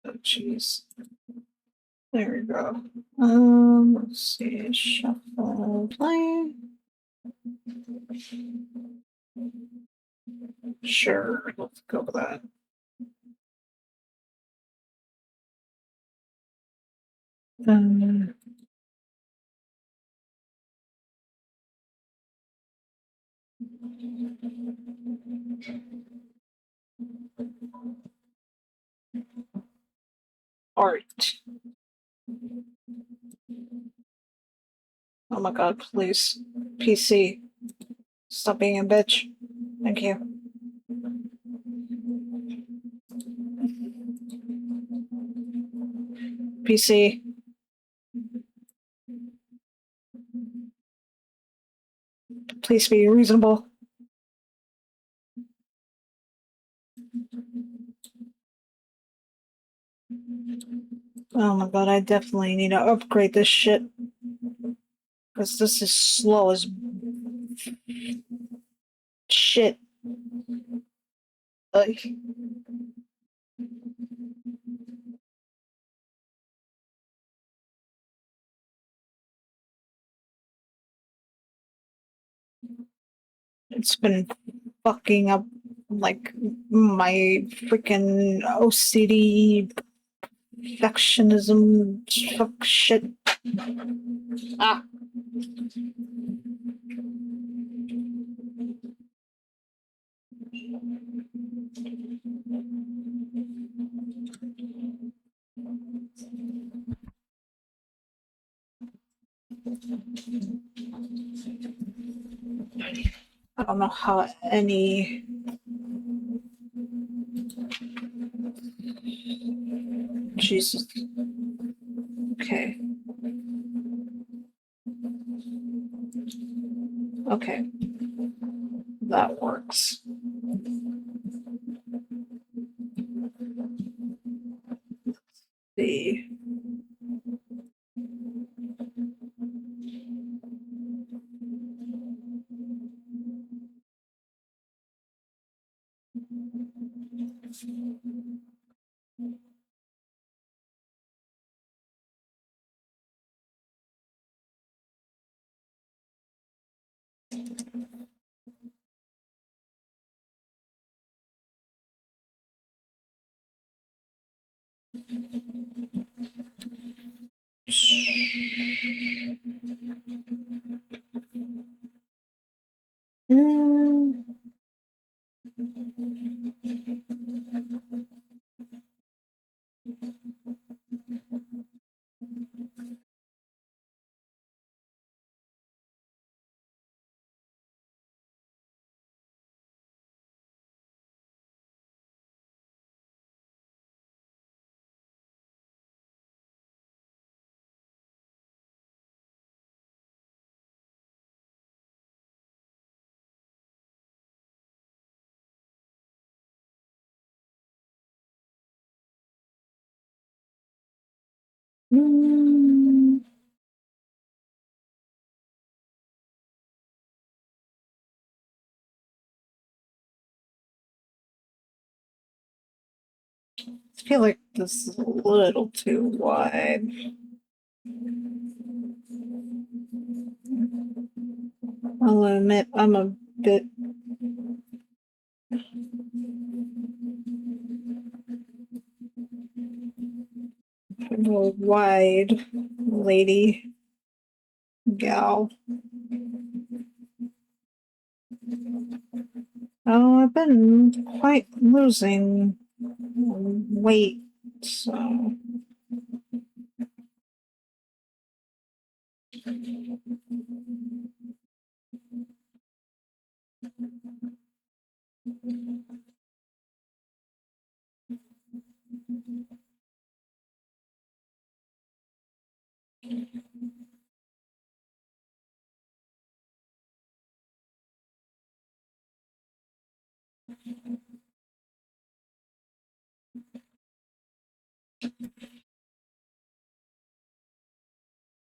Oh, jeez. There we go. Let's see. Shuffle, play. Sure, let's go with that. Art. Oh my god, please. PC. Stop being a bitch. Thank you. PC. Please be reasonable. Oh my god, I definitely need to upgrade this shit. Because this is slow as shit. Like, it's been fucking up like my freaking OCD perfectionism fuck shit. Ah. I don't know how any. Jesus. Okay. Okay. That works. The mm, mm, I feel like this is a little too wide. I'll admit I'm a bit more wide lady gal. Oh, I've been quite losing weight, so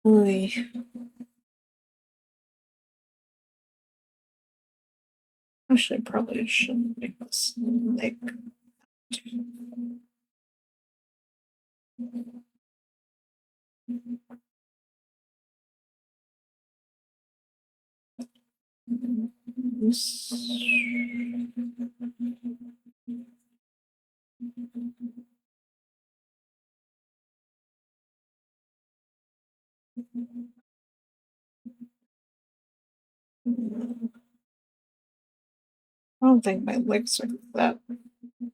oy. Actually, probably shouldn't make this like This. I don't think my legs are that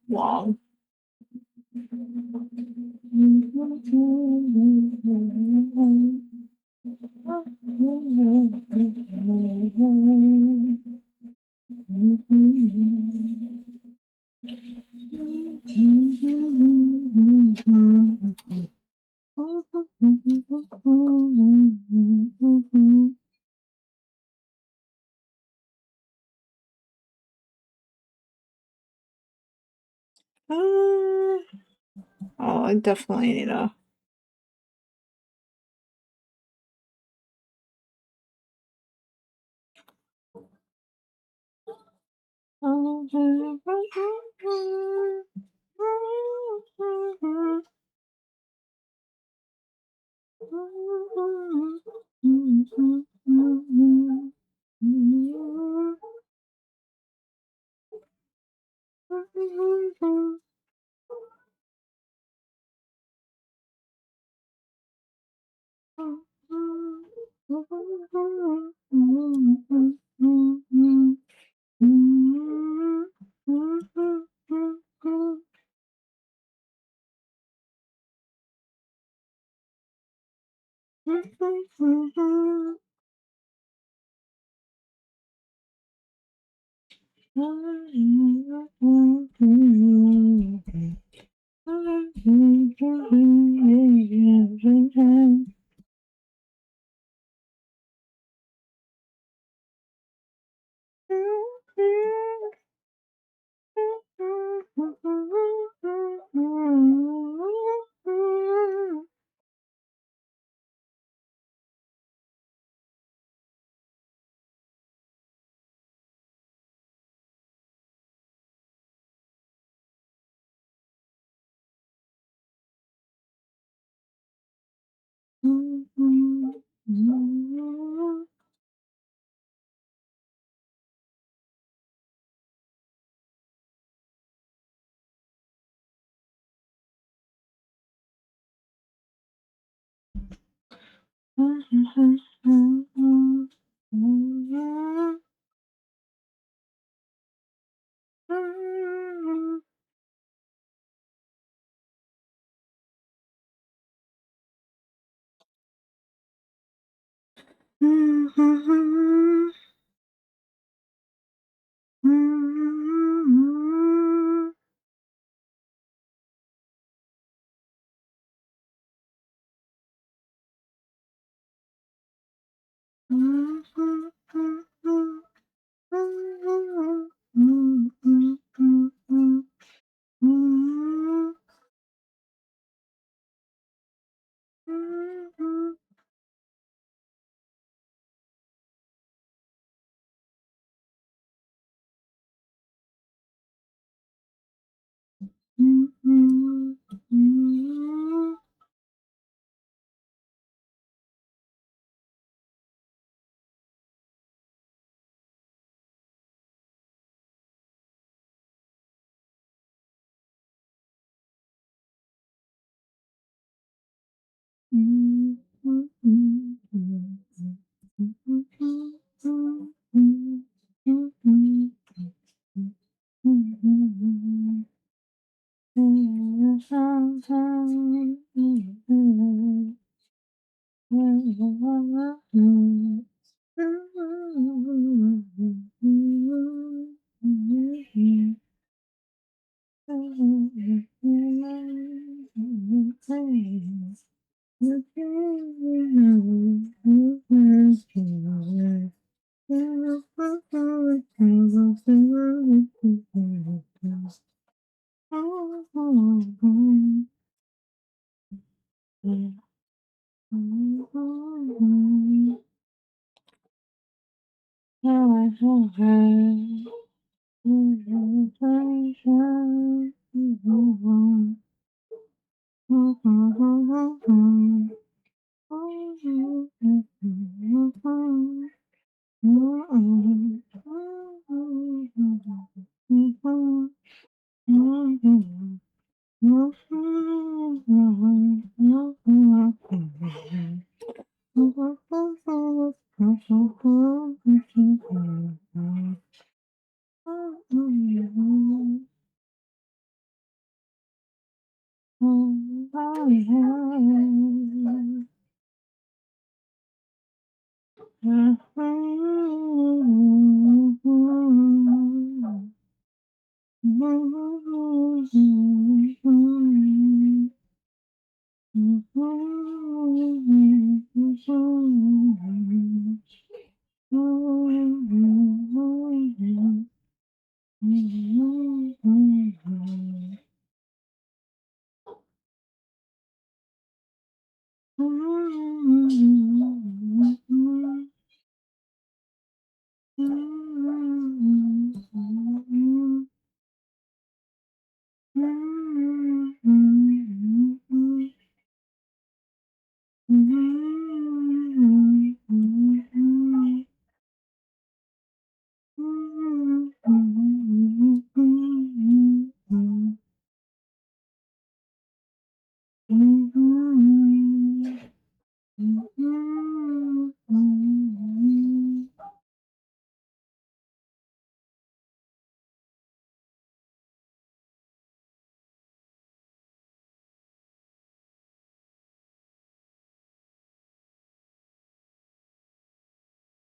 long. Oh, I definitely need a.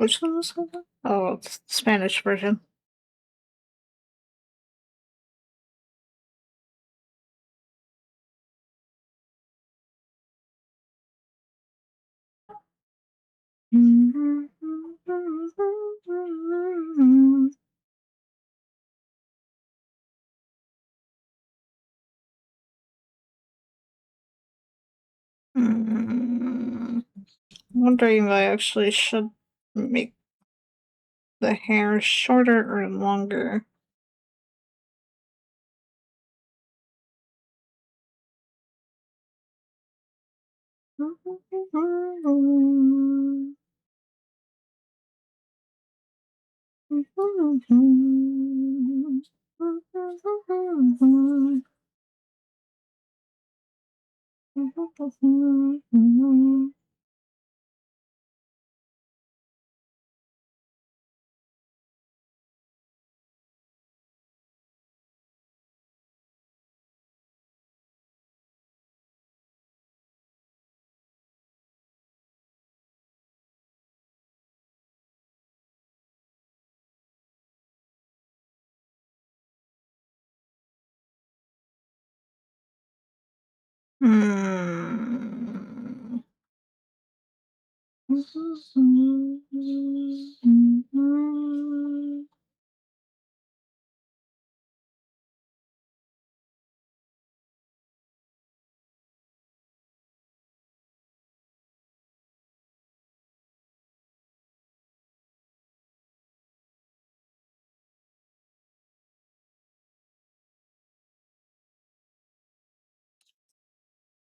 Which one was that? Oh, it's the Spanish version. Wondering if I actually should make the hair shorter or longer. Hmm.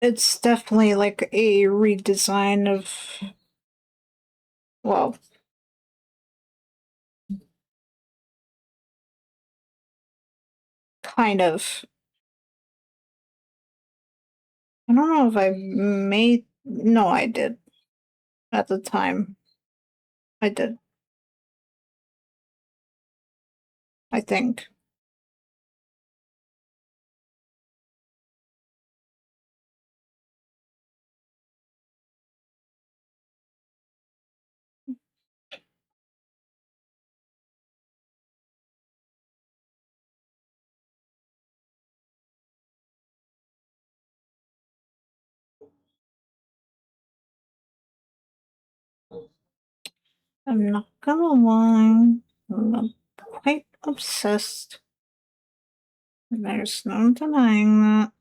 It's definitely like a redesign of, well, kind of. I don't know if I made. No, I did at the time. I did, I think. I'm not gonna lie. I'm quite obsessed. There's no denying that.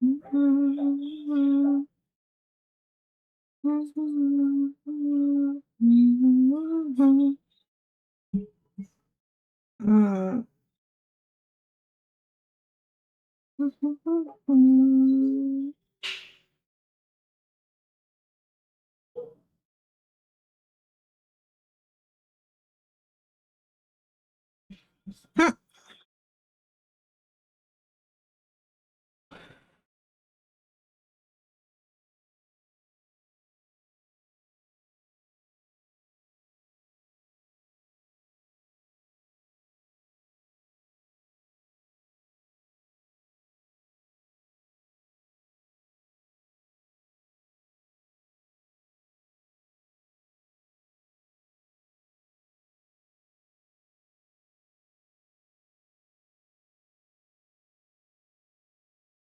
Mm.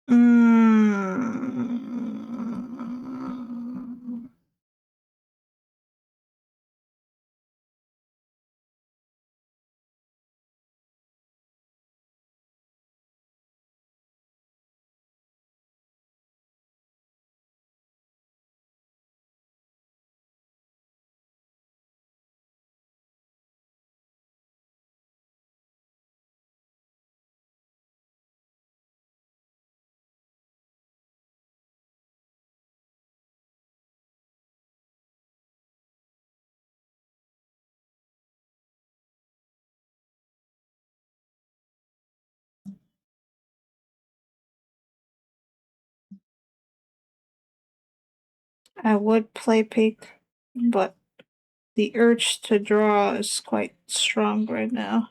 Mm. I would play pink, but the urge to draw is quite strong right now.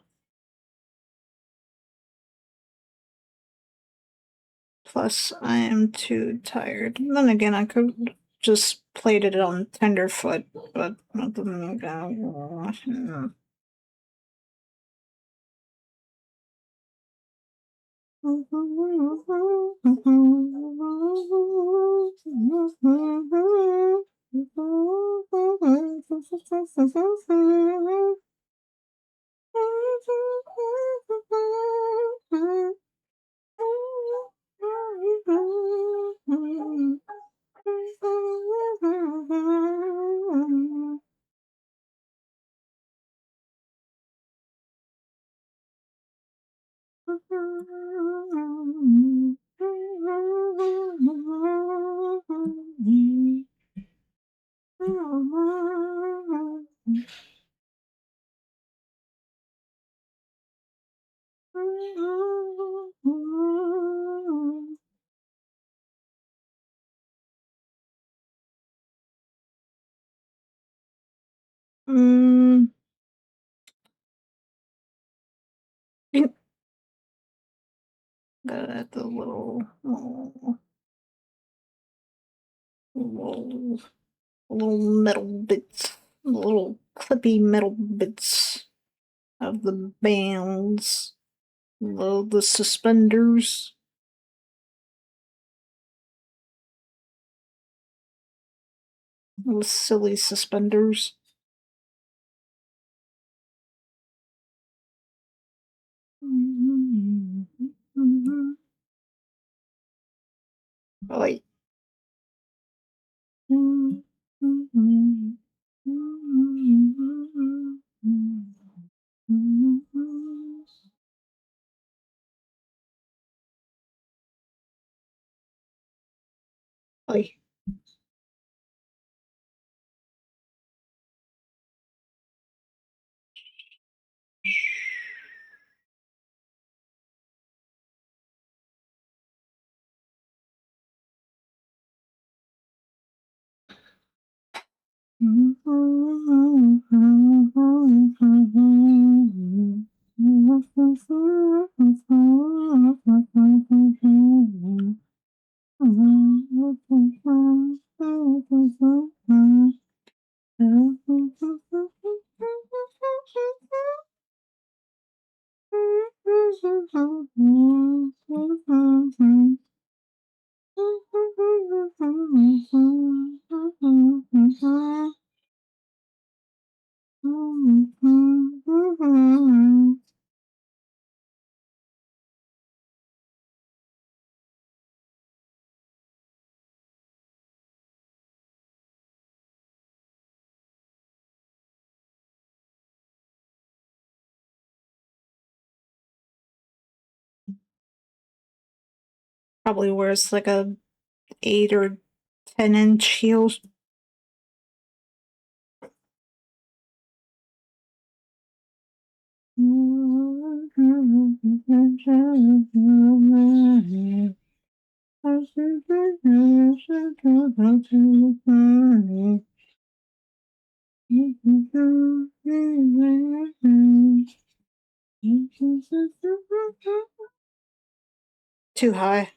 Plus, I am too tired. Then again, I could just played it on tenderfoot, but nothing. Mm, got the little, little metal bits, little clippy metal bits of the bands, the suspenders, the silly suspenders. Like, like, Probably wears like a 8 or 10-inch heels. Too high.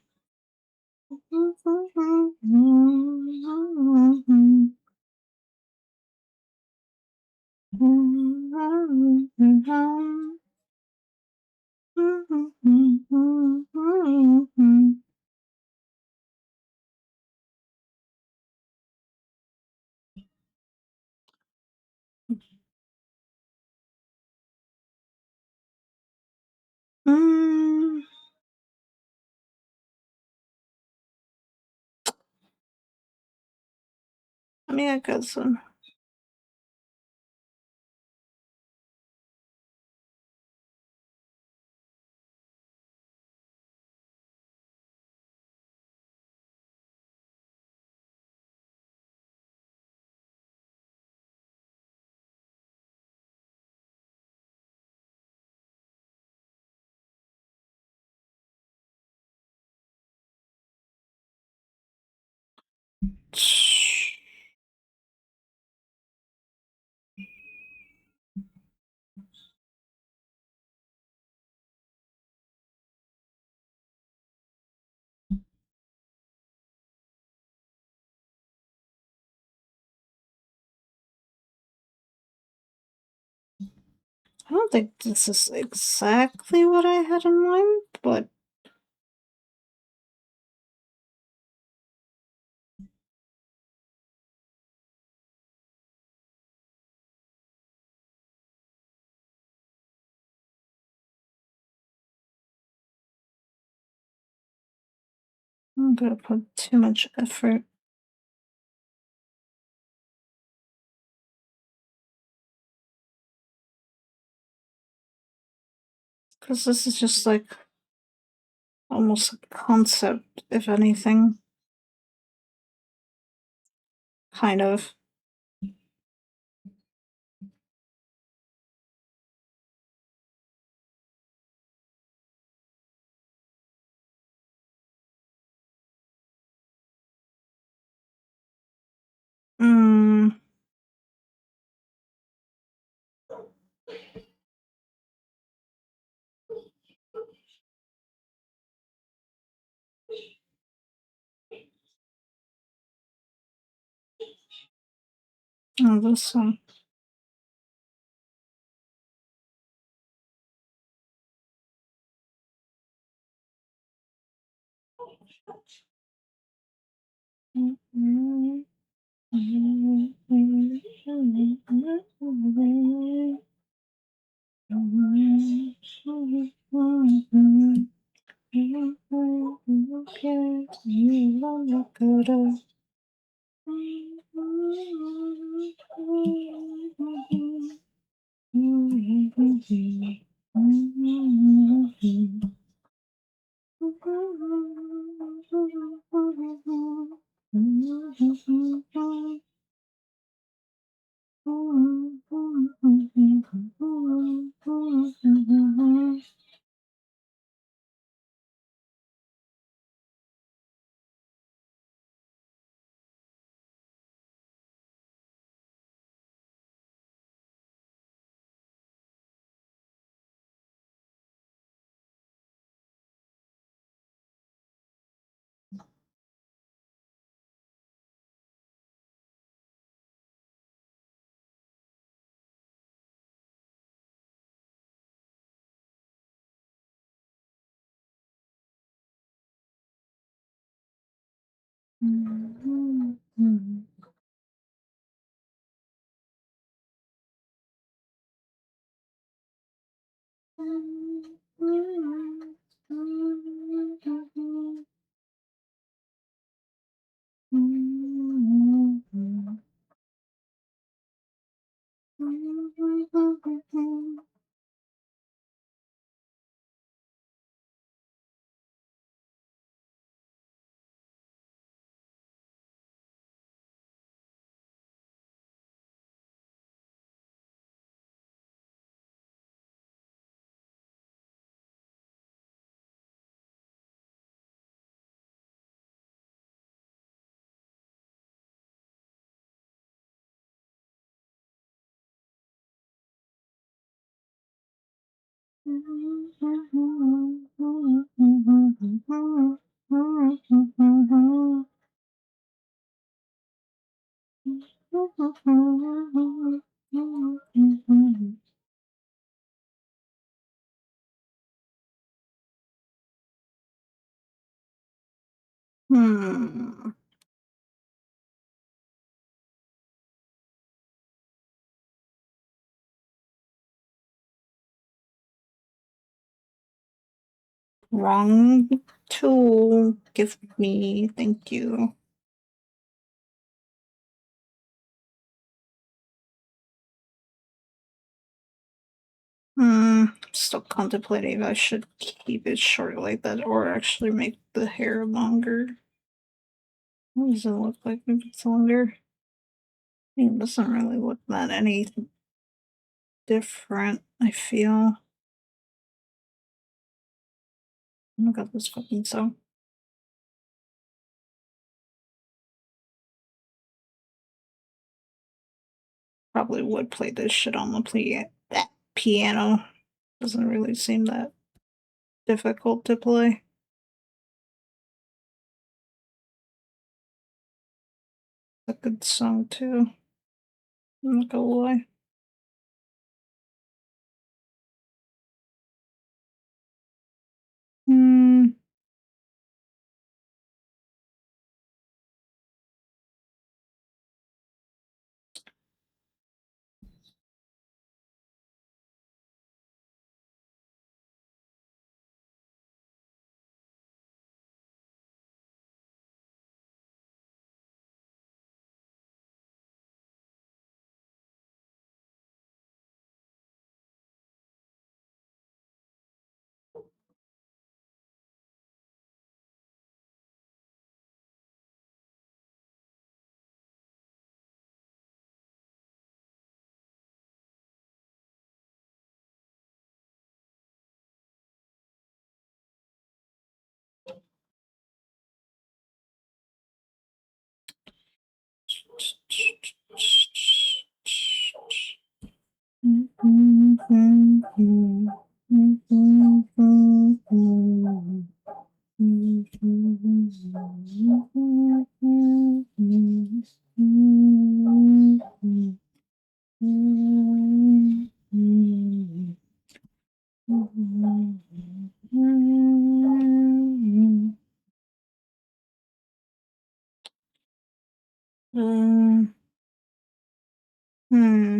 I mean, I got some. I don't think this is exactly what I had in mind, but I'm gonna put too much effort. Because this is just like almost a concept, if anything. Kind of. Mm. Oh, this one. Hmm. Wrong tool. Give me. Thank you. Still contemplating if I should keep it short like that or actually make the hair longer. What does it look like if it's longer? It doesn't really look that any different, I feel. Oh my god, this fucking song. Probably would play this shit on the that piano. Doesn't really seem that difficult to play. A good song too. I'm not gonna lie. Hmm. Hmm. Hmm.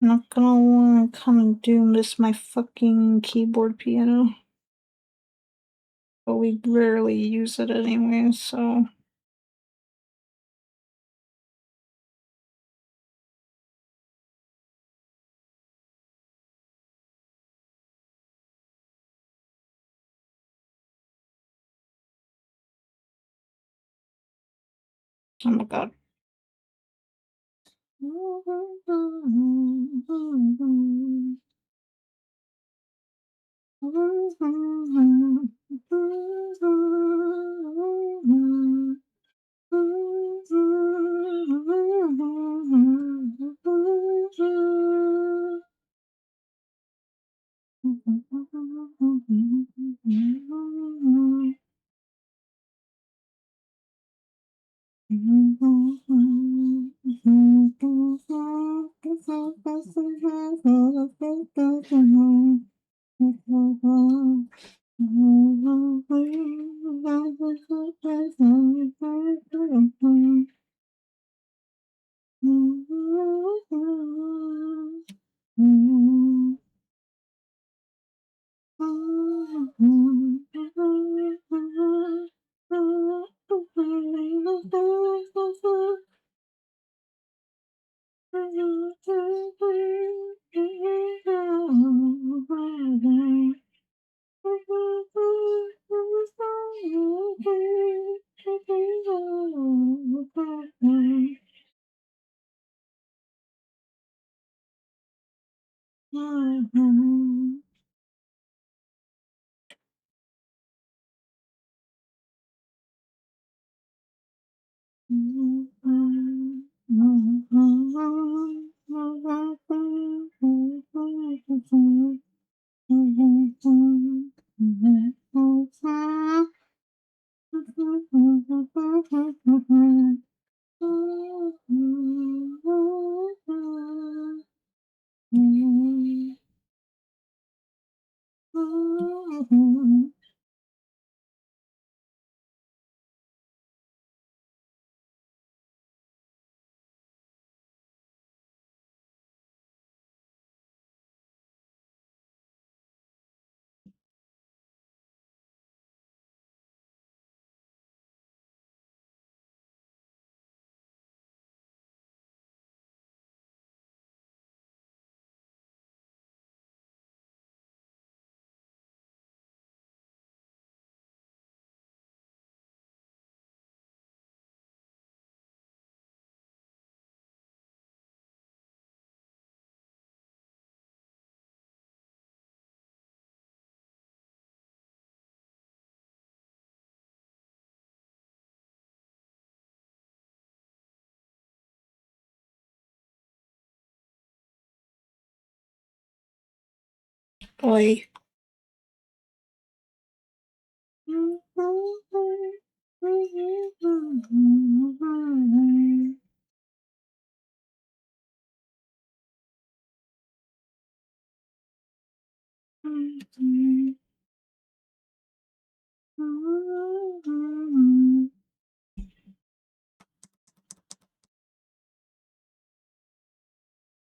Not gonna wanna come and do this my fucking keyboard piano. But we rarely use it anyway, so oh my god. Boy.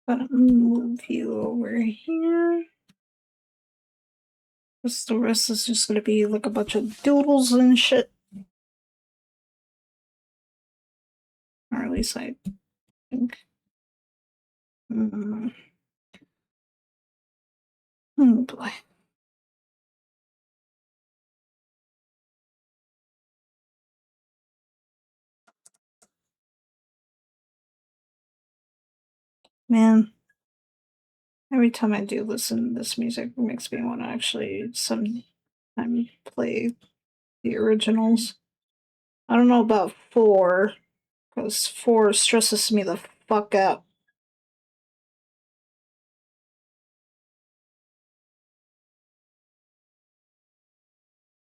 Gonna move you over here. The rest is just gonna be like a bunch of doodles and shit. Or at least I think. Oh boy. Man, every time I do listen to this music, it makes me want to actually sometime play the originals. I don't know about 4, because 4 stresses me the fuck out.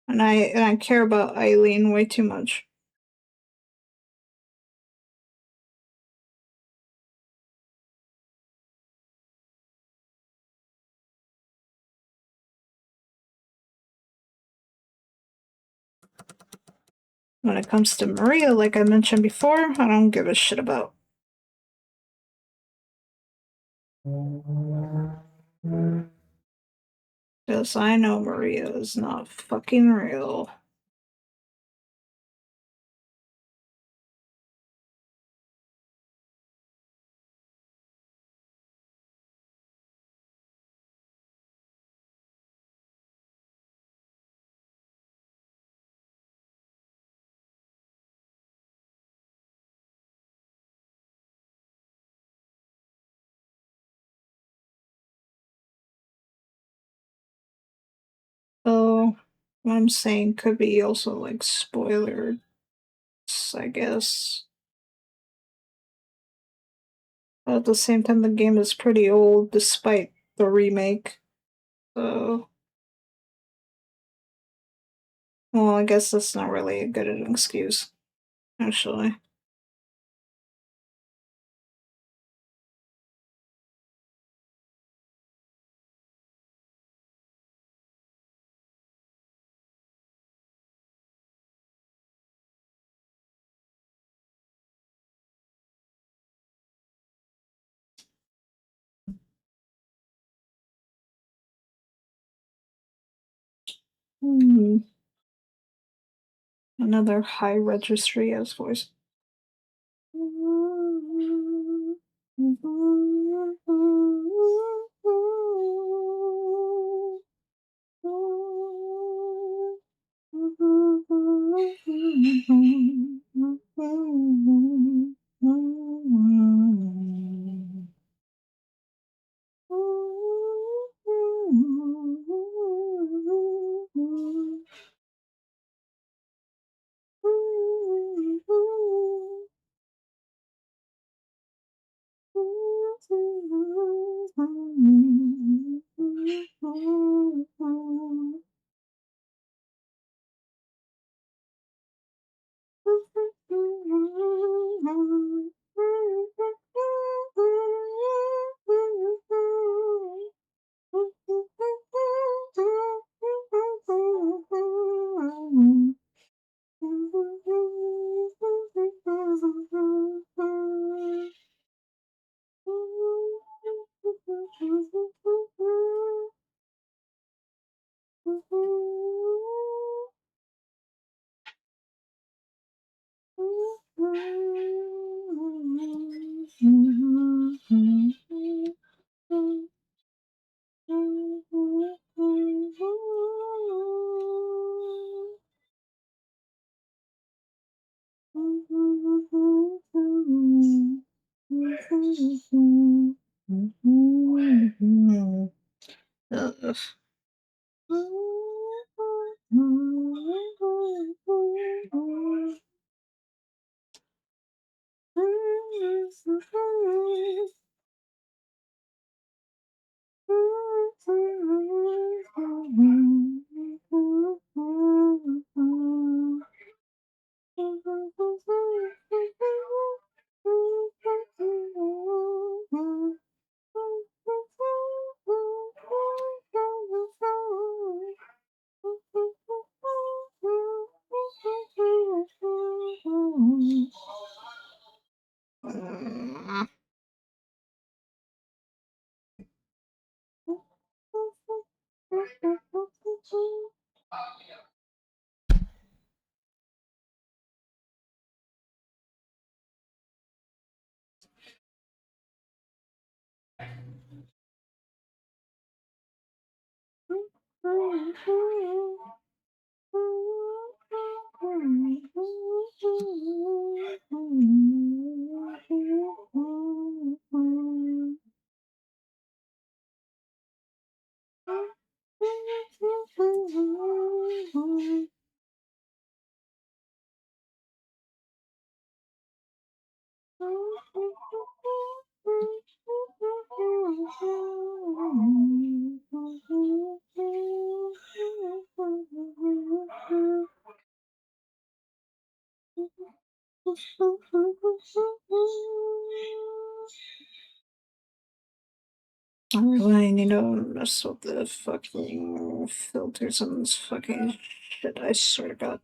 And I care about Eileen way too much. When it comes to Maria, like I mentioned before, I don't give a shit about. Because I know Maria is not fucking real. So, what I'm saying could be also like spoilers, I guess. But at the same time, the game is pretty old despite the remake. So, well, I guess that's not really a good an excuse, actually. Another high registry as voice. Ugh. I really need to mess with the fucking filters on this fucking shit, I swear to God.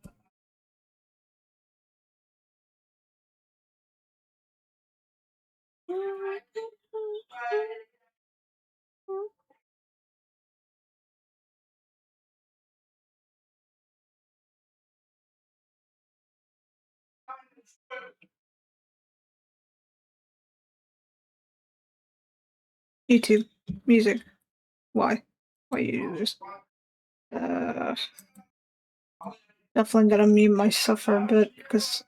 YouTube, music, why? Why you do this? Uh, Definitely gotta mute myself for a bit, because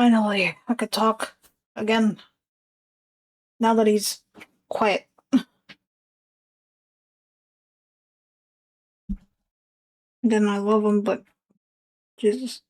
Finally, I could talk again. Now that he's quiet. Again, I love him, but Jesus.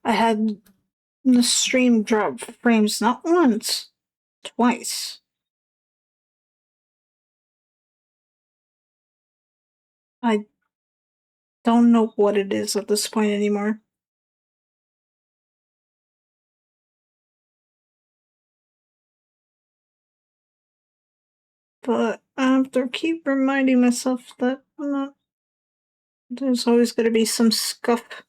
I had the stream drop frames not once, twice. I don't know what it is at this point anymore. But I have to keep reminding myself that there's always going to be some scuff.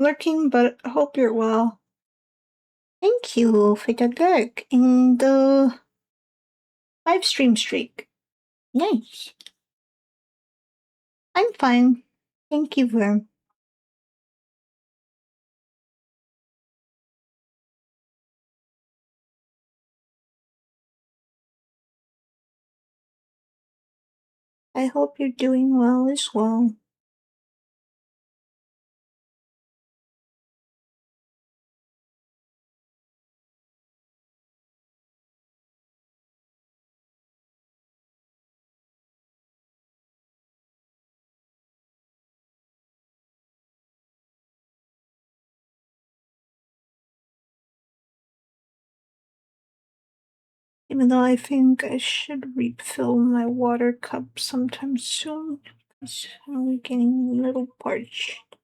lurking, but I hope you're well. Thank you for the lurk in the live stream streak. Nice. I'm fine. Thank you, Worm. I hope you're doing well as well. Even though I think I should refill my water cup sometime soon, because I'm getting a little parched.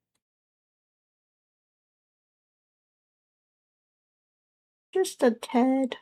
Just a tad.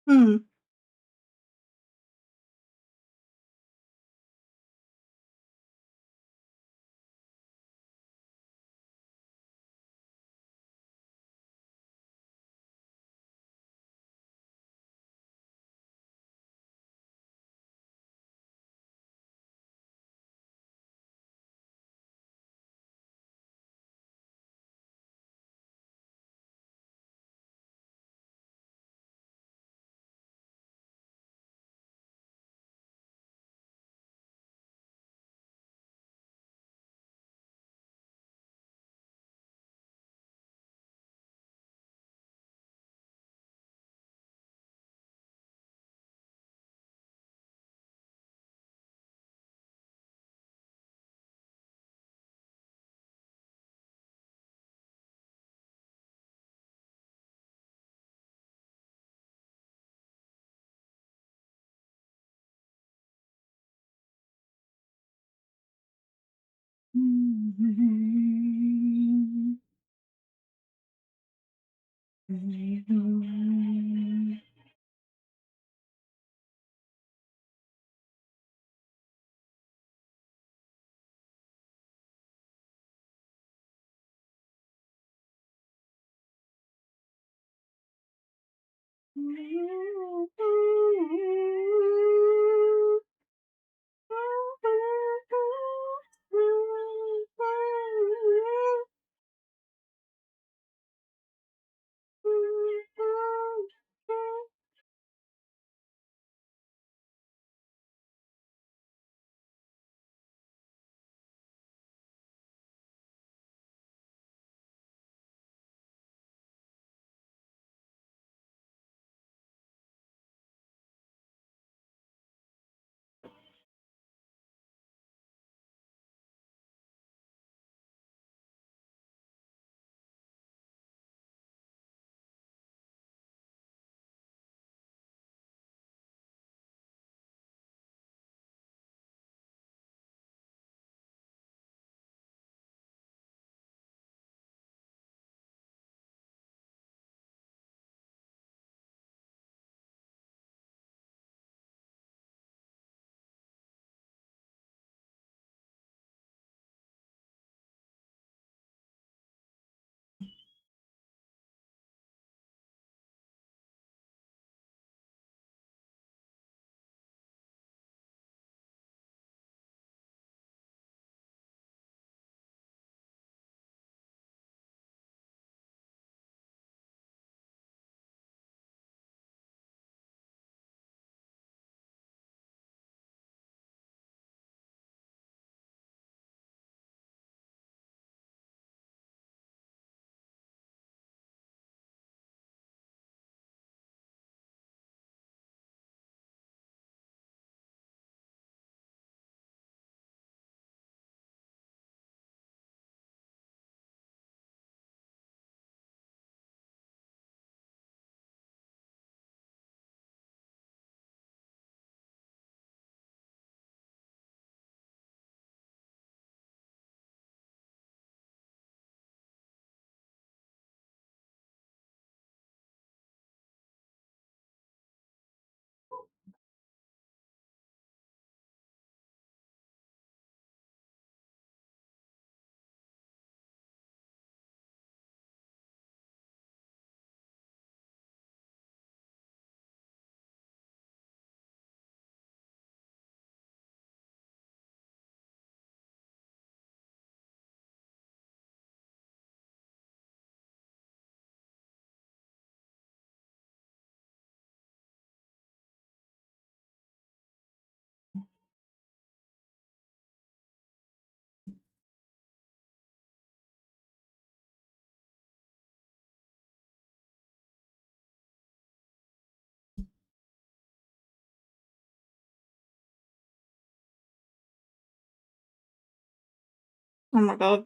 Hmm. Oh my god.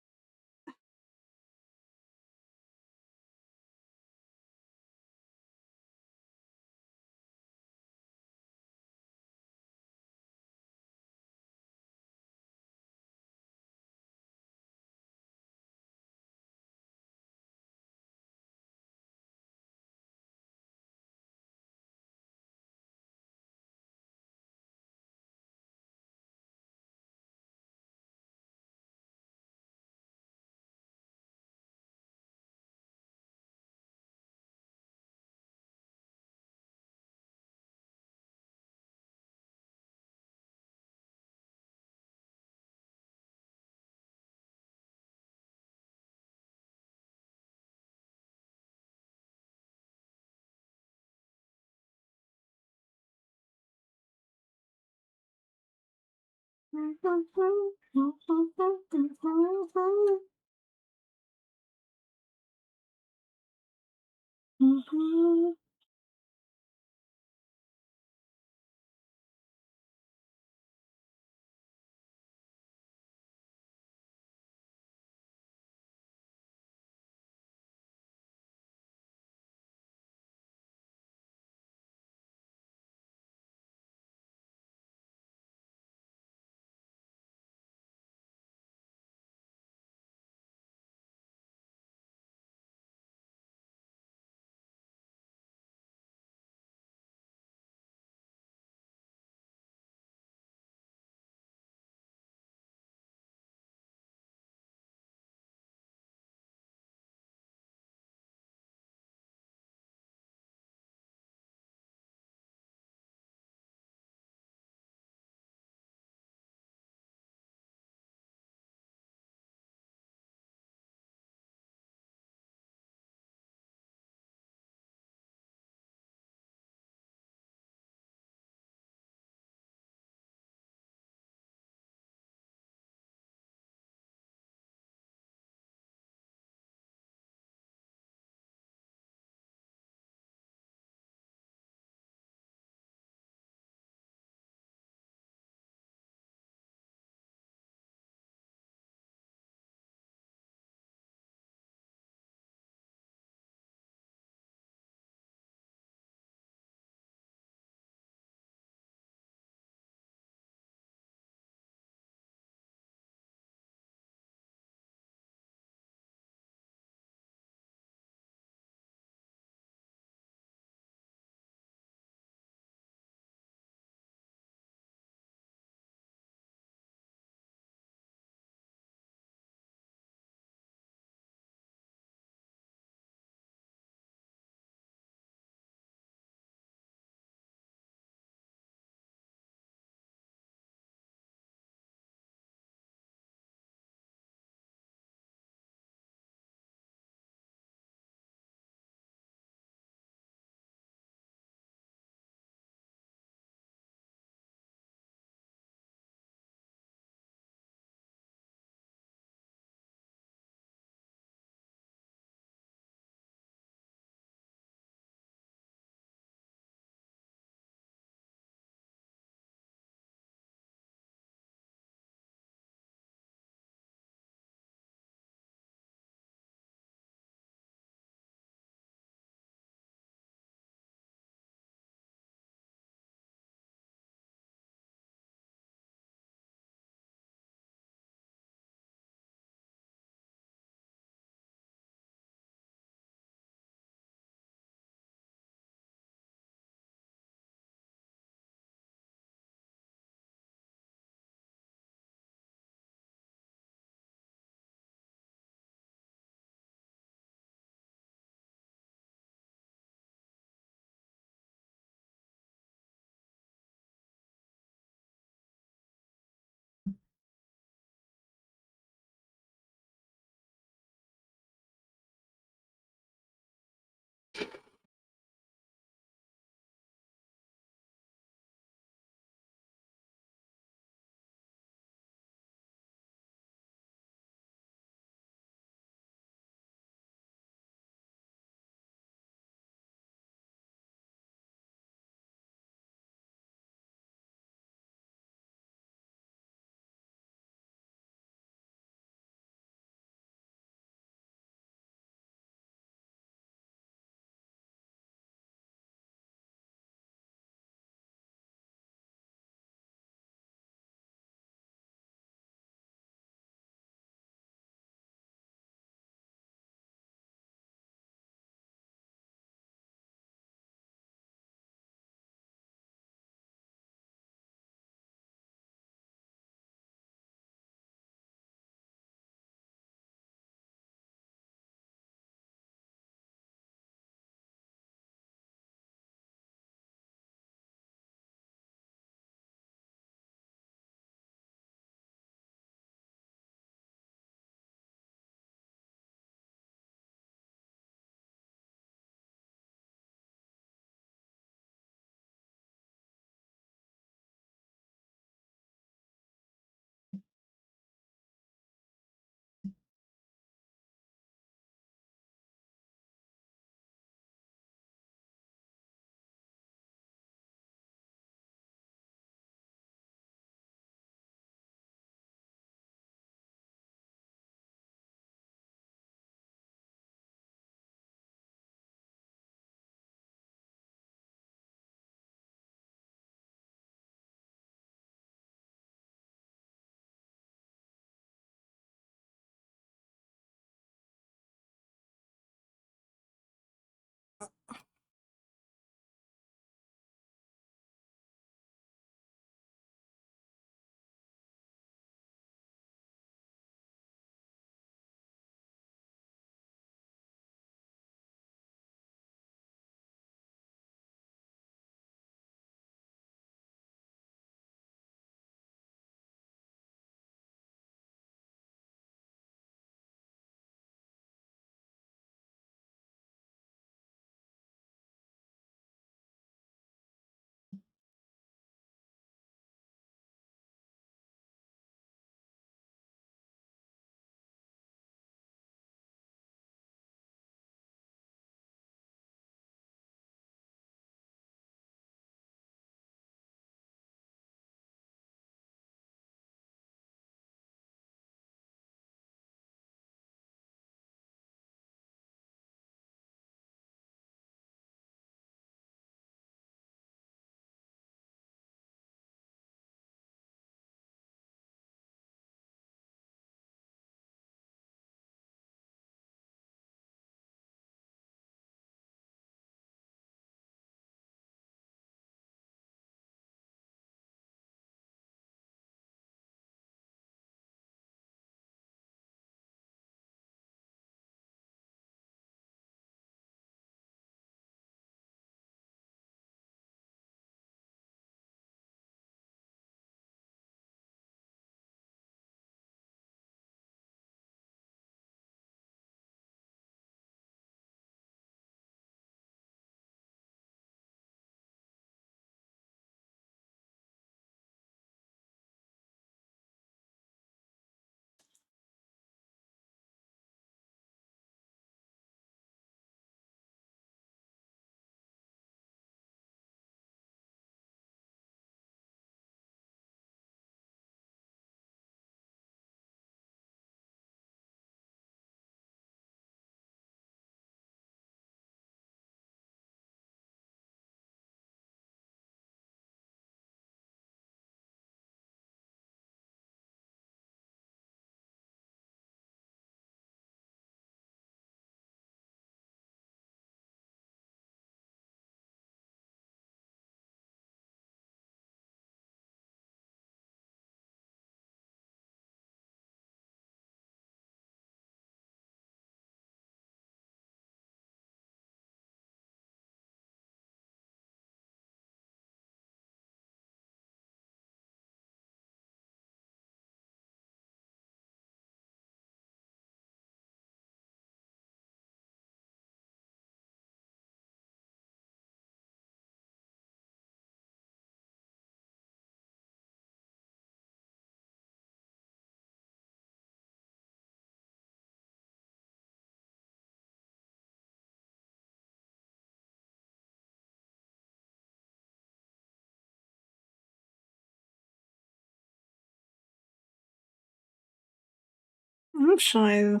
Actually,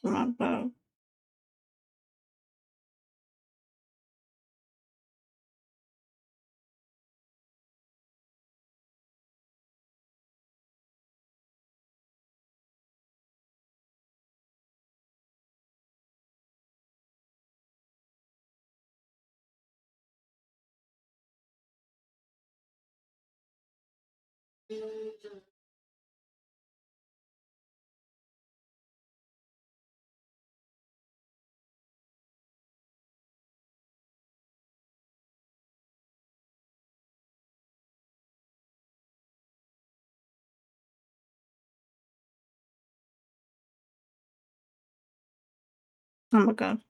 not bad. Oh my god.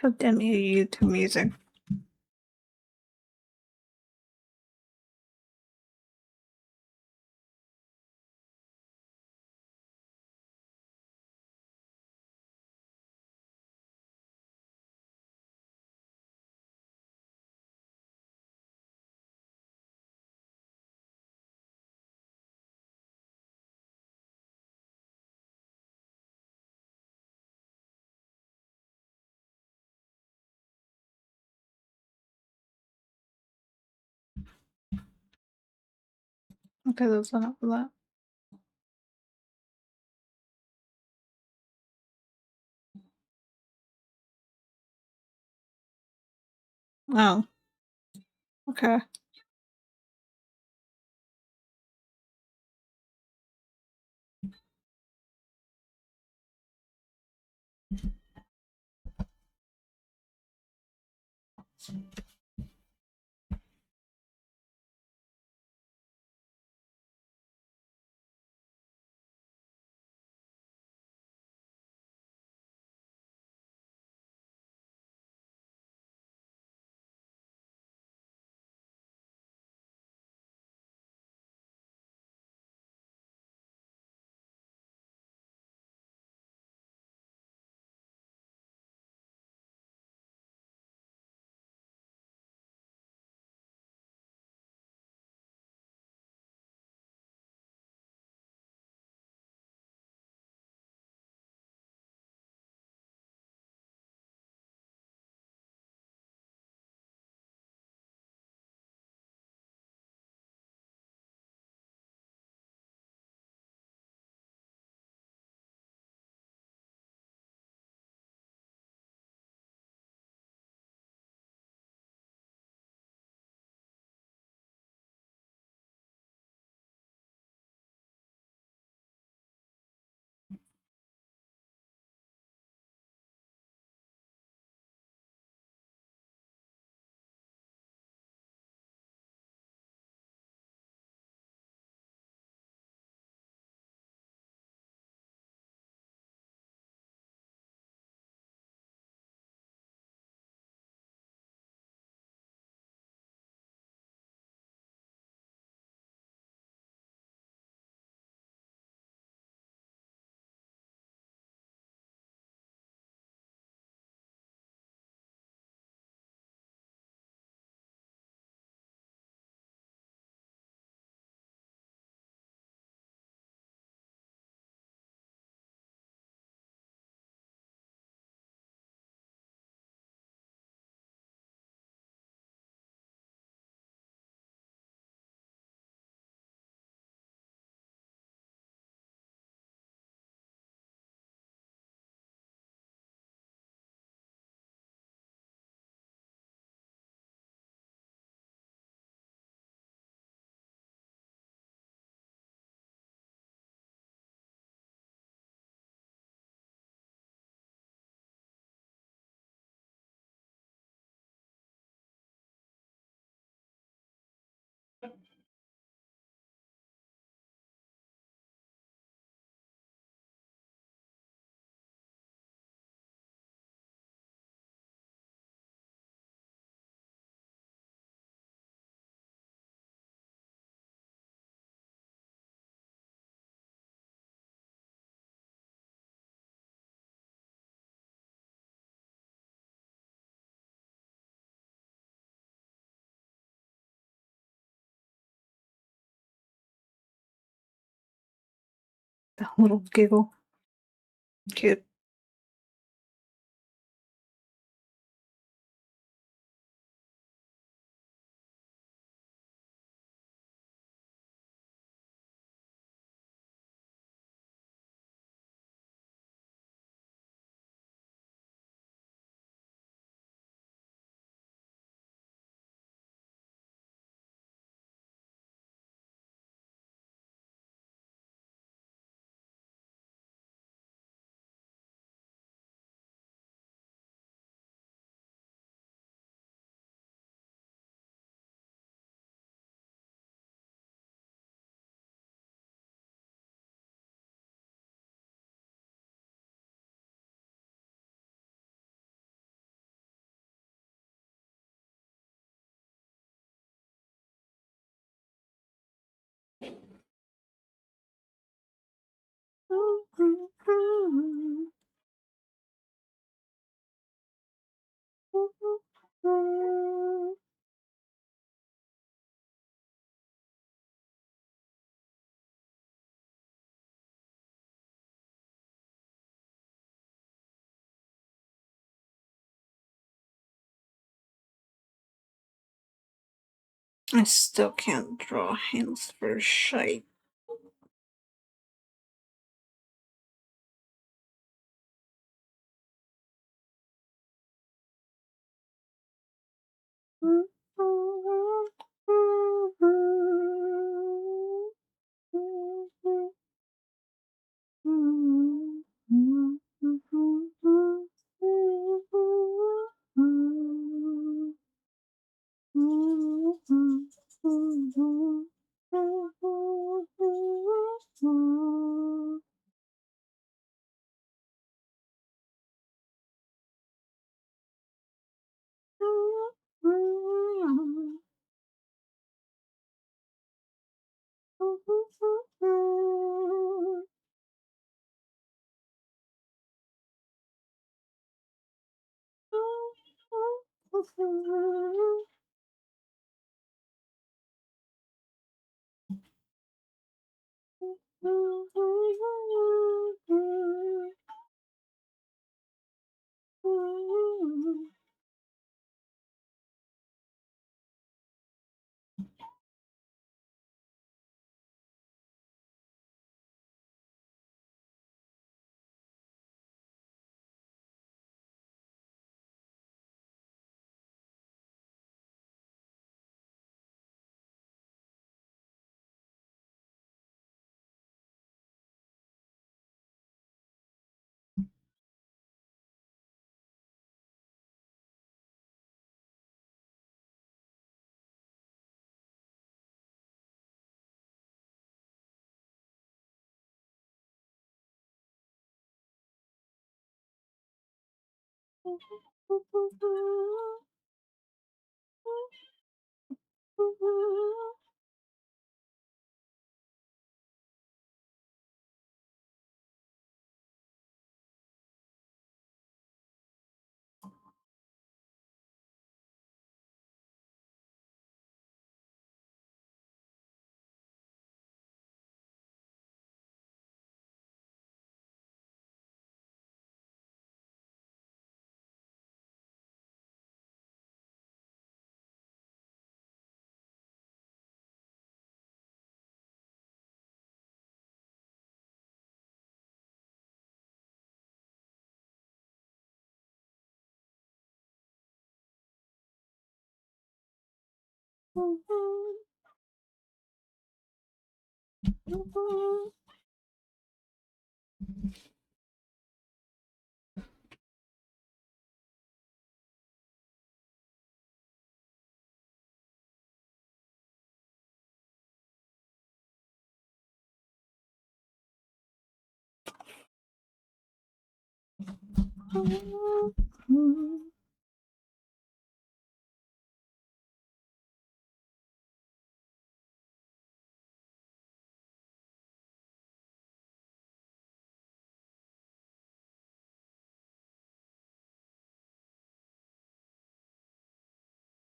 God damn you, YouTube music. Okay, that's enough of that. Oh, okay. The little giggle. Cute. I still can't draw hands for shite.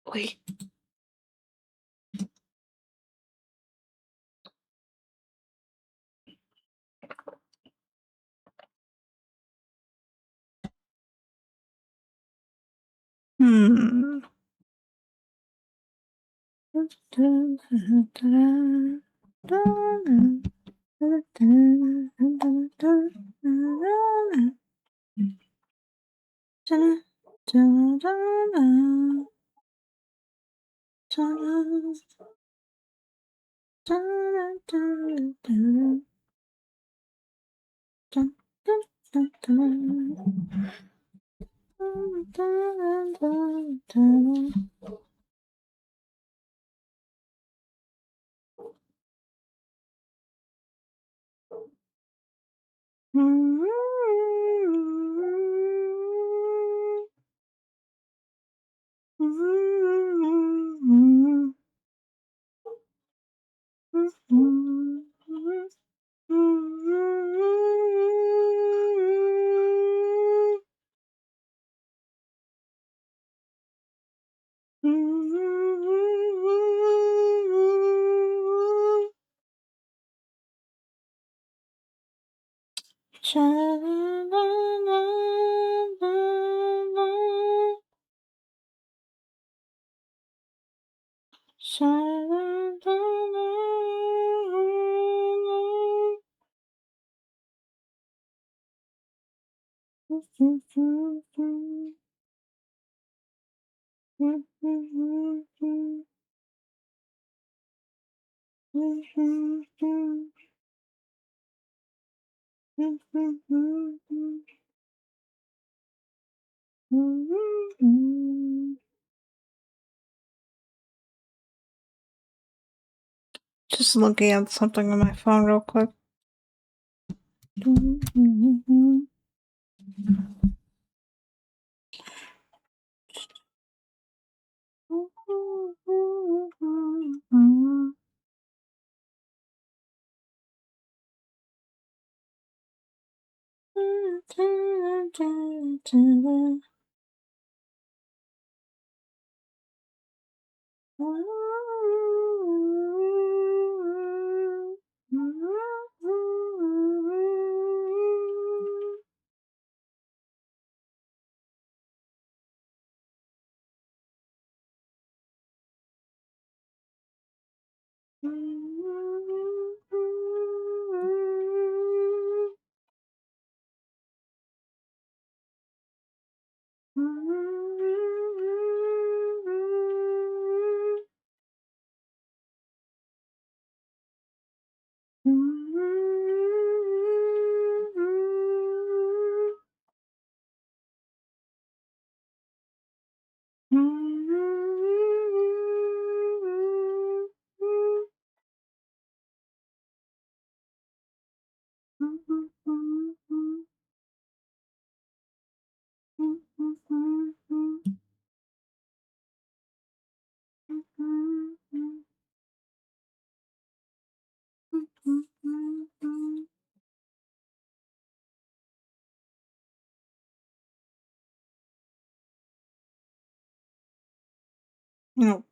Wait. Hmm. Just looking at something on my phone real quick. No.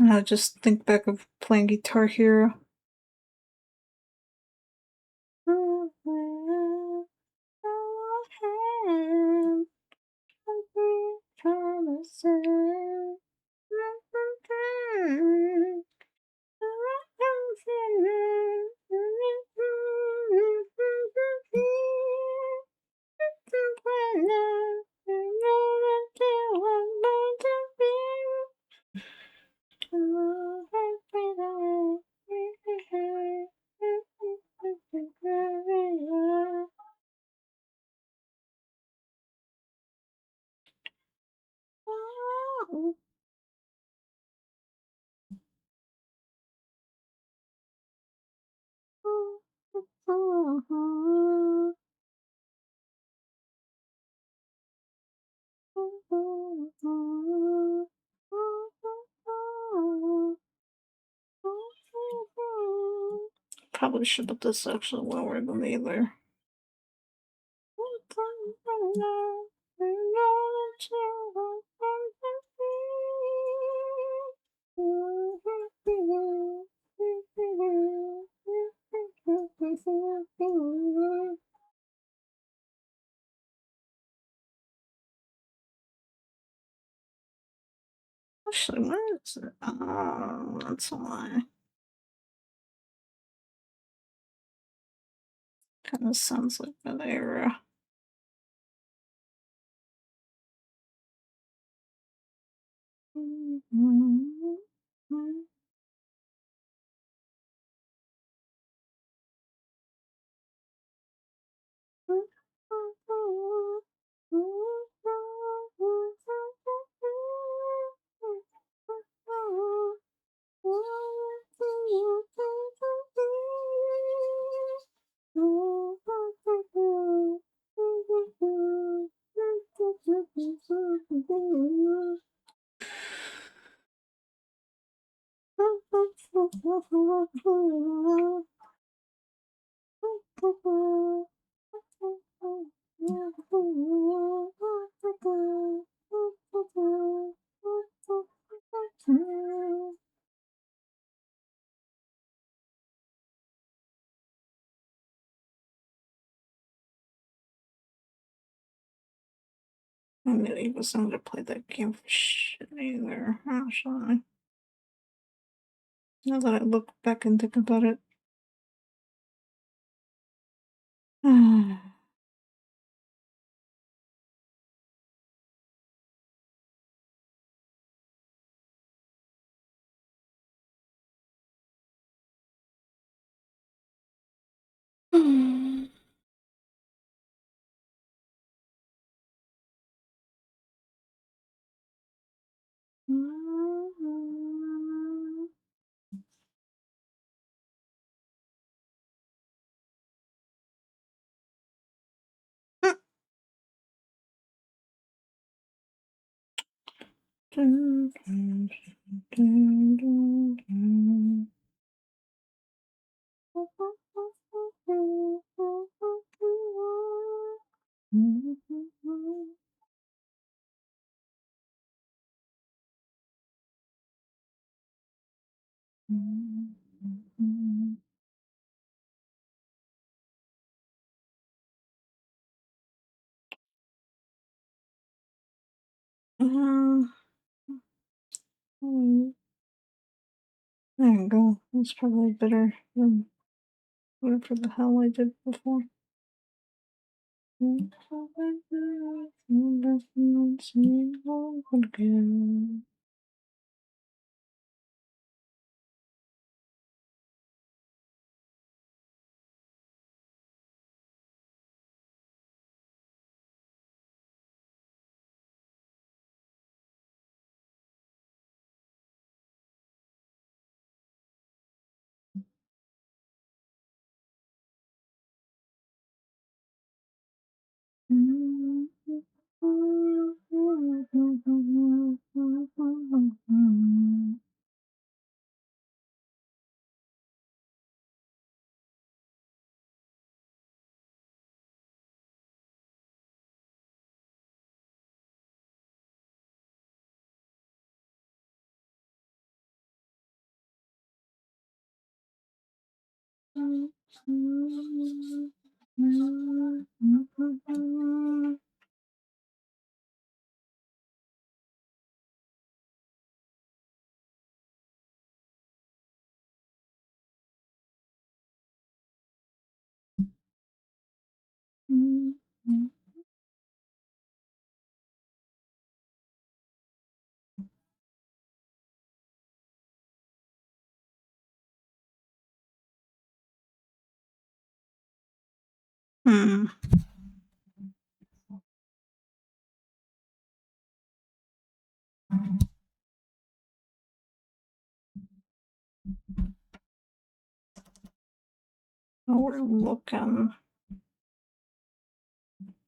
I just think back of playing Guitar Hero. Probably should put this actually lower than the other. Actually, where is it? Oh, that's why. Kind of sounds like that era. I knew he wasn't gonna play that game for shit either, actually. Now that I look back and think about it. Um, there you go. That's probably better than whatever the hell I did before. Hmm. Oh, we're looking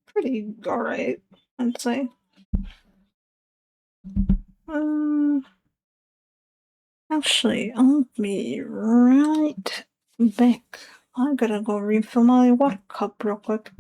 pretty alright, I'd say. Actually, I'll be right back. I gotta go refill my water cup real quick.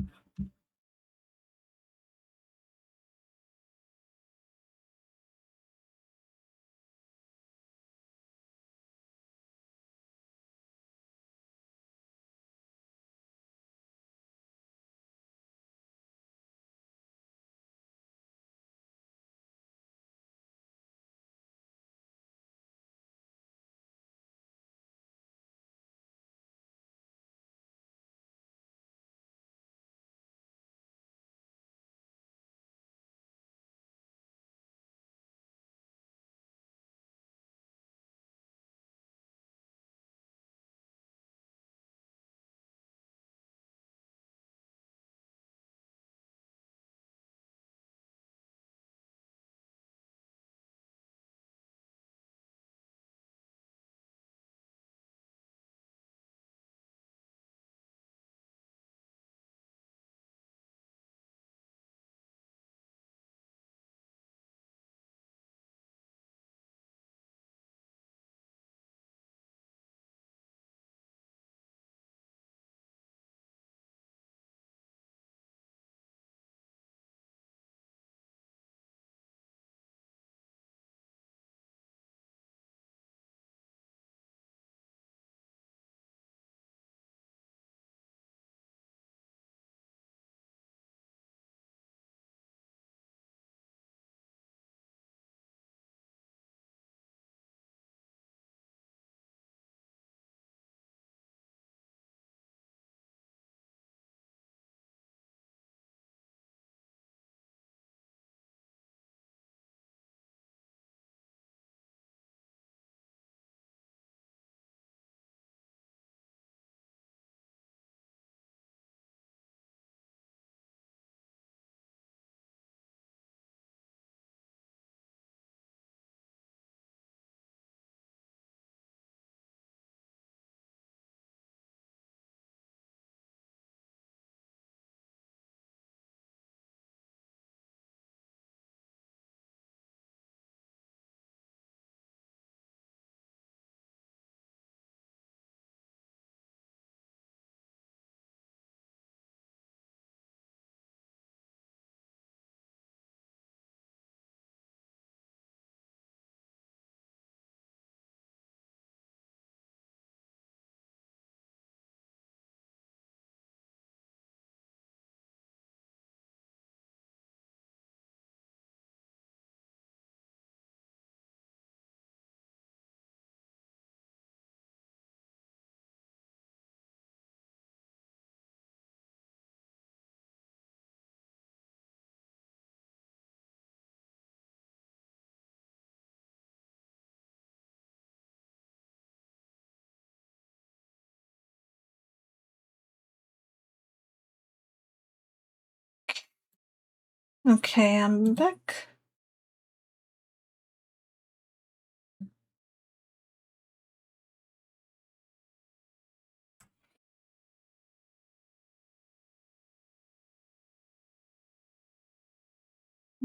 Okay, I'm back.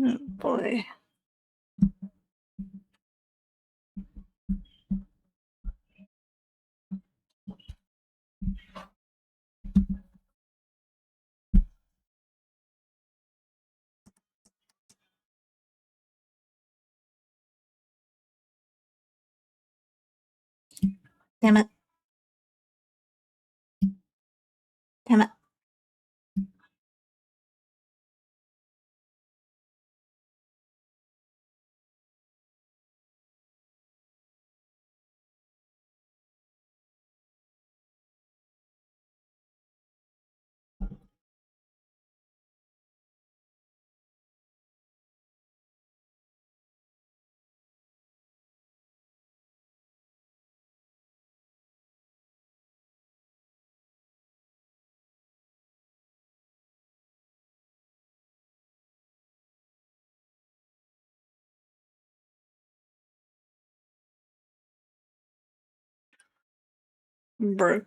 Oh boy. Damn it. Damn it. Bro.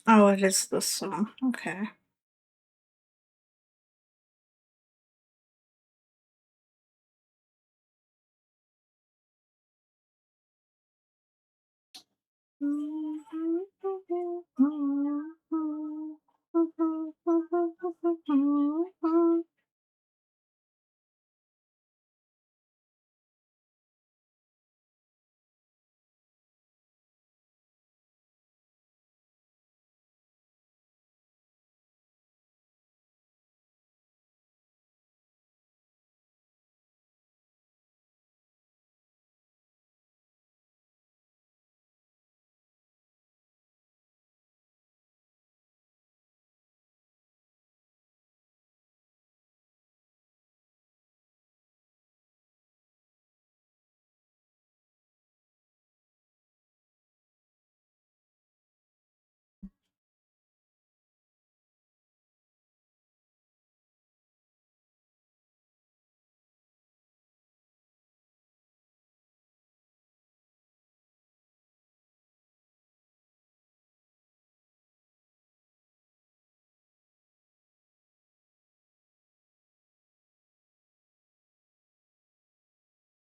Oh, it is this song. Okay.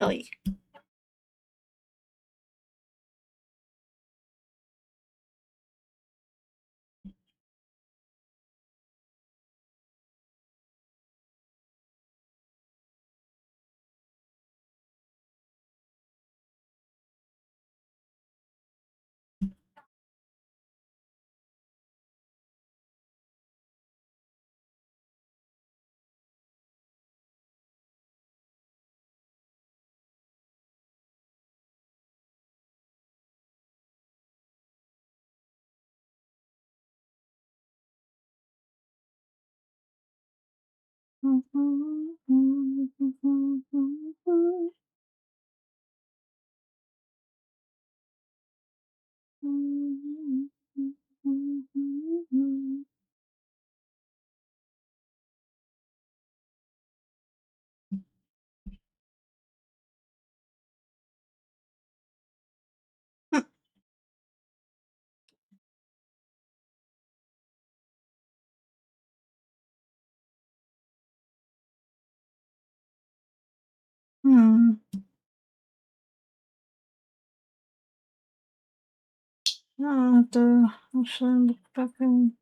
Like, hmm. I'll have to actually look back and.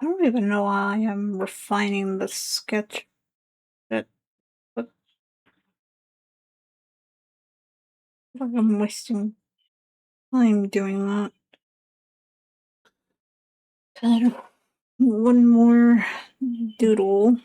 I don't even know why I'm refining the sketch. That but like I'm wasting time doing that. One more doodle.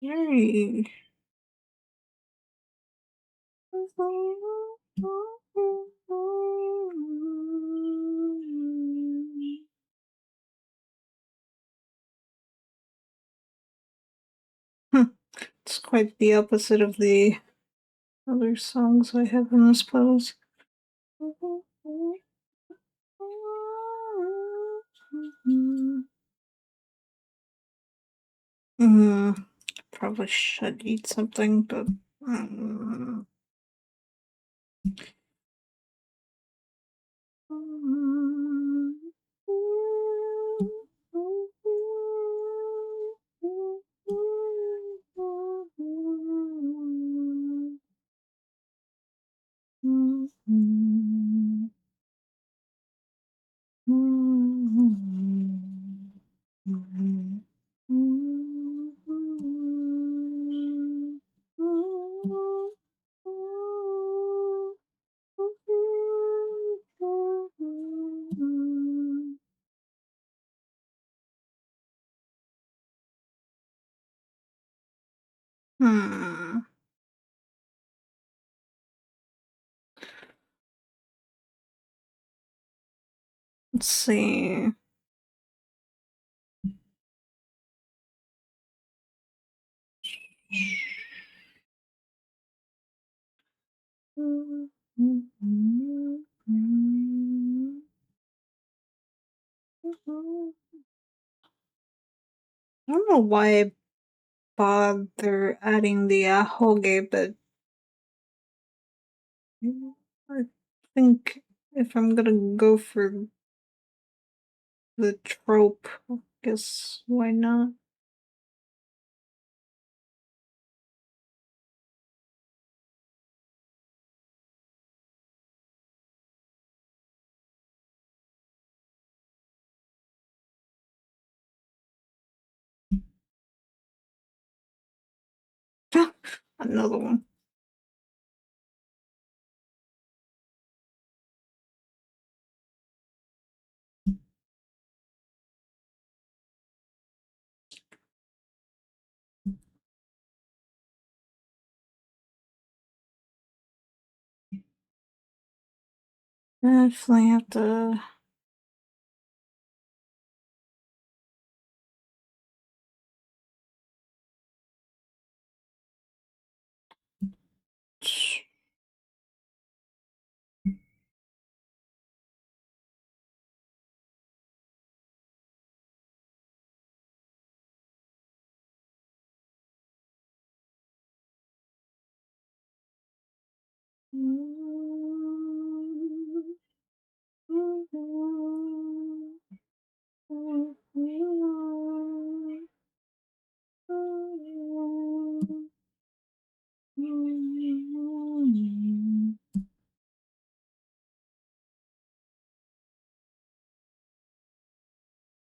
Yay. It's quite the opposite of the other songs I have in this playlist. Mm, probably should eat something, but mm, Hmm. Let's see. I don't know why I bother adding the ahoge, but I think if I'm gonna go for the trope, I guess why not? Another one. Definitely have to.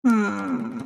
Hmm.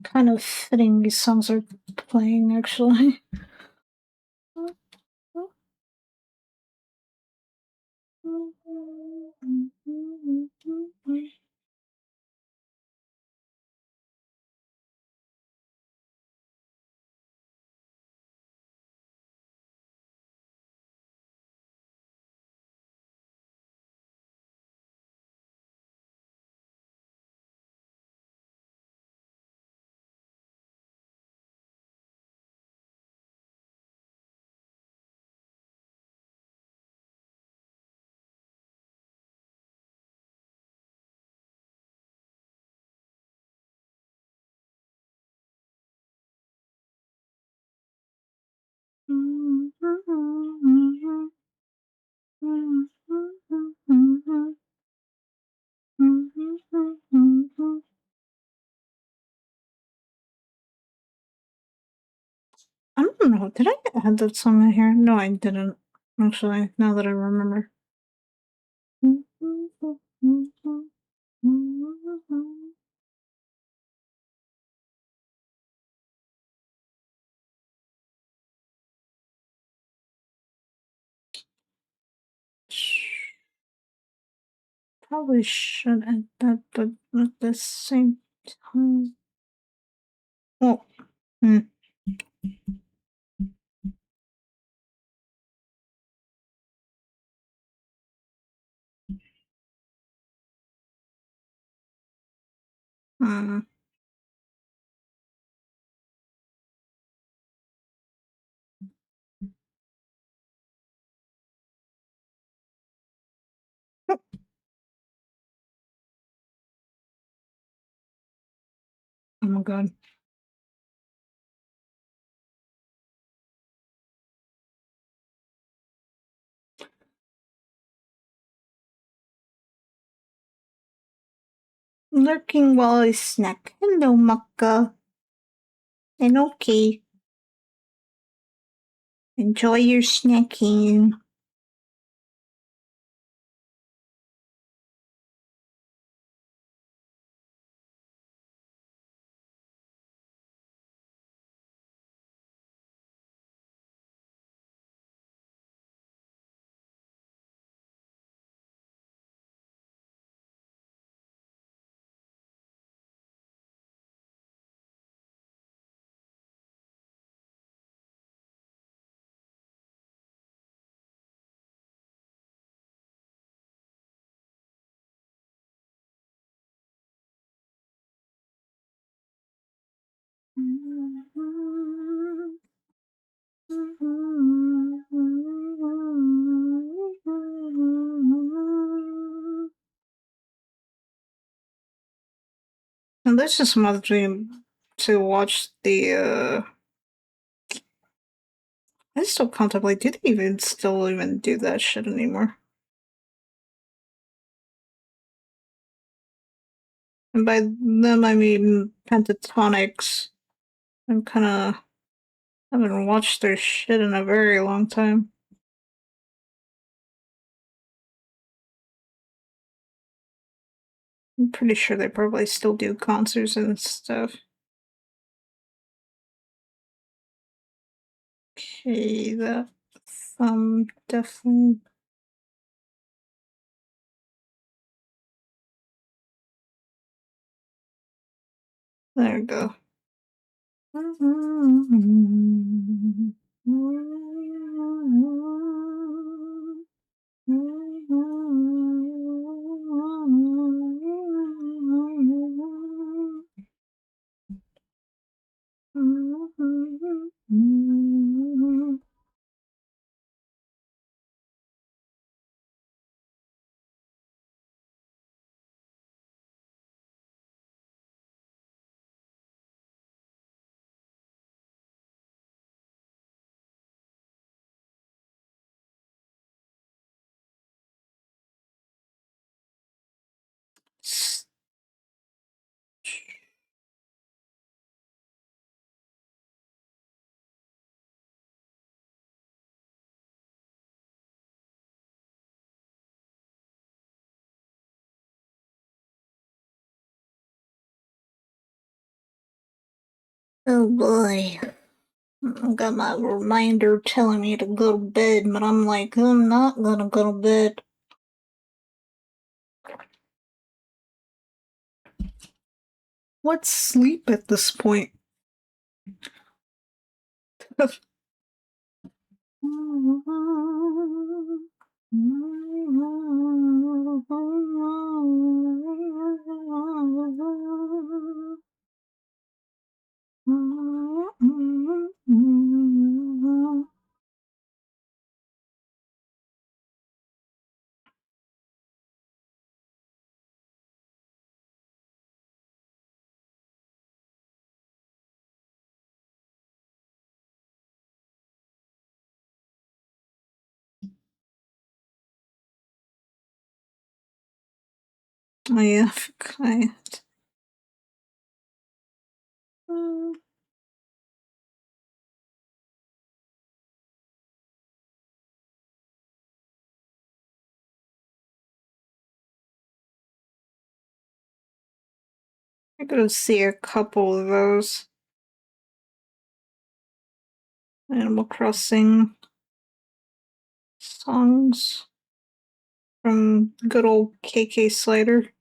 Kind of fitting these songs are playing actually. I don't know. Did I add that song in here? No, I didn't. Actually, now that I remember. Probably should add that, but at the same time. Hmm. Hmm. Oh my god. Lurking while I snack. Hello, Maka. And okay. Enjoy your snacking. And this just reminds me to watch the I still contemplate, do they even still even do that shit anymore? And by them I mean pentatonics. I'm kinda haven't watched their shit in a very long time. I'm pretty sure they probably still do concerts and stuff. Okay, that definitely. There we go. Oh boy. I got my reminder telling me to go to bed, but I'm like, I'm not gonna go to bed. What's sleep at this point? Oh yeah, I gotta see a couple of those Animal Crossing songs from good old KK Slider.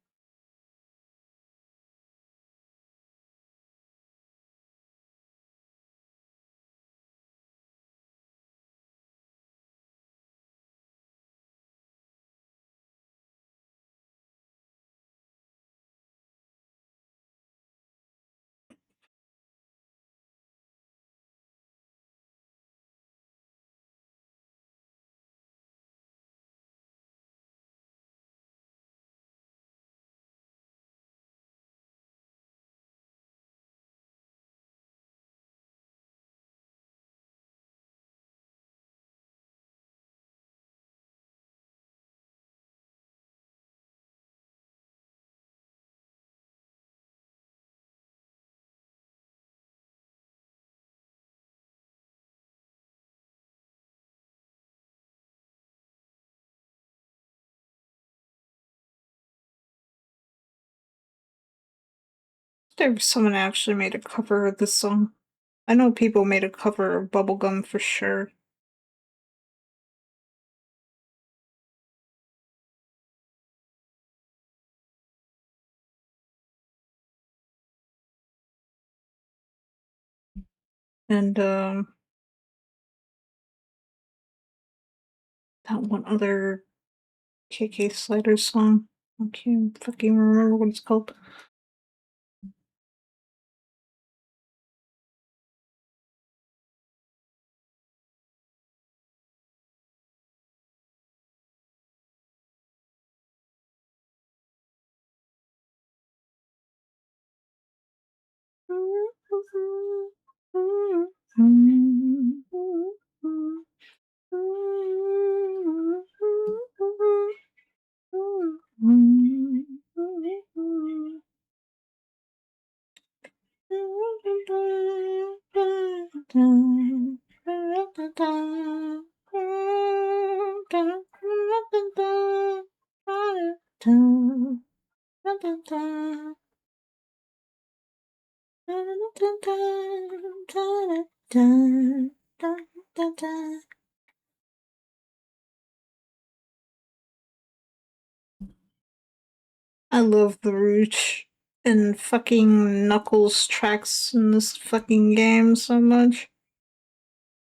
There was someone actually made a cover of this song. I know people made a cover of Bubblegum for sure. And that one other KK Slider song. I can't fucking remember what it's called. I love the Rouge and fucking Knuckles tracks in this fucking game so much.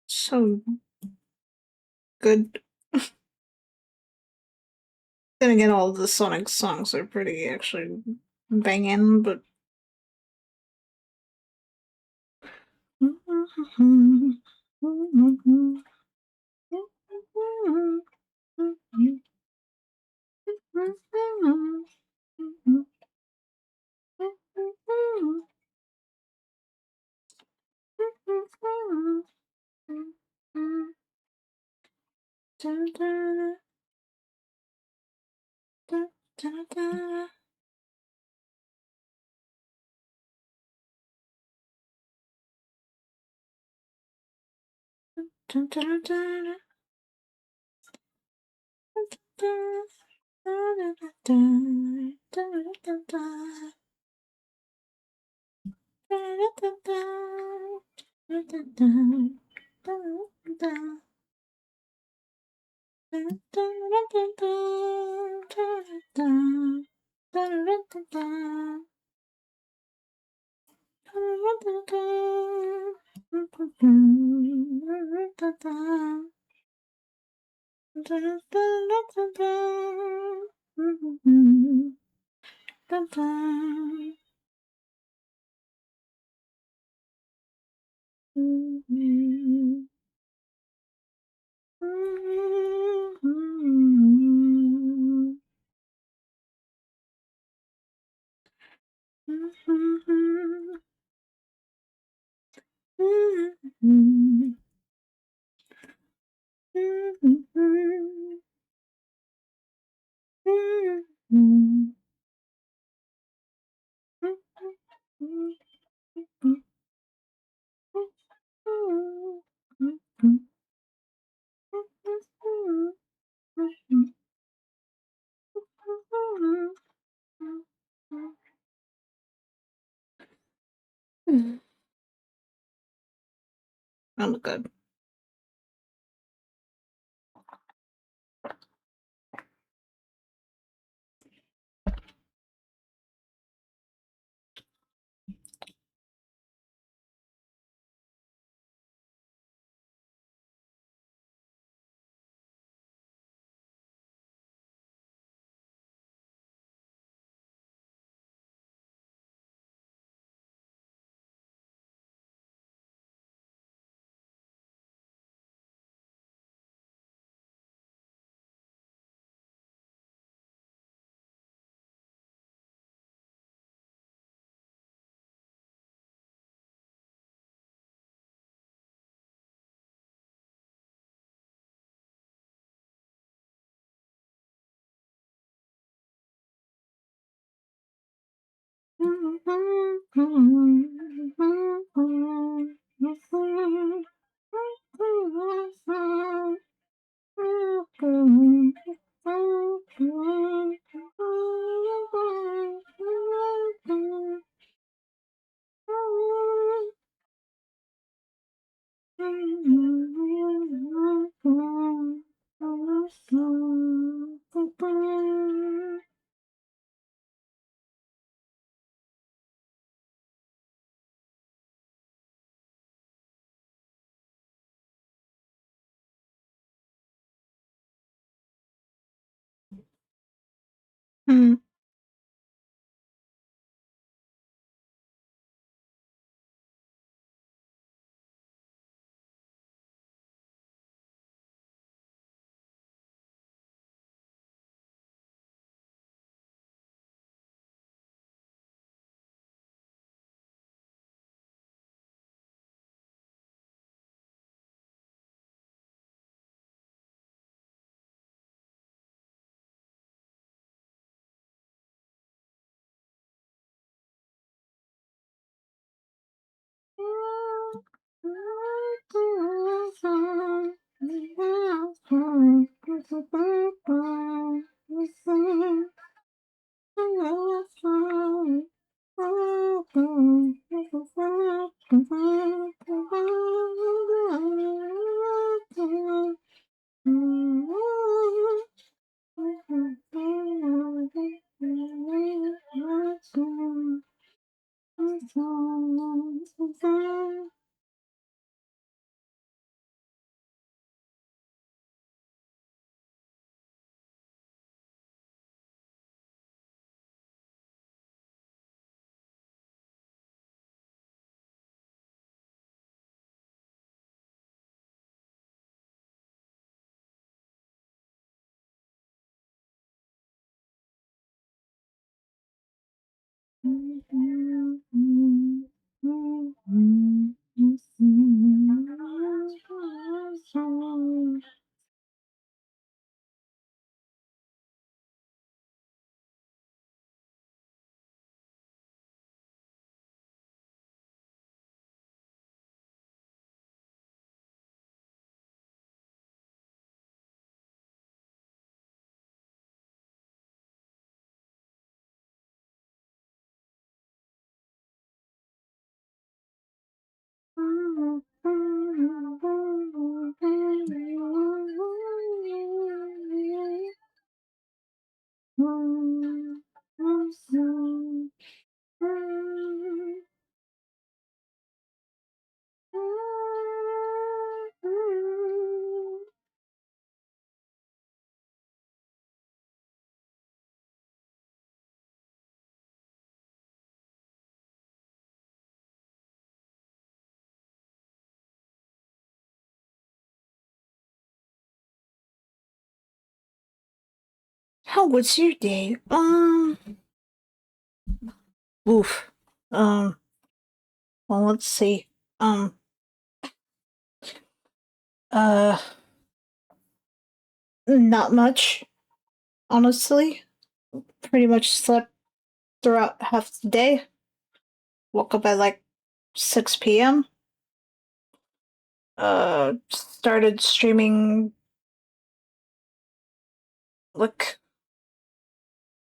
So good. Then again, all the Sonic songs are pretty actually banging, but. I'm good. Hmm. How was your day? Oof. Um, well, let's see. Um, uh, Not much, honestly. Pretty much slept throughout half the day. Woke up at like 6 p.m. Started streaming like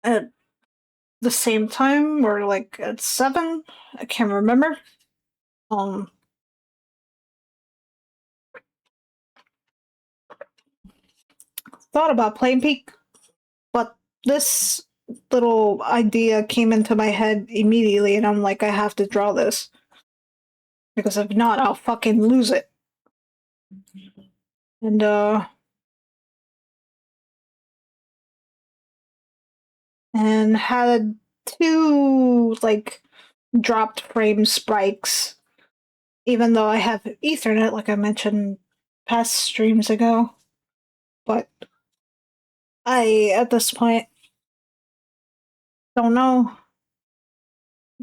at the same time or like at 7. I can't remember. Um, Thought about playing Peak, but this little idea came into my head immediately, and I'm like, I have to draw this because if not, I'll fucking lose it. And and had two like dropped frame spikes, even though I have Ethernet, like I mentioned past streams ago. But I, at this point, don't know.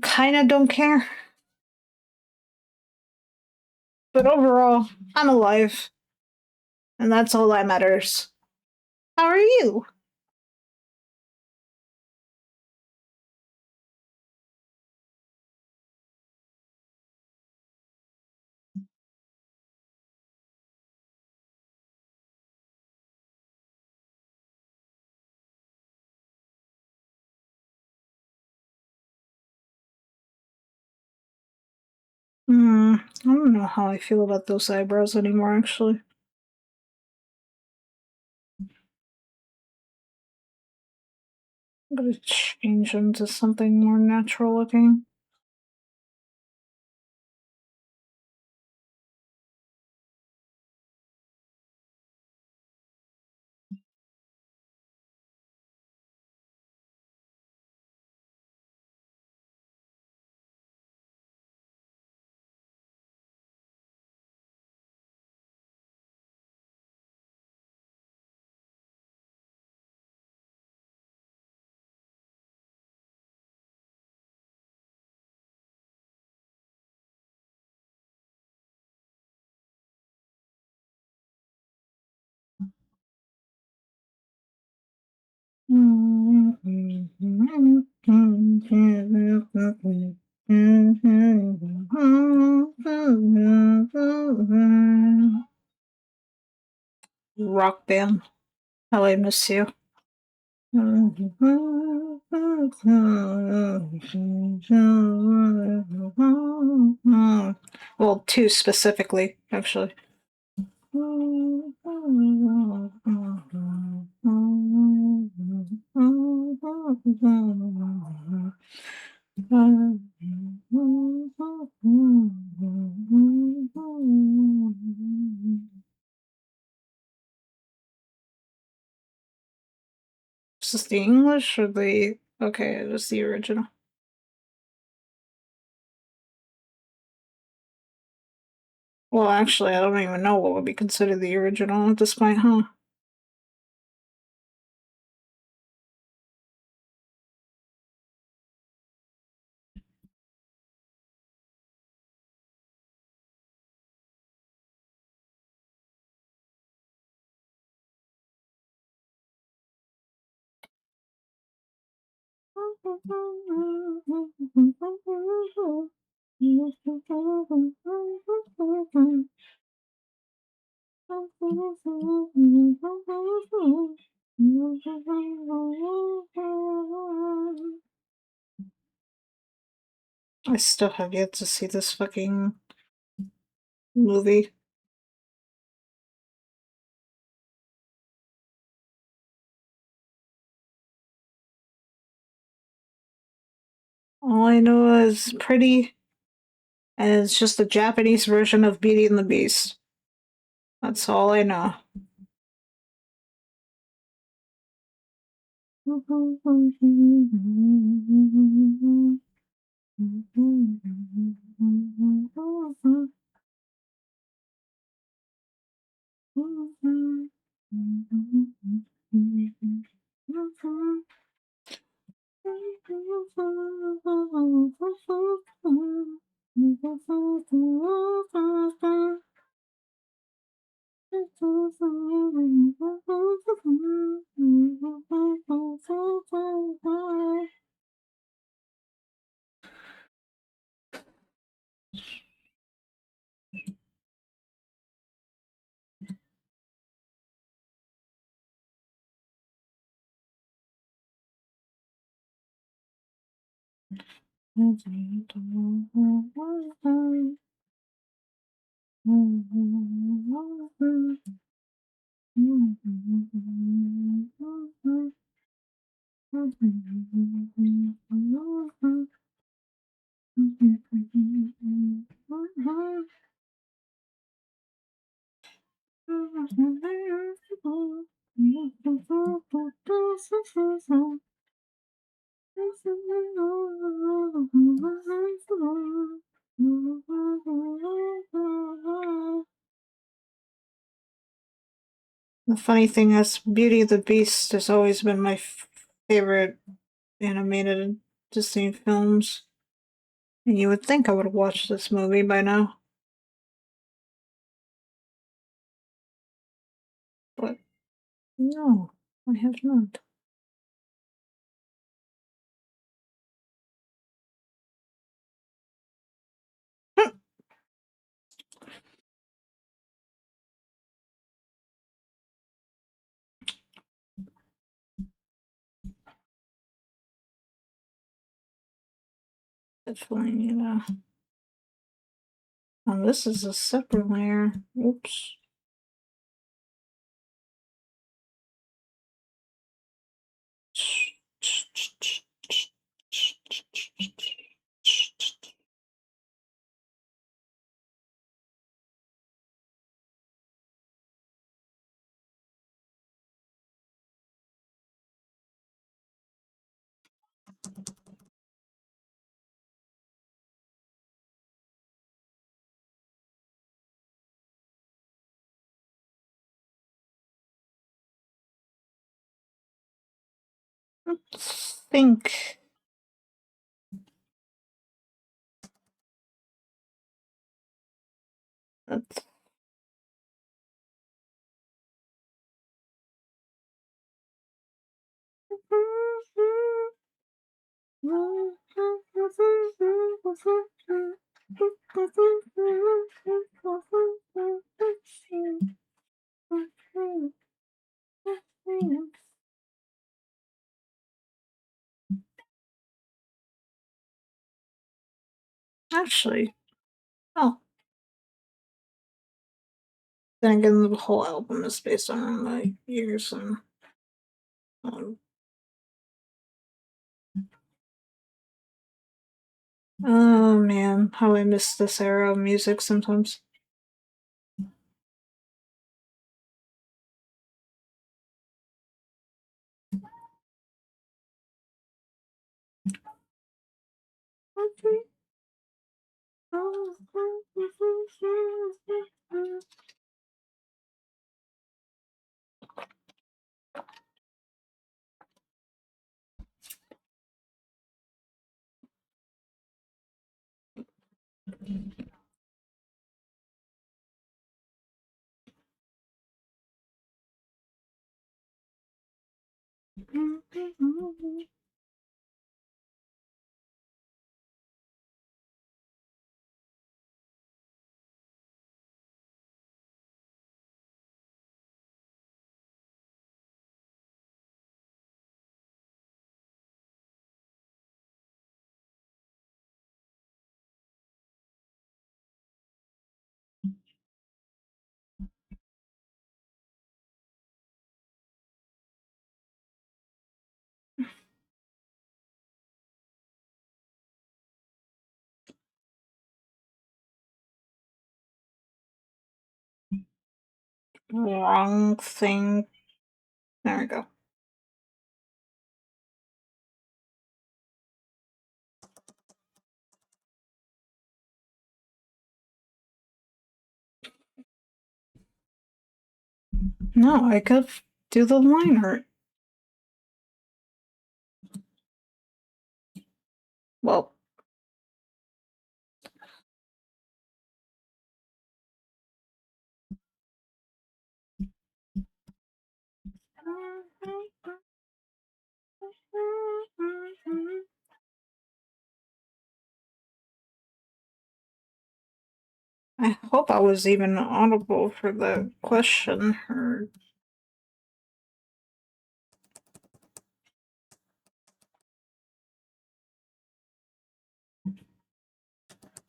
Kind of don't care. But overall, I'm alive, and that's all that matters. How are you? I'm don't know how I feel about those eyebrows anymore, actually. I'm gonna change them to something more natural looking. Rock band. How I miss you. Well, two specifically, actually. Is this the English or the... Okay, it is the original. Well, actually, I don't even know what would be considered the original at this point, huh? I still have yet to see this fucking movie. All I know is pretty, and it's just a Japanese version of Beauty and the Beast. That's all I know. The funny thing is, Beauty and the Beast has always been my favorite animated Disney films. And you would think I would have watched this movie by now. But no, I have not. Definitely, Oh, this is a separate layer. Oops. Think. That's actually, oh, then again, the whole album is based on my years and um, oh man, how I miss this era of music sometimes. Wrong thing. There we go. No, I could do the line art. Well, I hope I was even audible for the question heard.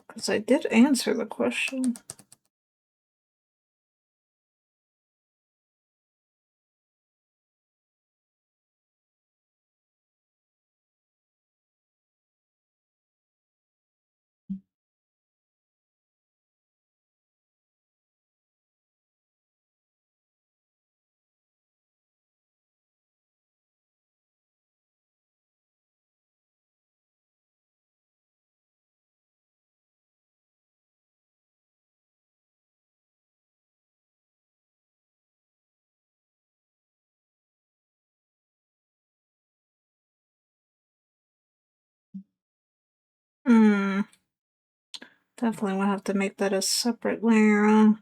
Because I did answer the question. Hmm. Definitely will have to make that a separate layer.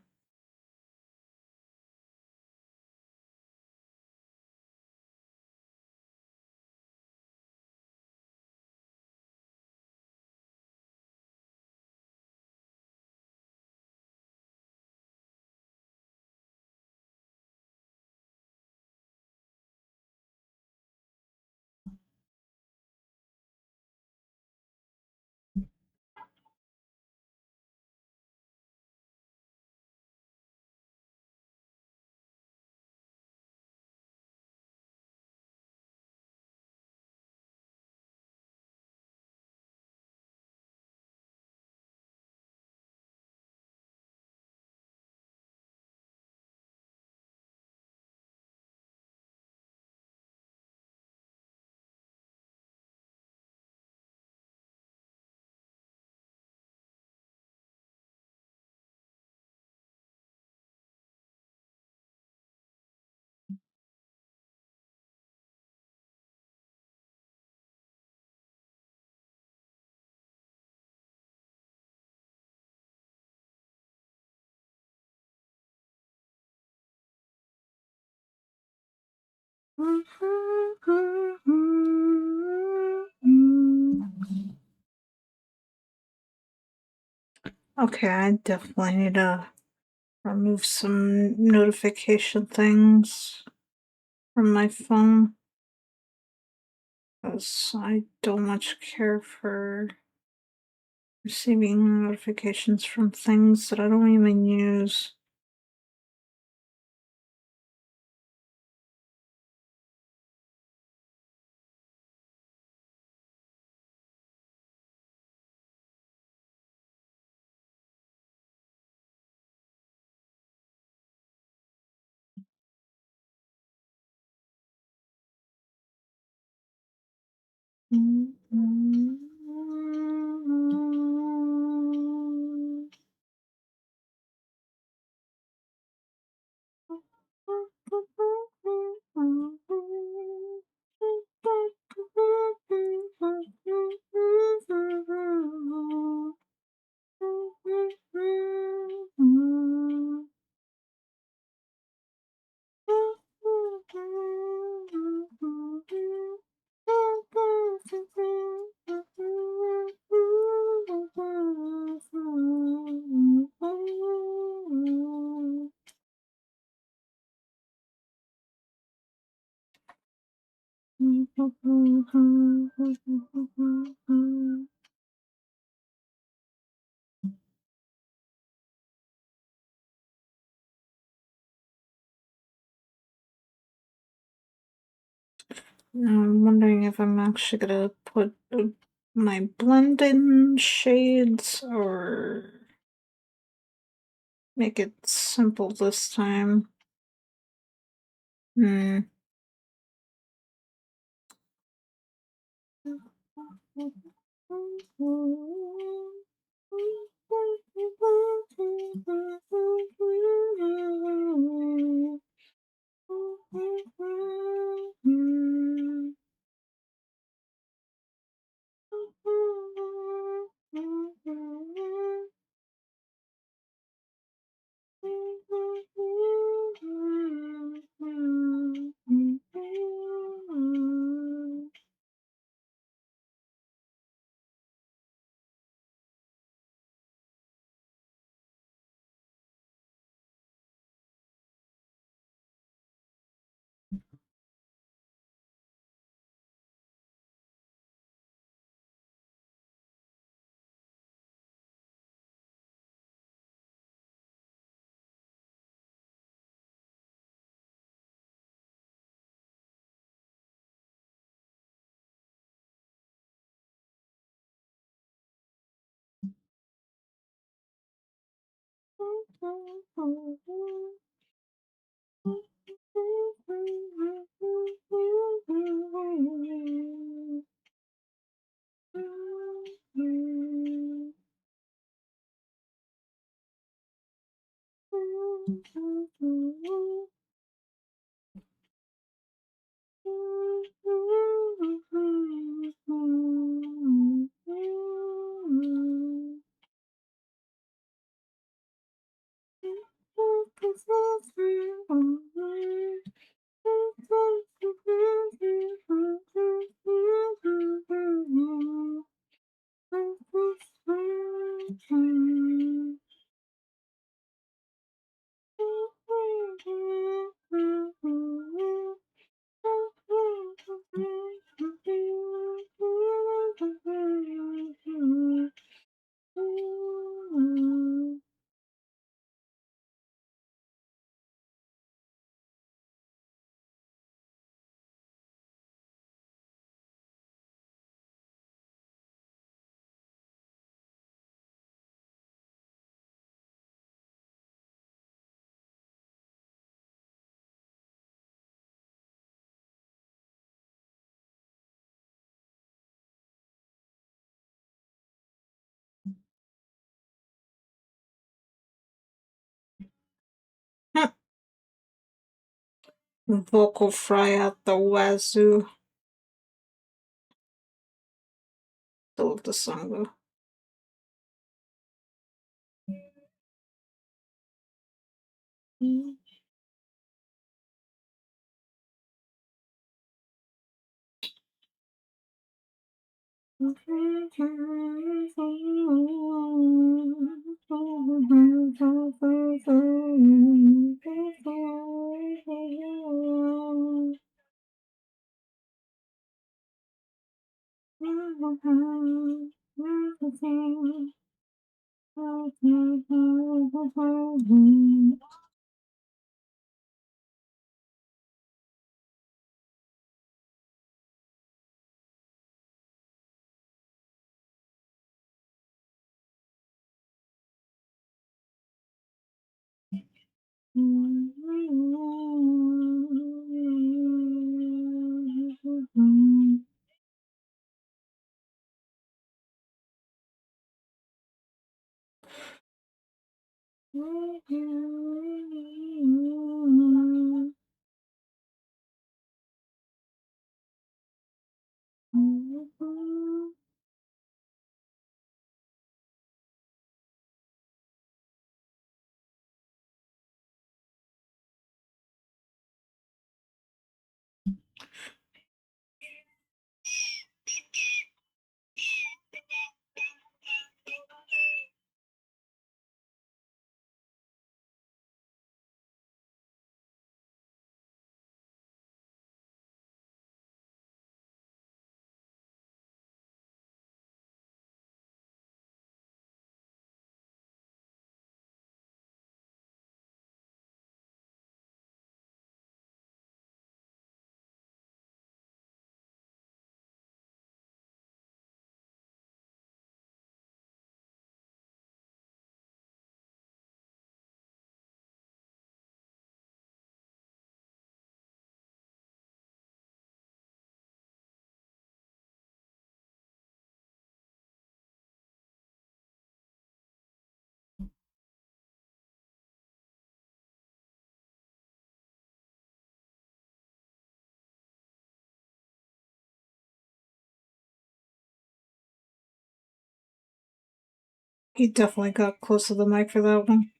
Okay, I definitely need to remove some notification things from my phone because I don't much care for receiving notifications from things that I don't even use. I'm wondering if I'm actually gonna put my blend-in shades or make it simple this time. Hmm. Vocal fry out the wazoo. I love the song though. He definitely got close to the mic for that one.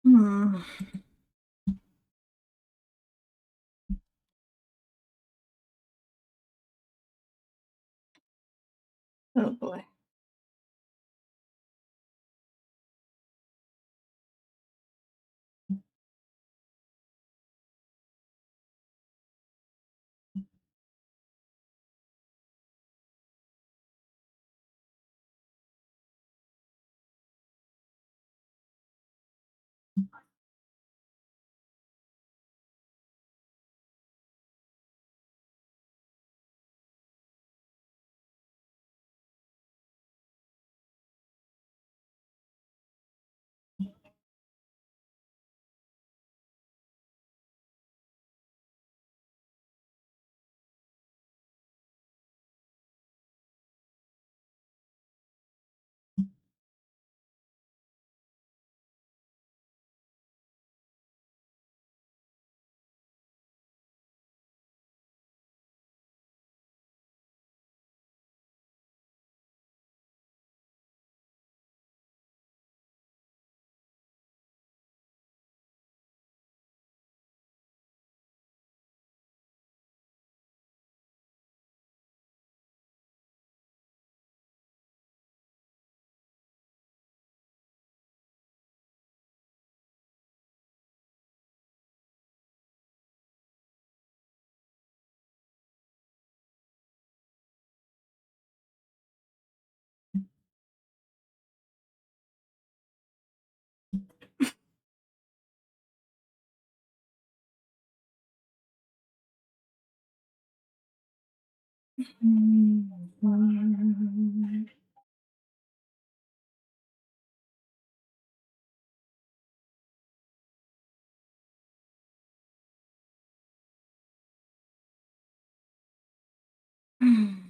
Hmm. Oh boy. I'm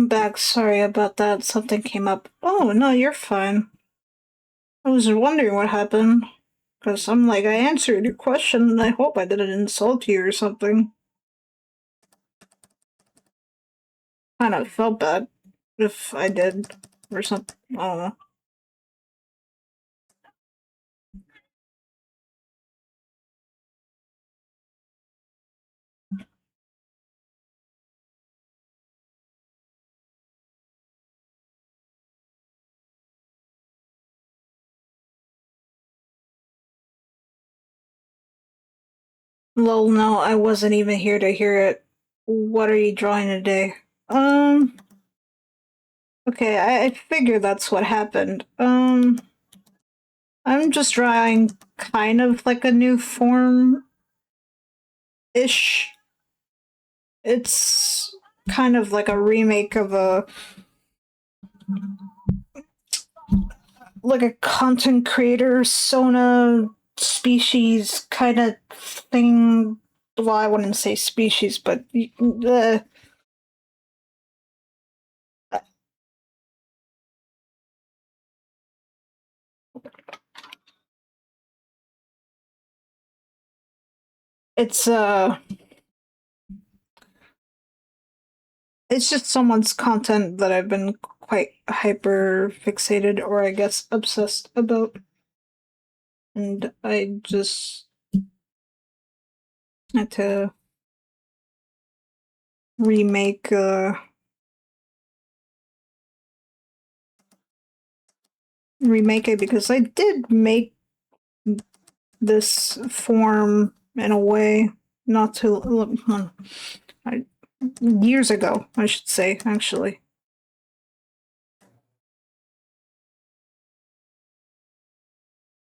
back. Sorry about that. Something came up. Oh, no, you're fine. I was wondering what happened. Because I'm like, I answered your question and I hope I didn't insult you or something. Kind of felt bad if I did or something. I don't know. Lol, no, I wasn't even here to hear it. What are you drawing today? Um, okay, I figured that's what happened. I'm just drawing kind of like a new form ish. It's kind of like a remake of a content creator Sona species kind of thing. Well, I wouldn't say species, but it's it's just someone's content that I've been quite hyper fixated or I guess obsessed about, and I just had to remake remake it because I did make this form in a way not too years ago, I should say, actually.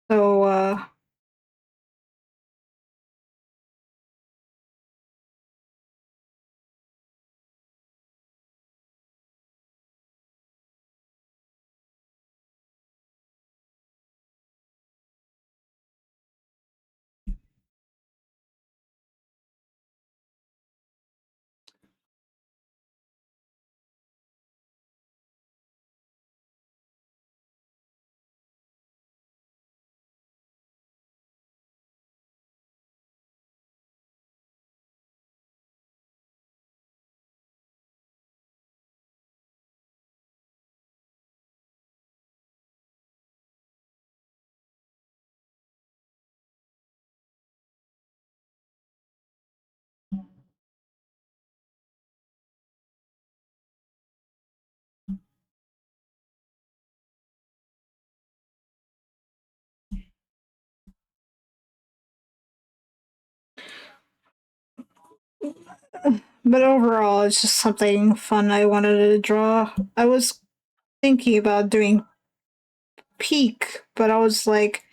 So but overall, it's just something fun I wanted to draw. I was thinking about doing peak, but I was like,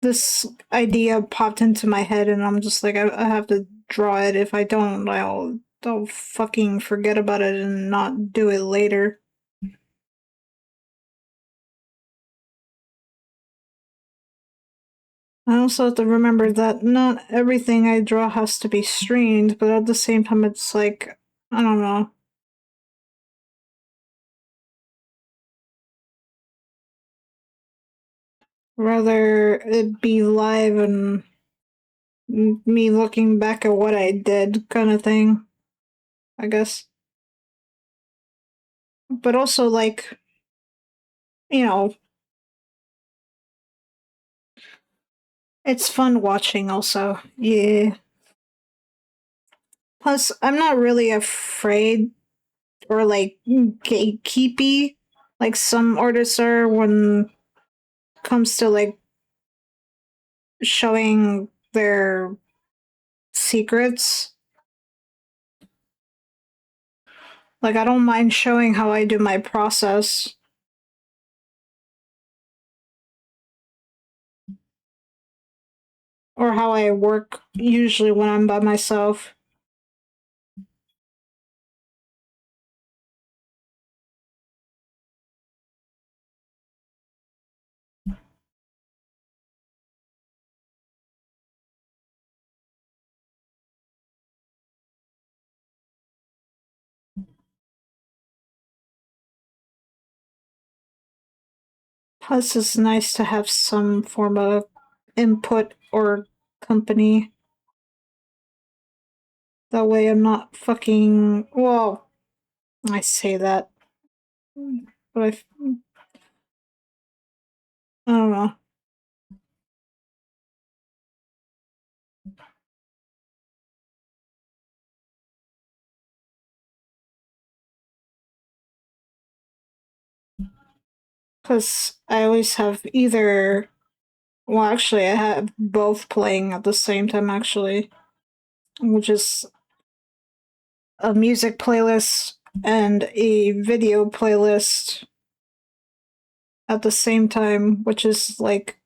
this idea popped into my head, and I'm just like, I have to draw it. If I don't, I'll fucking forget about it and not do it later. I also have to remember that not everything I draw has to be streamed, but at the same time, it's like, I don't know. Rather it be live and me looking back at what I did, kind of thing, I guess. But also, like, you know, it's fun watching, also. Yeah. Plus, I'm not really afraid or like gatekeepy like some artists are when it comes to like showing their secrets. Like, I don't mind showing how I do my process or how I work usually when I'm by myself. Plus, it's nice to have some form of input or company. That way I'm not fucking. Well, I say that. But I don't know. Because I always have either. Well, actually, I have both playing at the same time, actually. Which is a music playlist and a video playlist at the same time, which is like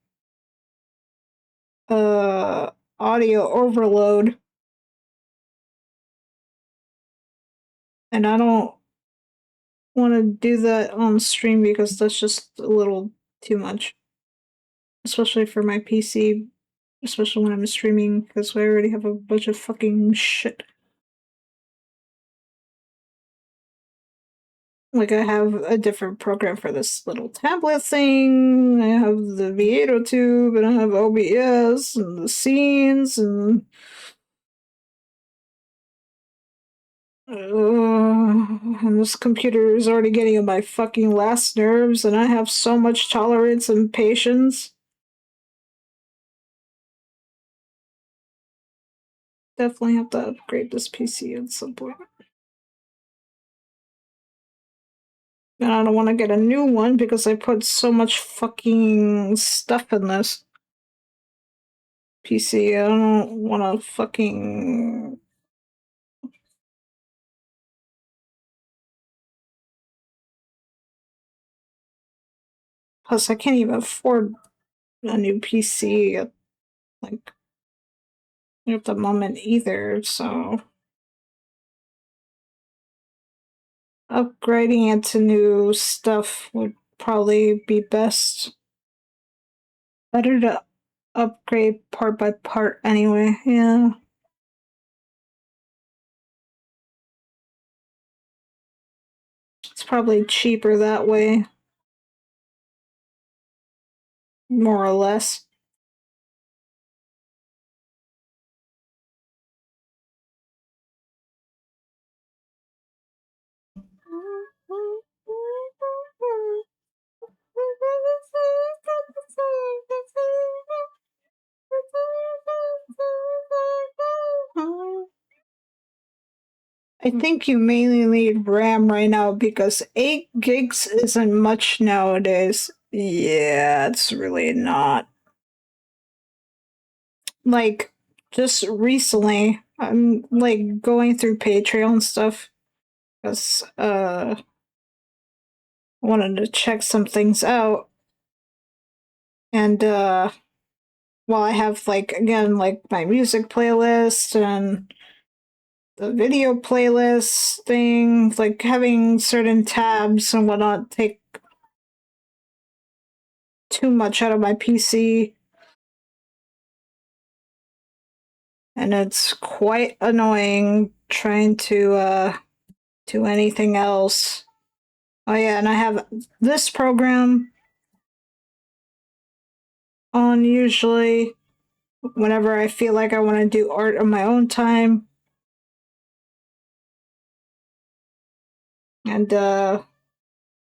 audio overload. And I don't want to do that on stream because that's just a little too much, especially for my PC, especially when I'm streaming because I already have a bunch of fucking shit. Like I have a different program for this little tablet thing. I have the Vieto tube, and I have OBS and the scenes, and this computer is already getting on my fucking last nerves, and I have so much tolerance and patience. Definitely have to upgrade this PC at some point. And I don't want to get a new one because I put so much fucking stuff in this PC. I don't want to fucking. Plus, I can't even afford a new PC like at the moment either. So upgrading it to new stuff would probably be best. Better to upgrade part by part anyway. Yeah. It's probably cheaper that way, more or less. I think you mainly need RAM right now because 8 gigs isn't much nowadays. Yeah, it's really not. Like, just recently, I'm like going through Patreon stuff because I wanted to check some things out. And well, I have like again like my music playlist and the video playlist thing, like having certain tabs and whatnot take too much out of my PC. And it's quite annoying trying to do anything else. Oh yeah, and I have this program on usually whenever I feel like I want to do art on my own time. And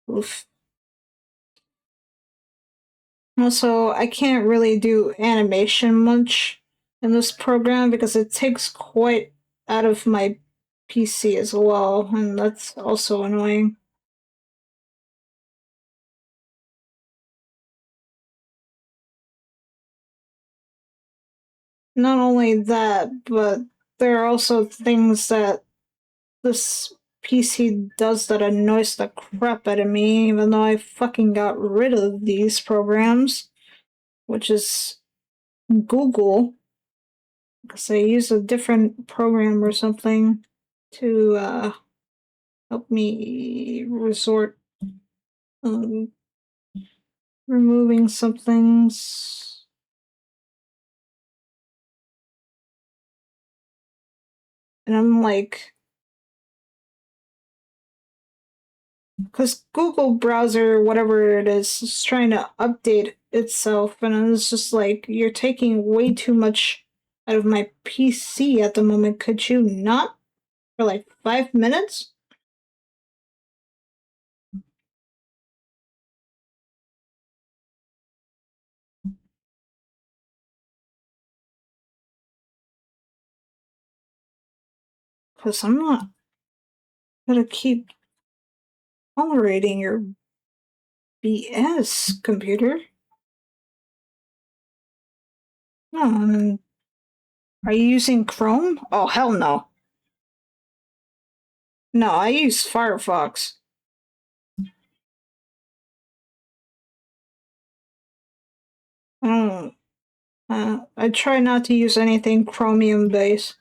oof. Also, I can't really do animation much in this program because it takes quite out of my PC as well, and that's also annoying. Not only that, but there are also things that this PC does that annoys the crap out of me, even though I fucking got rid of these programs, which is Google, because I use a different program or something to help me resort removing some things. And I'm like, because Google browser, whatever it is trying to update itself, and it's just like, you're taking way too much out of my PC at the moment. Could you not for like 5 minutes? Because I'm not gonna keep tolerating your BS, computer. No, are you using Chrome? Oh, hell no. No, I use Firefox. I don't. I try not to use anything Chromium based.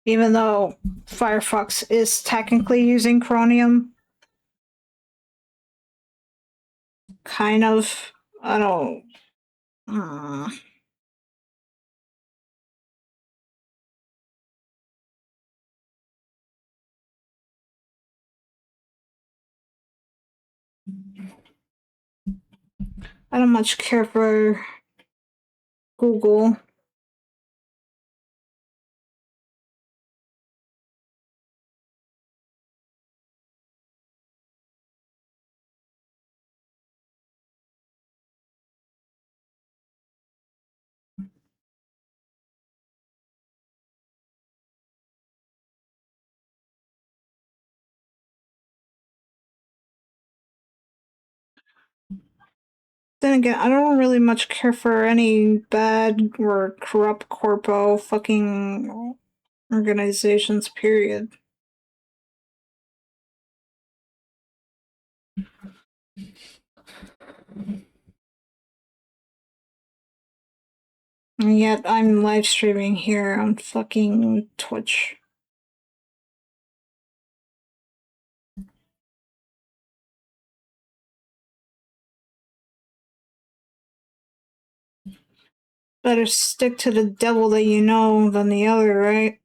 Even though Firefox is technically using Chromium. Kind of. I don't. Uh, I don't much care for Google. Then again, I don't really much care for any bad or corrupt corpo fucking organizations, period. And yet I'm live streaming here on fucking Twitch. Better stick to the devil that you know than the other, right?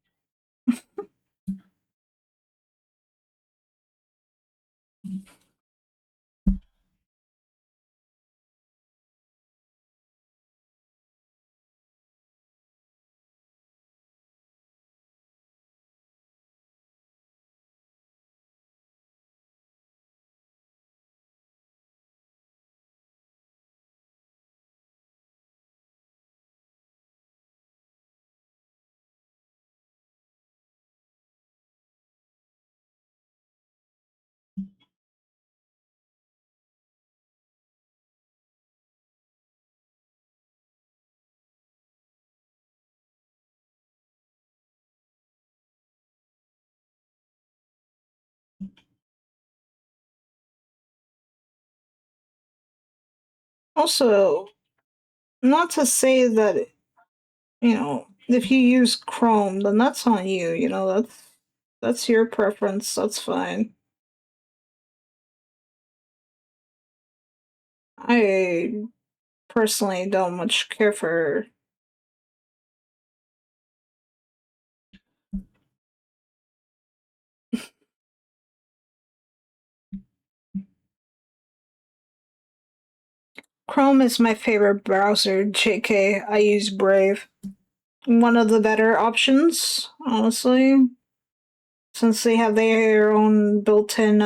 Also, not to say that, if you use Chrome, then that's on you, that's your preference, that's fine. I personally don't much care for. Chrome is my favorite browser, JK. I use Brave. One of the better options, honestly, since they have their own built-in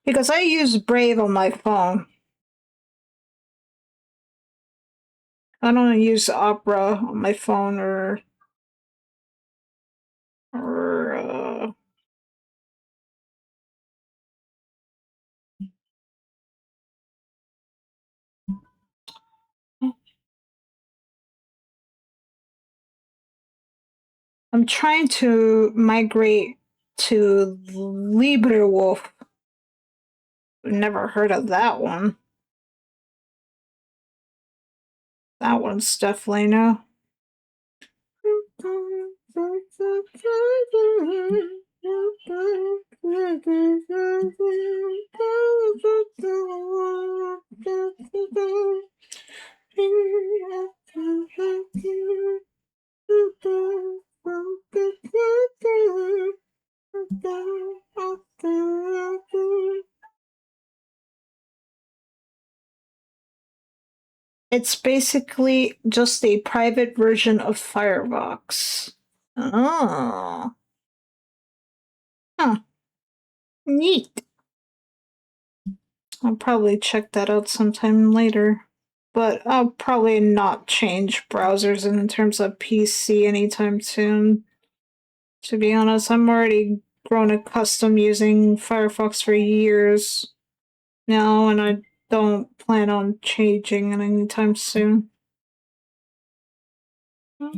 because I use Brave on my phone. I don't use Opera on my phone or I'm trying to migrate to LibreWolf. Never heard of that one. That one's definitely new. It's basically just a private version of Firefox. Oh. Huh. Neat. I'll probably check that out sometime later. But I'll probably not change browsers in terms of PC anytime soon. To be honest, I'm already grown accustomed using Firefox for years now, and I don't plan on changing it anytime soon. I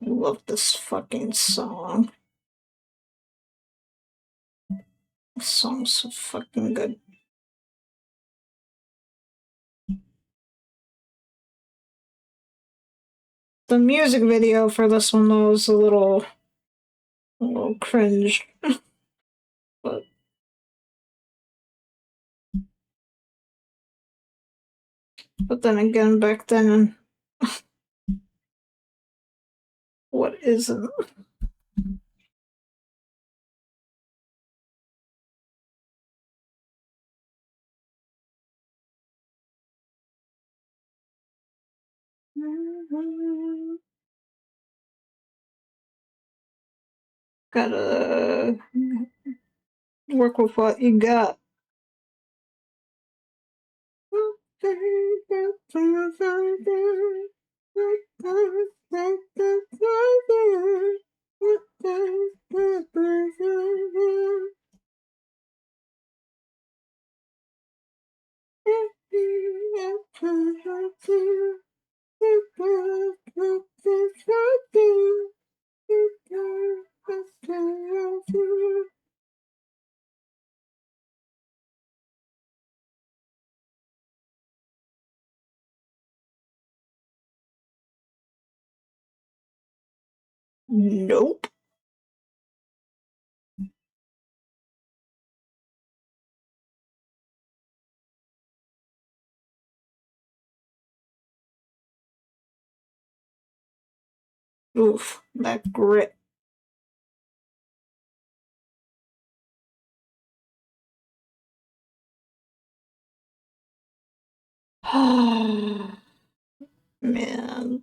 love this fucking song. This song's so fucking good. The music video for this one though is a little cringe. but but then again, back then, what isn't? Gotta work with what you got. Nope. Oof, that grit. Man.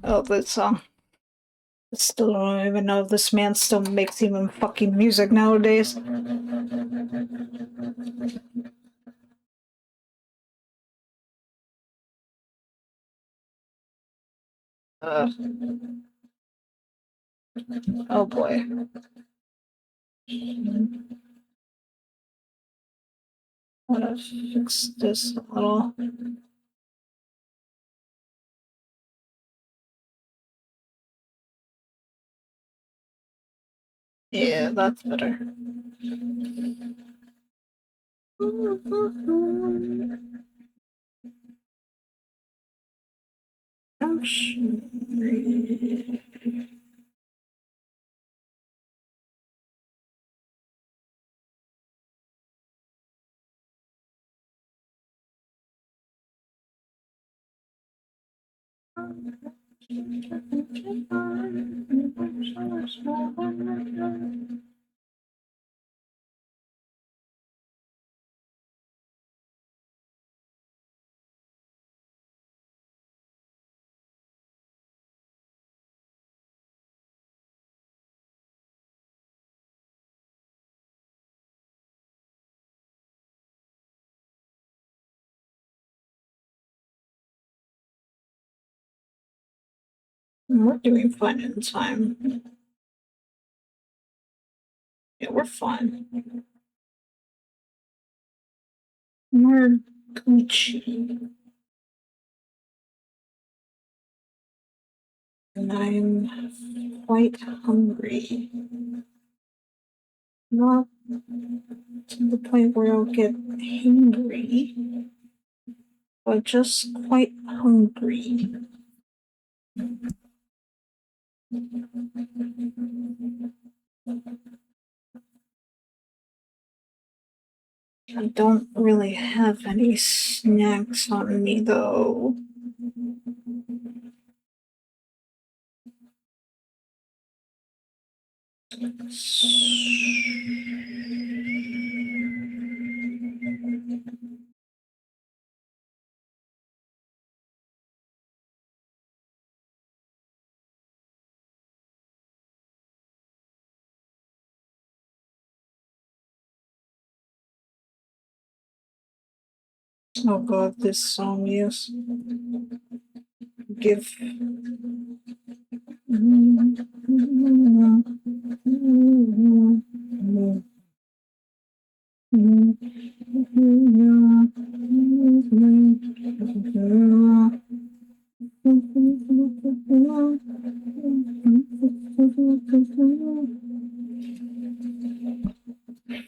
Oh, that song. I still don't even know if this man still makes even fucking music nowadays. Uh, oh boy. I'm gonna fix this a little. Yeah, that's better. Actually, We're doing fine in time. Yeah, we're fine. We're Gucci. And I'm quite hungry. Not to the point where I'll get hangry, but just quite hungry. I don't really have any snacks on me though. Oh god, this song, yes. Give.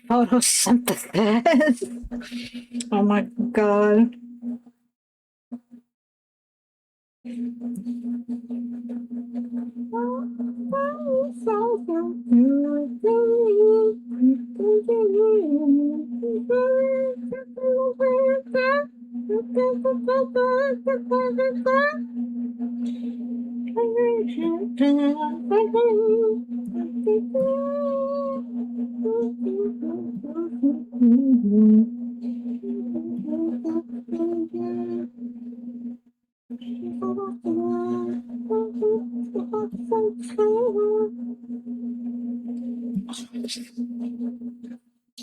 Photosynthesis. Oh my god.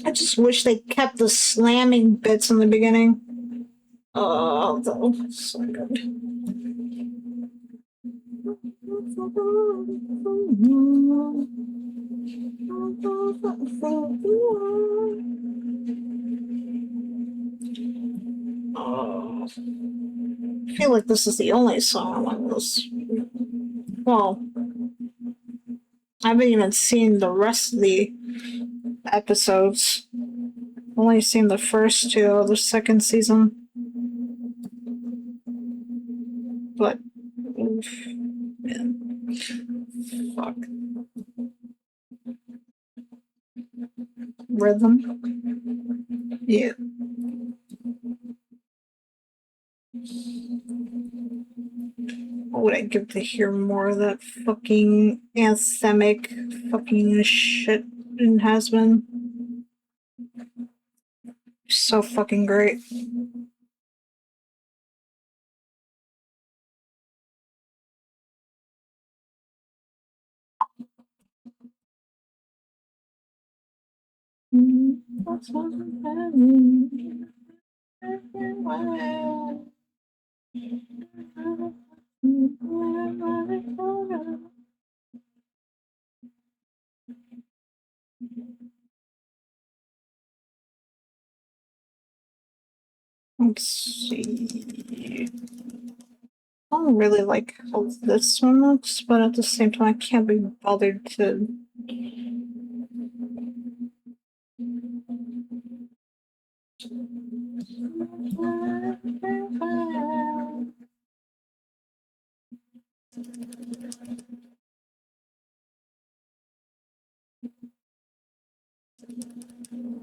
I just wish they kept the slamming bits in the beginning. Oh, that was so good. Oh, I feel like this is the only song on this. Well, I haven't even seen the rest of the episodes. Only seen the first two of the second season. But oof, man, fuck. Rhythm. Yeah. What would I give to hear more of that fucking anthemic fucking shit it has been? So fucking great. Let's see. I don't really like how this one looks, but at the same time, I can't be bothered to.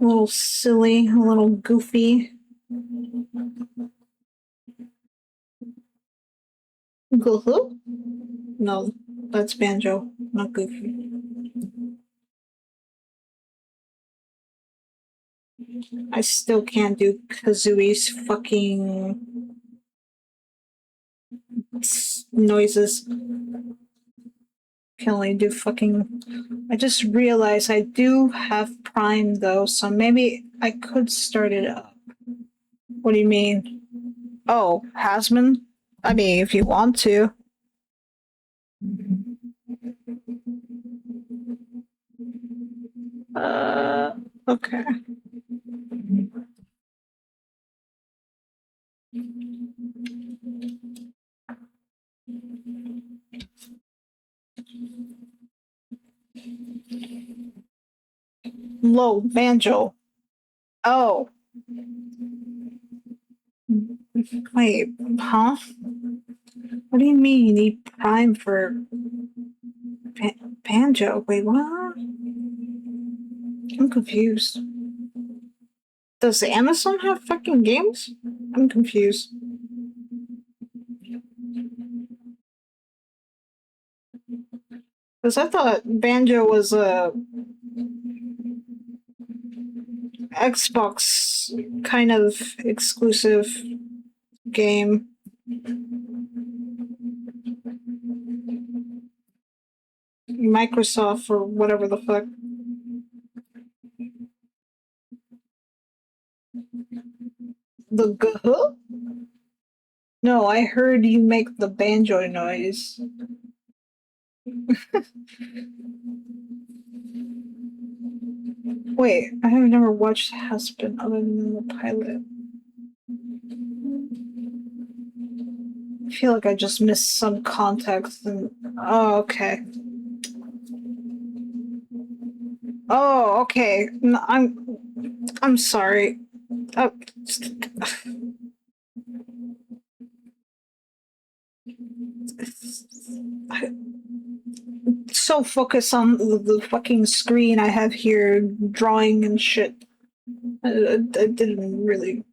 A little silly, a little goofy. Goohoo? No, that's banjo, not goofy. I still can't do Kazooie's fucking noises. Can only do fucking. I just realized I do have Prime though, so maybe I could start it up. What do you mean? Oh, Hasman? I mean, if you want to. Okay. Low banjo. Oh, wait, huh? What do you mean you need Prime for banjo? Wait, what? I'm confused. Does Amazon have fucking games? I'm confused. Because I thought banjo was a Xbox kind of exclusive game. Microsoft or whatever the fuck. The huh? No, I heard you make the banjo noise. Wait, I have never watched Haspin other than the pilot. I feel like I just missed some context. And oh, okay. Oh, okay. No, I'm sorry. Oh, I, so focused on the fucking screen I have here, drawing and shit. I didn't really.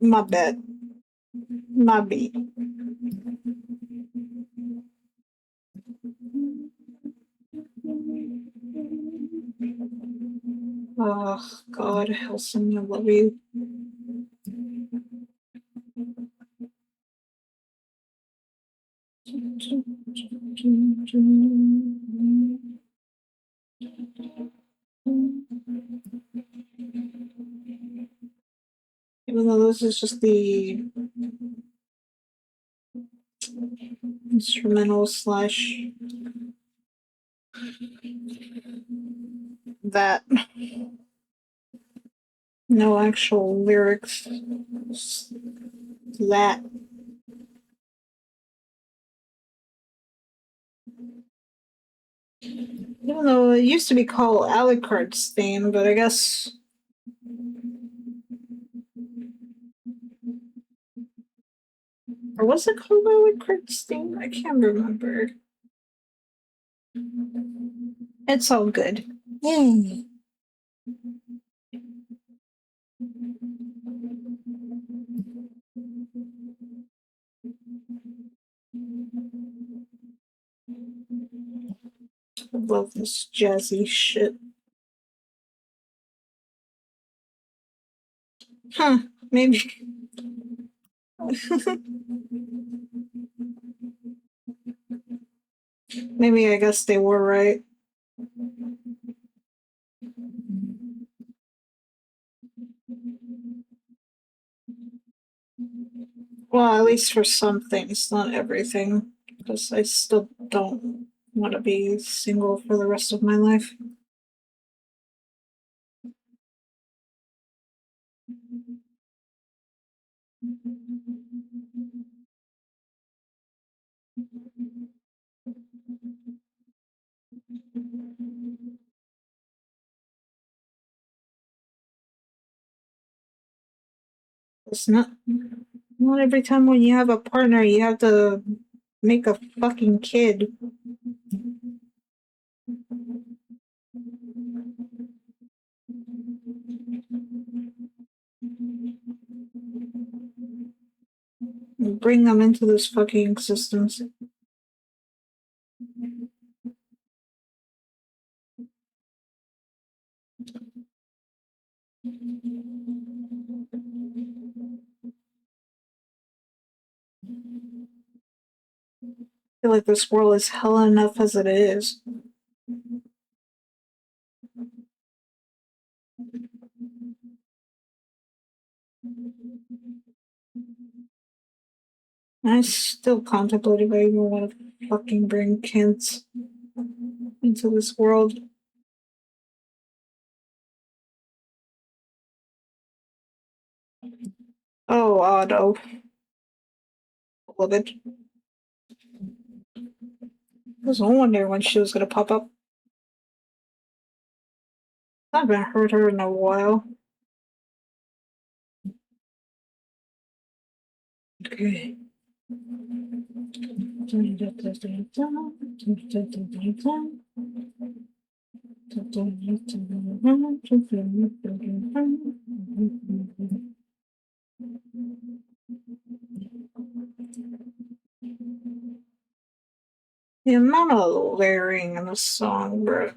My bad. My beat. Oh, God, Helson, I love you. Even though this is just the instrumental slash that, no actual lyrics. That. Even though it used to be called Alucard's theme, but I guess. Or was it called Alucard's theme? I can't remember. It's all good. Yay. I love this jazzy shit. Huh, maybe. Maybe I guess they were right. Well, at least for some things, not everything. Because I still don't want to be single for the rest of my life. It's not every time when you have a partner you have to make a fucking kid. And bring them into this fucking existence. I feel like this world is hell enough as it is. I still contemplate if I even want to fucking bring kids into this world. Oh, no. Love it. I was wondering when she was gonna pop up. I haven't heard her in a while. Okay. The amount of layering in the song, bro.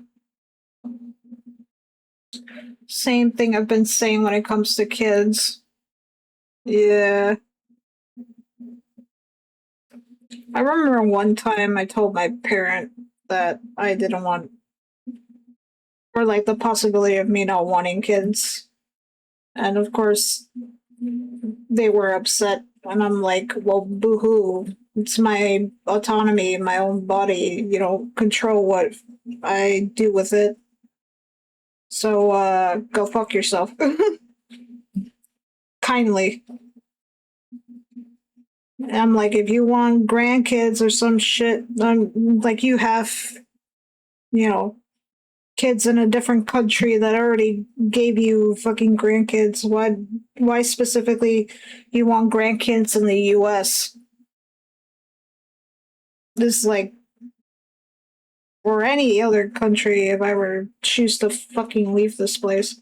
Same thing I've been saying when it comes to kids. Yeah. I remember one time I told my parent that I didn't want, or like the possibility of me not wanting kids. And of course, they were upset. And I'm like, well, boo hoo. It's my autonomy, my own body, control what I do with it. So, go fuck yourself. Kindly. I'm like, if you want grandkids or some shit, like you have, you know, kids in a different country that already gave you fucking grandkids. Why specifically you want grandkids in the US? This like or any other country if I were choose to fucking leave this place.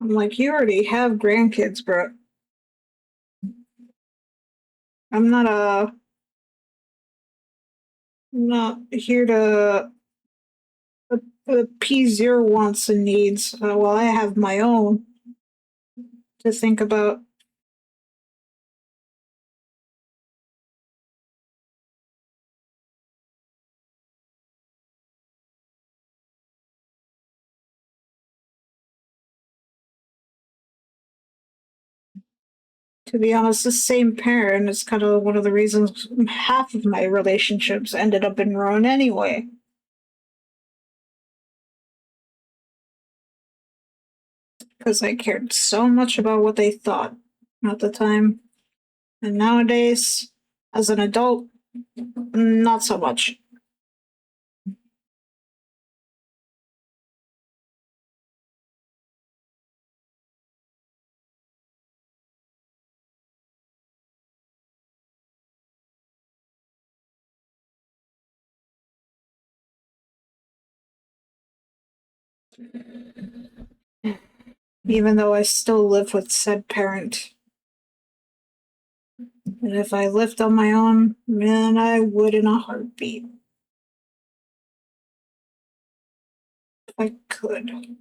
I'm like, you already have grandkids, bro. I'm not not here to appease your wants and needs while I have my own to think about. To be honest, the same parent is kind of one of the reasons half of my relationships ended up in ruin anyway. Because I cared so much about what they thought at the time. And nowadays, as an adult, not so much. Even though I still live with said parent. And if I lived on my own, man, I would in a heartbeat. If I could.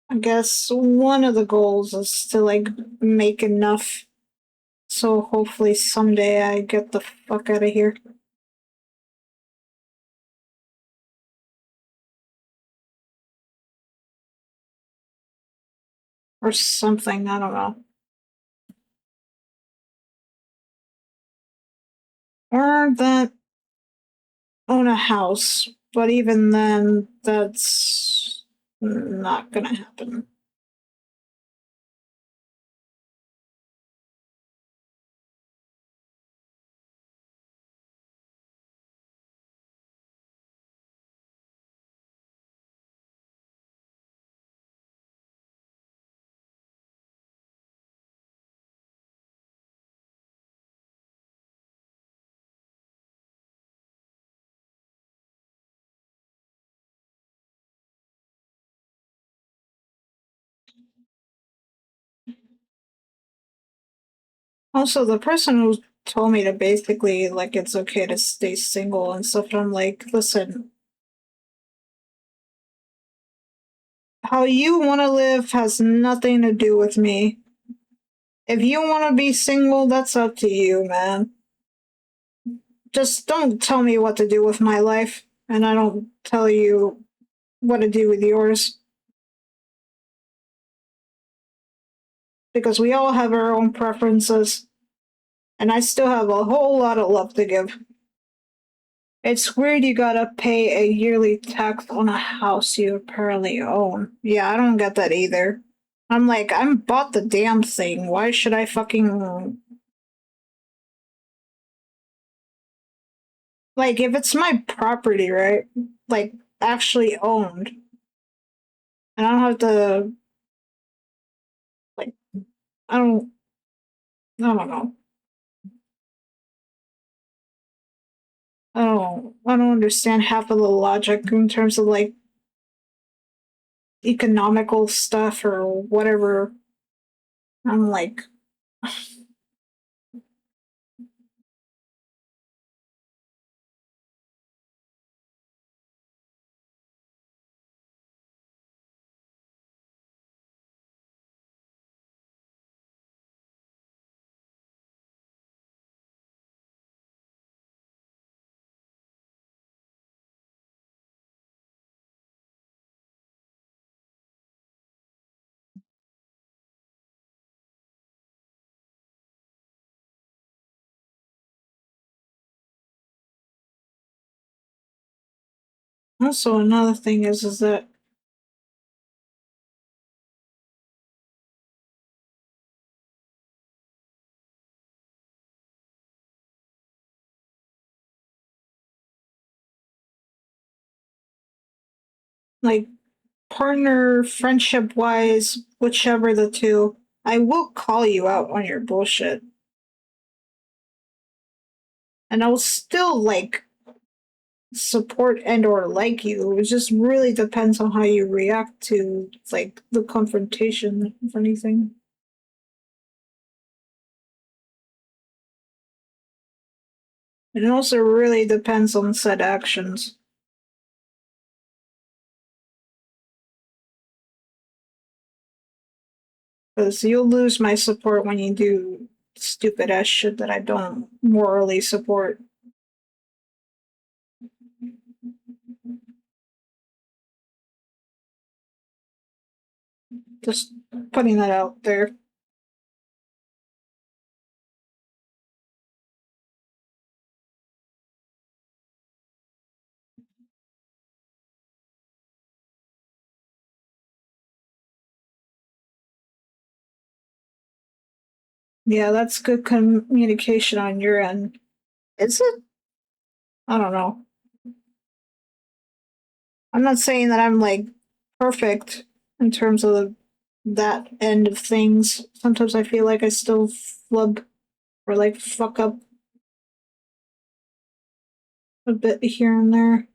I guess one of the goals is to like make enough so hopefully someday I get the fuck out of here. Or something, I don't know. Or that own a house, but even then, that's not gonna happen. Also, the person who told me to basically, like, it's okay to stay single and stuff, I'm like, listen, how you want to live has nothing to do with me. If you want to be single, that's up to you, man. Just don't tell me what to do with my life, and I don't tell you what to do with yours. Because we all have our own preferences, and I still have a whole lot of love to give. It's weird you gotta pay a yearly tax on a house you apparently own. Yeah, I don't get that either. I'm like, I'm bought the damn thing. Why should I fucking. Like, if it's my property, right? Like, actually owned, and I don't have to. Like, I don't. I don't know. I don't understand half of the logic in terms of like economical stuff or whatever. I'm like, also another thing is that like partner, friendship wise, whichever the two, I will call you out on your bullshit. And I'll still like support and or like you. It just really depends on how you react to like the confrontation, if anything. And it also really depends on said actions. Because you'll lose my support when you do stupid ass shit that I don't morally support. Just putting that out there. Yeah, that's good communication on your end. Is it? I don't know. I'm not saying that I'm like perfect in terms of that end of things. Sometimes I feel like I still flub or like fuck up a bit here and there.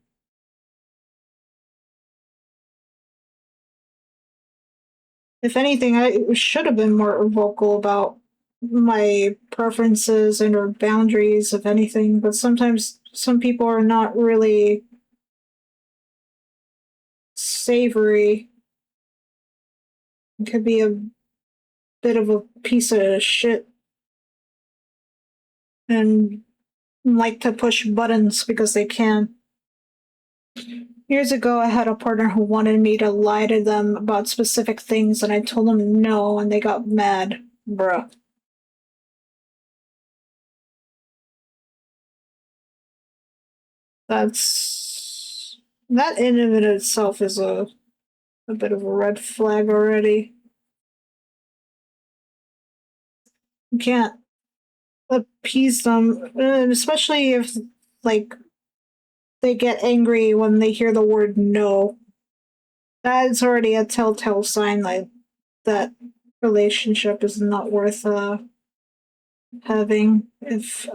If anything, I should have been more vocal about my preferences and or boundaries, if anything. But sometimes some people are not really savory. It could be a bit of a piece of shit and like to push buttons because they can. Years ago, I had a partner who wanted me to lie to them about specific things, and I told them no, and they got mad. Bruh. That's. That in and of itself is a bit of a red flag already. You can't appease them, especially if, like, they get angry when they hear the word no. That's already a telltale sign that relationship is not worth having if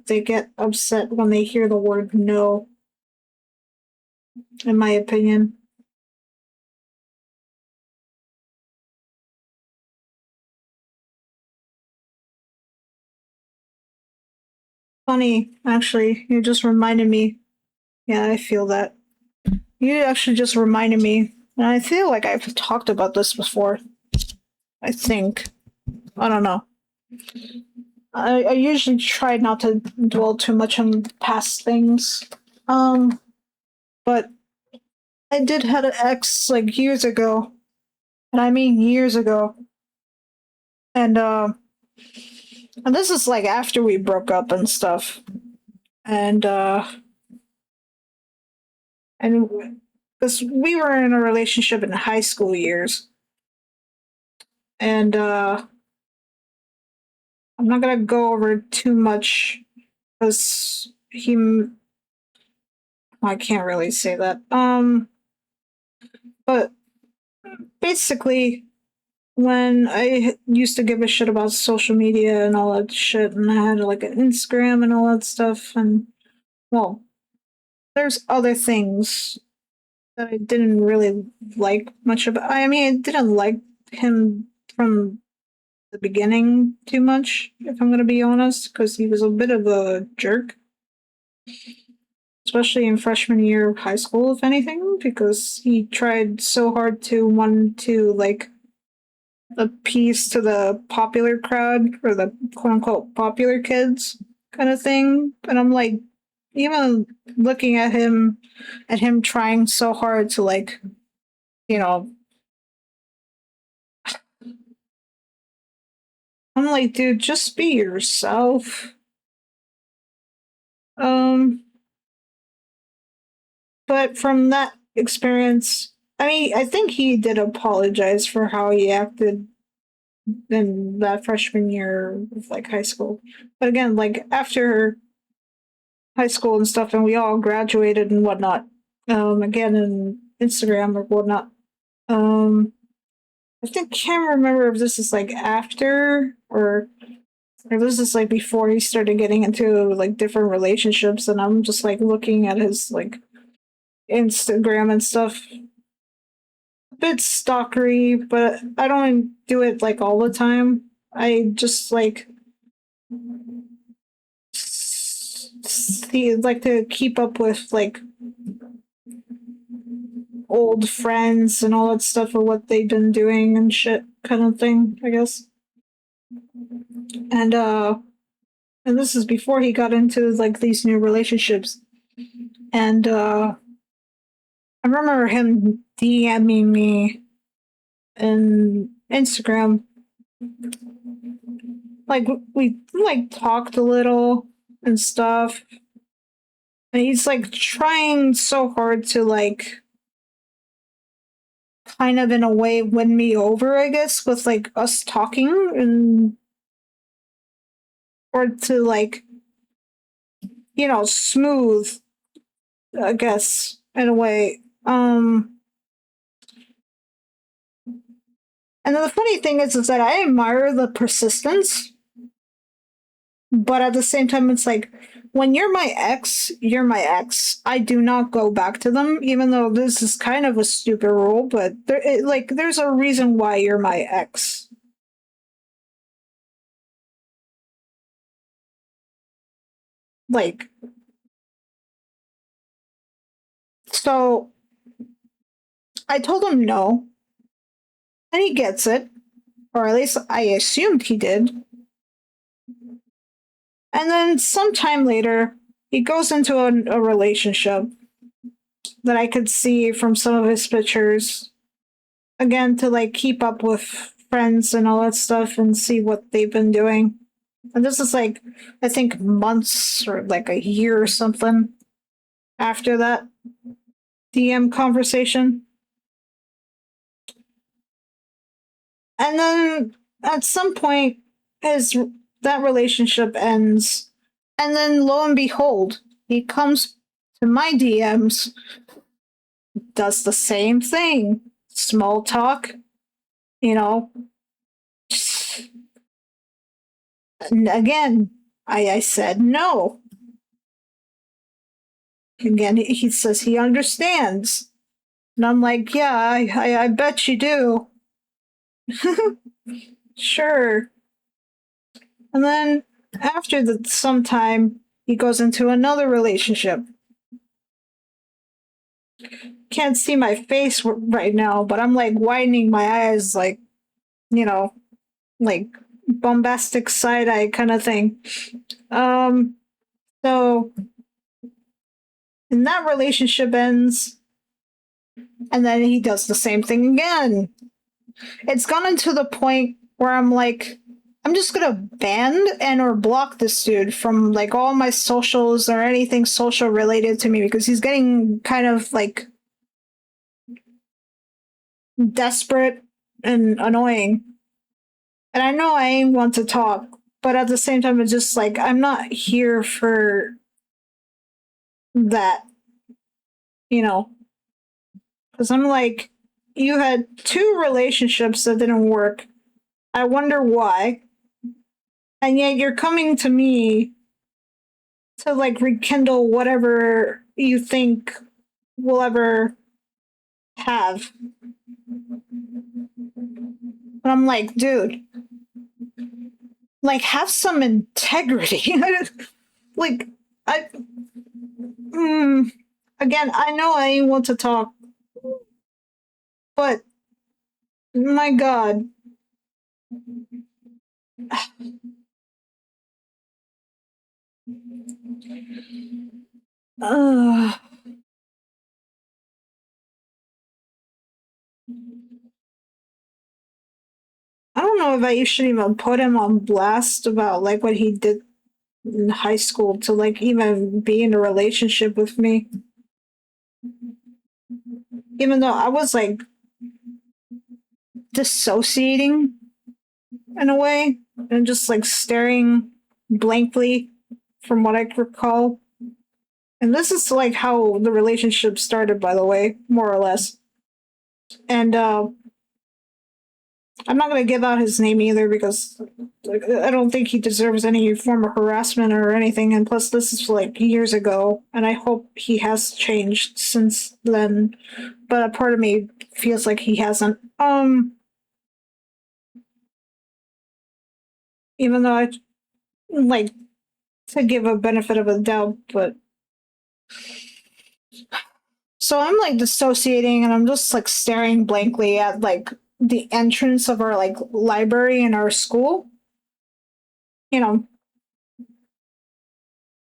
they get upset when they hear the word no, in my opinion. Funny, actually. You just reminded me. Yeah, I feel that. You actually just reminded me. And I feel like I've talked about this before. I think. I don't know. I usually try not to dwell too much on past things. Um, but I did had an ex like years ago. And I mean years ago. And and this is like after we broke up and stuff. And and because we were in a relationship in high school years. And I'm not gonna go over too much because I can't really say that. But basically, when I used to give a shit about social media and all that shit, and I had like an Instagram and all that stuff, and well, there's other things that I didn't really like much about. I mean, I didn't like him from the beginning too much, if I'm gonna be honest, because he was a bit of a jerk, especially in freshman year of high school, if anything, because he tried so hard to want to like appease to the popular crowd or the quote unquote popular kids kind of thing. And I'm like, even looking at him trying so hard to like, you know, I'm like, dude, just be yourself. Um, but from that experience, I mean, I think he did apologize for how he acted in that freshman year of like high school. But again, like after high school and stuff, and we all graduated and whatnot. Again in Instagram or whatnot. Um, I think can't remember if this is like after or this is like before he started getting into like different relationships, and I'm just like looking at his like Instagram and stuff. A bit stalkery, but I don't do it like all the time. I just like see like to keep up with like old friends and all that stuff of what they've been doing and shit kind of thing, I guess. And and this is before he got into like these new relationships. And I remember him DMing me in Instagram. Like we like talked a little and stuff. And he's like trying so hard to like kind of in a way win me over, I guess, with like us talking and or to like, smooth, I guess, in a way. And then the funny thing is that I admire the persistence, but at the same time, it's like when you're my ex, you're my ex. I do not go back to them, even though this is kind of a stupid rule. But there's a reason why you're my ex. Like, so I told him no, and he gets it, or at least I assumed he did. And then sometime later, he goes into a relationship that I could see from some of his pictures. Again, to like keep up with friends and all that stuff and see what they've been doing. And this is like, I think months or like a year or something after that DM conversation. And then at some point, his that relationship ends. And then lo and behold, he comes to my DMs, does the same thing. Small talk, you know. And again, I said no. Again, he says he understands. And I'm like, yeah, I bet you do. Sure. And then after some time, he goes into another relationship. Can't see my face right now, but I'm like widening my eyes, like, you know, like bombastic side eye kind of thing. Um, so and that relationship ends, and then he does the same thing again. It's gotten to the point where I'm like, I'm just gonna ban and or block this dude from like all my socials or anything social related to me because he's getting kind of like desperate and annoying. And I know I ain't want to talk, but at the same time, it's just like I'm not here for that, you know, because I'm like, you had two relationships that didn't work. I wonder why. And yet you're coming to me to like rekindle whatever you think we'll ever have. And I'm like, dude, like have some integrity. like, I, again, I know I ain't want to talk, but my God. Uh, I don't know if I should even put him on blast about like what he did in high school to like even be in a relationship with me. Even though I was like dissociating in a way and just like staring blankly from what I recall. And this is like how the relationship started, by the way, more or less. And I'm not going to give out his name either because like, I don't think he deserves any form of harassment or anything. And plus, this is like years ago, and I hope he has changed since then. But a part of me feels like he hasn't. Even though I like to give a benefit of a doubt, but so I'm like dissociating and I'm just like staring blankly at like the entrance of our like library in our school, you know,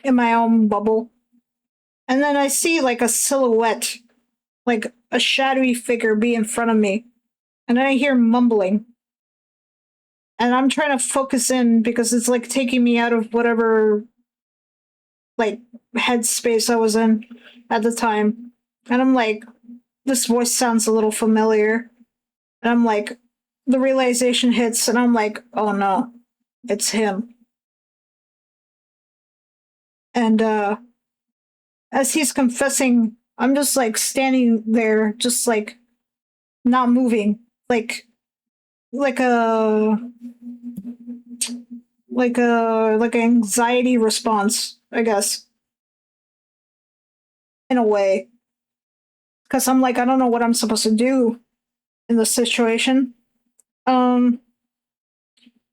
in my own bubble. And then I see like a silhouette, like a shadowy figure be in front of me. And then I hear mumbling. And I'm trying to focus in because it's like taking me out of whatever like headspace I was in at the time. And I'm like, this voice sounds a little familiar. And I'm like, the realization hits, and I'm like, oh no, it's him. And as he's confessing, I'm just like standing there, just like not moving, like a like an anxiety response, I guess, in a way. Because I'm like, I don't know what I'm supposed to do in this situation. Um,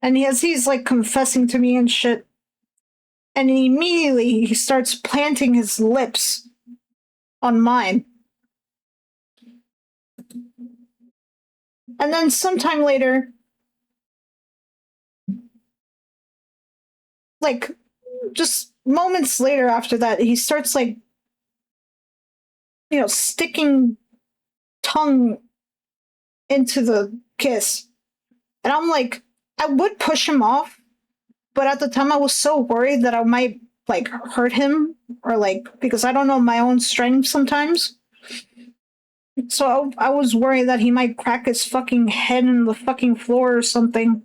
and as he's like confessing to me and shit, and immediately he starts planting his lips on mine. And then sometime later, like just moments later after that, he starts like, sticking tongue into the kiss. And I'm like, I would push him off, but at the time I was so worried that I might like hurt him or like, because I don't know my own strength sometimes. So I was worried that he might crack his fucking head in the fucking floor or something.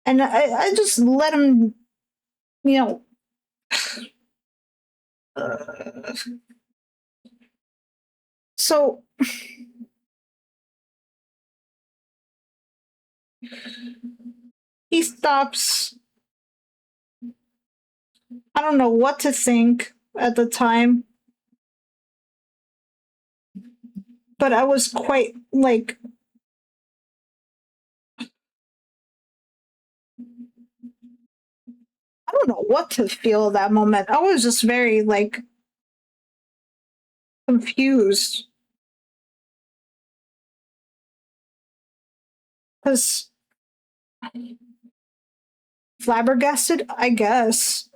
And I just let him, you know, uh, so he stops. I don't know what to think at the time, but I was quite like, I don't know what to feel at that moment. I was just very like confused because flabbergasted, I guess.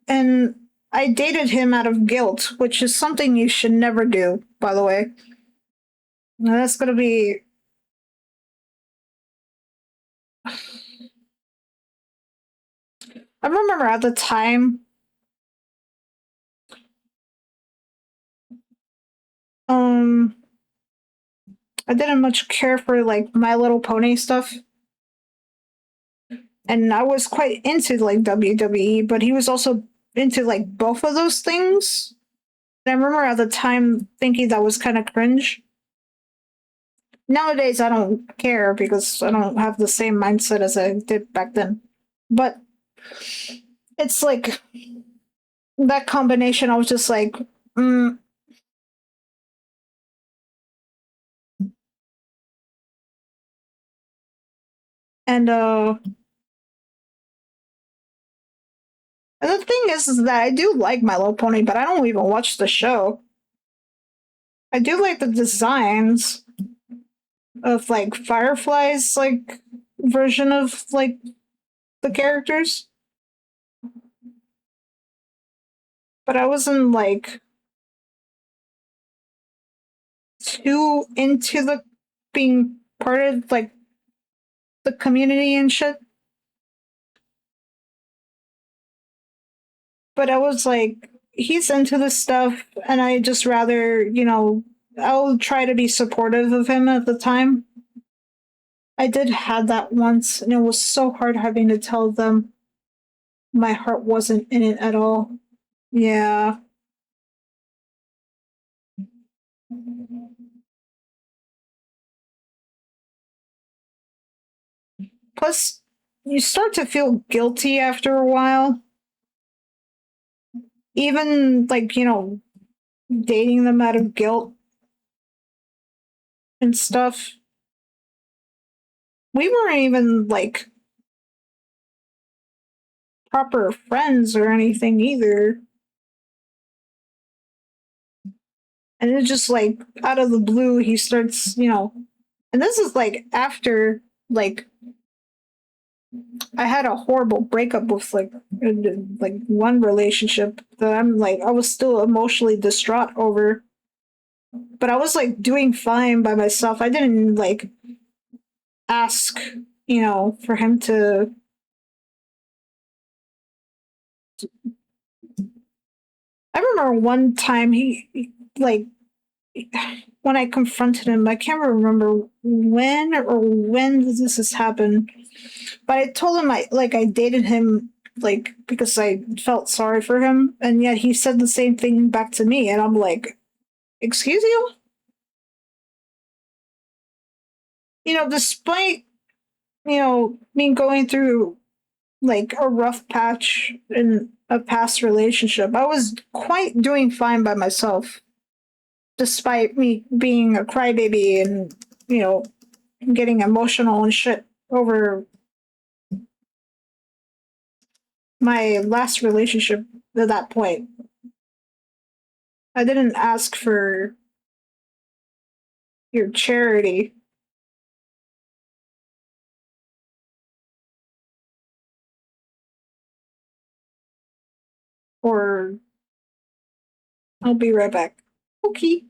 And I dated him out of guilt, which is something you should never do, by the way. Now, that's gonna be. I remember at the time, um, I didn't much care for like My Little Pony stuff, and I was quite into like WWE, but he was also into like both of those things. And I remember at the time thinking that was kind of cringe. Nowadays, I don't care because I don't have the same mindset as I did back then. But it's like that combination. I was just like, mm. And and the thing is that I do like My Little Pony, but I don't even watch the show. I do like the designs of like Firefly's like version of like the characters, but I wasn't like too into the being part of like the community and shit. But I was like, he's into this stuff, and I just rather, I'll try to be supportive of him at the time. I did have that once, and it was so hard having to tell them my heart wasn't in it at all. Yeah. Plus, you start to feel guilty after a while. Even like, dating them out of guilt and stuff. We weren't even like proper friends or anything either. And it's just like out of the blue, he starts, and this is like after like I had a horrible breakup with like one relationship that I'm like I was still emotionally distraught over, but I was like doing fine by myself. I didn't like ask, for him to. I remember one time like when I confronted him, I can't remember when this has happened, but I told him I dated him like because I felt sorry for him, and yet he said the same thing back to me, and I'm like, excuse you? Despite me going through like a rough patch in a past relationship, I was quite doing fine by myself, despite me being a crybaby and you know getting emotional and shit over my last relationship at that point. I didn't ask for your charity, or I'll be right back. Okay.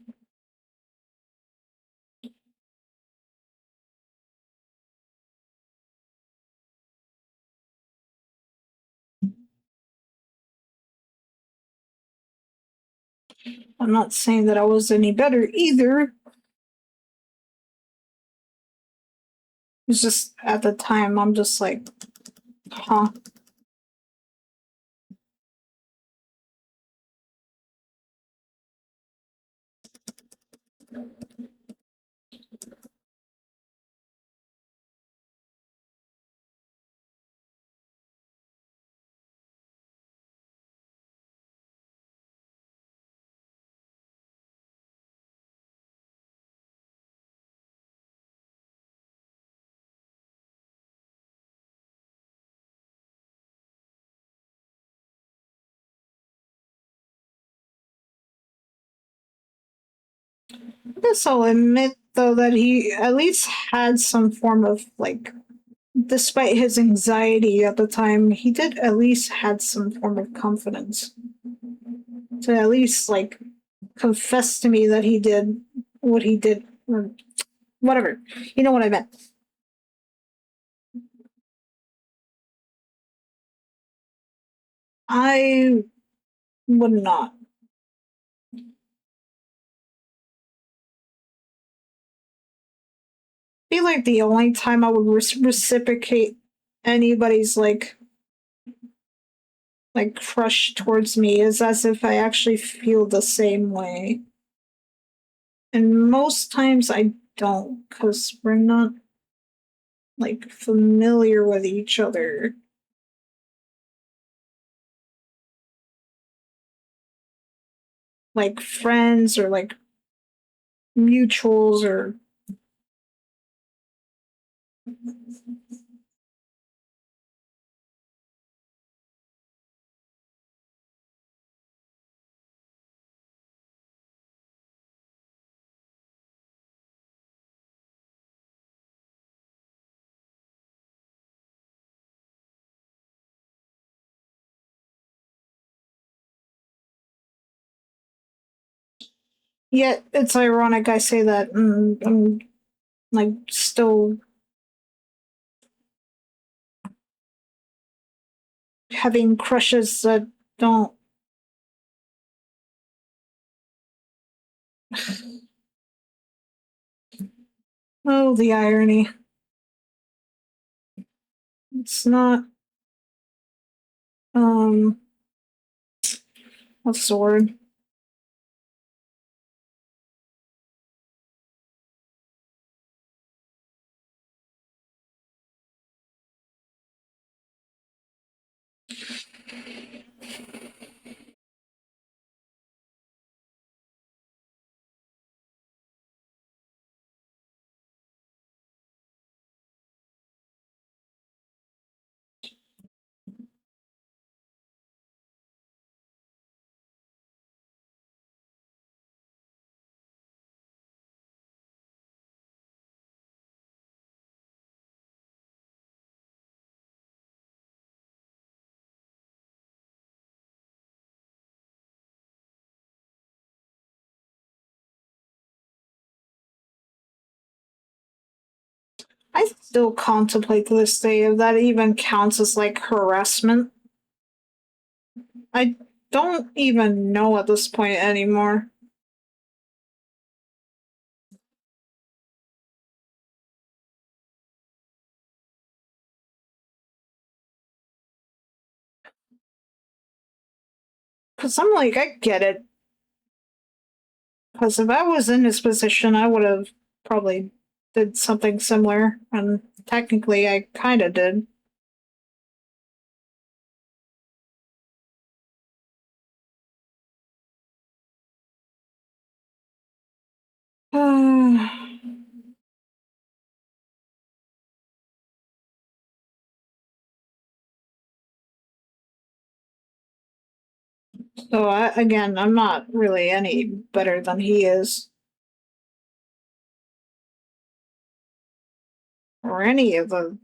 I'm not saying that I was any better either. It's just at the time, I'm just like, huh. Guess I'll admit though that he at least had some form of like, despite his anxiety at the time, he did at least had some form of confidence to at least like confess to me that he did what he did or whatever. You know what I meant. I would not feel like the only time I would reciprocate anybody's like crush towards me is as if I actually feel the same way. And most times I don't because we're not like familiar with each other. Like friends or like mutuals or yet it's ironic I say that I'm like still having crushes that don't. Oh, the irony. It's not um what's the word? I still contemplate to this day if that even counts as like harassment. I don't even know at this point anymore. Because I'm like, I get it. Because if I was in his position, I would have probably did something similar. And technically, I kind of did. So again, I'm not really any better than he is, or any of the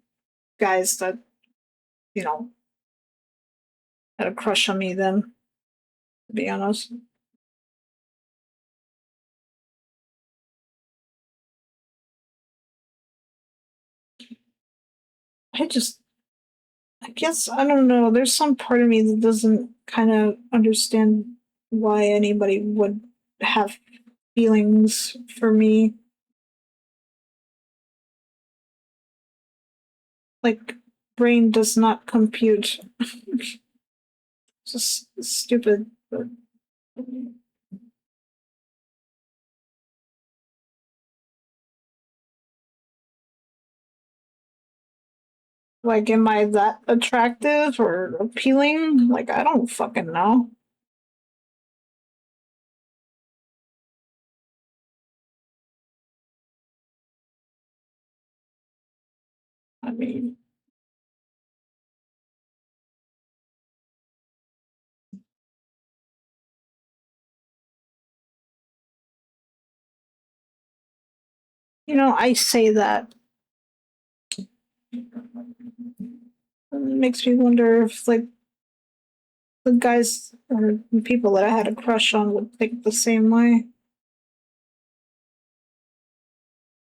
guys that you know had a crush on me. Then, to be honest, I just, I guess, I don't know. There's some part of me that doesn't kind of understand why anybody would have feelings for me. Like, brain does not compute. It's just stupid. But like, am I that attractive or appealing? Like, I don't fucking know. I mean, I say that. It makes me wonder if, like, the guys or the people that I had a crush on would think the same way.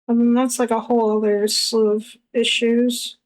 I mean, that's like a whole other slew of issues.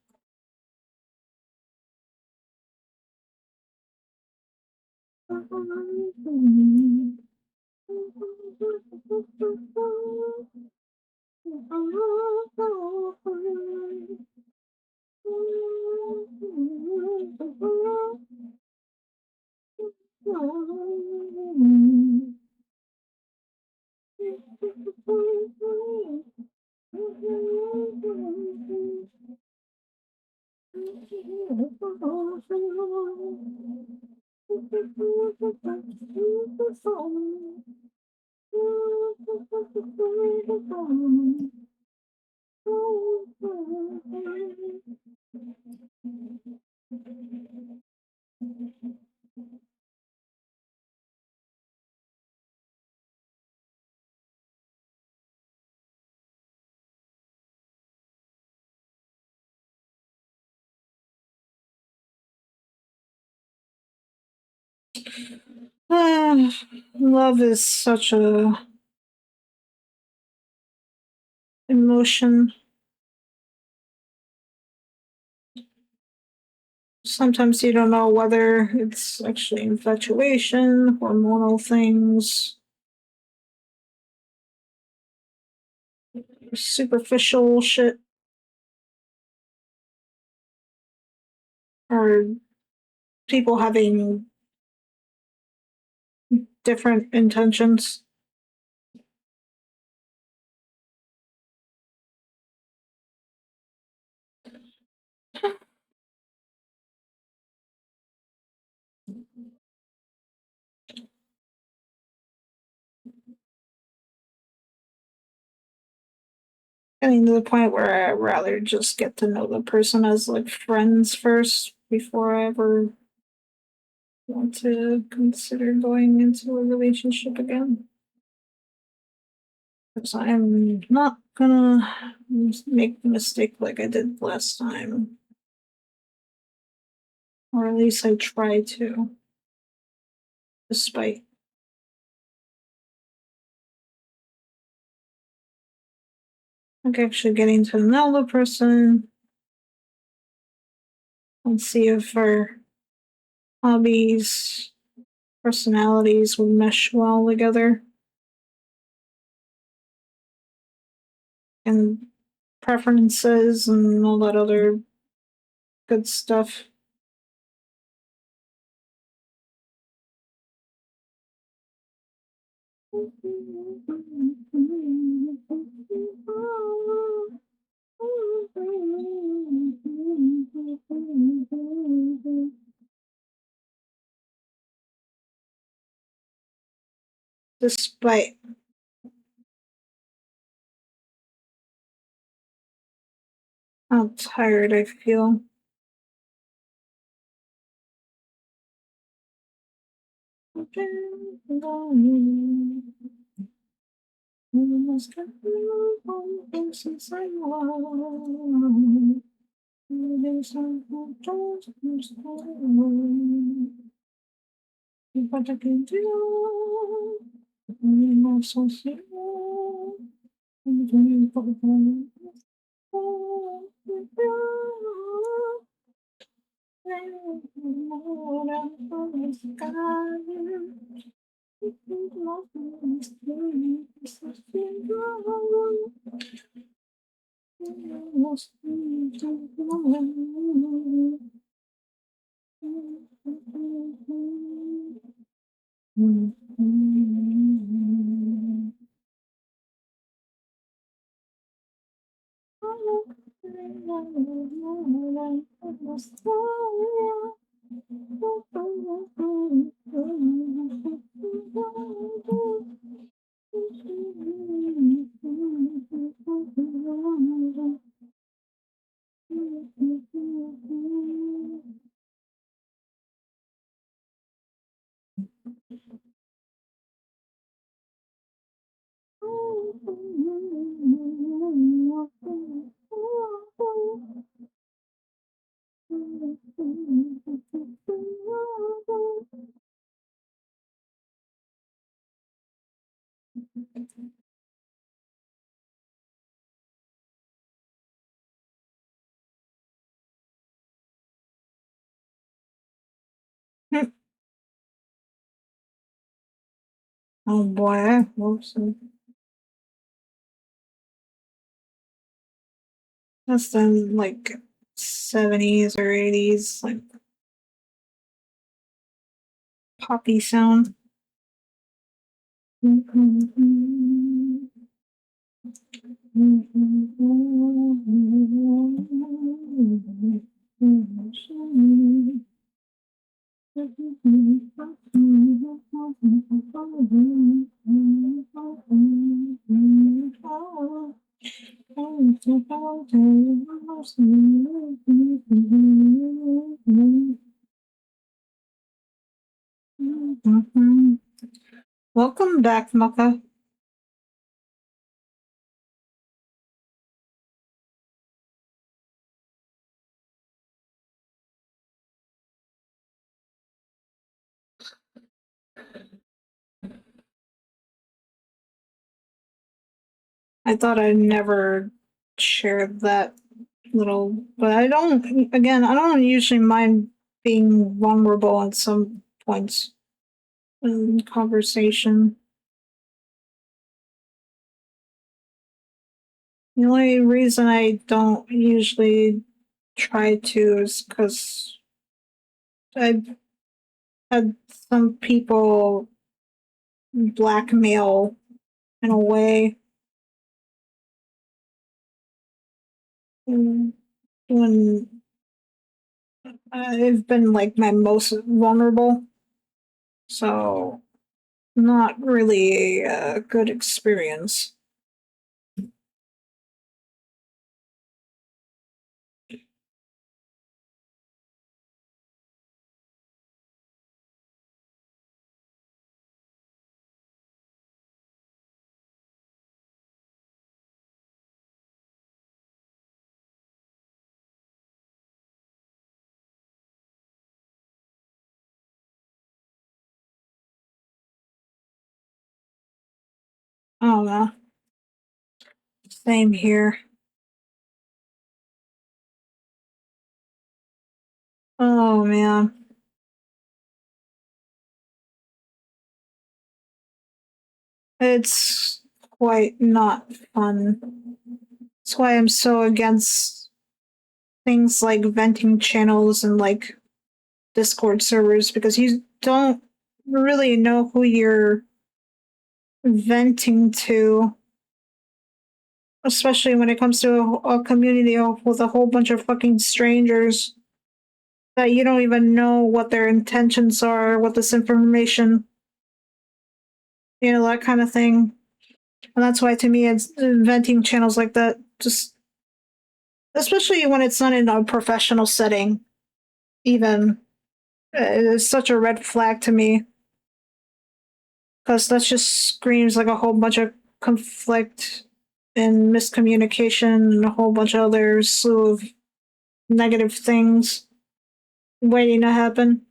Love is such a emotion. Sometimes you don't know whether it's actually infatuation, hormonal things, superficial shit, or people having different intentions. I mean, to the point where I'd rather just get to know the person as like friends first before I ever want to consider going into a relationship again. Because I'm not gonna make the mistake like I did last time, or at least I try to, despite like actually getting to know the person and see if our hobbies, personalities will mesh well together, and preferences and all that other good stuff. Despite how tired I feel. What I can do. I'm so sick. Oh boy, whoops. That's the like 70s or 80s, like poppy sound. Welcome back, Maka. I thought I'd never share that little, but I don't, again, I don't usually mind being vulnerable at some points in conversation. The only reason I don't usually try to is because I've had some people blackmail in a way when I've been like my most vulnerable. So, not really a good experience. I don't know. Same here. Oh man. It's quite not fun. That's why I'm so against things like venting channels and like Discord servers because you don't really know who you're venting to, especially when it comes to a community with a whole bunch of fucking strangers that you don't even know what their intentions are with this information, that kind of thing. And that's why to me, it's venting channels like that, just especially when it's not in a professional setting, even, is such a red flag to me because that just screams like a whole bunch of conflict and miscommunication and a whole bunch of other slew of negative things waiting to happen.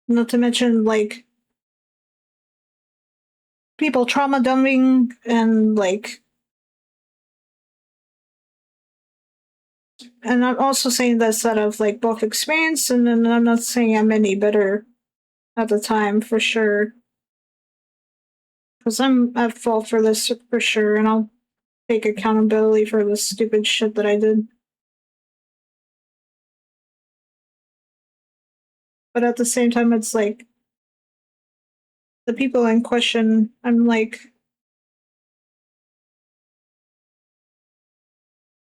Not to mention, like, people trauma dumping and, like, and I'm also saying this out of, like, both experience, and then I'm not saying I'm any better at the time, for sure. Because I'm at fault for this, for sure, and I'll take accountability for the stupid shit that I did. But at the same time, it's like, the people in question, I'm like,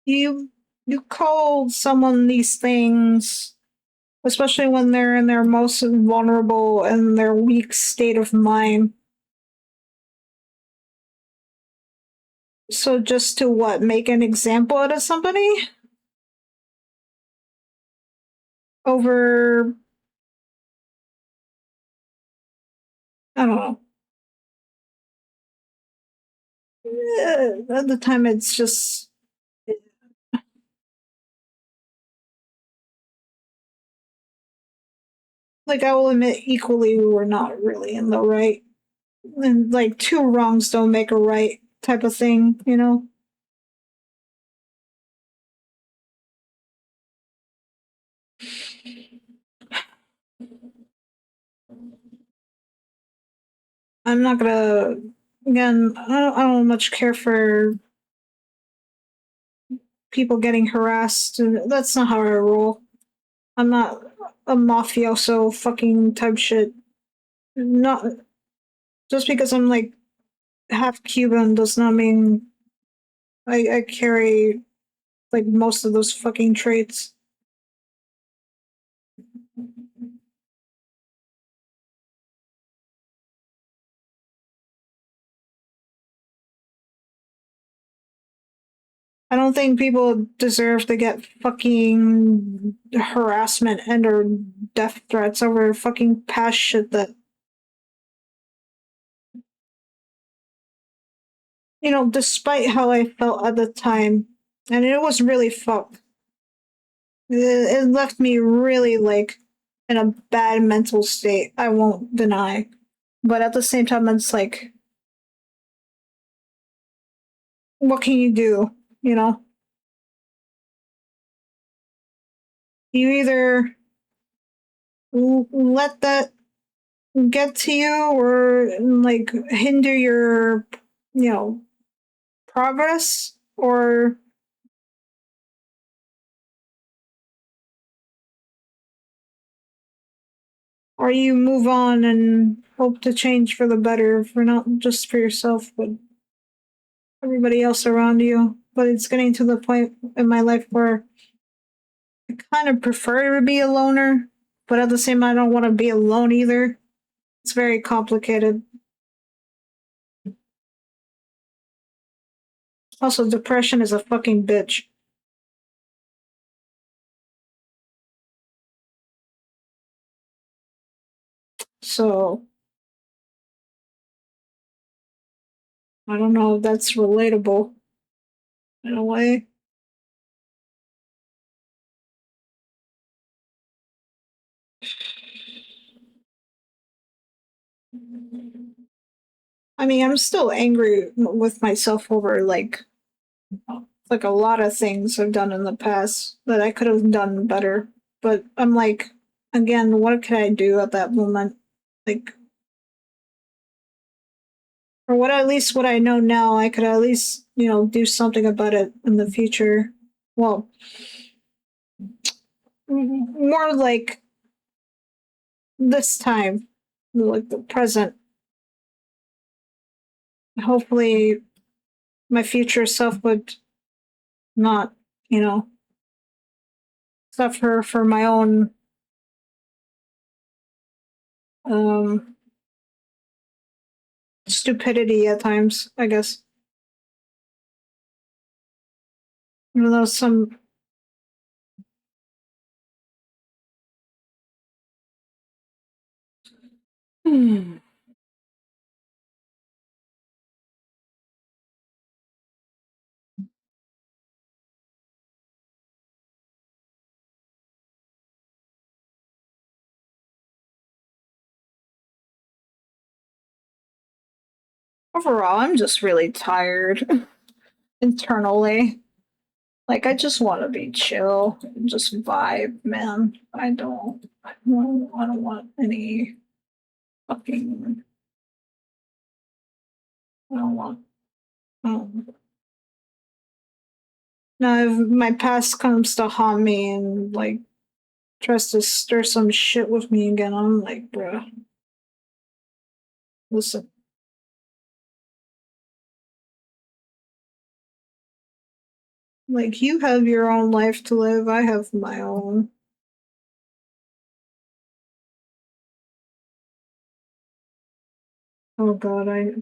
you you call someone these things, especially when they're in their most vulnerable and their weak state of mind. So just to what, make an example out of somebody over, I don't know. At the time, it's just like I will admit, equally, we were not really in the right, and like two wrongs don't make a right type of thing. I'm not gonna. Again, I don't much care for people getting harassed. That's not how I roll. I'm not a mafioso fucking type shit. Not just because I'm like half Cuban does not mean I carry like most of those fucking traits. I don't think people deserve to get fucking harassment and or death threats over fucking past shit that, despite how I felt at the time, and it was really fucked. It left me really like in a bad mental state. I won't deny, but at the same time, it's like, what can you do? You know, you either let that get to you or like hinder your, you know, progress, or you move on and hope to change for the better for not just for yourself but everybody else around you. But it's getting to the point in my life where I kind of prefer to be a loner, but at the same time I don't want to be alone either. It's very complicated. Also, depression is a fucking bitch. So I don't know if that's relatable in a way. I mean, I'm still angry with myself over like a lot of things I've done in the past that I could have done better. But I'm like, again, what can I do at that moment? Like, or what at least what I know now, I could at least, do something about it in the future. Well, more like this time, like the present. Hopefully, my future self would not, you know, suffer for my own um stupidity at times, I guess. Even though some overall, I'm just really tired internally. Like I just want to be chill, just vibe, man. I don't want any fucking. I don't want. Um, Now, if my past comes to haunt me and like tries to stir some shit with me again, I'm like, bruh, listen. Like you have your own life to live. I have my own. Oh god, I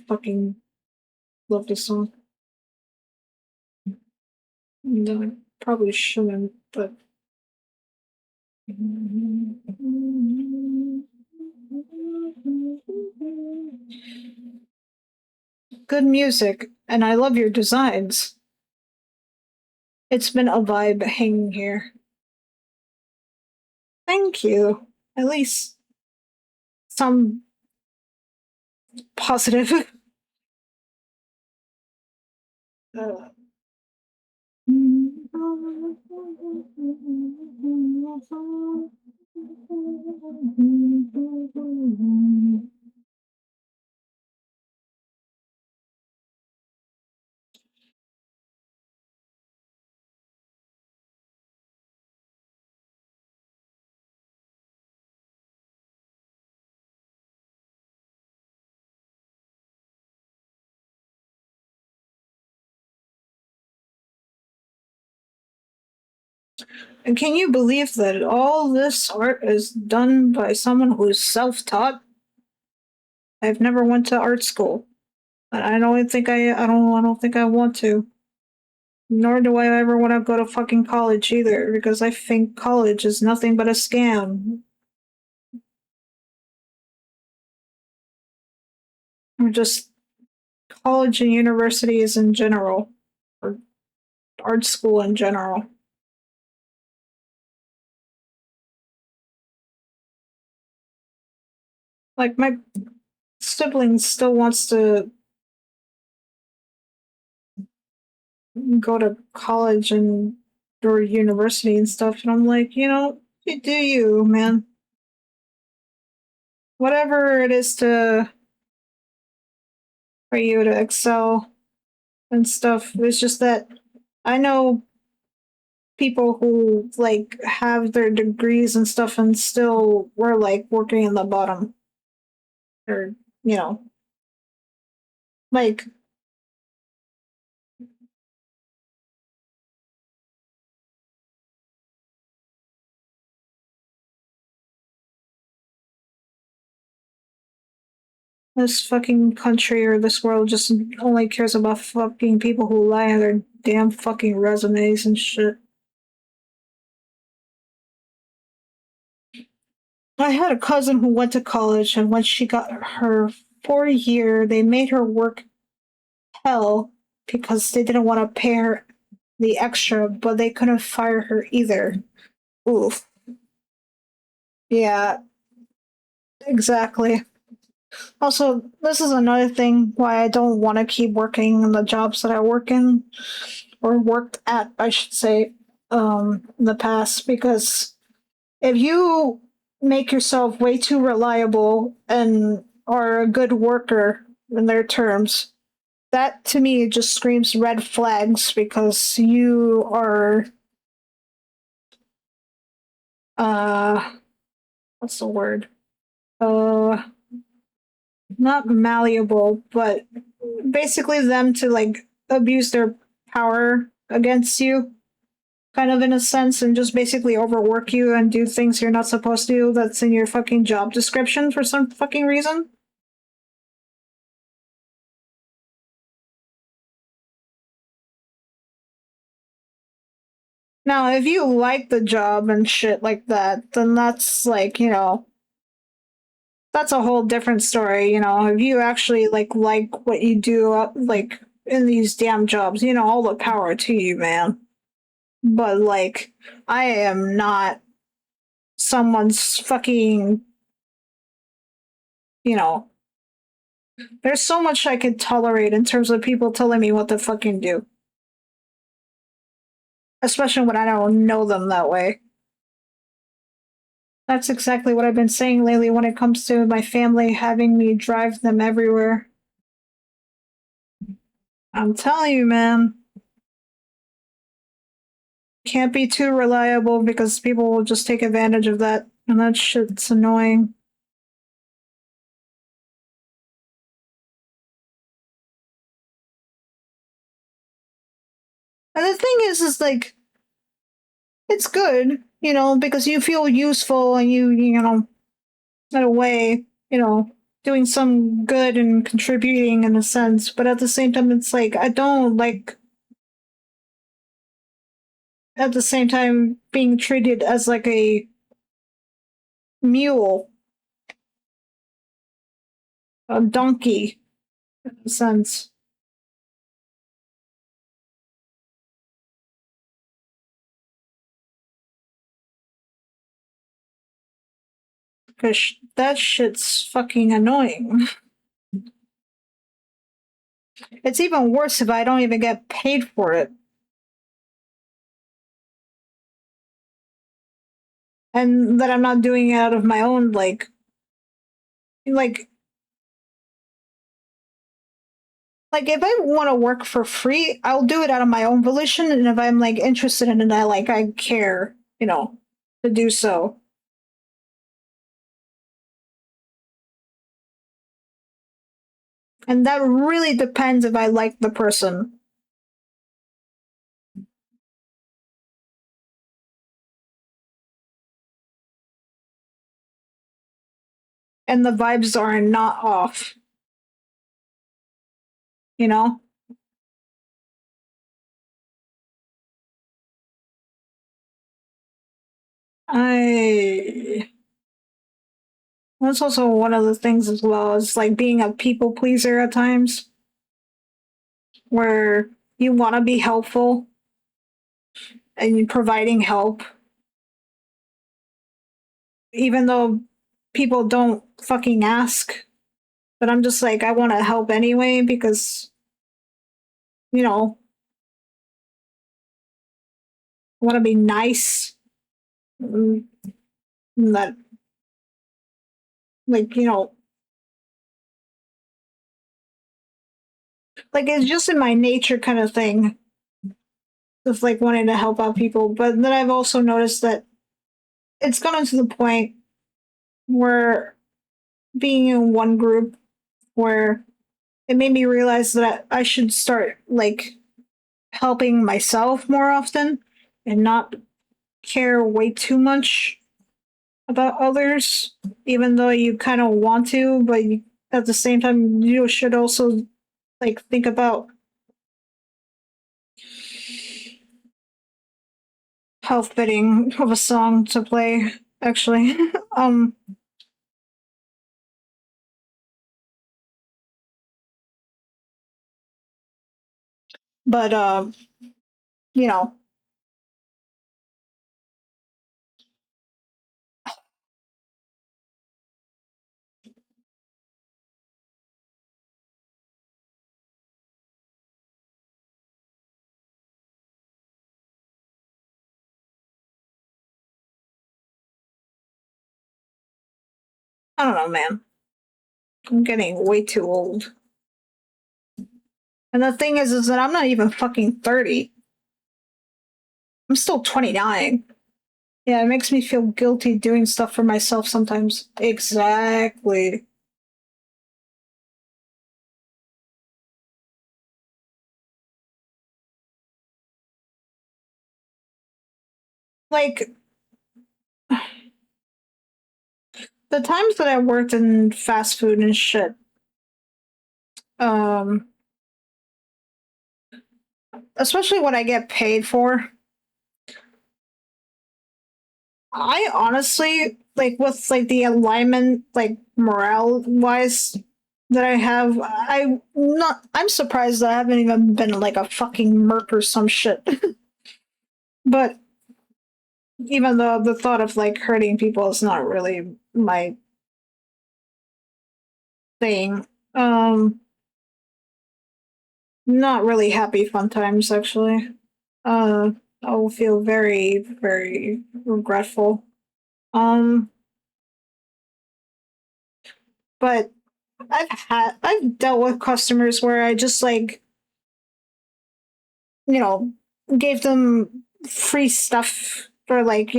fucking love this song. No, I probably shouldn't, but good music, and I love your designs. It's been a vibe hanging here. Thank you. At least some positive. uh, And can you believe that all this art is done by someone who's self-taught? I've never went to art school. I don't think I don't think I want to. Nor do I ever want to go to fucking college either, because I think college is nothing but a scam. Or just college and universities in general. Or art school in general. Like my sibling still wants to go to college and or university and stuff, and I'm like, you do you, man. Whatever it is to for you to excel and stuff. It's just that I know people who like have their degrees and stuff and still were like working in the bottom or you know like this fucking country or this world just only cares about fucking people who lie on their damn fucking resumes and shit. I had a cousin who went to college, and when she got her 4 year, they made her work hell because they didn't want to pay her the extra, but they couldn't fire her either. Oof. Yeah, exactly. Also, this is another thing why I don't want to keep working in the jobs that I work in, or worked at, I should say, in the past, because if you make yourself way too reliable and are a good worker in their terms, that to me just screams red flags because you are uh what's the word? Uh Not malleable, but basically them to like abuse their power against you, kind of in a sense, and just basically overwork you and do things you're not supposed to do that's in your fucking job description for some fucking reason. Now, if you like the job and shit like that, then that's like, that's a whole different story, If you actually like what you do like in these damn jobs, all the power to you, man. But like I am not someone's fucking, you know, there's so much I could tolerate in terms of people telling me what to fucking do, especially when I don't know them that way. That's exactly what I've been saying lately when it comes to my family having me drive them everywhere. I'm telling you, man, can't be too reliable because people will just take advantage of that, and that shit's annoying. And the thing is like, it's good, because you feel useful and in a way, doing some good and contributing in a sense. But at the same time, it's like, I don't like, at the same time, being treated as like a mule, a donkey, in a sense. Because that shit's fucking annoying. It's even worse if I don't even get paid for it. And that I'm not doing it out of my own, like, like if I want to work for free, I'll do it out of my own volition. And if I'm like interested in it, I care, to do so. And that really depends if I like the person. and the vibes are not off, you know? I That's also one of the things as well, is like being a people pleaser at times where you want to be helpful and you're providing help, even though people don't fucking ask. But I'm just like, I want to help anyway because, you know, I want to be nice. Mm, that, like, like it's just in my nature kind of thing of like wanting to help out people. But then I've also noticed that it's gotten to the point where being in one group where it made me realize that I should start like helping myself more often and not care way too much about others, even though you kind of want to, but at the same time, you should also like think about how fitting of a song to play. Actually, but you know, I don't know, man. I'm getting way too old. And the thing is that I'm not even fucking 30. I'm still 29. Yeah, it makes me feel guilty doing stuff for myself sometimes. Exactly. Like the times that I worked in fast food and shit, um, especially when I get paid for, I honestly like with like the alignment, like morale wise that I have, I'm surprised that I haven't even been like a fucking merc or some shit. But even though the thought of like hurting people is not really my thing. Not really happy fun times actually. Uh I will feel very, very regretful. Um but I've dealt with customers where I just like, you know, gave them free stuff or like,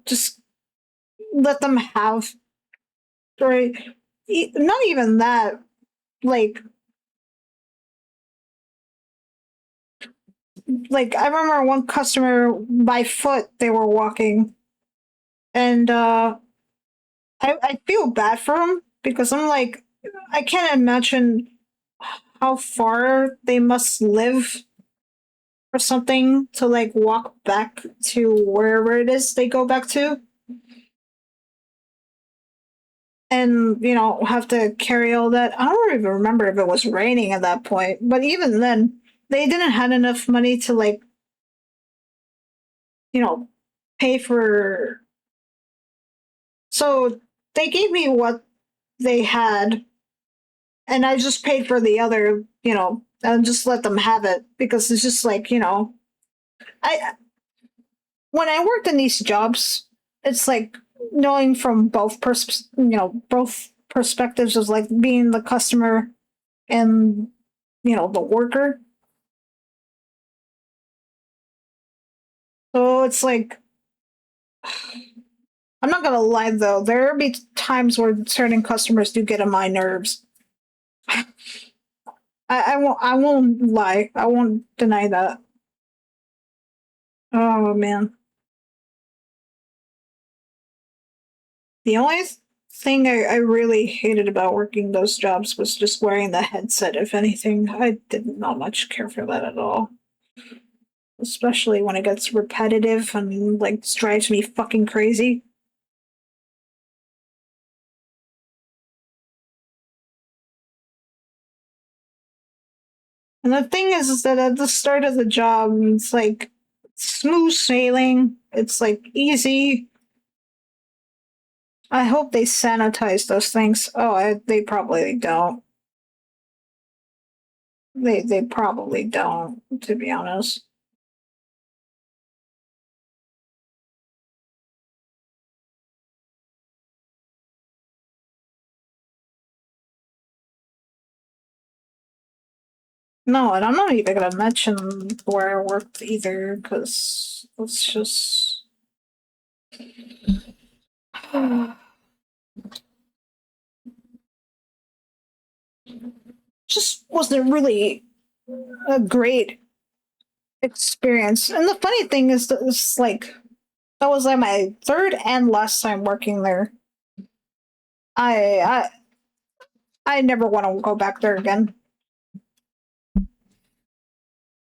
just let them have or not even that, like I remember one customer by foot they were walking and I feel bad for him because I'm like, I can't imagine how far they must live or something to like walk back to wherever it is they go back to and have to carry all that. I don't even remember if it was raining at that point, but even then they didn't have enough money to like, you know, pay for. So they gave me what they had and I just paid for the other, and just let them have it because it's just like, I when I worked in these jobs, it's like knowing from both perspectives of like being the customer and the worker. So it's like I'm not gonna lie though, there be times where certain customers do get on my nerves. I won't lie. I won't deny that. Oh man. The only thing I really hated about working those jobs was just wearing the headset. If anything, I did not much care for that at all. Especially when it gets repetitive and like drives me fucking crazy. And the thing is that at the start of the job, it's like smooth sailing. It's like easy. I hope they sanitize those things. They probably don't. They probably don't, to be honest. No, and I'm not even gonna mention where I worked either, because it's just wasn't really a great experience. And the funny thing is that it's like that was like my third and last time working there. I I never want to go back there again.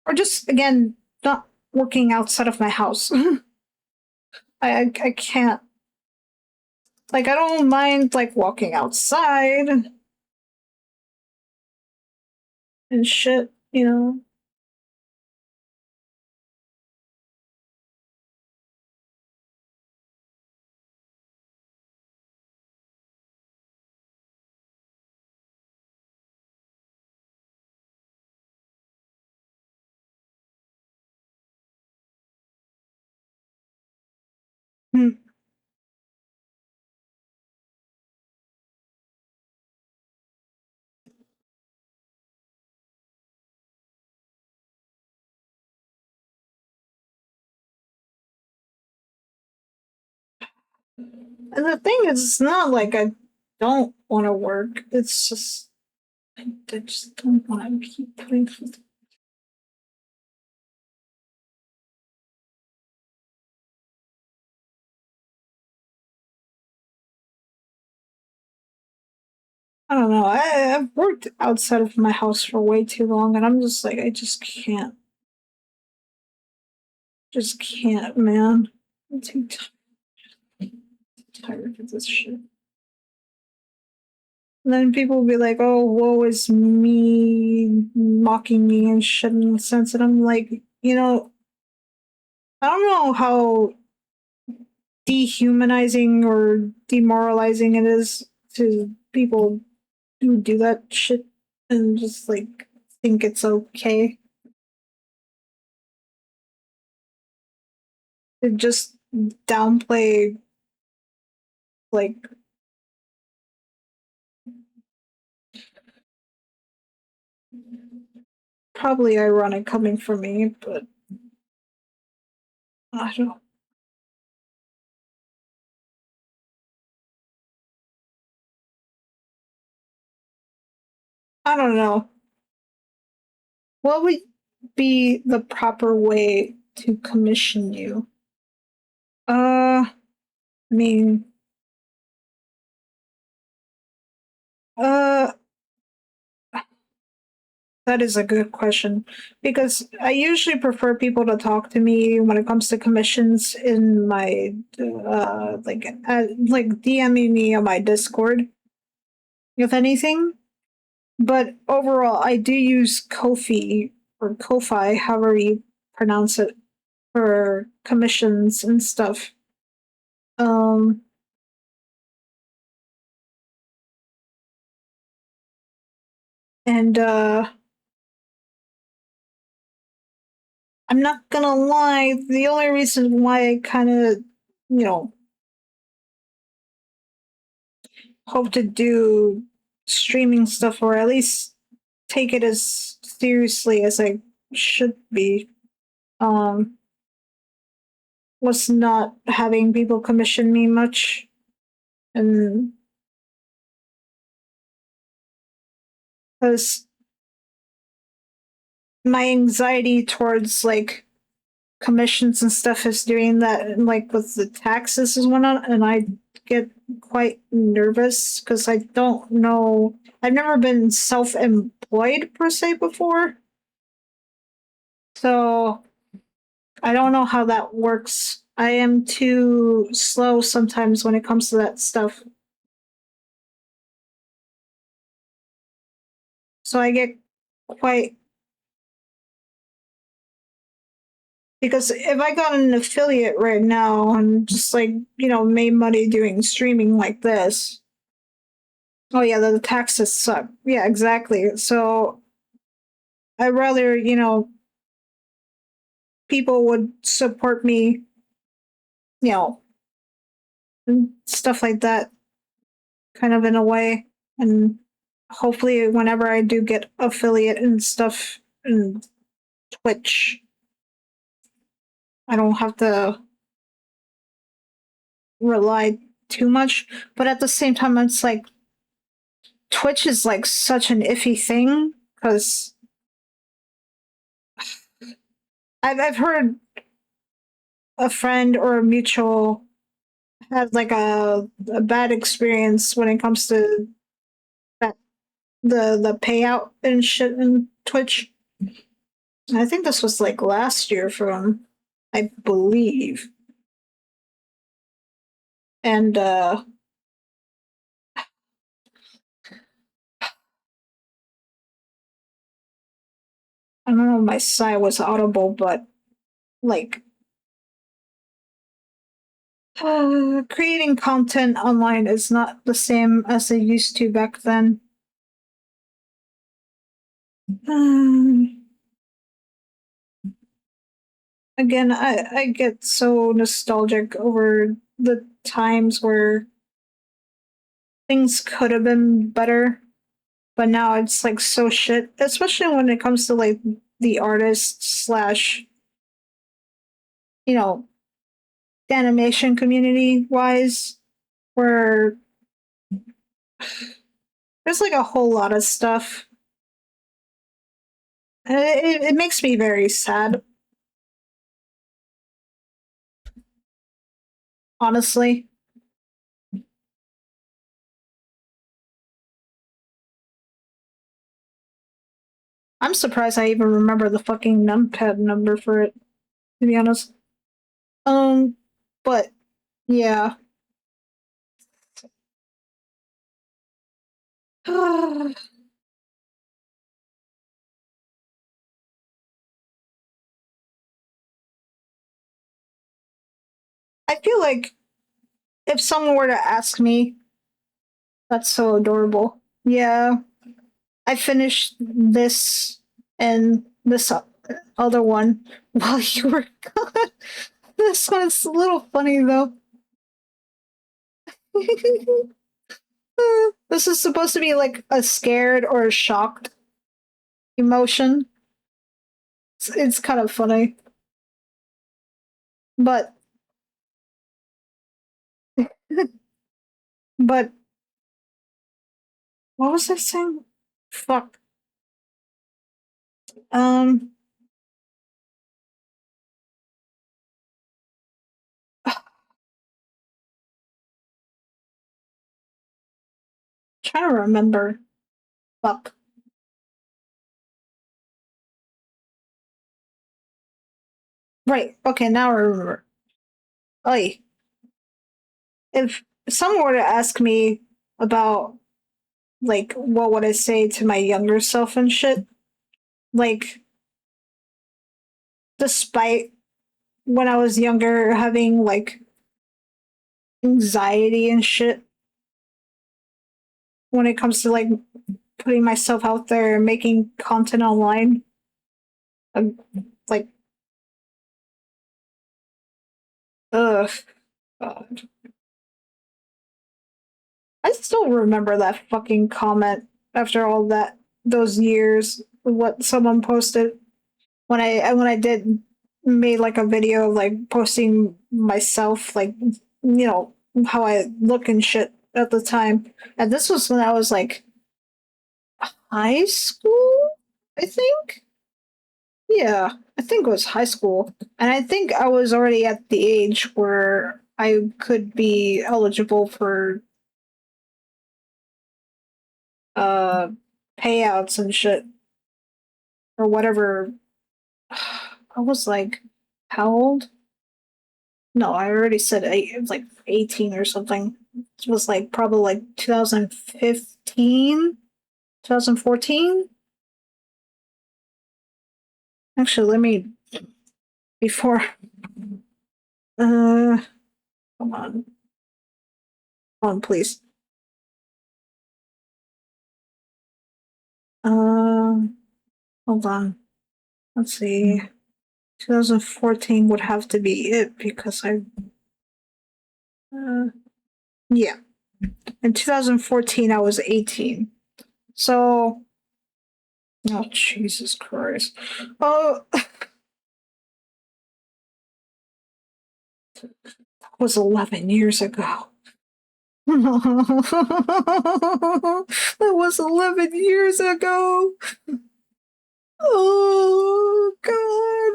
Or just again, not working outside of my house. I can't, like, I don't mind like walking outside and shit, you know. Hmm. And the thing is, it's not like I don't want to work. It's just I just don't want to keep putting. I don't know. I've worked outside of my house for way too long, and I'm just like, I just can't, man. I'm too tired of this shit. And then people will be like, "Oh, woe is me," mocking me and shit in a sense, and I'm like, I don't know how dehumanizing or demoralizing it is to people who do that shit and just like think it's okay to just downplay like probably ironic coming from me, but I don't I don't know. What would be the proper way to commission you? I mean, uh that is a good question because I usually prefer people to talk to me when it comes to commissions in my like DMing me on my Discord, if anything. But overall, I do use Kofi or Ko-fi, however you pronounce it, for commissions and stuff. Um, and I'm not gonna lie, the only reason why I kind of, you know, hope to do streaming stuff or at least take it as seriously as I should be, um, was not having people commission me much. And because my anxiety towards like commissions and stuff is doing that, like with the taxes and whatnot, and I get quite nervous because I don't know. I've never been self-employed per se before, so I don't know how that works. I am too slow sometimes when it comes to that stuff. So I get quite because if I got an affiliate right now and just like, made money doing streaming like this, oh yeah, the taxes suck. Yeah, exactly. So I'd rather, people would support me, you know, and stuff like that, kind of in a way. And hopefully, whenever I do get affiliate and stuff and Twitch, I don't have to rely too much. But at the same time, it's like Twitch is like such an iffy thing because I've heard a friend or a mutual had like a bad experience when it comes to that the payout and shit in Twitch. And I think this was like last year for him, I believe. And I don't know, my sigh was audible, but like creating content online is not the same as it used to back then. Um, Again, I get so nostalgic over the times where things could have been better, but now it's like so shit, especially when it comes to like the artist slash, you know, the animation community wise, where there's like a whole lot of stuff. And it makes me very sad, honestly. I'm surprised I even remember the fucking numpad number for it, to be honest. Um, but yeah. I feel like if someone were to ask me, that's so adorable. Yeah, I finished this and this other one while you were gone. This one's a little funny though. This is supposed to be like a scared or a shocked emotion. It's kind of funny, but but what was I saying? Fuck. Um, Trying to remember. Fuck. Right. Okay. Now I remember. Like, if someone were to ask me about like what would I say to my younger self and shit, like despite when I was younger having like anxiety and shit when it comes to like putting myself out there and making content online, I'm like, ugh, God. I still remember that fucking comment after all those years. What someone posted when I did made like a video like posting myself like how I look and shit at the time. And this was when I was like high school, I think. Yeah, I think it was high school. And I think I was already at the age where I could be eligible for uh payouts and shit or whatever. I was like, how old? No, I already said it was like 18 or something. It was like probably like 2015, 2014. Actually, let me before uh come on. Come on, please. Hold on. Let's see. 2014 would have to be it because uh, yeah. In 2014, I was 18. So, oh, Jesus Christ. Oh, that was 11 years ago. That was 11 years ago. Oh, God,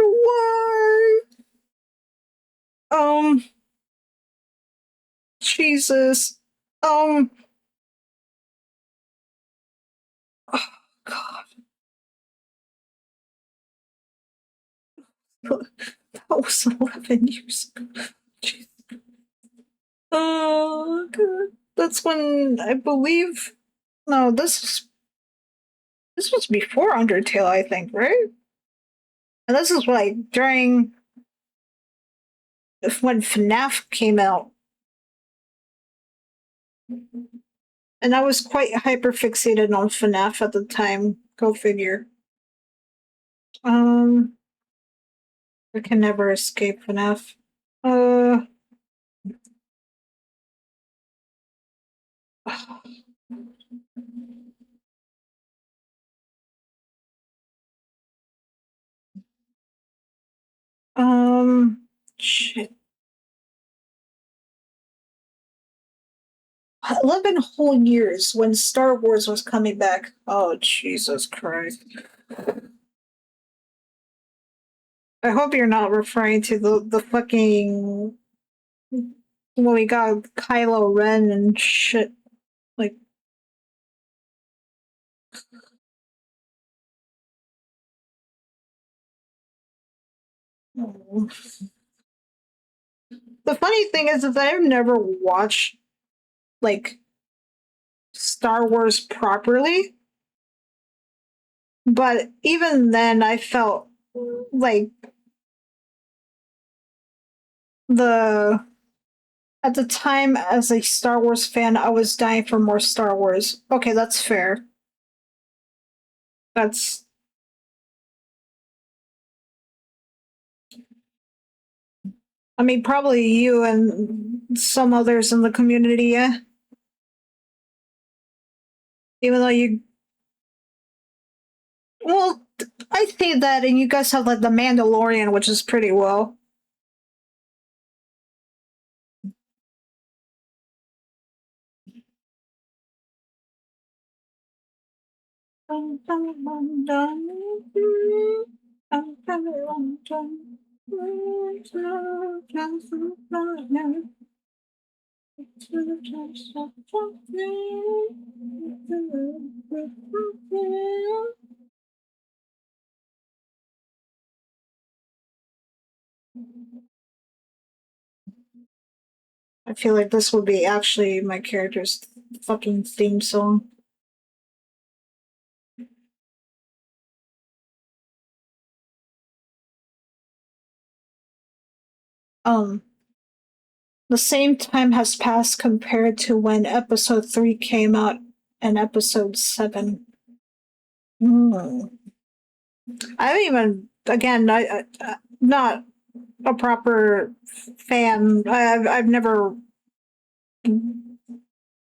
why? Um, Jesus. Um, oh, God. That was 11 years ago. Jeez. Oh, God. That's when I believe. No, this was before Undertale, I think, right? And this is like during when FNAF came out, and I was quite hyper fixated on FNAF at the time. Go figure. Um, I can never escape FNAF. Uh, shit. 11 whole years when Star Wars was coming back. Oh, Jesus Christ. I hope you're not referring to the fucking when we got Kylo Ren and shit. Like, oh. The funny thing is that I've never watched like Star Wars properly, but even then, I felt like the at the time as a Star Wars fan, I was dying for more Star Wars. Okay, that's fair. That's I mean, probably you and some others in the community, yeah. Even though you, well, I say that, and you guys have like the Mandalorian, which is pretty well. I feel like this would be actually my character's fucking theme song. Um, the same time has passed compared to when episode 3 came out and episode 7. Hmm. I haven't even, again, not a proper fan. I've never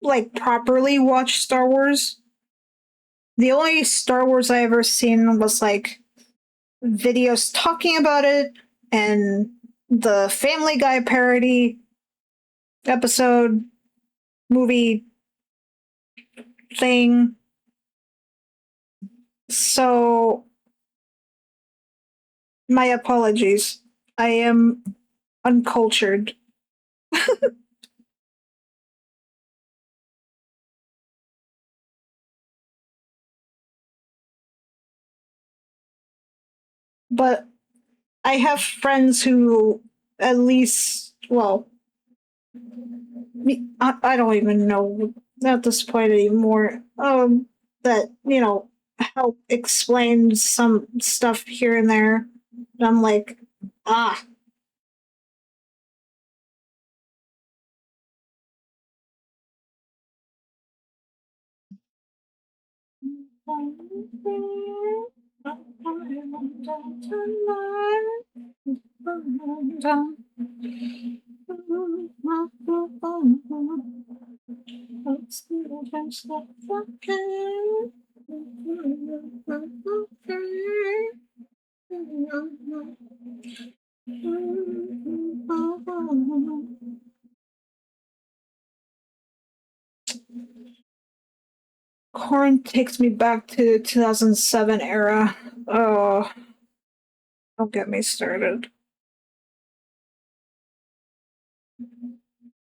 like properly watched Star Wars. The only Star Wars I ever seen was like videos talking about it and the Family Guy parody episode movie thing. So my apologies. I am uncultured. But I have friends who at least, well, I don't even know at this point anymore. That help explain some stuff here and there. And I'm like, ah. Corn takes me back to 2007 era. Oh, don't get me started.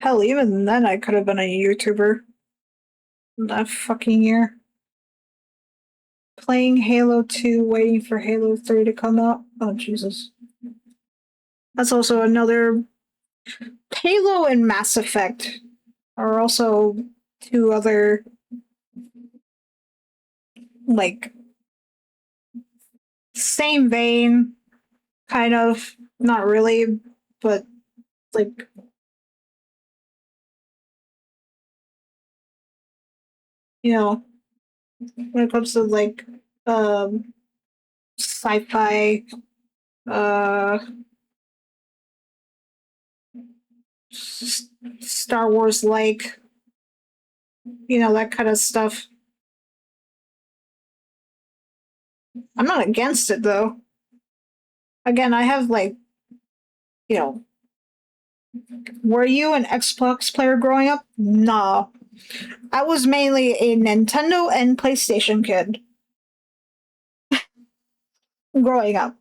Hell, even then I could have been a YouTuber that fucking year. Playing Halo 2, waiting for Halo 3 to come out. Oh, Jesus. That's also another. Halo and Mass Effect are also two other, like, same vein, kind of. Not really, but, like, when it comes to, like, sci fi, uh, Star Wars like, that kind of stuff. I'm not against it though. Again, I have like, you know, were you an Xbox player growing up? Nah. I was mainly a Nintendo and PlayStation kid growing up.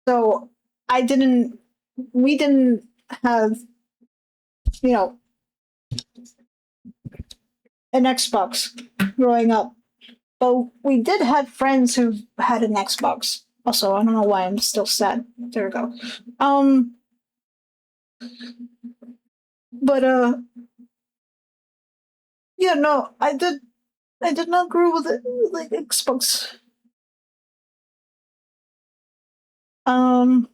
So I didn't, we didn't have, you know, an Xbox growing up. But we did have friends who had an Xbox. Also, I don't know why I'm still sad. There we go. But yeah, no, I did not grow with it like Xbox. Um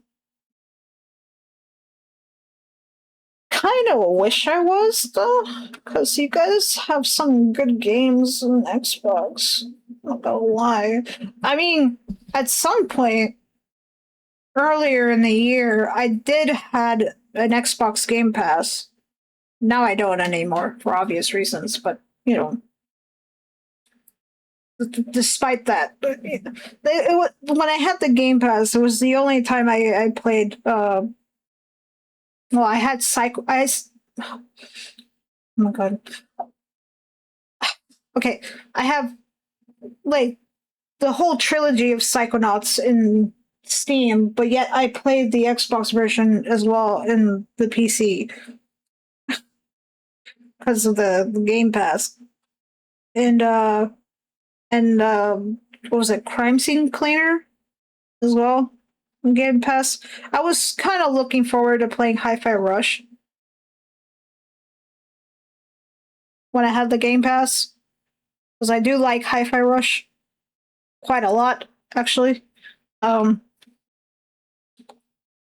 Kind of wish I was though, because you guys have some good games on Xbox. Not gonna lie. I mean, at some point earlier in the year, I did had an Xbox Game Pass. Now I don't anymore for obvious reasons, but despite that, when I had the Game Pass, it was the only time I played. Well, I had Psycho. Oh my god. Okay, I have like the whole trilogy of Psychonauts in Steam, but yet I played the Xbox version as well in the PC because of the Game Pass. And what was it? Crime Scene Cleaner as well in Game Pass. I was kind of looking forward to playing Hi-Fi Rush when I had the Game Pass because I do like Hi-Fi Rush quite a lot actually. Um,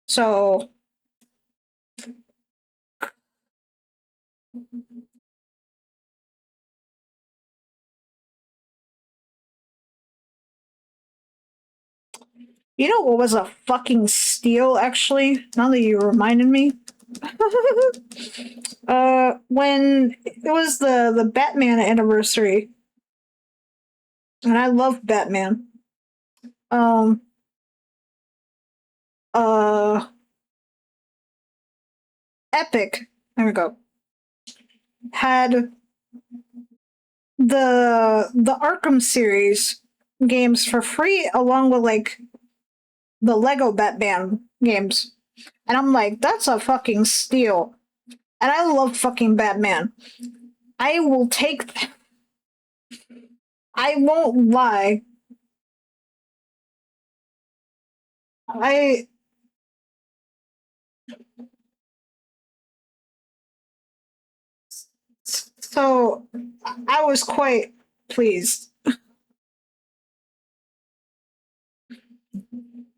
so you know what was a fucking steal actually? Now that you reminded me, when it was the Batman anniversary, and I love Batman. Um, uh, Epic. There we go. Had the Arkham series games for free, along with like the Lego Batman games, and I'm like, that's a fucking steal. And I love fucking Batman. I will take. I won't lie. I so I was quite pleased.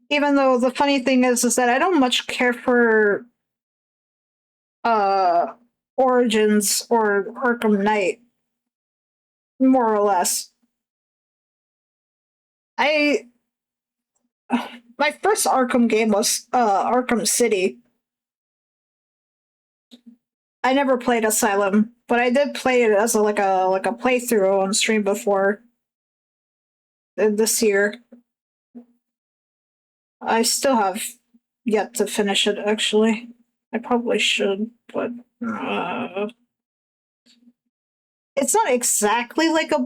Even though the funny thing is that I don't much care for uh Origins or Arkham Knight, more or less. I my first Arkham game was Arkham City. I never played Asylum, but I did play it as a playthrough on stream before this year. I still have yet to finish it actually. I probably should, but it's not exactly like a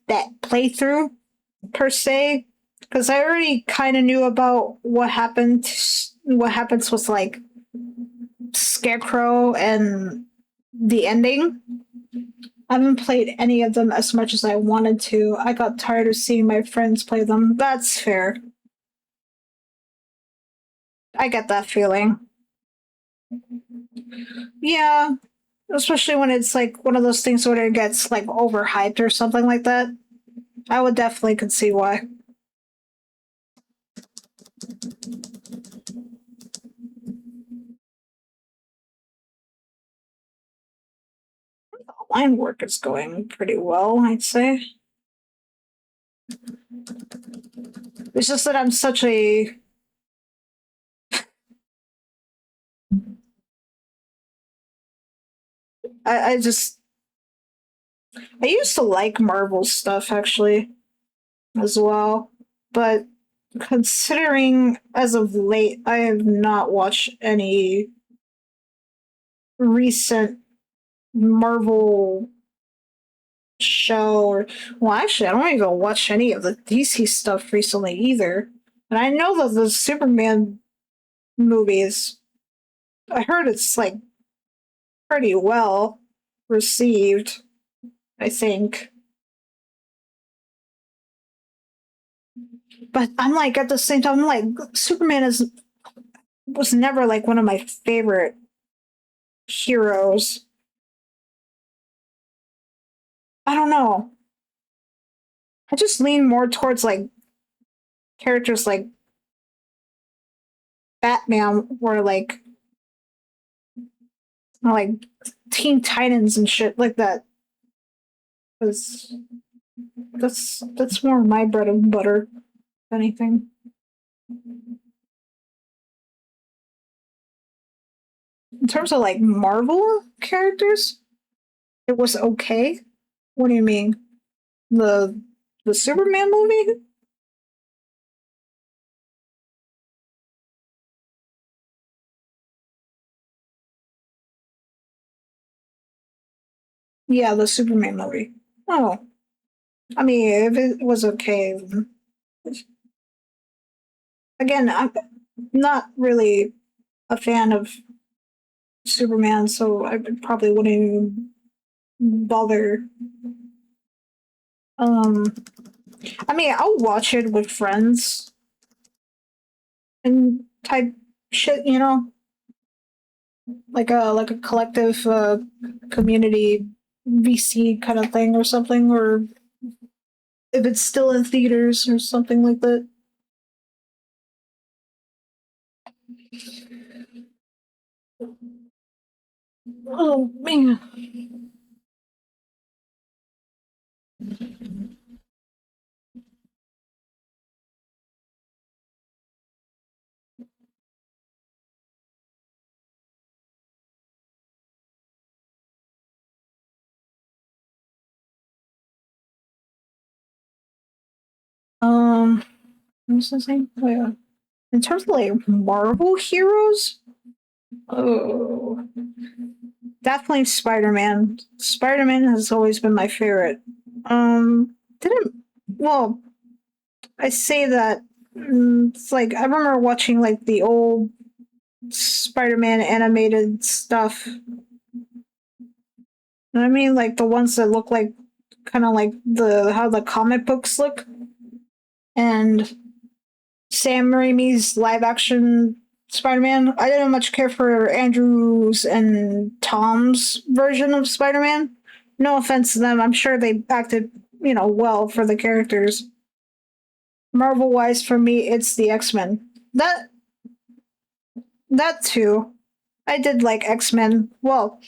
that playthrough per se, because I already kind of knew about what happens with like Scarecrow and the ending. I haven't played any of them as much as I wanted to. I got tired of seeing my friends play them. That's fair. I get that feeling. Yeah, especially when it's like one of those things where it gets like overhyped or something like that. I would definitely could see why. Line work is going pretty well, I'd say. It's just that I'm such a I just I used to like Marvel stuff actually as well, but considering as of late I have not watched any recent Marvel show or well actually I don't even watch any of the DC stuff recently either. And I know that the Superman movies I heard it's like pretty well received, I think. But I'm like at the same time, I'm like Superman is was never like one of my favorite heroes. I don't know. I just lean more towards like characters like Batman or like Teen Titans and shit like that. Because that's more my bread and butter than anything. In terms of like Marvel characters, it was okay. What do you mean? The the Superman movie? Yeah, the Superman movie. Oh, I mean, if it was okay, again, I'm not really a fan of Superman, so I probably wouldn't even bother. Um, I mean, I'll watch it with friends and type shit, like a collective community VC kind of thing or something, or if it's still in theaters or something like that. Oh man. Um, what's the name? Oh, yeah. In terms of like Marvel heroes, oh, definitely Spider Man. Spider Man has always been my favorite. Didn't well, I say that it's like I remember watching like the old Spider-Man animated stuff. I mean, like the ones that look like kind of like the how the comic books look, and Sam Raimi's live action Spider-Man. I didn't much care for Andrew's and Tom's version of Spider-Man. No offense to them, I'm sure they acted, well for the characters. Marvel wise, for me, it's the X-Men. That too. I did like X-Men. Well,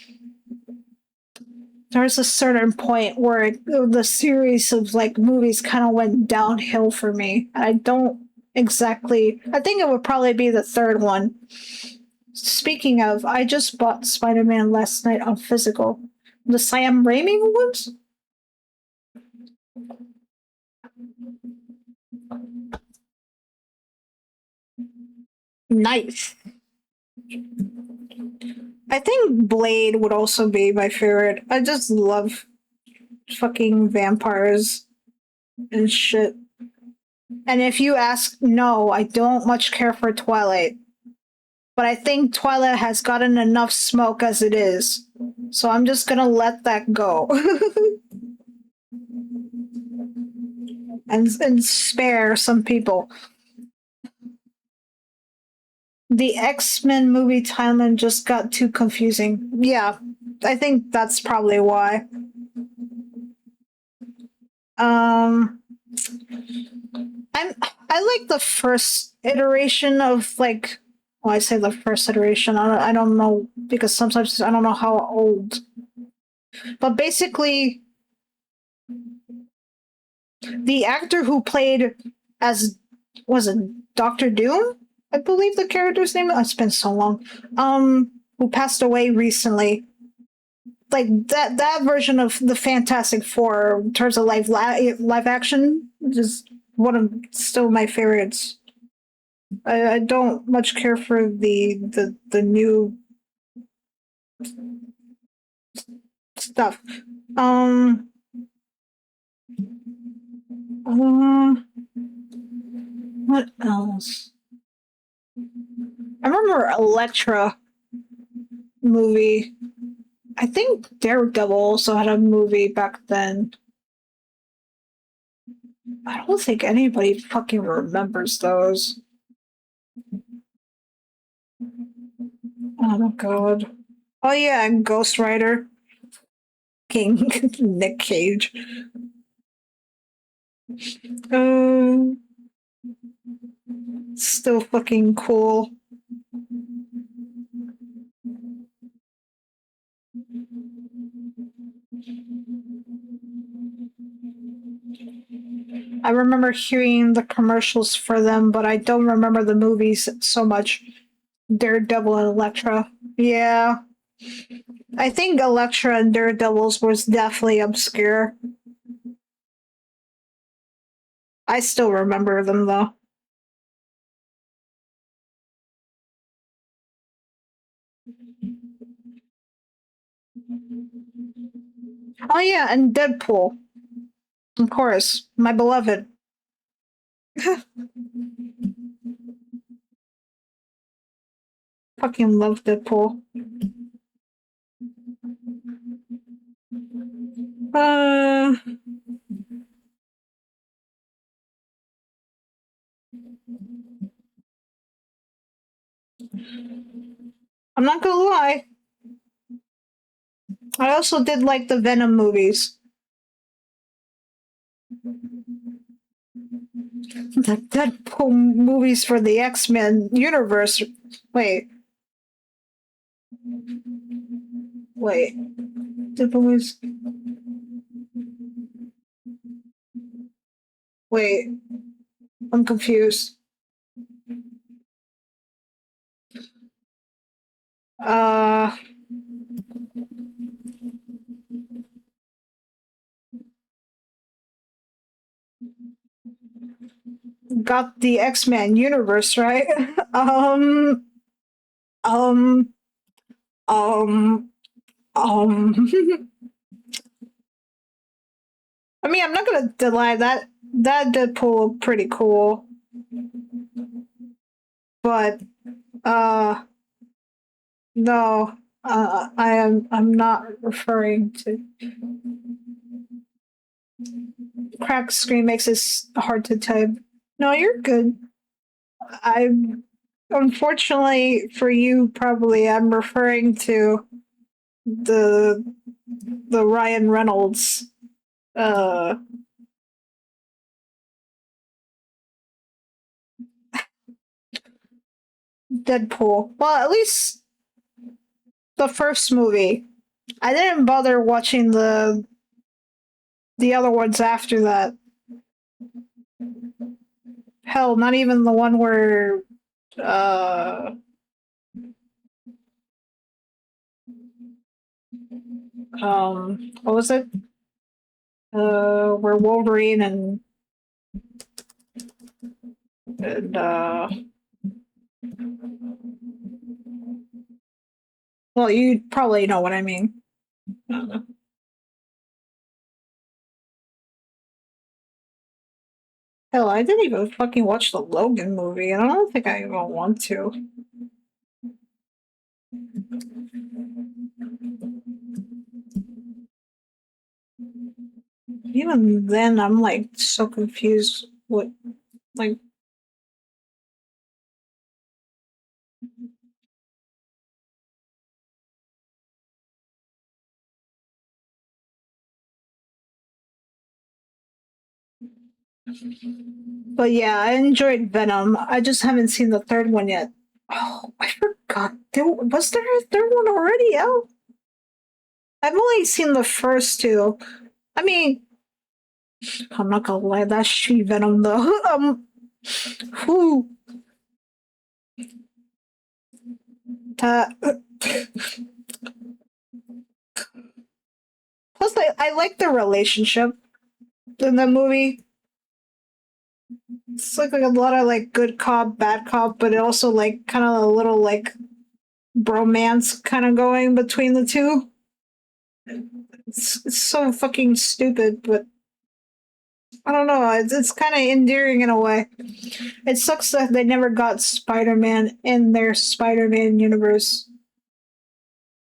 there's a certain point where the series of like movies kind of went downhill for me. I don't exactly. I think it would probably be the third one. Speaking of, I just bought Spider Man last night on physical. The Sam Raimi ones? Nice. I think Blade would also be my favorite. I just love fucking vampires and shit. And if you ask, no, I don't much care for Twilight. But I think Twilight has gotten enough smoke as it is. So I'm just gonna let that go. and spare some people. The X-Men movie timeline just got too confusing. Yeah, I think that's probably why. Um I'm I like the first iteration of like well, I say the first iteration. I don't know because sometimes I don't know how old. But basically, the actor who played as was it Doctor Doom? I believe the character's name. It's been so long. Who passed away recently? Like that version of the Fantastic Four in terms of live action is one of still my favorites. I don't much care for the new stuff. Um, um, what else? I remember Elektra movie. I think Daredevil also had a movie back then. I don't think anybody fucking remembers those. Oh my god. Oh yeah, and Ghost Rider. King Nick Cage. Uh, Still fucking cool. I remember hearing the commercials for them, but I don't remember the movies so much. Daredevil and Elektra. Yeah. I think Elektra and Daredevils was definitely obscure. I still remember them though. Oh yeah, and Deadpool. Of course. My beloved. Fucking love Deadpool. Uh I'm not gonna lie. I also did like the Venom movies. The Deadpool movies for the X-Men universe. Wait, wait. Deadpool movies. Wait, I'm confused. Uh, got the X-Men universe, right? um, um, um, um. I mean, I'm not gonna deny that Deadpool pretty cool, but uh, No, I'm not referring to cracked screen makes this hard to type. No, you're good. I unfortunately for you probably I'm referring to the the Ryan Reynolds uh Deadpool. Well, at least the first movie. I didn't bother watching the other ones after that. Hell, not even the one where uh what was it? Where Wolverine and well, you probably know what I mean. Hell, I didn't even fucking watch the Logan movie, and I don't think I even want to. Even then, I'm like so confused. What, like, but yeah, I enjoyed Venom. I just haven't seen the third one yet. Oh, I forgot. Was there a third one already out? I've only seen the first two. I mean, I'm not gonna lie, that's she Venom though. Who that? Plus, I like the relationship in the movie. It's like a lot of like good cop, bad cop, but it also like kind of a little like bromance kind of going between the two. It's so fucking stupid, but I don't know. It's kind of endearing in a way. It sucks that they never got Spider Man in their Spider Man universe.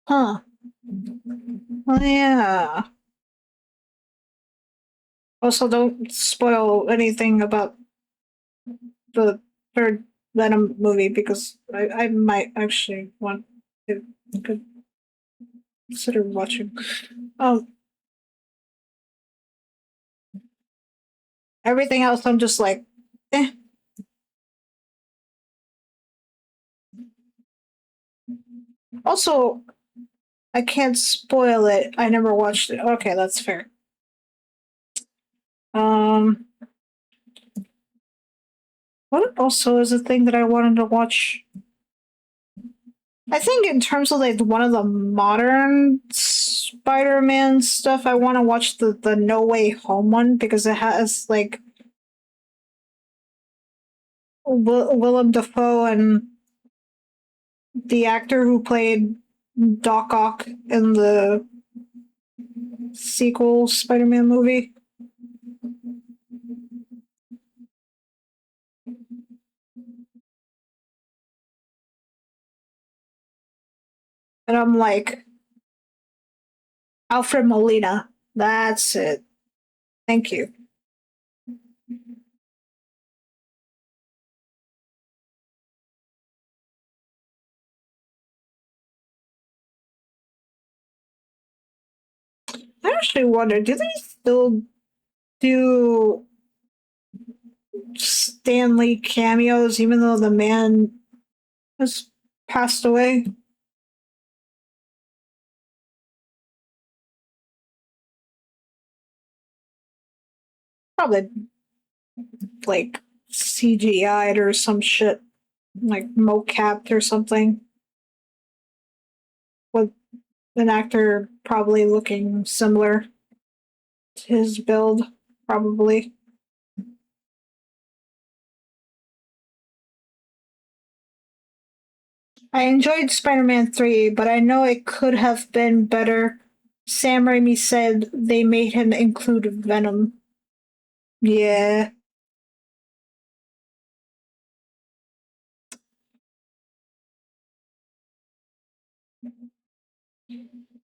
Huh. Well, yeah. Also, don't spoil anything about the third Venom movie because I might actually want to consider watching. Um, Everything else, I'm just like, eh. Also, I can't spoil it. I never watched it. Okay, that's fair. Um, what also is a thing that I wanted to watch? I think in terms of like one of the modern Spider-Man stuff, I want to watch the No Way Home one because it has like Willem Dafoe and the actor who played Doc Ock in the sequel Spider-Man movie. And I'm like, Alfred Molina. That's it. Thank you. I actually wonder, do they still do Stanley cameos even though the man has passed away? Probably like CGI'd or some shit, like mocapped or something, with an actor probably looking similar to his build, probably. I enjoyed Spider Man 3, but I know it could have been better. Sam Raimi said they made him include Venom. Yeah.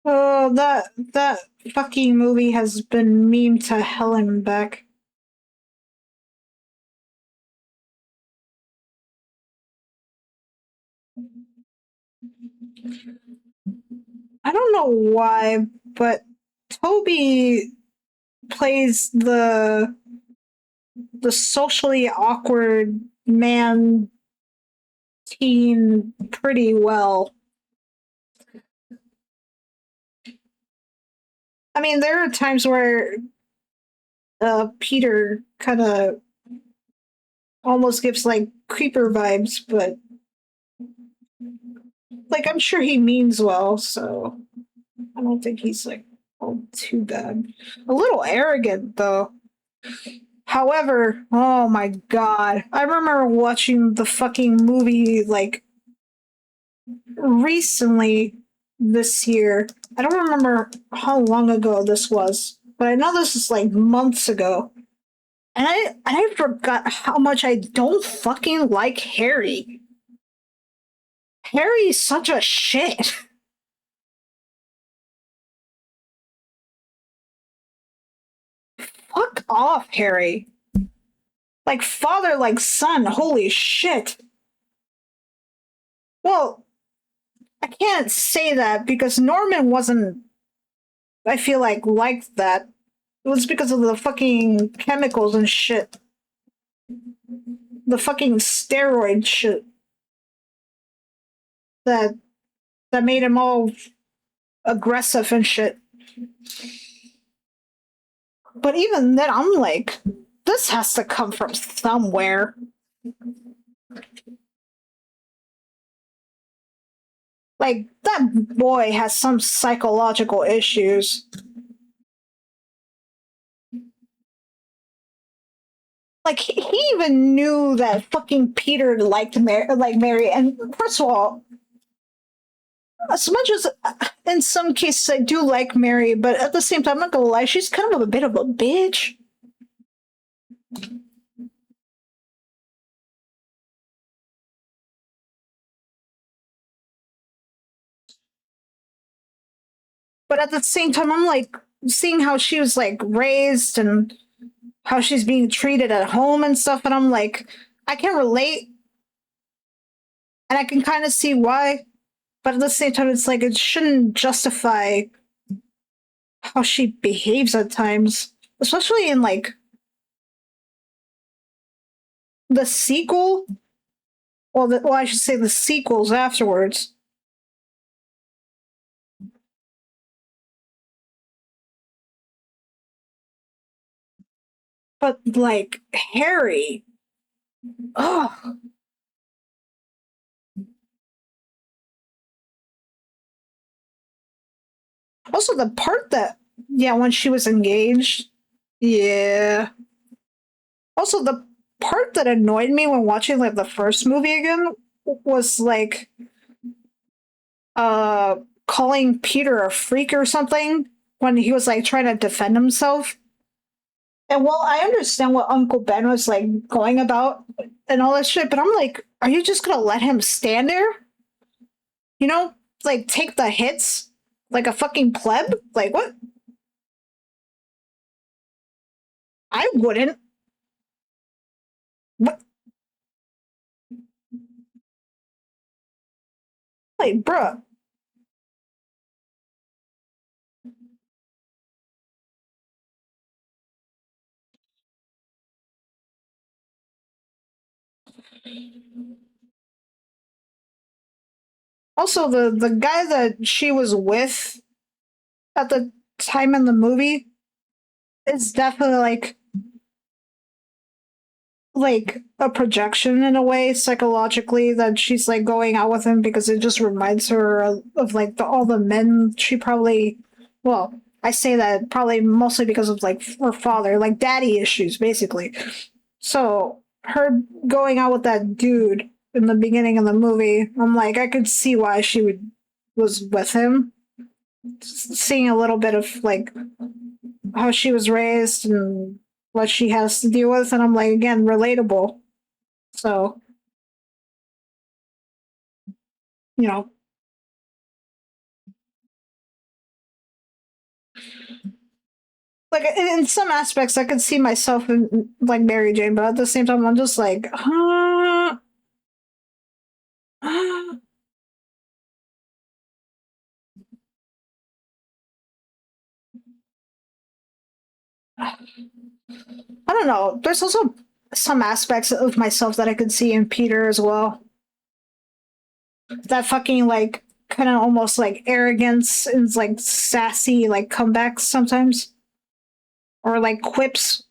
Oh, that fucking movie has been memed to hell and back. I don't know why, but Toby plays the socially awkward man teen pretty well. I mean, there are times where Peter kind of almost gives like creeper vibes, but like I'm sure he means well, so I don't think he's like oh too bad. A little arrogant though. However, oh my god, I remember watching the fucking movie like recently this year. I don't remember how long ago this was, but I know this is like months ago. And I forgot how much I don't fucking like Harry. Harry's such a shit. Fuck off, Harry. Like father, like son. Holy shit. Well, I can't say that because Norman wasn't, I feel like that. It was because of the fucking chemicals and shit. The fucking steroid shit that that made him all aggressive and shit. But even then, I'm like, this has to come from somewhere. Like, that boy has some psychological issues. Like, he even knew that fucking Peter liked Mary. And first of all, as much as in some cases I do like Mary, but at the same time, I'm not gonna lie, she's kind of a bit of a bitch. But at the same time, I'm like seeing how she was like raised and how she's being treated at home and stuff, and I'm like, I can relate, and I can kind of see why. But at the same time, it's like it shouldn't justify how she behaves at times, especially in like the sequel. Well, I should say the sequels afterwards. But like Harry, oh, also the part that yeah, when she was engaged, yeah. Also the part that annoyed me when watching like the first movie again was like uh calling Peter a freak or something when he was like trying to defend himself. And well, I understand what Uncle Ben was like going about and all that shit, but I'm like, are you just gonna let him stand there? You know, like take the hits like a fucking pleb? Like what? I wouldn't. What? Like, bruh. Also, the guy that she was with at the time in the movie is definitely like a projection in a way psychologically that she's like going out with him because it just reminds her of like all the men she probably well I say that probably mostly because of like her father like daddy issues basically so her going out with that dude in the beginning of the movie I'm like I could see why she would was with him seeing a little bit of like how she was raised and what she has to deal with and I'm like again relatable so you know Like in some aspects, I could see myself in like Mary Jane, but at the same time, I'm just like, huh? I don't know. There's also some aspects of myself that I could see in Peter as well. That fucking like kind of almost like arrogance and like sassy like comebacks sometimes, or like quips.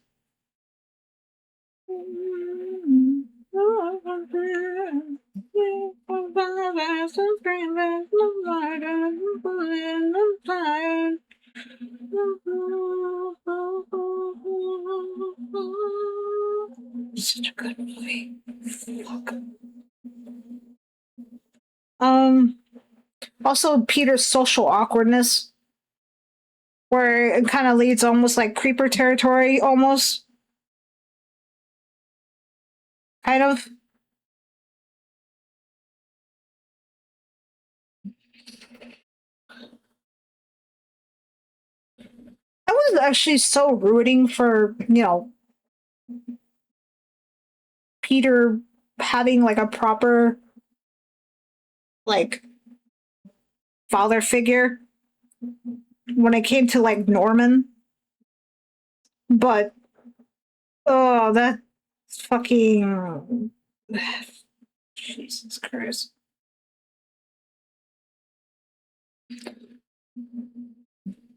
Such a good movie. Fuck. Um. Also, Peter's social awkwardness, where it kind of leads almost like creeper territory, almost kind of. I was actually so rooting for Peter having like a proper like father figure when it came to like Norman, but oh, that fucking Jesus Christ.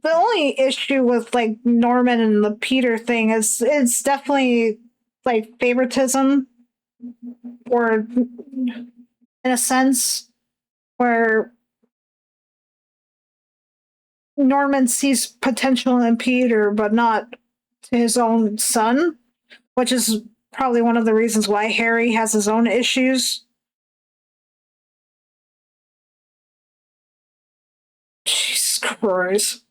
The only issue with like Norman and the Peter thing is it's definitely like favoritism, or in a sense where Norman sees potential in Peter but not to his own son, which is probably one of the reasons why Harry has his own issues. Jesus Christ.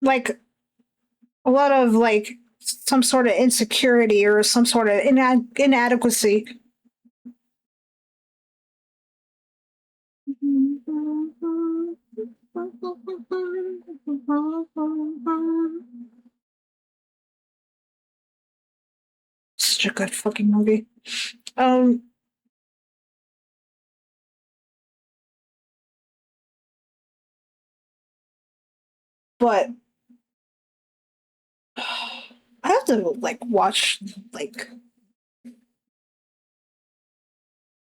Like a lot of like some sort of insecurity or some sort of inadequacy. Such a good fucking movie. Um, but I have to like watch like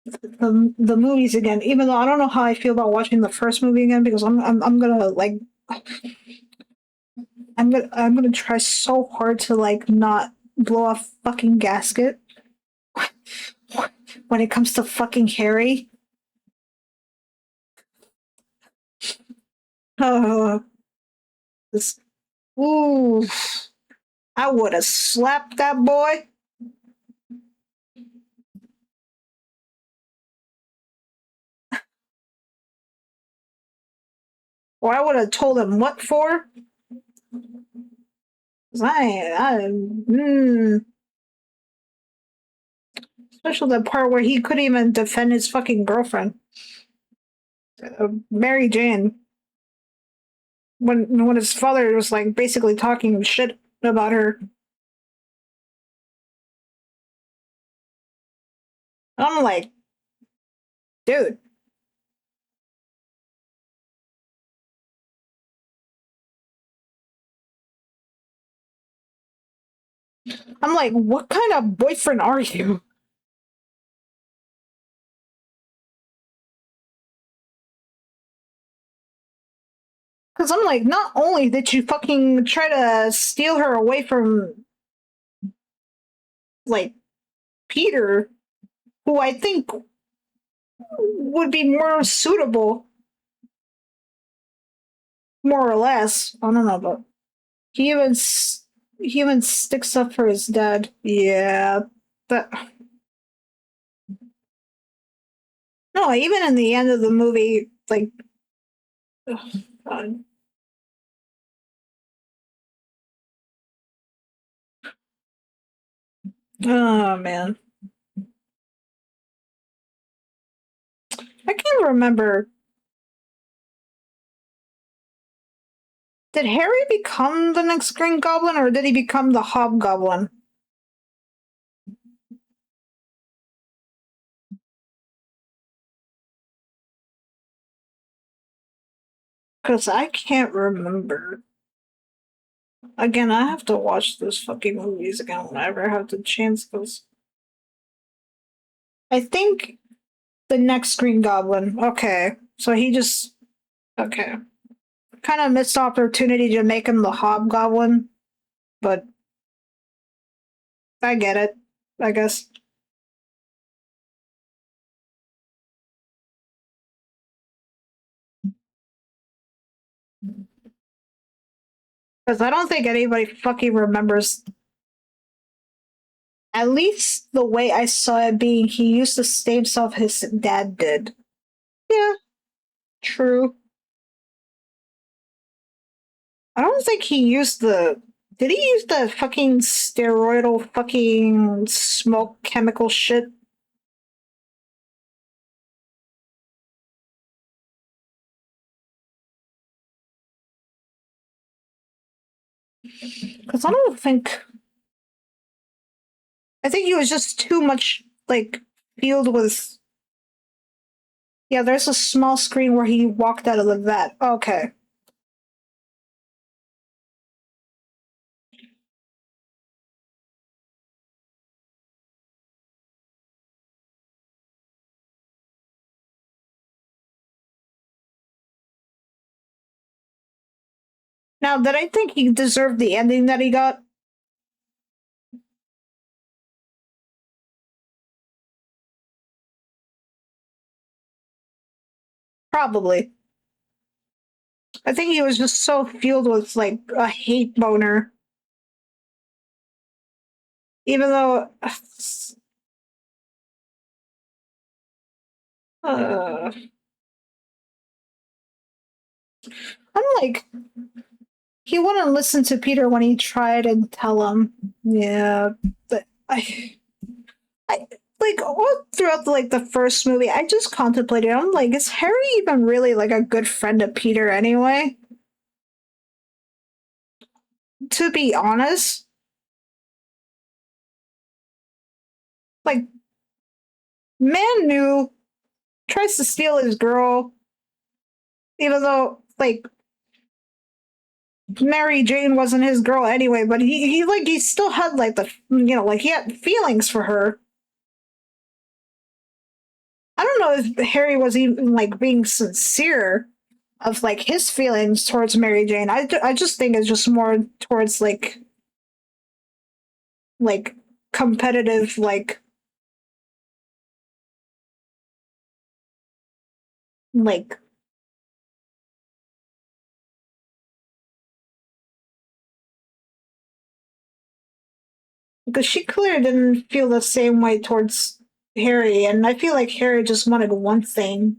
the movies again, even though I don't know how I feel about watching the first movie again because I'm gonna like I'm gonna try so hard to like not blow a fucking gasket when it comes to fucking Harry. Oh, this, ooh, I would have slapped that boy, or I would have told him what for. 'Cause especially the part where he couldn't even defend his fucking girlfriend, Mary Jane, when his father was like basically talking shit about her. I'm like, dude. I'm like, what kind of boyfriend are you? Because I'm like, not only did you fucking try to steal her away from like Peter, who I think would be more suitable, more or less. I don't know, but he even he even sticks up for his dad. Yeah, that no. Even in the end of the movie, like, ugh, God. Oh man, I can't remember. Did Harry become the next Green Goblin, or did he become the Hobgoblin? Because I can't remember. Again, I have to watch those fucking movies again whenever I have the chance, because I think the next Green Goblin. Okay. So he just. Okay. Kind of missed opportunity to make him the Hobgoblin, but I get it, I guess. Because I don't think anybody fucking remembers. At least the way I saw it being, he used the same stuff his dad did. Yeah, true. I don't think he used the. Did he use the fucking steroidal fucking smoke chemical shit? Because I don't think. I think he was just too much, like, filled with. Yeah, there's a small screen where he walked out of the vat. Okay. Now, did I think he deserved the ending that he got? Probably. I think he was just so filled with, like, a hate boner. Even though. Uh, I'm like, he wouldn't listen to Peter when he tried and tell him. Yeah, but I like all throughout the first movie, I just contemplated. I'm like, is Harry even really like a good friend of Peter anyway? To be honest, like man knew tries to steal his girl, even though like Mary Jane wasn't his girl anyway. But he still had like like he had feelings for her. I don't know if Harry was even like being sincere of like his feelings towards Mary Jane. I just think it's just more towards like competitive like because she clearly didn't feel the same way towards Harry, and I feel like Harry just wanted one thing.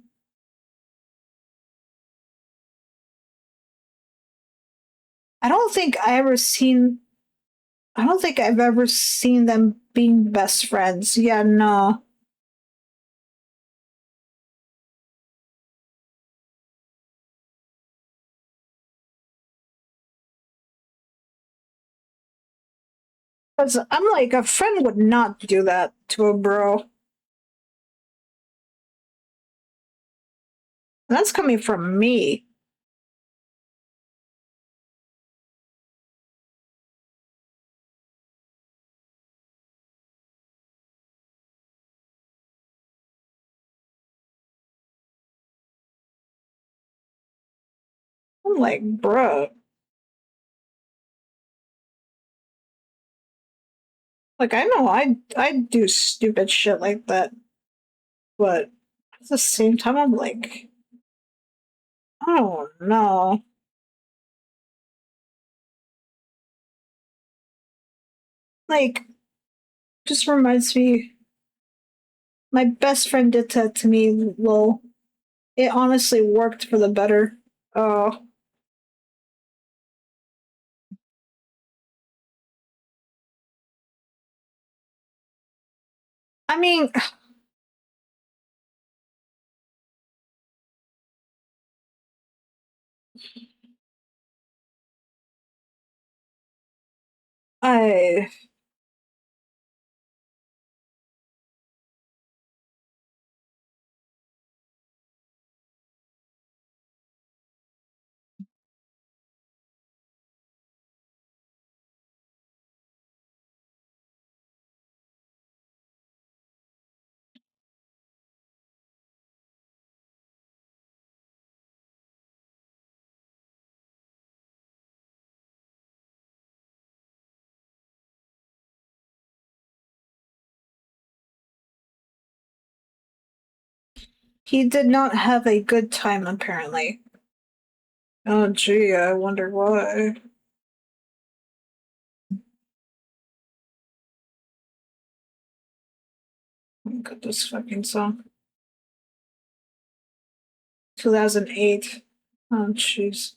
I don't think I ever seen. I don't think I've ever seen them being best friends. Yeah, no. Because I'm like a friend would not do that to a bro. And that's coming from me. I'm like, bro. Like I know I do stupid shit like that, but at the same time I'm like, I don't know. Like just reminds me my best friend did that to me, lol. It honestly worked for the better. Oh, I mean, I He did not have a good time apparently. Oh gee, I wonder why. Look at this fucking song. 2008. Oh jeez.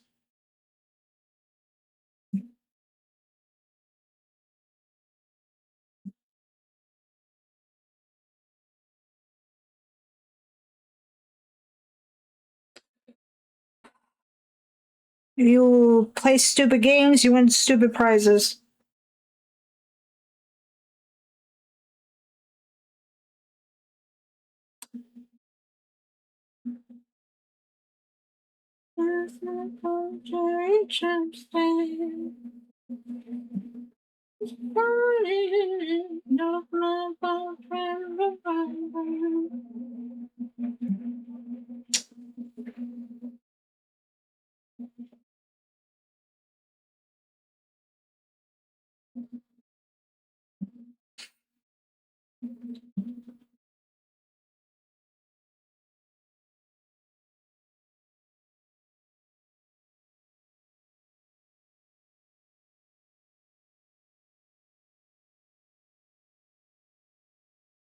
You play stupid games, you win stupid prizes.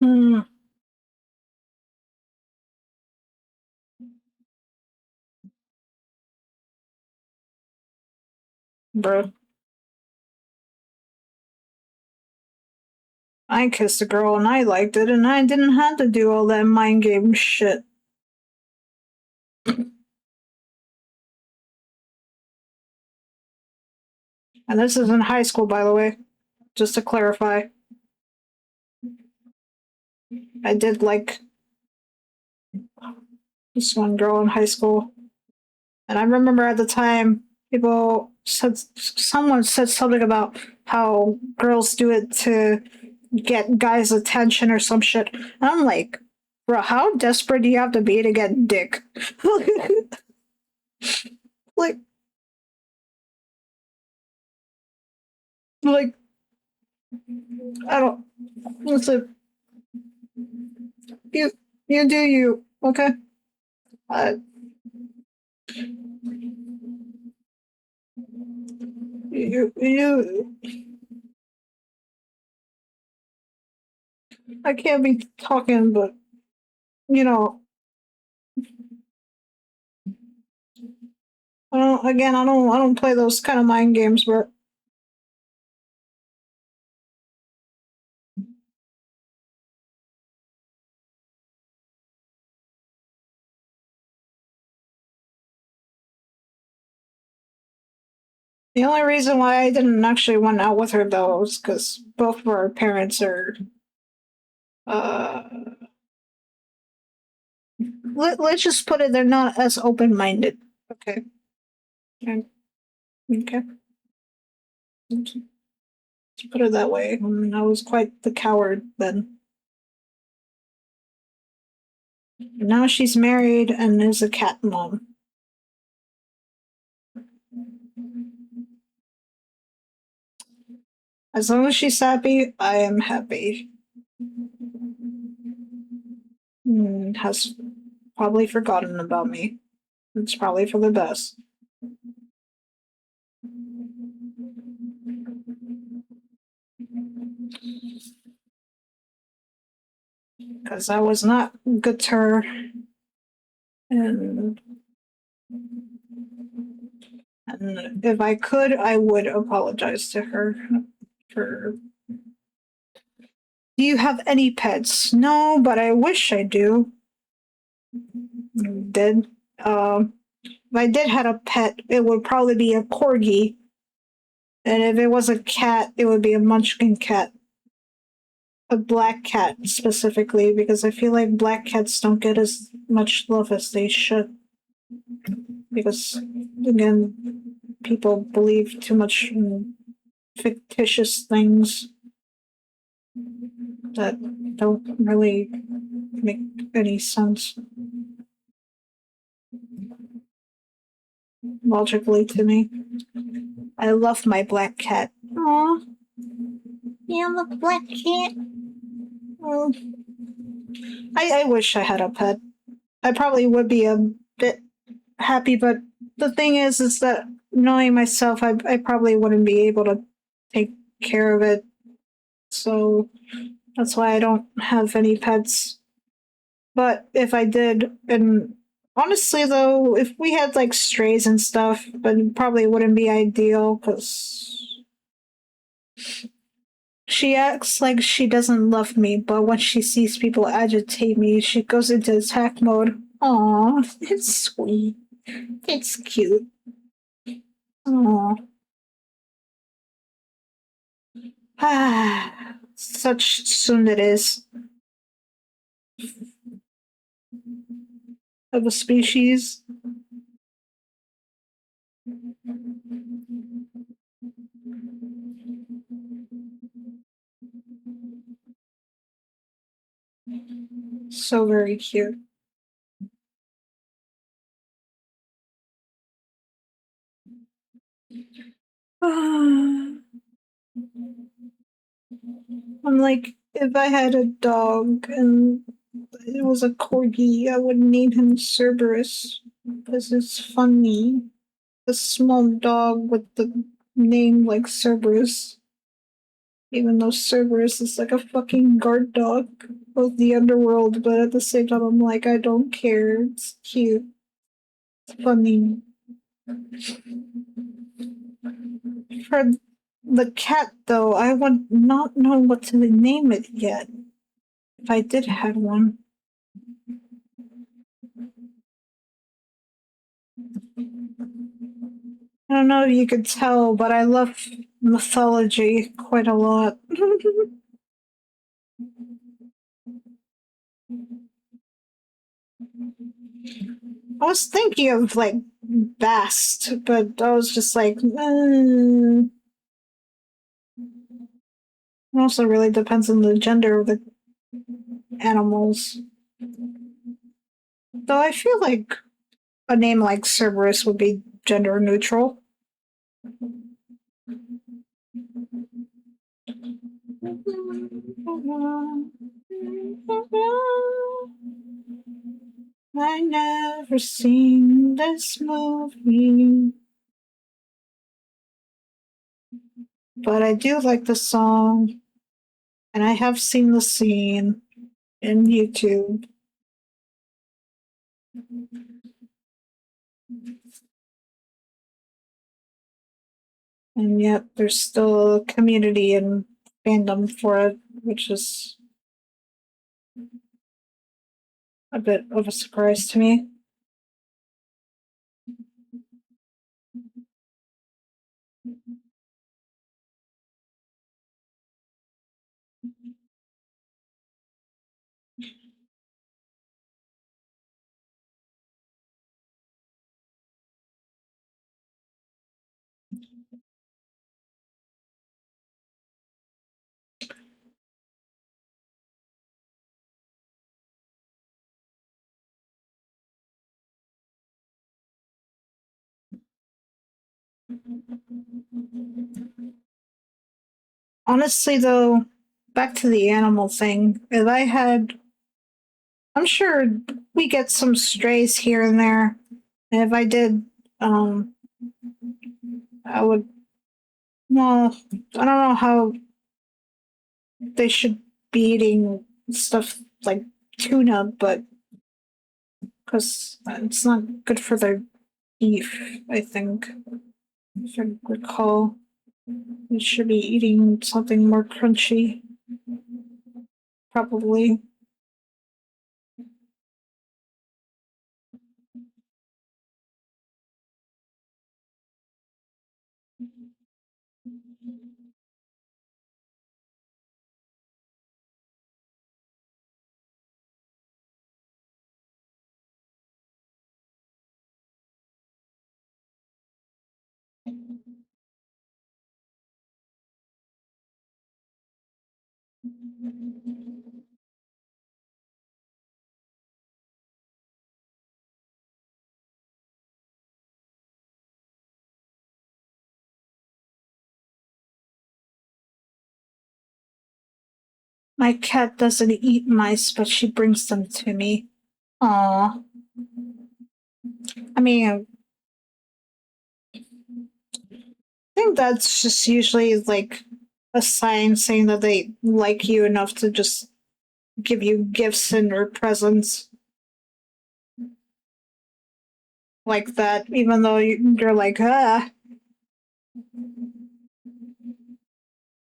Hmm, bro. I kissed a girl and I liked it, and I didn't have to do all that mind game shit. And this is in high school, by the way, just to clarify. I did like this one girl in high school. And I remember at the time, someone said something about how girls do it to get guys' attention or some shit. And I'm like, bro, how desperate do you have to be to get dick? like, like, I don't, listen, you, you do you, okay? Uh, you, I can't be talking, but, you know, I don't play those kind of mind games, but the only reason why I didn't actually went out with her though was because both of our parents are. Uh, let's just put it, they're not as open minded. Okay. Okay. Okay. Let's put it that way. I was quite the coward then. Now she's married and is a cat mom. As long as she's happy, I am happy. Has probably forgotten about me. It's probably for the best. Because I was not good to her. And, and if I could, I would apologize to her for. Do you have any pets? No, but I wish I do. Dead. If I did have a pet, it would probably be a corgi. And if it was a cat, it would be a munchkin cat. A black cat specifically, because I feel like black cats don't get as much love as they should. Because, again, people believe too much in fictitious things that don't really make any sense logically to me. I love my black cat. Aw, you love black cat? Oh, I wish I had a pet. I probably would be a bit happy, but the thing is that knowing myself, I probably wouldn't be able to take care of it. So that's why I don't have any pets. But if I did, and honestly though, if we had like strays and stuff, but it probably wouldn't be ideal because she acts like she doesn't love me, but when she sees people agitate me, she goes into attack mode. Aw, it's sweet. It's cute. Aw. Ah, such soon it is of a species. So very cute. Ah, I'm like, if I had a dog and it was a corgi, I would name him Cerberus because it's funny. A small dog with the name like Cerberus, even though Cerberus is like a fucking guard dog of the underworld, but at the same time, I'm like, I don't care. It's cute. It's funny. For the cat, though, I would not know what to name it yet if I did have one. I don't know if you could tell, but I love mythology quite a lot. I was thinking of like Bast, but I was just like, it also really depends on the gender of the animals. Though I feel like a name like Cerberus would be gender neutral. I never seen this movie, but I do like the song, and I have seen the scene in YouTube. And yet there's still a community and fandom for it, which is a bit of a surprise to me. Honestly, though, back to the animal thing, if I had, I'm sure we get some strays here and there. And if I did, um, I would, well, I don't know how they should be eating stuff like tuna, but because it's not good for their beef, I think, if I recall. They should be eating something more crunchy, probably. My cat doesn't eat mice, but she brings them to me. Aw. I mean, I think that's just usually like a sign saying that they like you enough to just give you gifts and or presents like that, even though you're like, ah.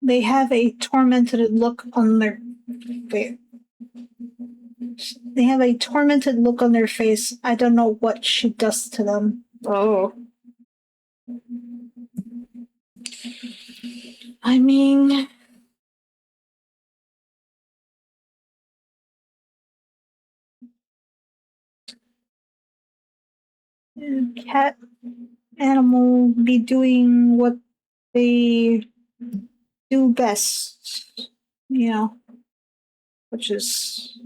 They have a tormented look on their face. They have a tormented look on their face. I don't know what she does to them. Oh. I mean, cat animal be doing what they do best, you know, which is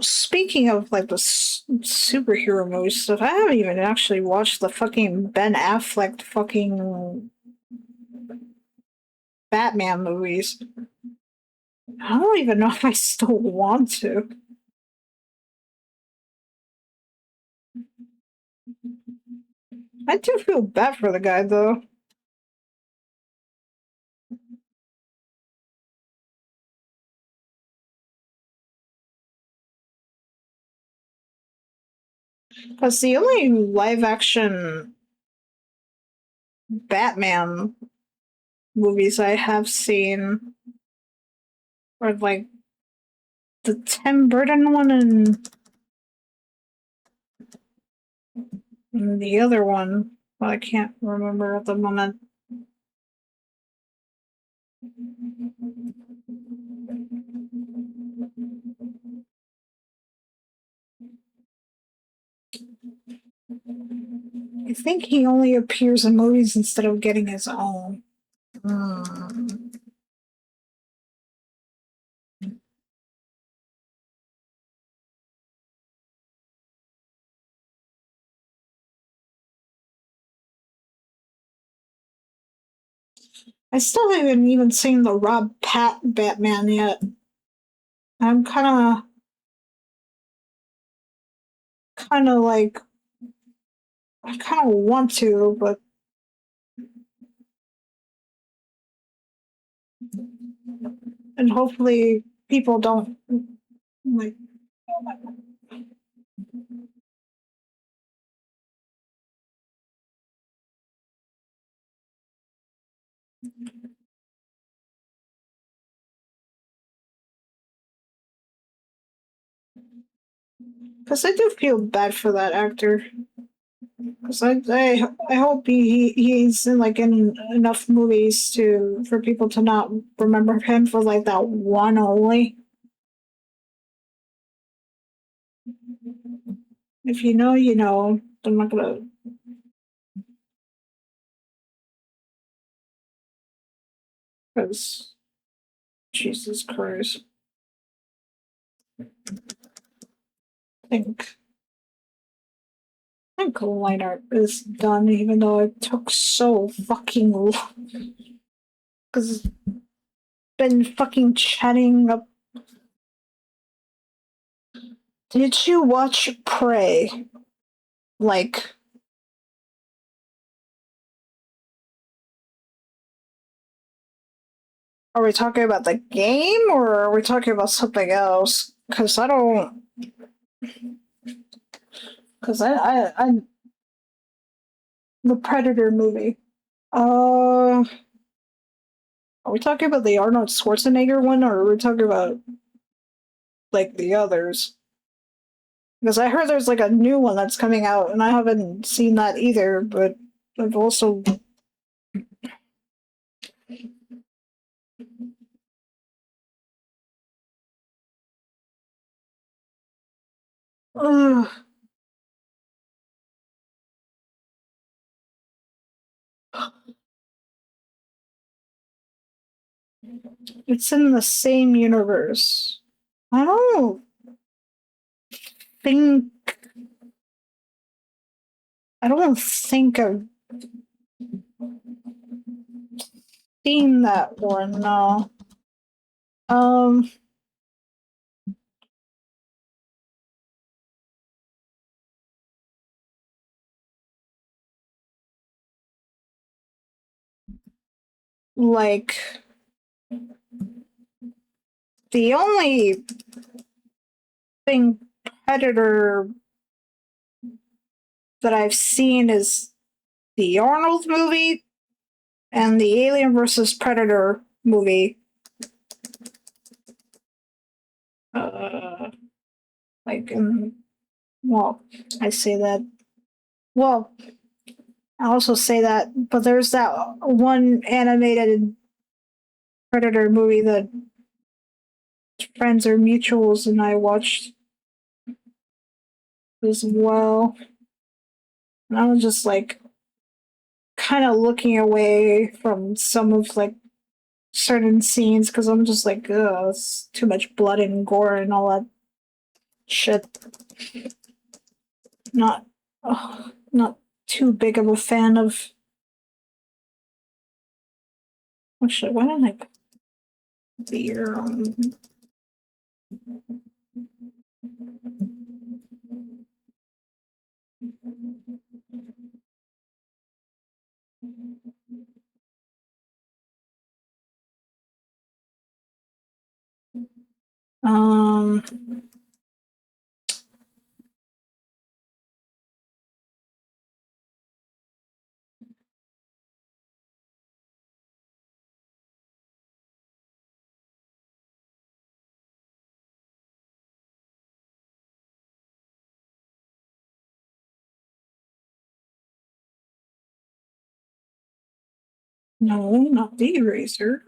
speaking of like the superhero movie stuff, I haven't even actually watched the fucking Ben Affleck fucking Batman movies. I don't even know if I still want to. I do feel bad for the guy though, because the only live action Batman movies I have seen are like the Tim Burton one and the other one, but I can't remember at the moment. I think he only appears in movies instead of getting his own. Hmm. I still haven't even seen the Rob Pat Batman yet. I'm kind of like, I kind of want to, but and hopefully people don't like. Because I do feel bad for that actor. Because I hope he's in like in enough movies to for people to not remember him for like that one only. If you know, you know. I'm not gonna. Because Jesus Christ, think I think line art is done, even though it took so fucking long. Because been fucking chatting up Did you watch Prey? Like, are we talking about the game or are we talking about something else? Because I don't. Because I. The Predator movie. Are we talking about the Arnold Schwarzenegger one or are we talking about, like, the others? Because I heard there's, like, a new one that's coming out and I haven't seen that either, but I've also. Ugh. It's in the same universe. I don't think. I don't think I've seen that one, no. Um, like, the only thing Predator that I've seen is the Arnold movie and the Alien versus Predator movie. Uh, like, well, I say that. Well, I also say that, but there's that one animated Predator movie that friends or mutuals and I watched as well. And I was just like kind of looking away from some of like certain scenes because I'm just like, ugh, it's too much blood and gore and all that shit. Not, not too big of a fan of. Actually, why didn't I put beer on? Um, no, not the eraser.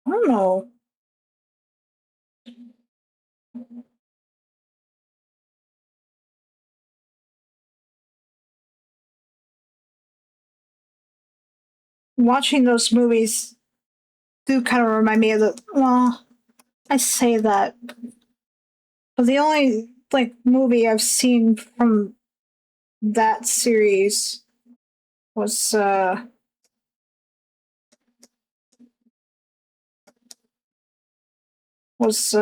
I don't know. Watching those movies do kind of remind me of the. Well, I say that, but the only like movie I've seen from that series was was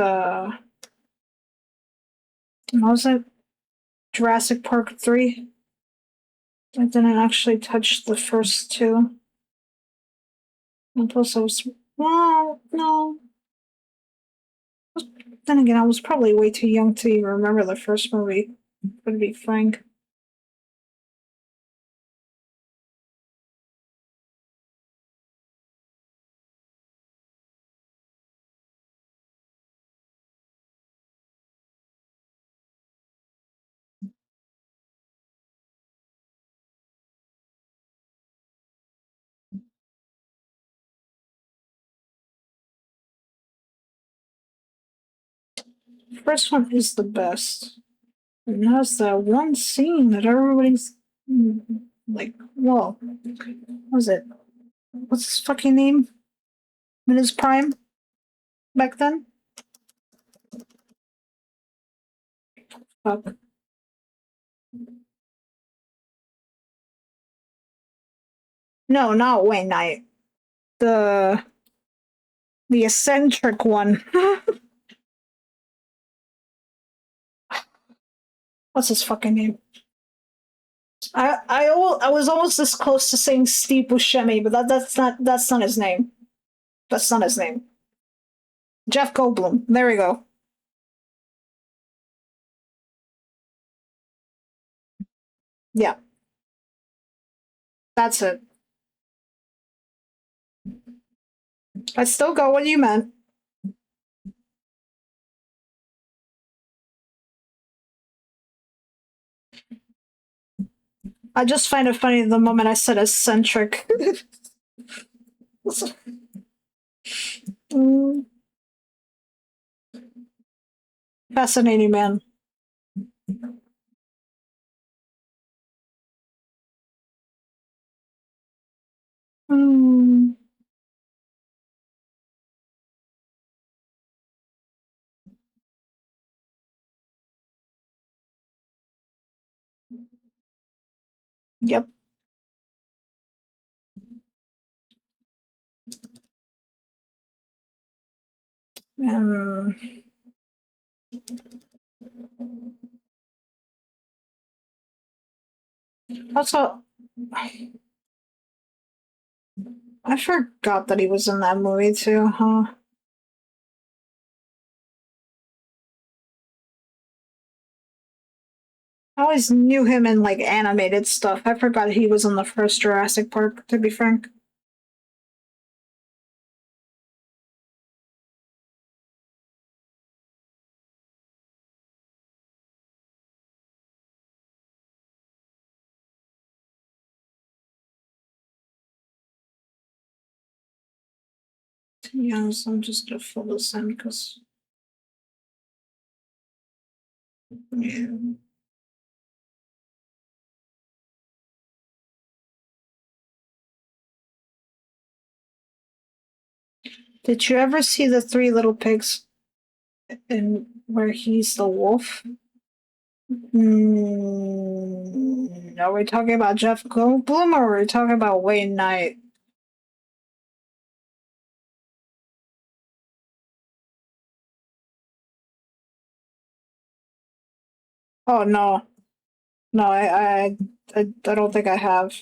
what was it? Jurassic Park 3. I didn't actually touch the first two. And plus, I was. Well, no. Then again, I was probably way too young to even remember the first movie, to be frank. The first one is the best. And it has that one scene that everybody's like, well, what was it? What's his fucking name? In his prime back then? Fuck. No, not Wayne Knight. The eccentric one. What's his fucking name? I was almost this close to saying Steve Buscemi, but that's not his name. That's not his name. Jeff Goldblum. There we go. Yeah, that's it. I still got what you meant. I just find it funny the moment I said eccentric. Mm, fascinating man. Mm, yep. Um, also, I forgot that he was in that movie too, huh? I always knew him in like animated stuff. I forgot he was in the first Jurassic Park, to be frank. Yeah, so I'm just gonna fill this in because yeah. Did you ever see the Three Little Pigs in where he's the wolf? Are we talking about Jeff Goldblum or are we talking about Wayne Knight? Oh no, no, I don't think I have.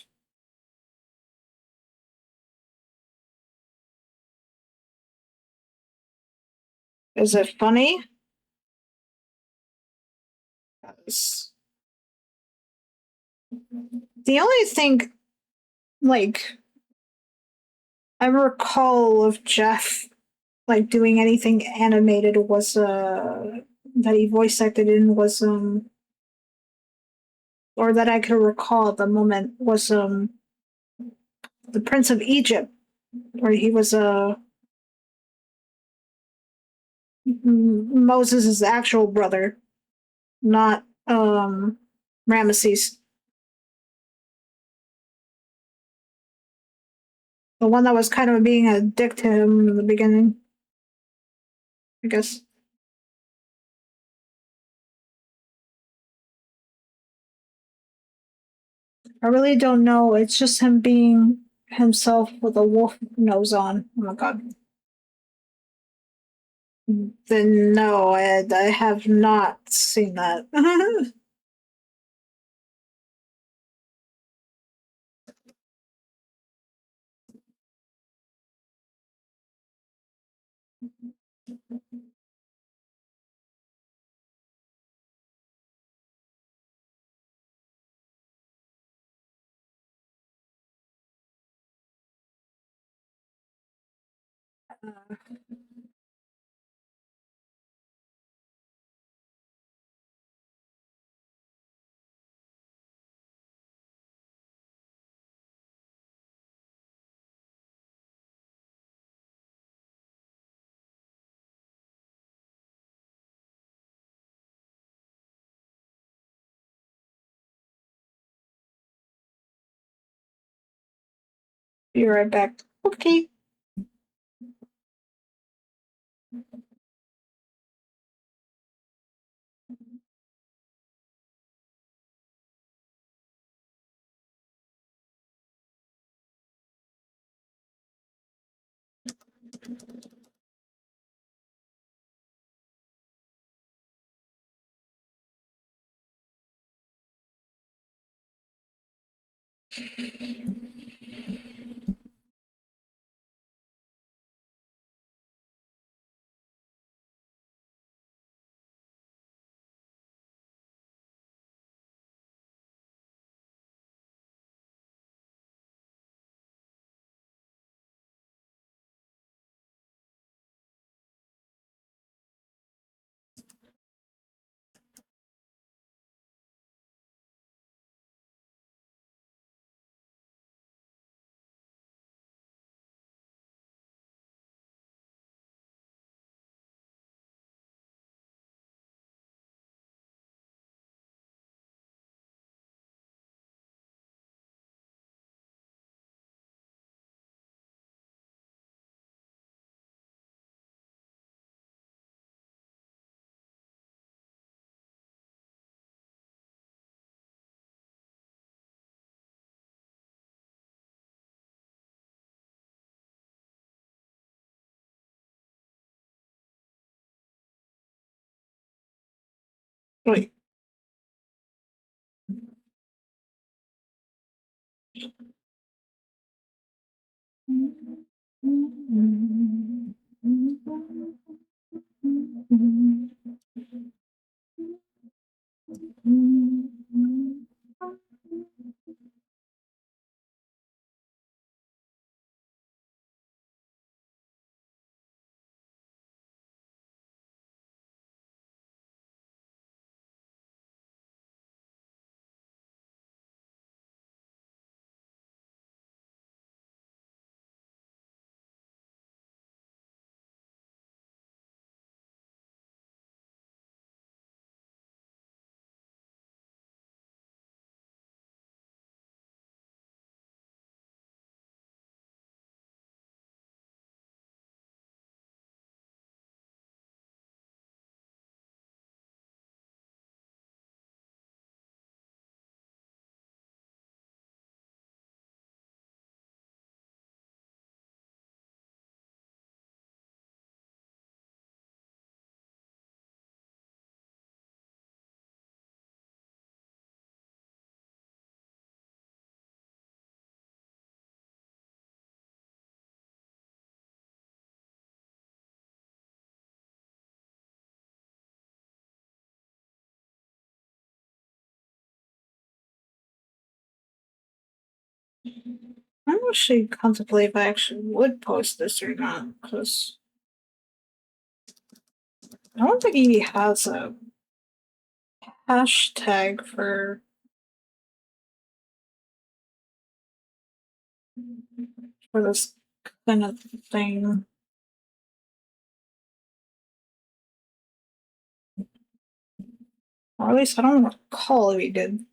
Is it funny? Yes. The only thing, like, I recall of Jeff like doing anything animated was that he voice acted in was or that I could recall at the moment was the Prince of Egypt, where he was Moses' actual brother, not Ramesses, the one that was kind of being a dick to him in the beginning, I guess. I really don't know. It's just him being himself with a wolf nose on. Oh my god. Then no, I have not seen that. Be right back. Okay. Wait. I'm actually contemplating if I actually would post this or not, because I don't think he has a hashtag for this kind of thing. Or at least I don't recall if he did.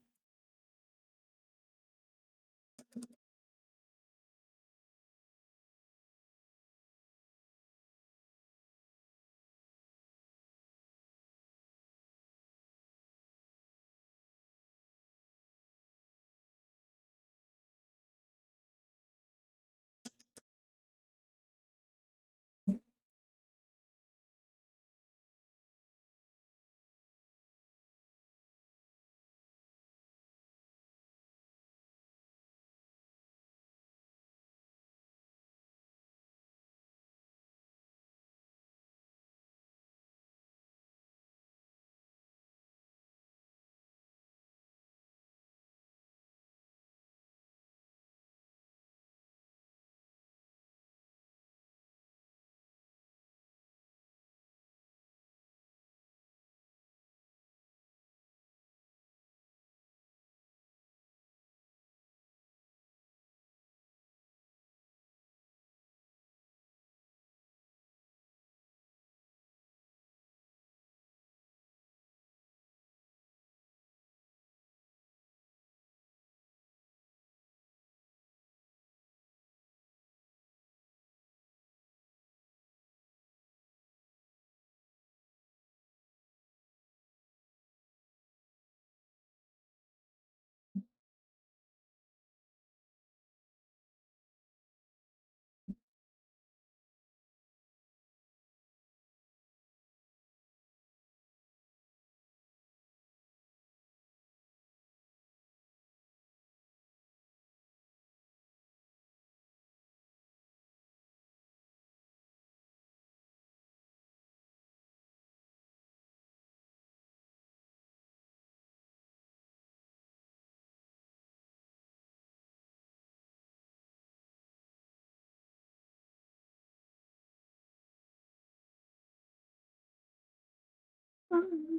I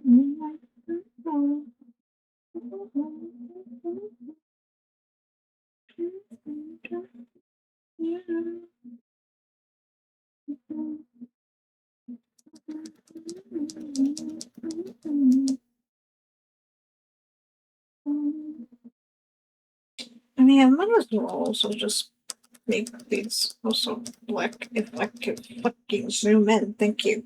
mean, I might as well also just make these also black if I could fucking zoom in. Thank you.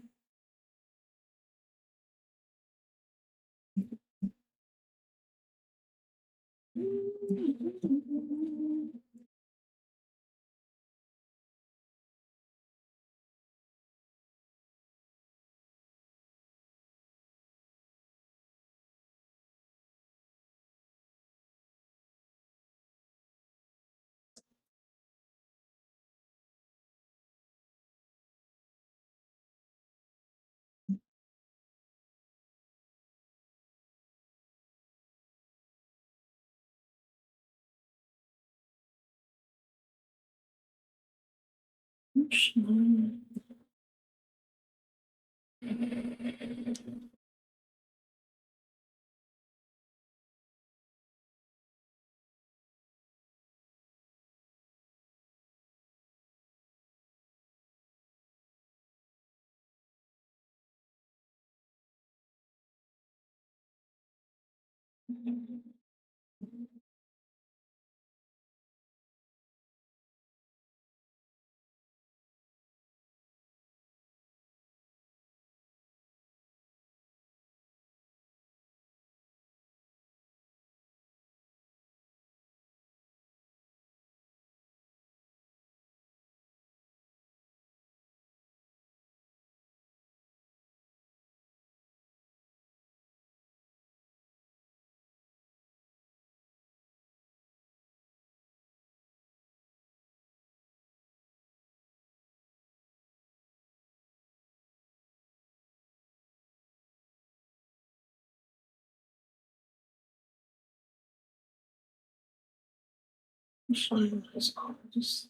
Just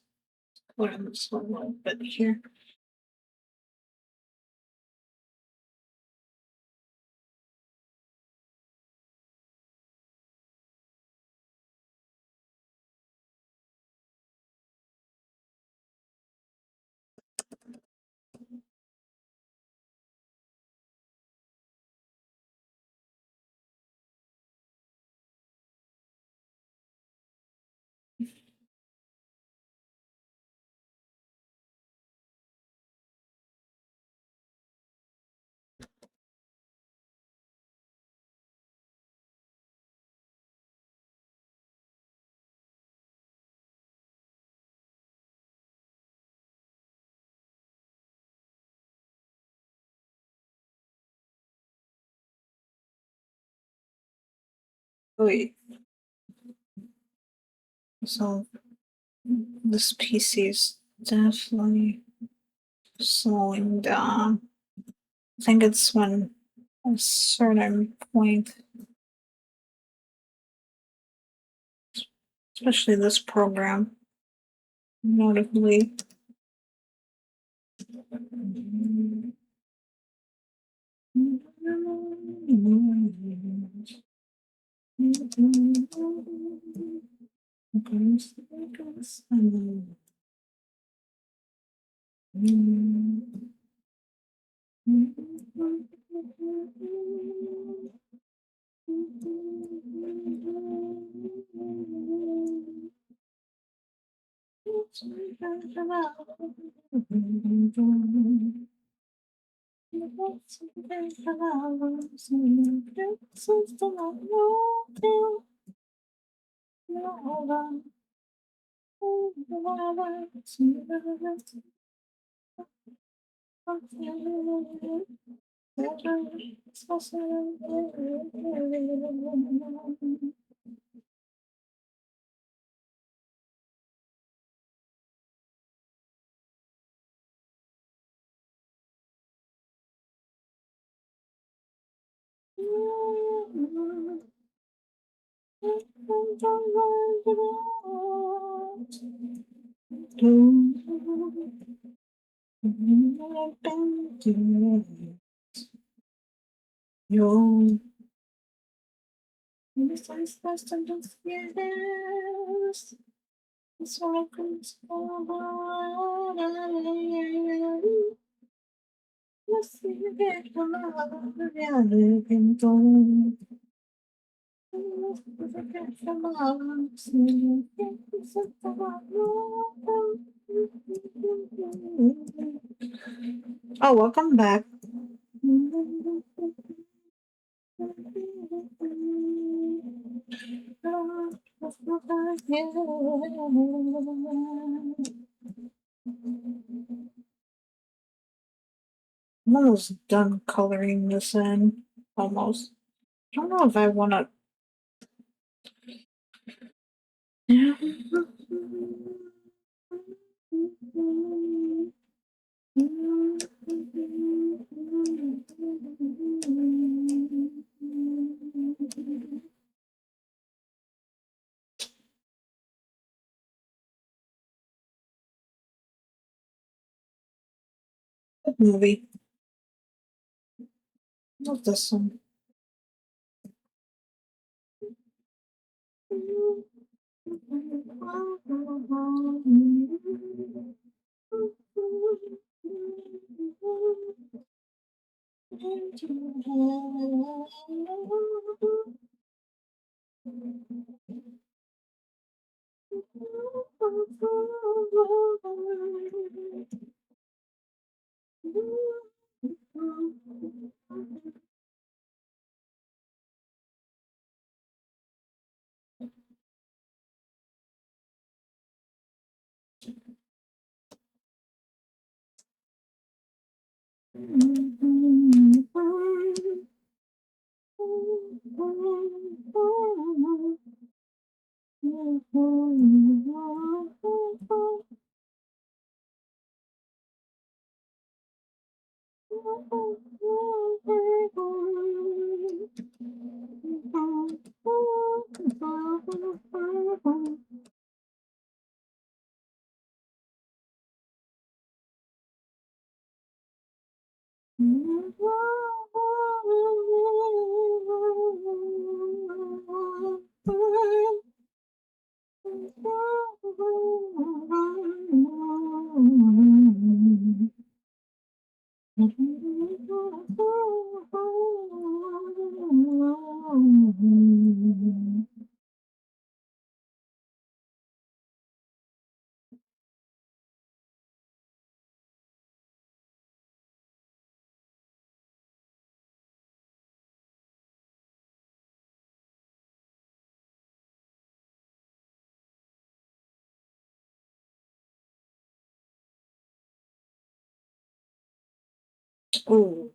learn this one little bit here. Wait, so this PC is definitely slowing down. I think it's when a certain point, especially this program, notably. Yo. This is best and just yes. It's all comes forward. Let's see you get the love. Yeah, living gold. Oh, welcome back. I'm almost done coloring this in. Almost. I don't know if I want to. Good movie. Not this one. Oh.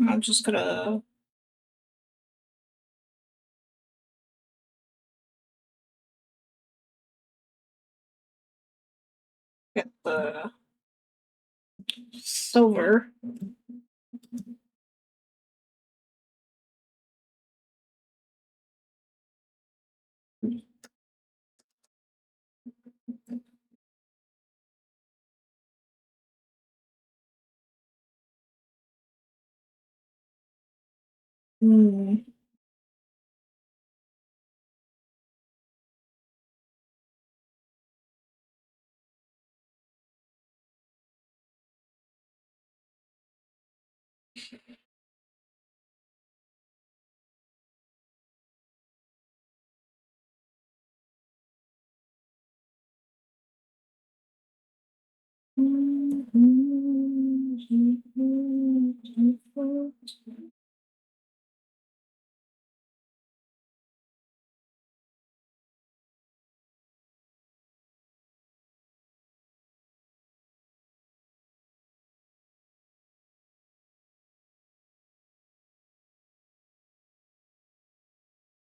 I'm just gonna get the silver. Hmm.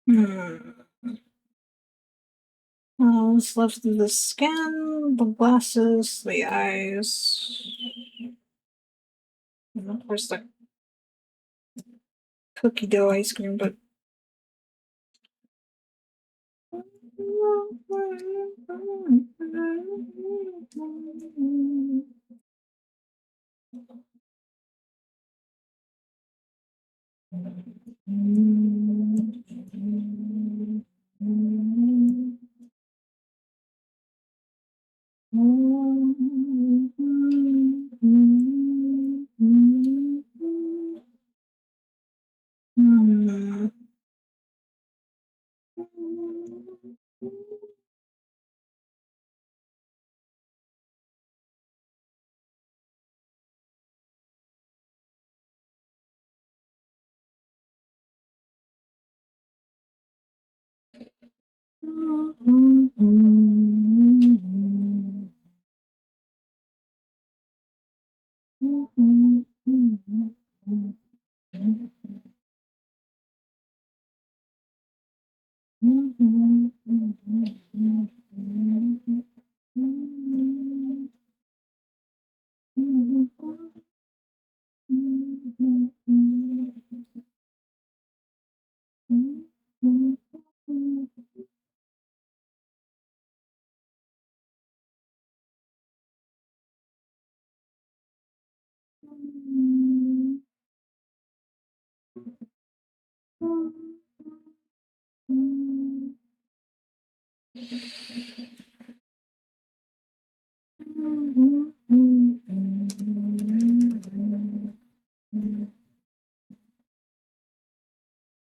Hmm. What's left of the skin, the glasses, the eyes, and of course the cookie dough ice cream, but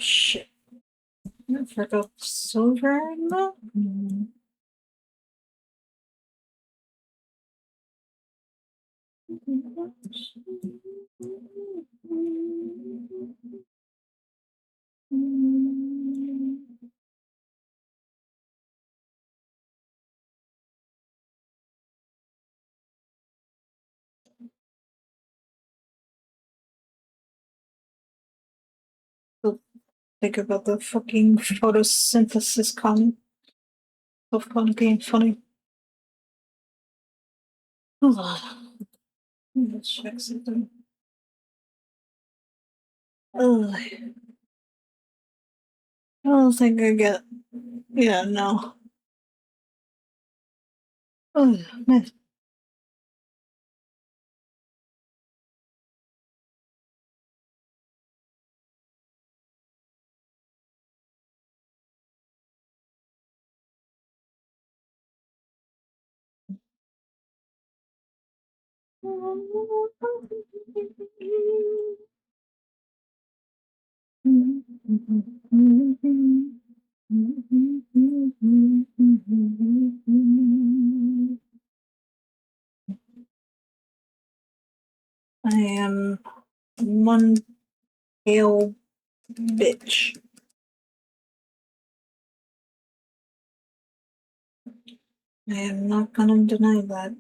shit. I forgot silver in that. Think about the fucking photosynthesis comment. So fun being funny. Hold on. Let's check something. Ugh. I don't think I get. Yeah, no. Oh, man. I am one pale bitch. I am not gonna deny that.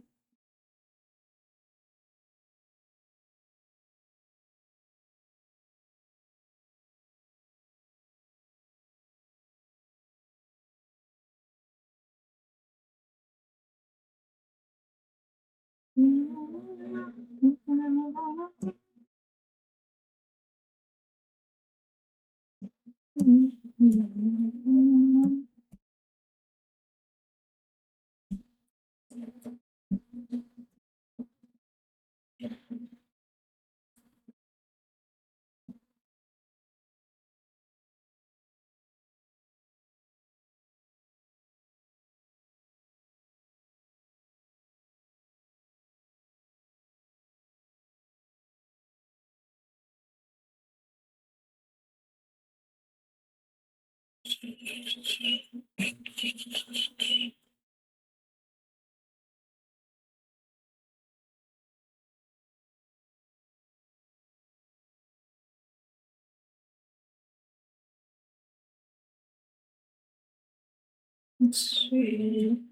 Let's see.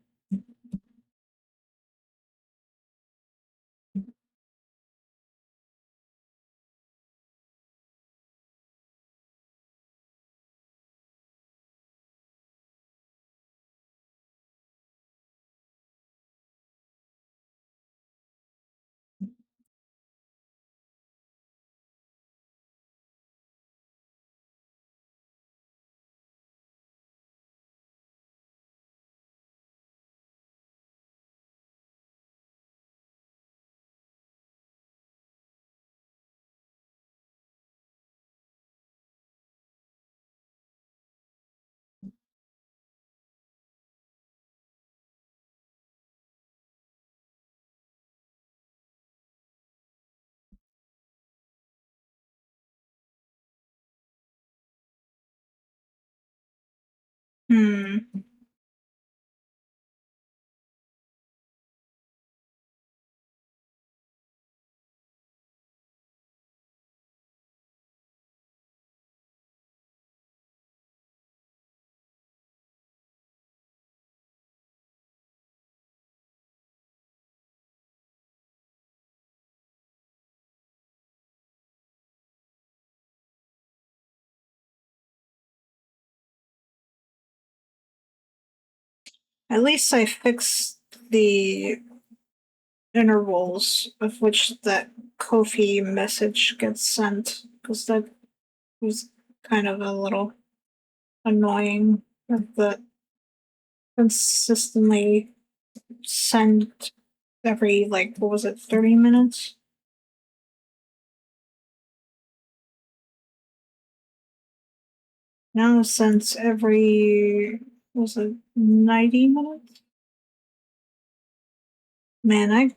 Hmm. At least I fixed the intervals of which that Kofi message gets sent, because that was kind of a little annoying with the consistently sent every, like, what was it, 30 minutes? Now since every, was it 90 minutes? Man, I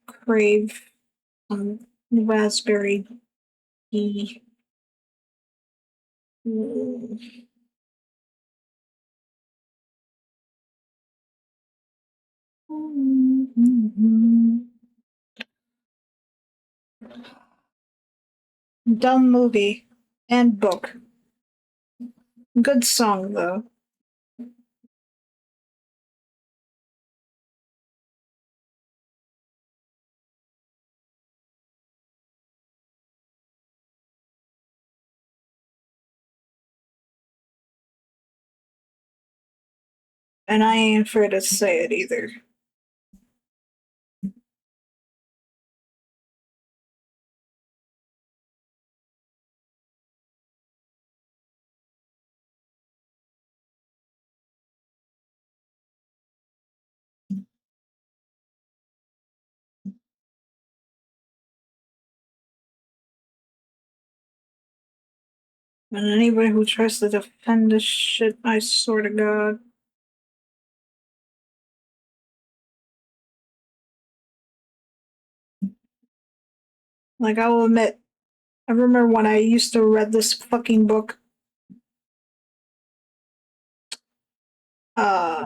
crave some raspberry tea. Dumb movie and book. Good song though. And I ain't afraid to say it either. And anybody who tries to defend this shit, I swear to God. Like, I will admit, I remember when I used to read this fucking book. Uh,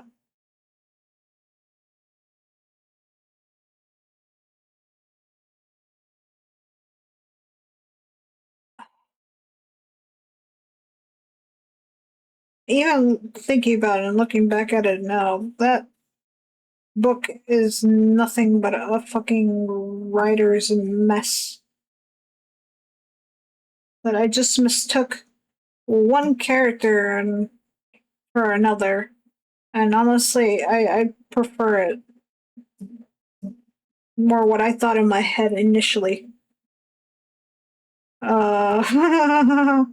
Even thinking about it and looking back at it now, that book is nothing but a fucking writer's mess that I just mistook one character and for another. And honestly, I prefer it more what I thought in my head initially. Uh,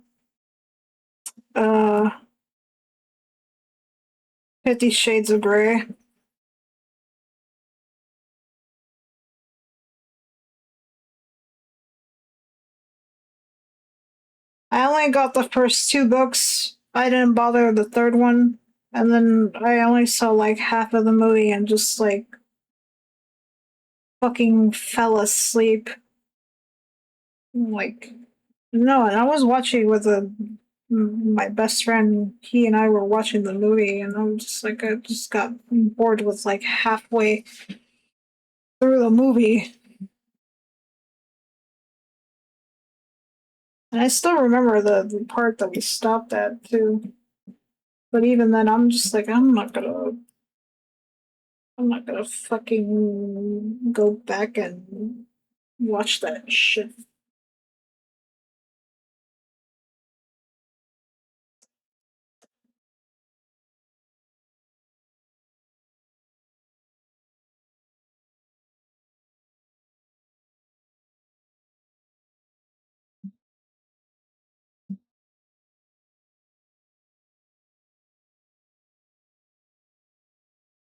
uh, 50 Shades of Grey. I only got the first two books. I didn't bother with the third one. And then I only saw like half of the movie and just like fucking fell asleep. Like, no, and I was watching with a my best friend, he and I were watching the movie, and I'm just like, I just got bored with like halfway through the movie. And I still remember the part that we stopped at too. But even then, I'm just like, I'm not gonna fucking go back and watch that shit.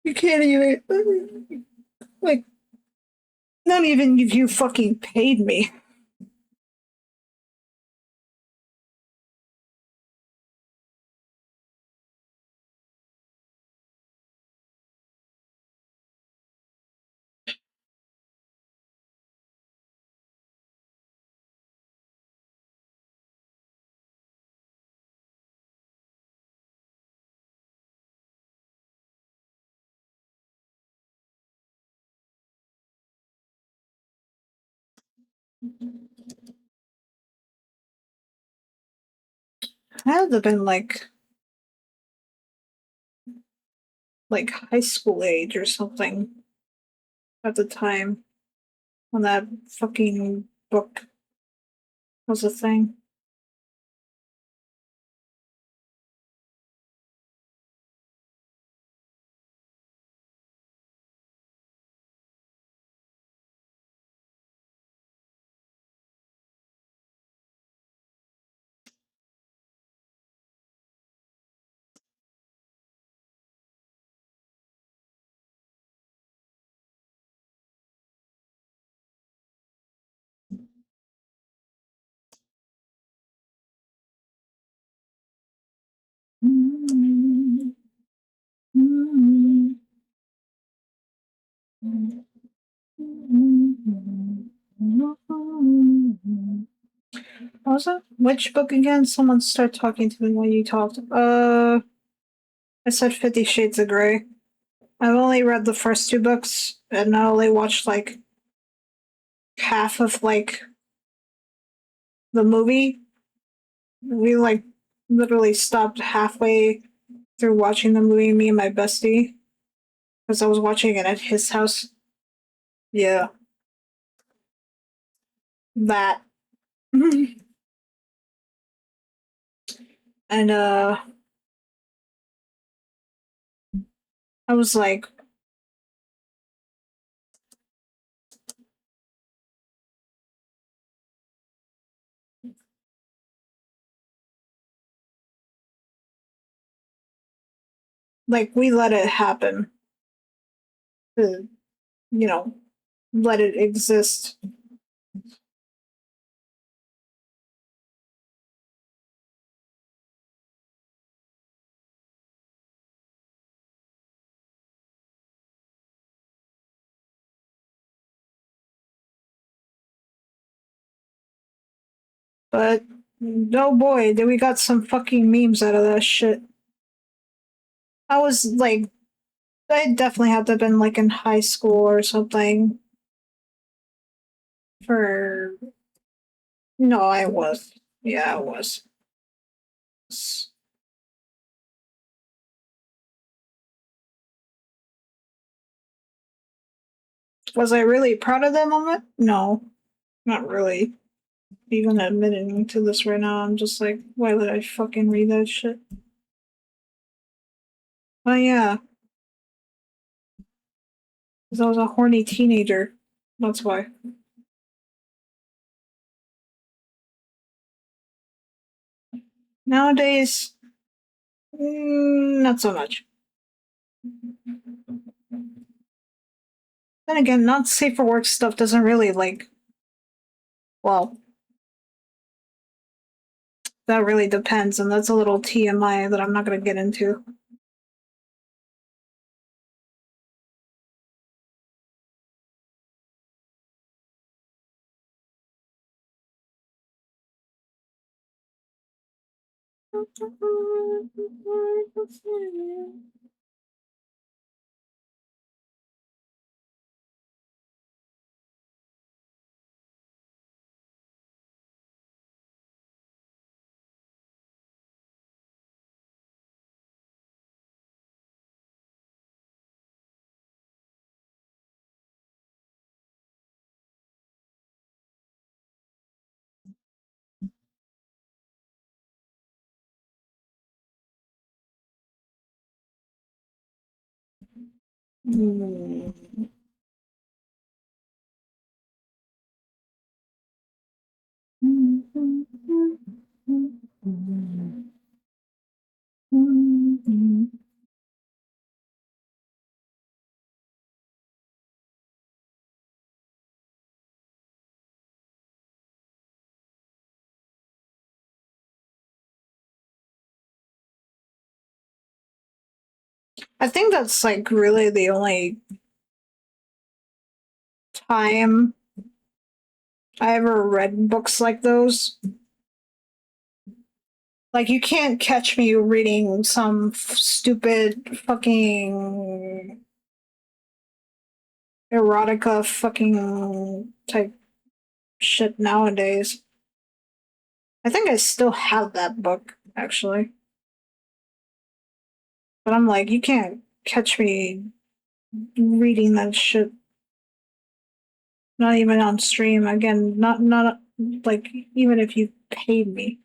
You can't even, like, not even if you fucking paid me. I had to have been like high school age or something at the time when that fucking book was a thing. What was it? Which book again? Someone started talking to me when you talked. I said 50 Shades of Grey. I've only read the first two books, and I only watched like half of like the movie. We like literally stopped halfway through watching the movie, me and my bestie, because I was watching it at his house. Yeah, that. And I was like we let it happen. To, you know, let it exist. But oh boy, did we got some fucking memes out of that shit. I was like, I definitely had to have been like in high school or something for. No, I was. Yeah, I was. Was I really proud of that moment? No, not really. Even admitting to this right now, I'm just like, why did I fucking read that shit? Oh yeah, because I was a horny teenager. That's why. Nowadays, not so much. Then again, not safe for work stuff doesn't really like. Well, that really depends, and that's a little TMI that I'm not gonna get into. I think that's like really the only time I ever read books like those. Like, you can't catch me reading some stupid fucking erotica fucking type shit nowadays. I think I still have that book, actually. But I'm like, you can't catch me reading that shit. Not even on stream. Again, not like even if you paid me.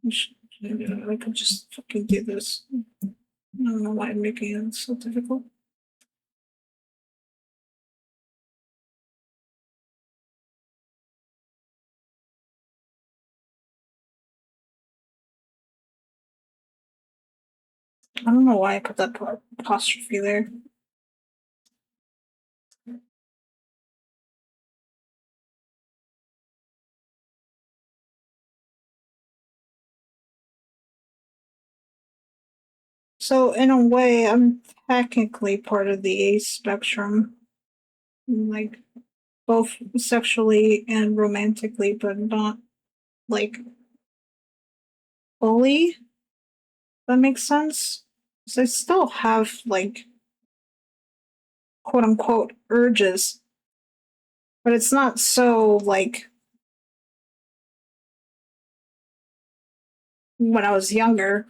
I could just fucking do this. I don't know why I'm making it so difficult. I don't know why I put that apostrophe there. So in a way, I'm technically part of the A spectrum, like both sexually and romantically, but not like fully. That makes sense. So I still have like quote unquote urges, but it's not so like when I was younger.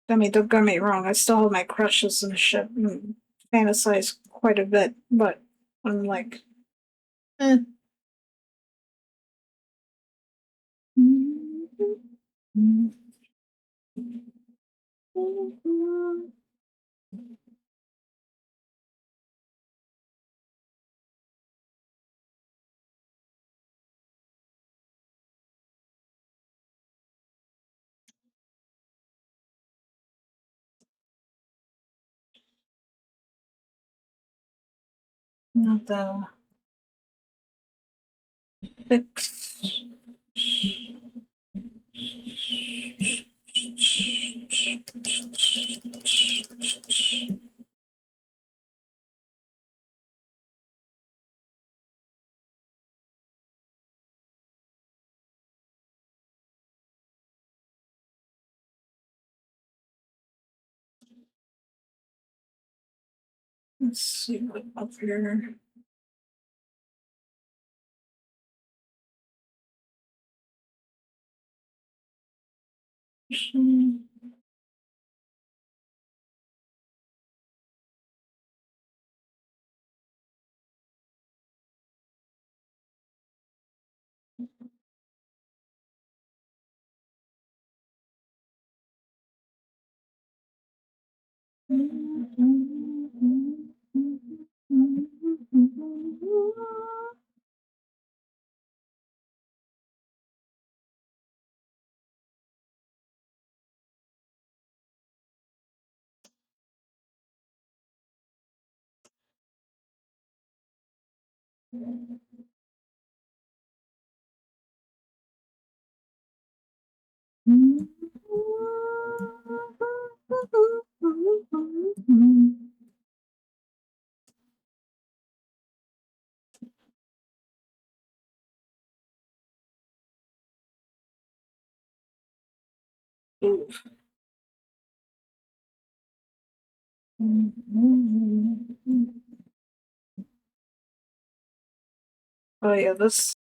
I mean, don't get me wrong, I still have my crushes and shit and fantasize quite a bit, but I'm like, eh. Not the fix. Let's see what up here. Oof. Oh yeah, this.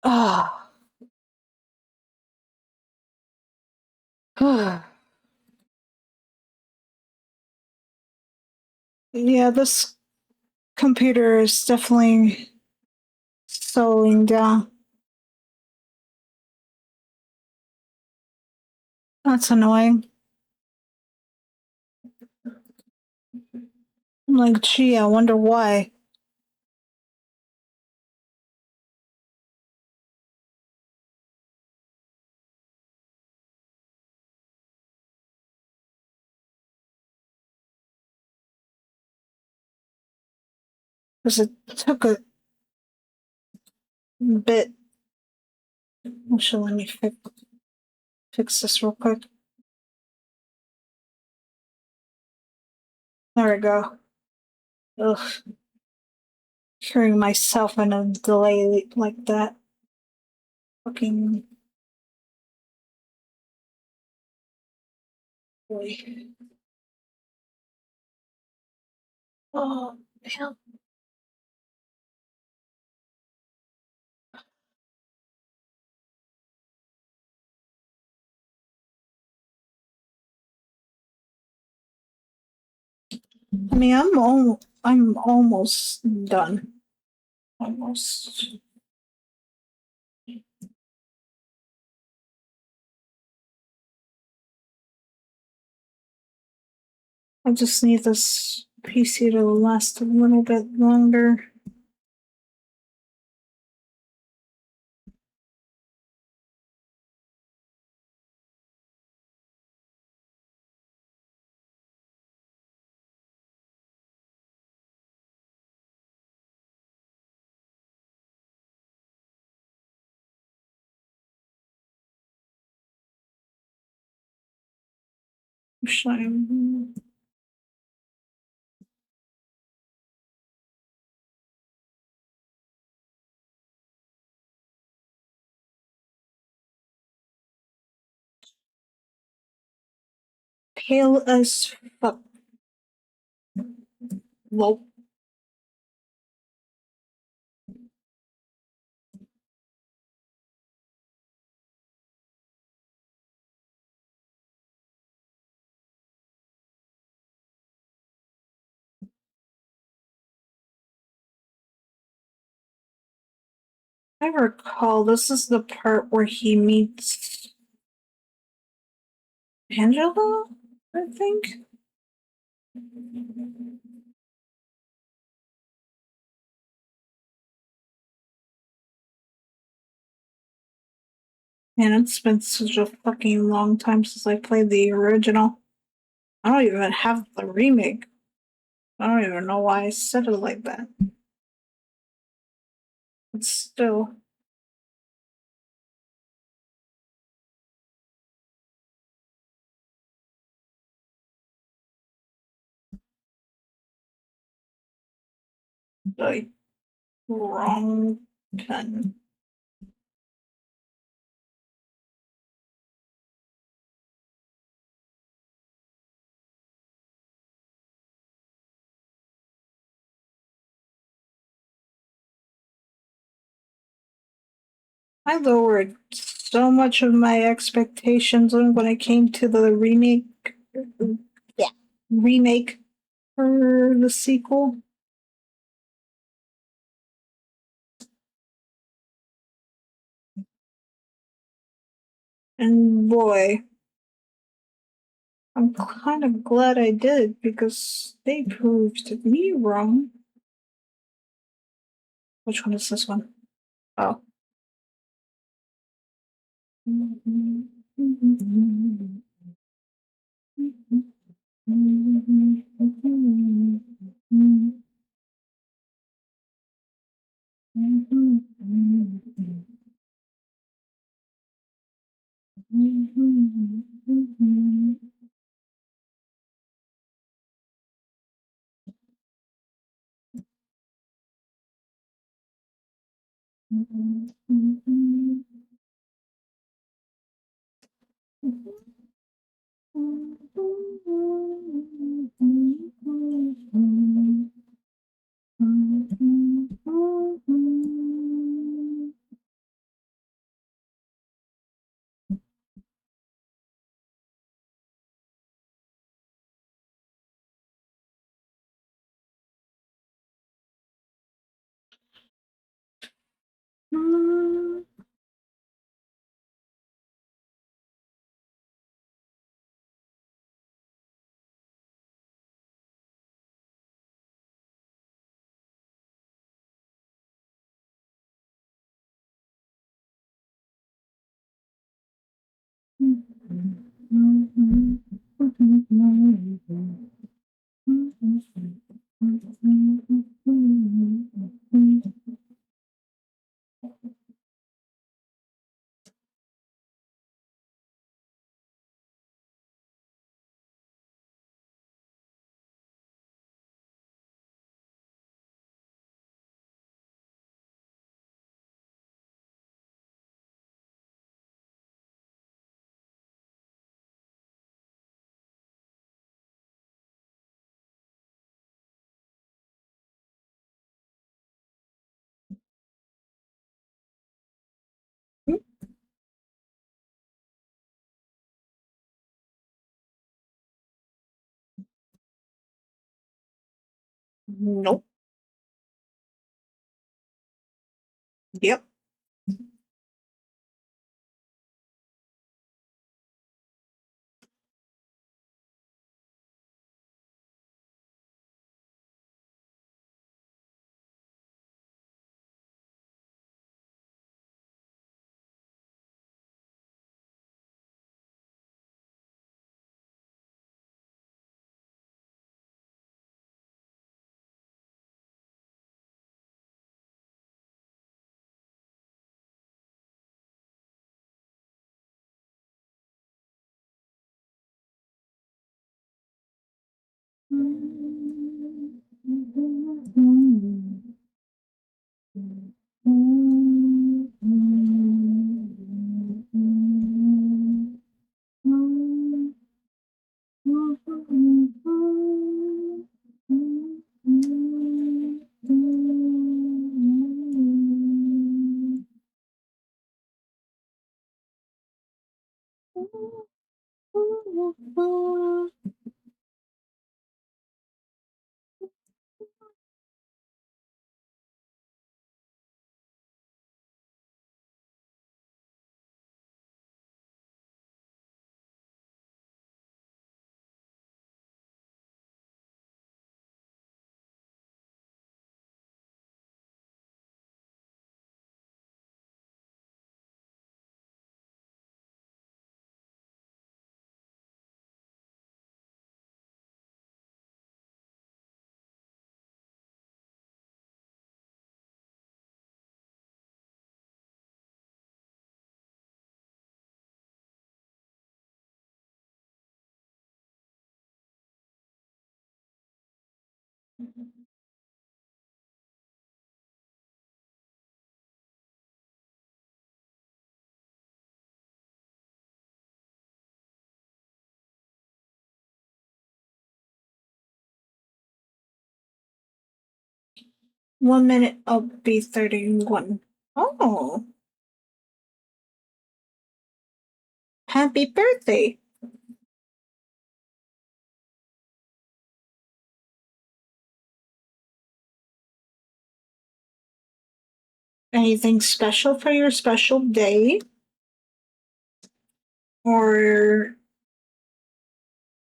Ah. Yeah, this computer is definitely slowing down. That's annoying. I'm like, gee, I wonder why. Because it took a bit. Actually, let me fix this real quick. There we go. Ugh. Hearing myself in a delay like that. Fucking. Boy. Oh, hell. I mean, I'm almost done. Almost. I just need this PC to last a little bit longer. Shine. Pale as fuck. Well, I recall this is the part where he meets Angela, I think. Man, it's been such a fucking long time since I played the original. I don't even have the remake. I don't even know why I said it like that. But still, like, wrong pen. I lowered so much of my expectations when it came to the remake. Yeah. Remake for the sequel. And boy, I'm kind of glad I did because they proved me wrong. Which one is this one? Oh. Nope. Yep. One minute, I'll be 31. Oh, happy birthday. Anything special for your special day? Or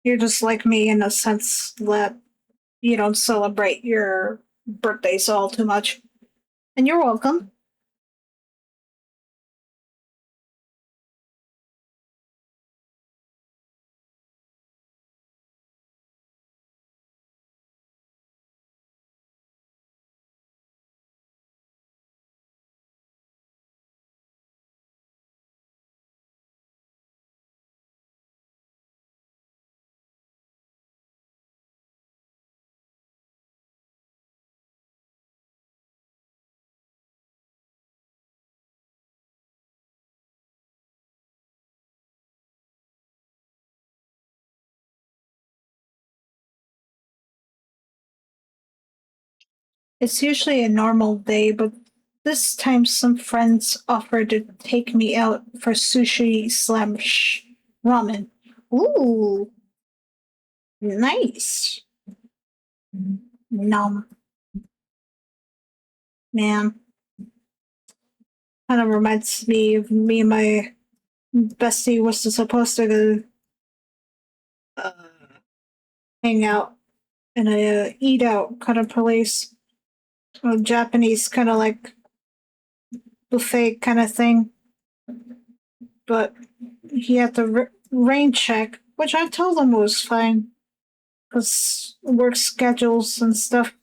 you're just like me in a sense that you don't celebrate your birthdays all too much? And you're welcome. It's usually a normal day, but this time some friends offered to take me out for sushi slash ramen. Ooh, nice. Nom, man. Kind of reminds me of me and my bestie was supposed to go hang out in a eat out kind of place, a Japanese kind of like buffet kind of thing. But he had to rain check, which I told him was fine because work schedules and stuff.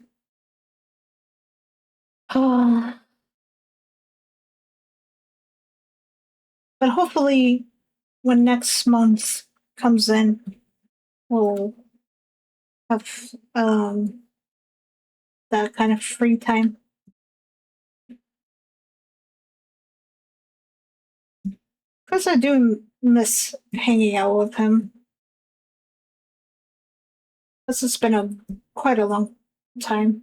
But hopefully, when next month comes in, we'll have that kind of free time. Because I do miss hanging out with him. This has been a quite a long time.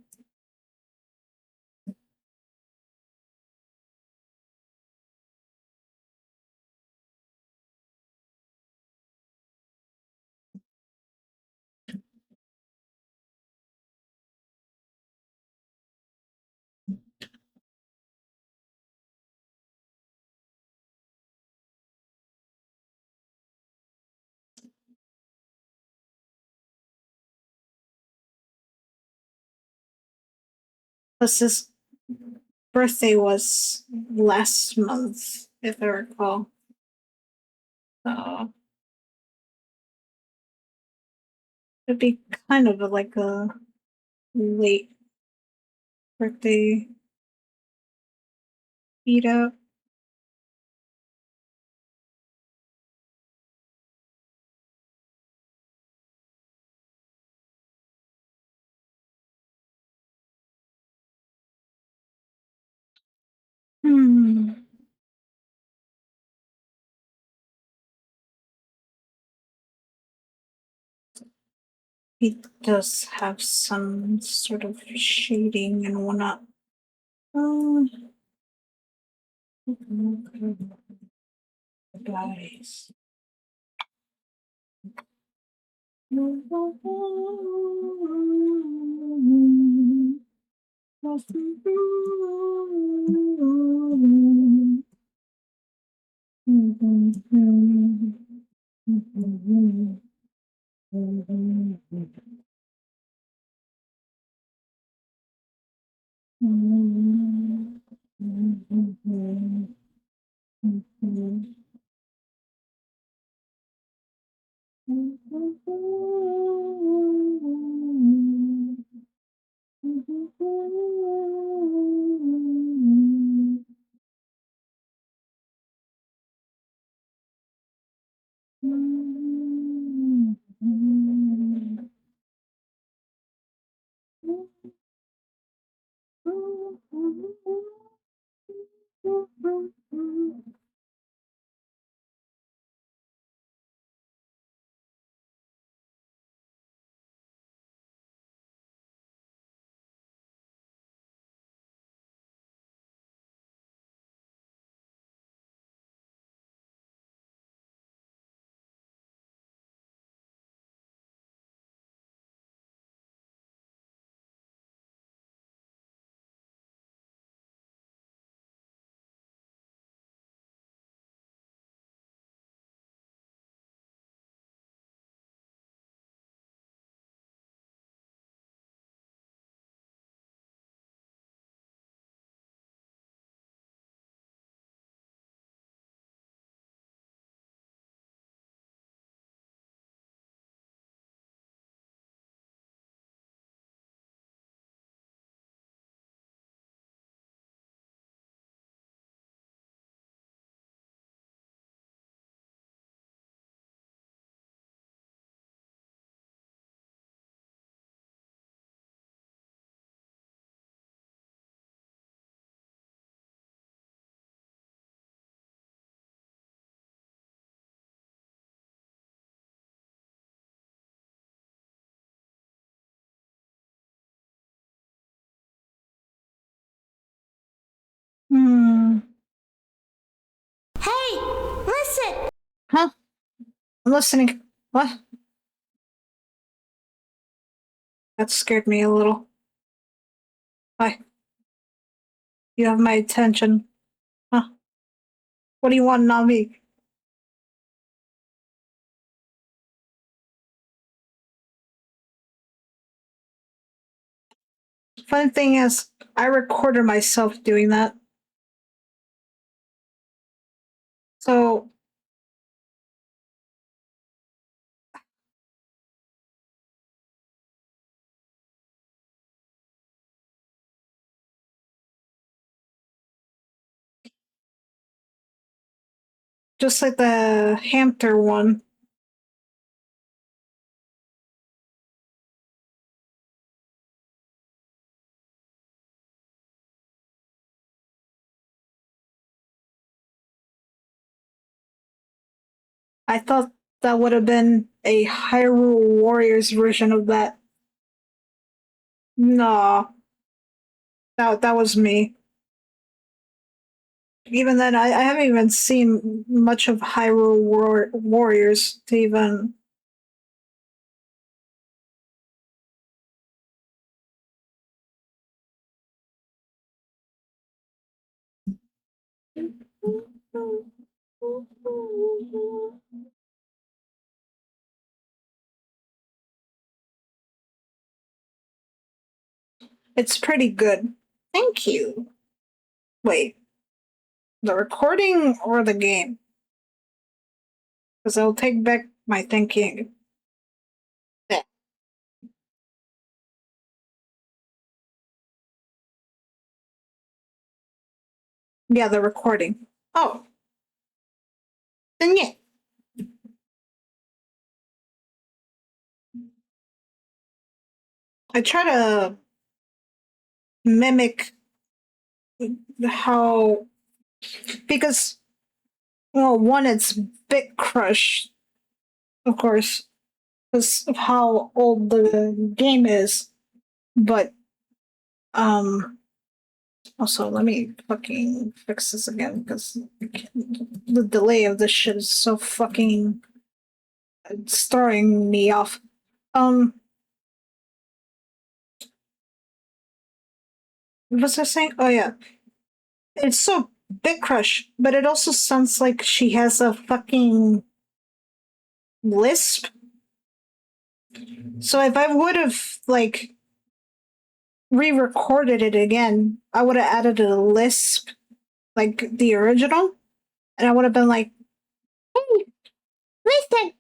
Plus, his birthday was last month, if I recall. So it'd be kind of like a late birthday eat out. Hmm. He does have some sort of shading and whatnot. Um, guys. I'm listening. What? That scared me a little. Hi. You have my attention. Huh? What do you want, Nami? Fun thing is, I recorded myself doing that. So, just like the hamster one, I thought that would have been a Hyrule Warriors version of that. No, that was me. Even then, I haven't even seen much of Hyrule Warriors to even. It's pretty good. Thank you. Wait, the recording or the game? Because I'll take back my thinking. Yeah, yeah, the recording. Oh, then yeah. I try to mimic how, because, well, one, it's Bit Crush, of course, because of how old the game is. But also let me fucking fix this again because the delay of this shit is so fucking throwing me off. Um, what was I saying? Oh yeah, it's so Bit Crush, but it also sounds like she has a fucking lisp. So if I would have like re-recorded it again, I would have added a lisp like the original, and I would have been like, "Hey, listen,"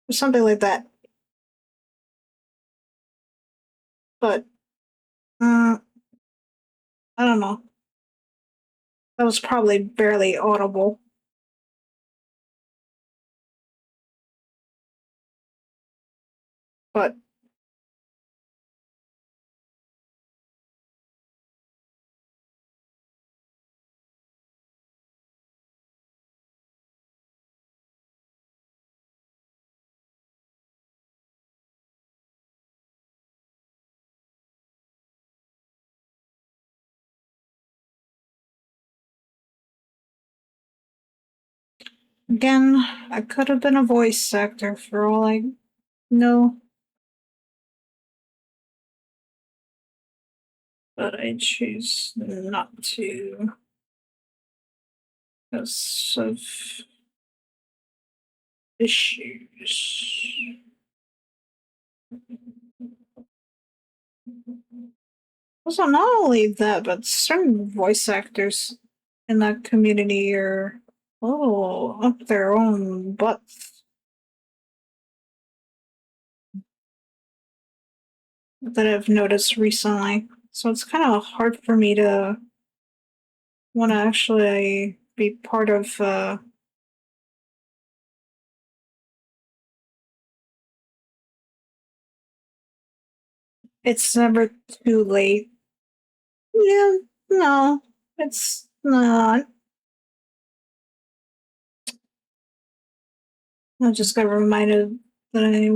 or something like that. But I don't know. That was probably barely audible. But again, I could have been a voice actor for all I know. But I choose not to because of issues. Also, not only that, but certain voice actors in that community are up their own butts that I've noticed recently. So it's kind of hard for me to want to actually be part of. It's never too late. Yeah, no, it's not. I just got reminded that I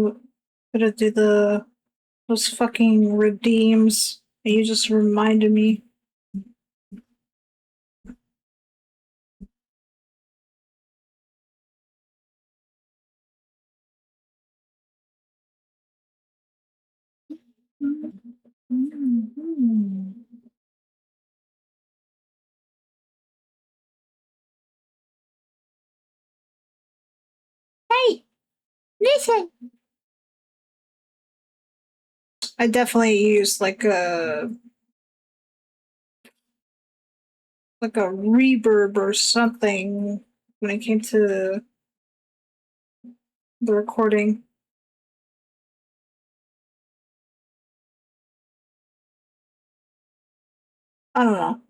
gotta do those fucking redeems. And you just reminded me. Hey, listen. I definitely used like a reverb or something when it came to the recording. I don't know.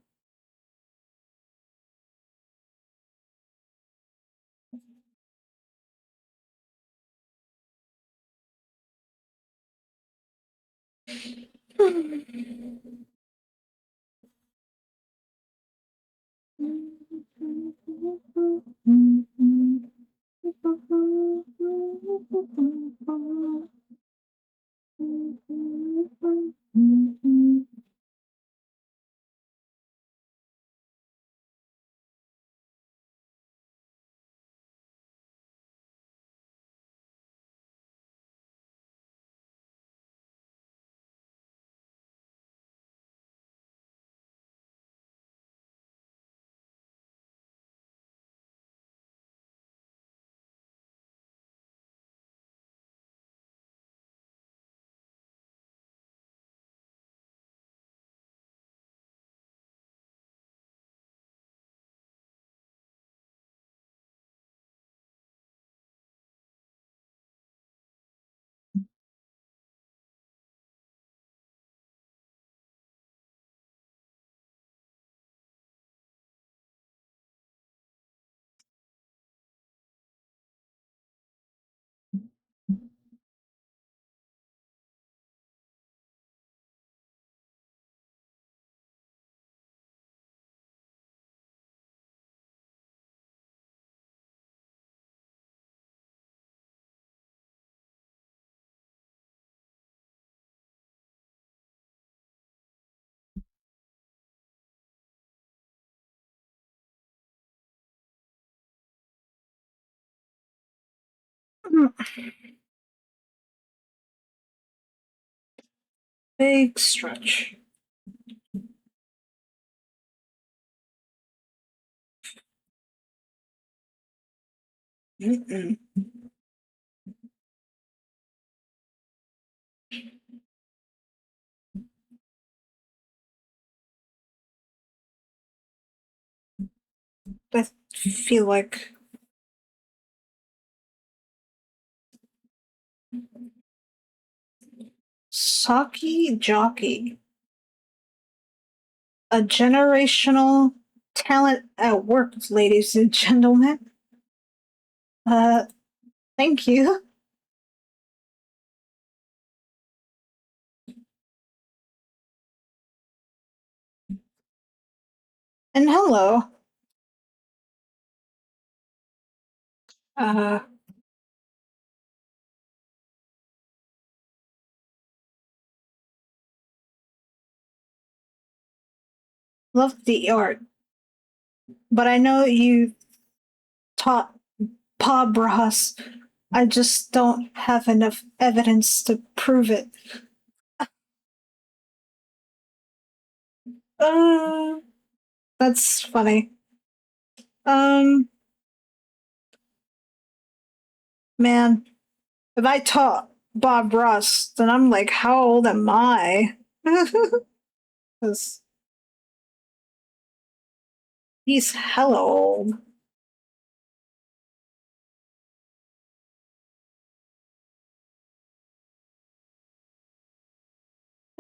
Big stretch. Mm-mm. I feel like Saki Jockey, a generational talent at work, ladies and gentlemen. Uh, thank you. And hello. Uh, love the art, but I know you taught Bob Ross. I just don't have enough evidence to prove it. Uh, that's funny. Um, man, if I taught Bob Ross, then I'm like, how old am I? Because he's hella old.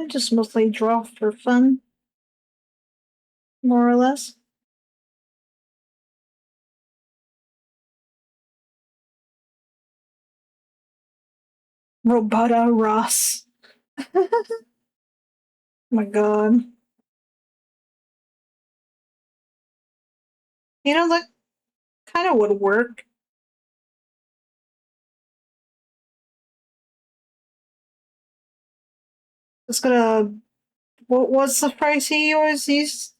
I just mostly draw for fun, more or less. Robota Ross. Oh my god. You know, that kind of would work. It's gonna. What's the phrase he always used?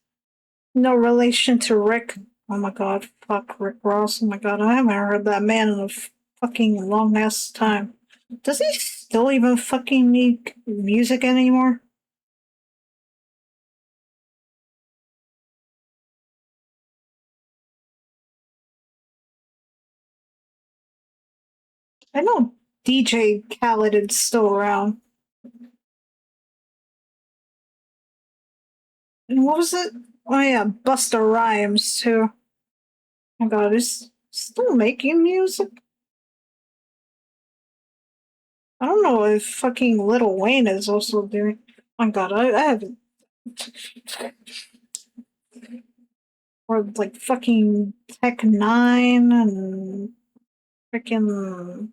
No relation to Rick. Oh my god, fuck Rick Ross. Oh my god, I haven't heard that man in a fucking long ass time. Does he still even fucking make music anymore? I know DJ Khaled is still around. And what was it? Oh yeah, Busta Rhymes too. Oh my god, is still making music? I don't know if fucking Lil Wayne is also doing. Oh my god, I haven't. Or like fucking Tech Nine and freaking.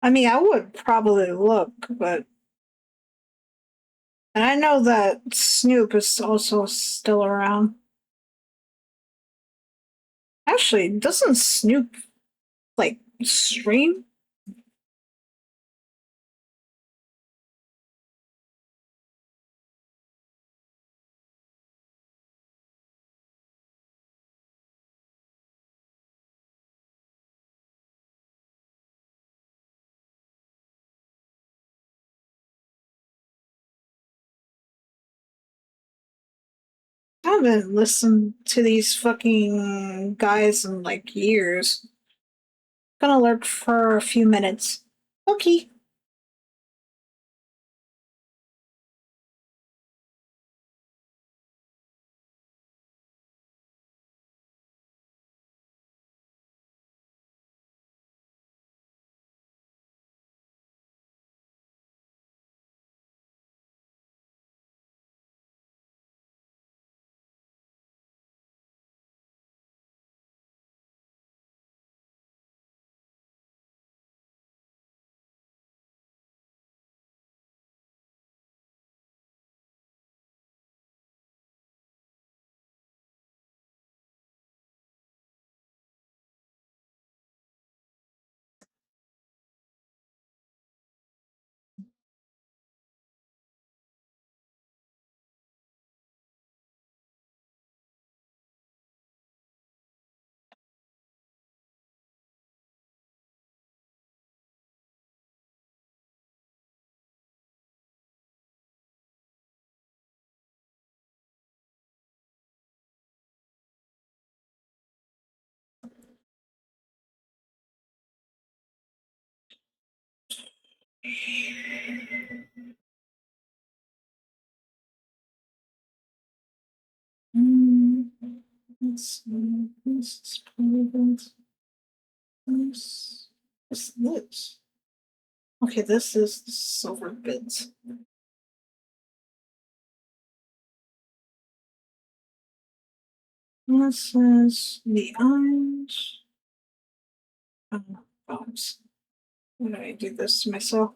I mean, I would probably look, but. And I know that Snoop is also still around. Actually, doesn't Snoop like stream? I haven't listened to these fucking guys in like years. Gonna lurk for a few minutes. Okay. Mm, let's see. This is Cleveland. What's this? Okay, this is the silver bit. This is the eyes. Oh, box. Why did I do this to myself?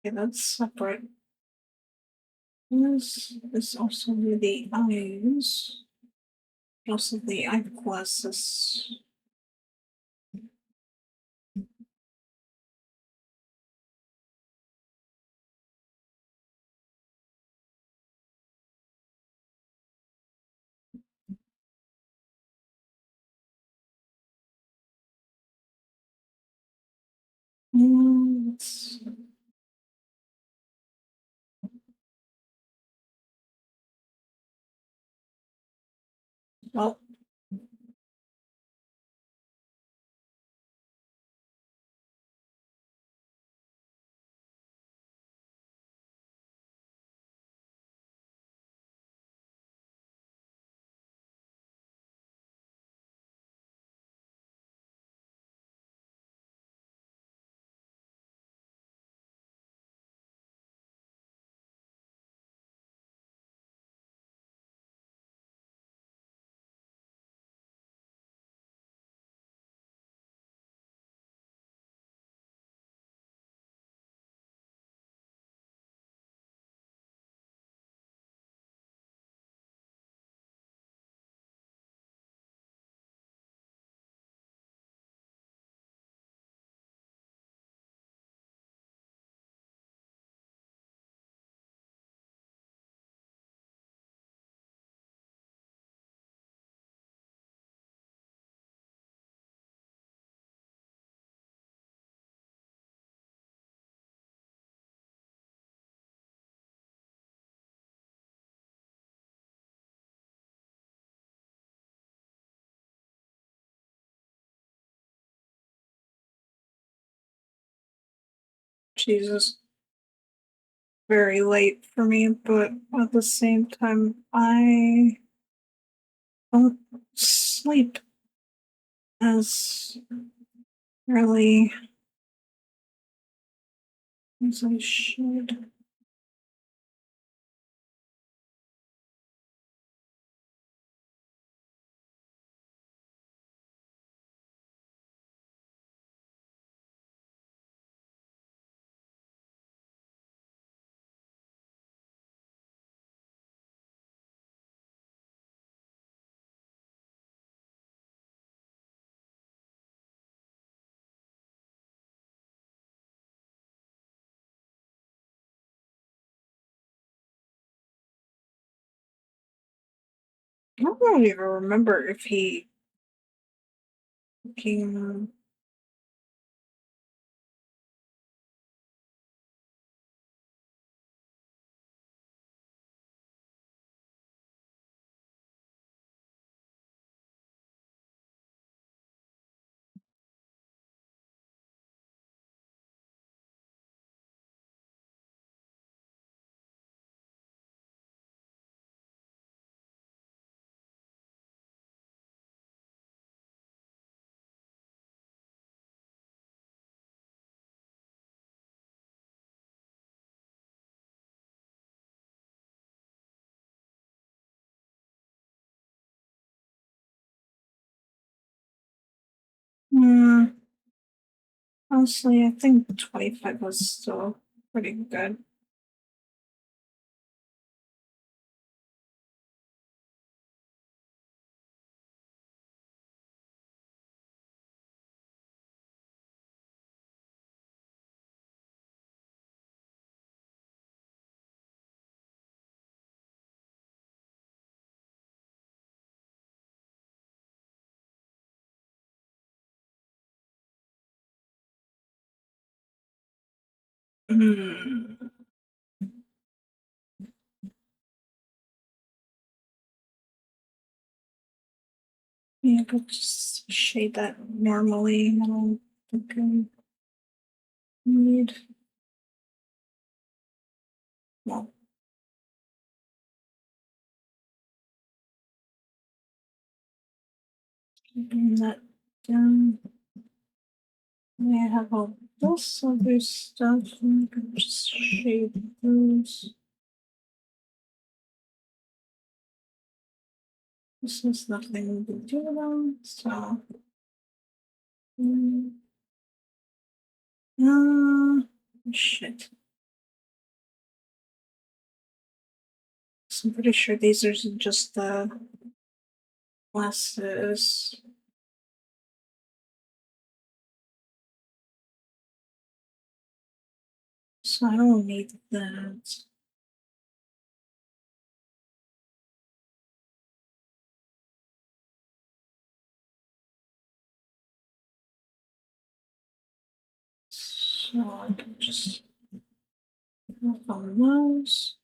Okay, that's separate. This is also the eyes. Also the eyeglasses. Let's, well, Jesus. Very late for me, but at the same time, I don't sleep as early as I should. I don't even remember if he came. Hmm, honestly, I think 25 was still pretty good. Hmm. Yeah, but just shade that normally. I don't think I need. Well, bring that down. I have all this other stuff, and I can just shade those. This has nothing to do with them, so. Mm, shit. So I'm pretty sure these are just the glasses. So I don't need that. So I can just work on those.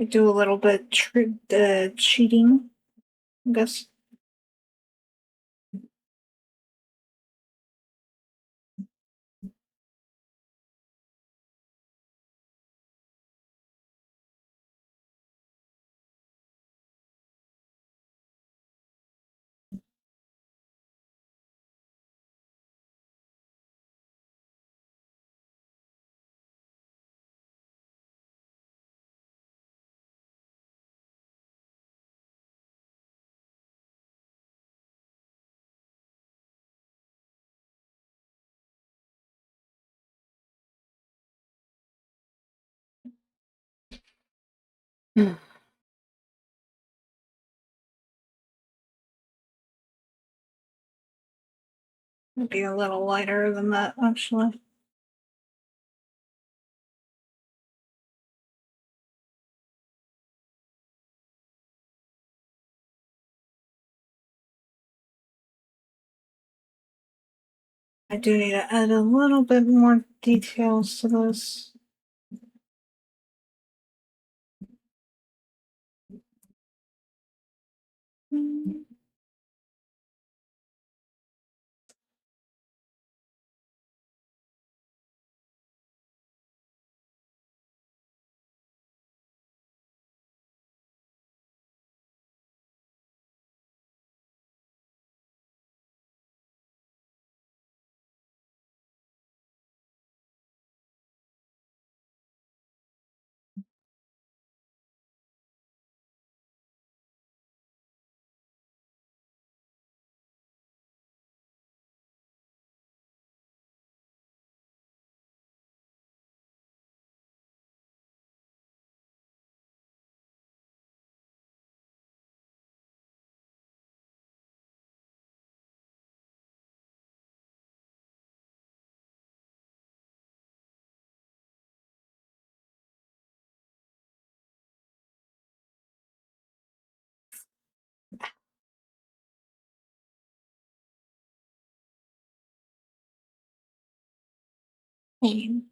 I do a little bit cheating, I guess. Maybe a little lighter than that, actually. I do need to add a little bit more details to this. Pain.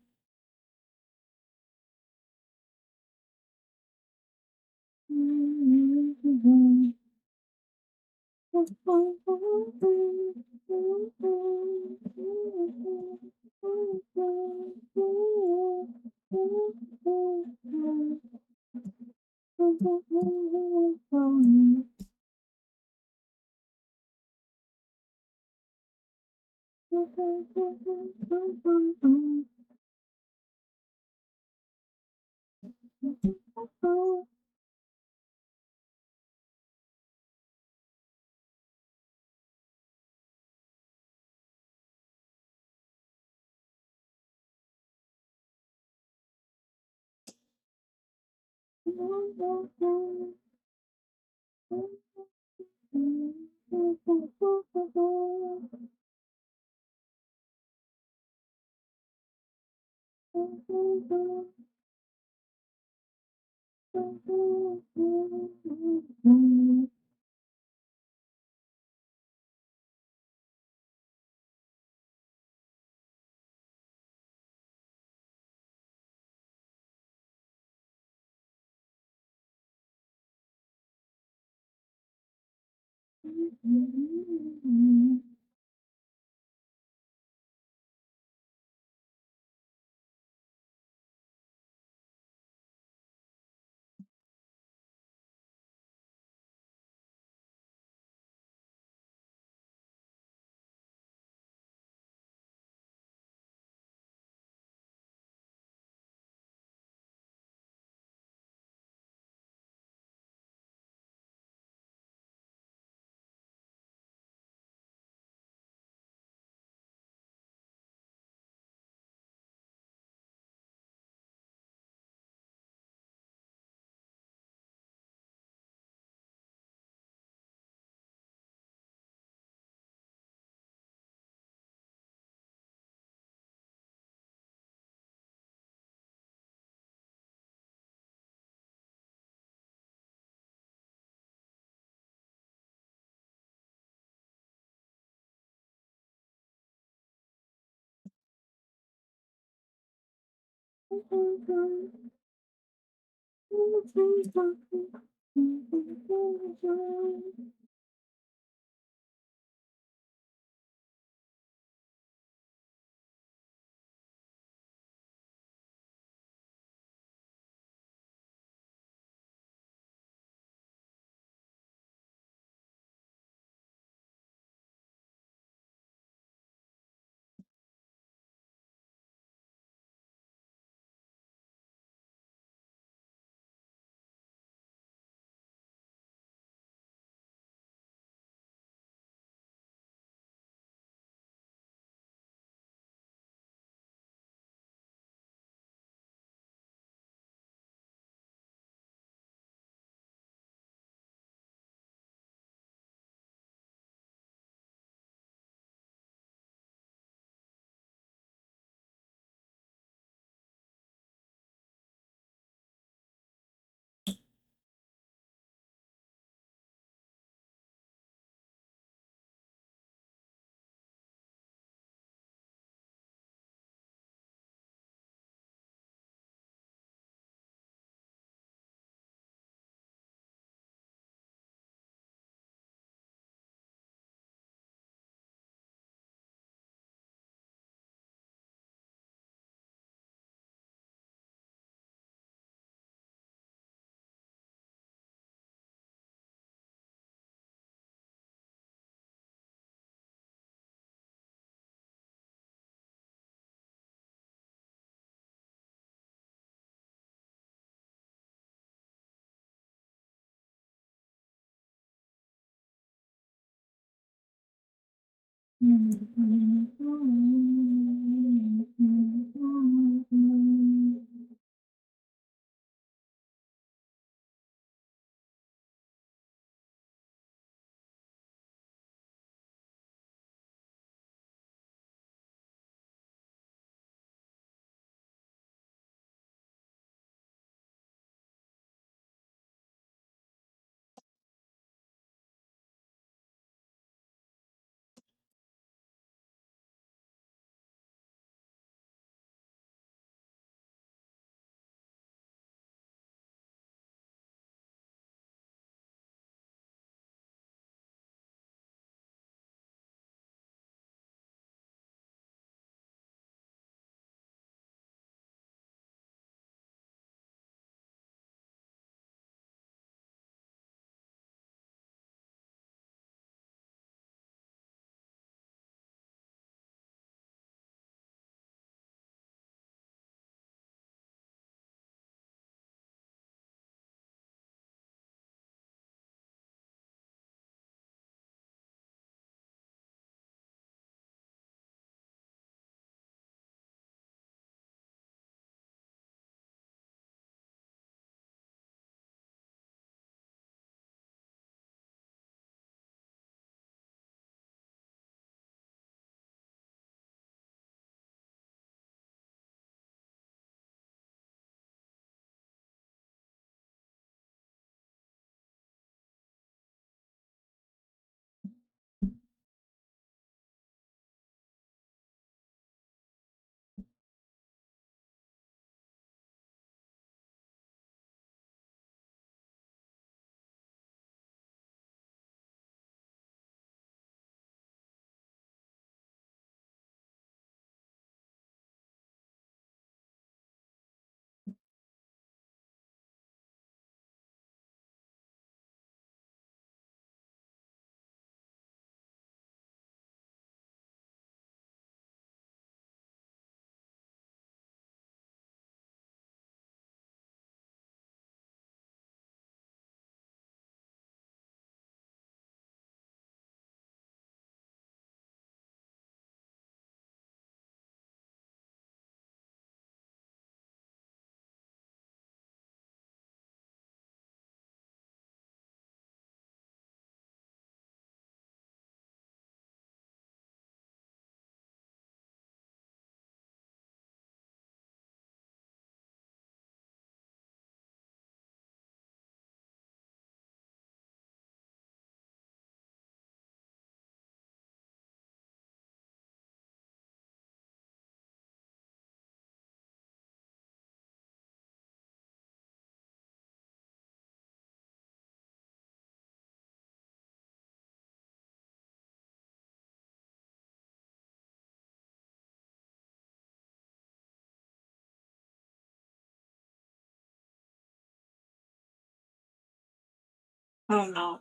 Oh no.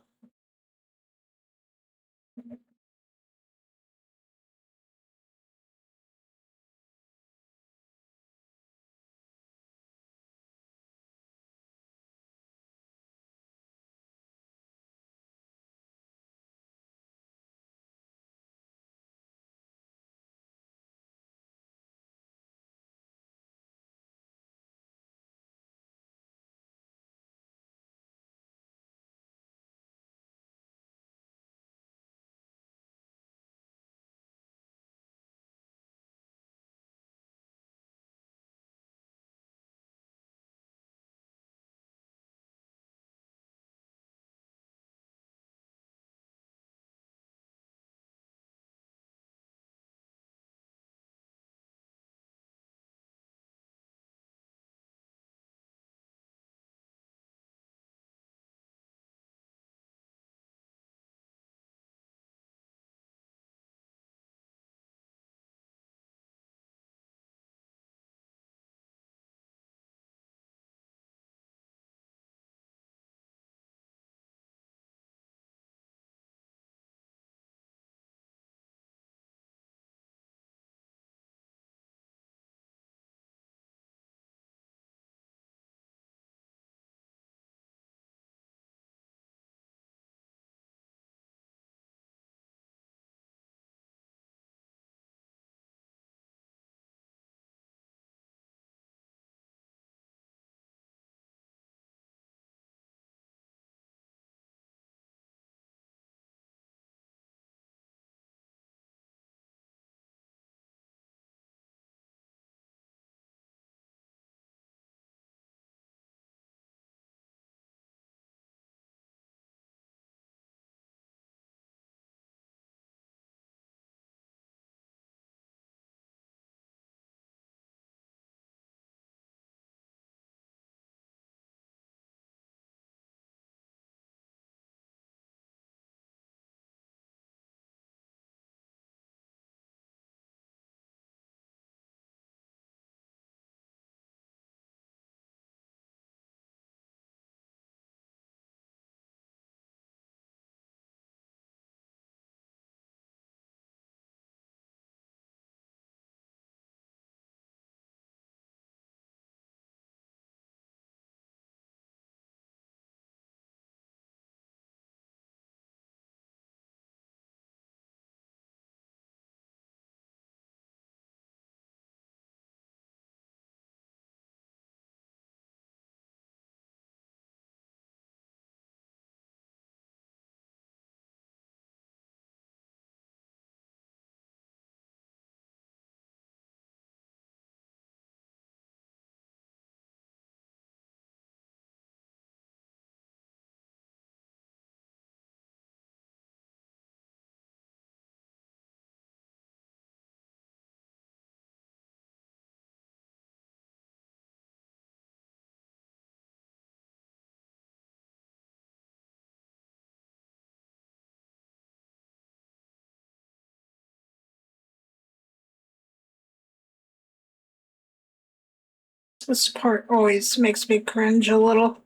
This part always makes me cringe a little.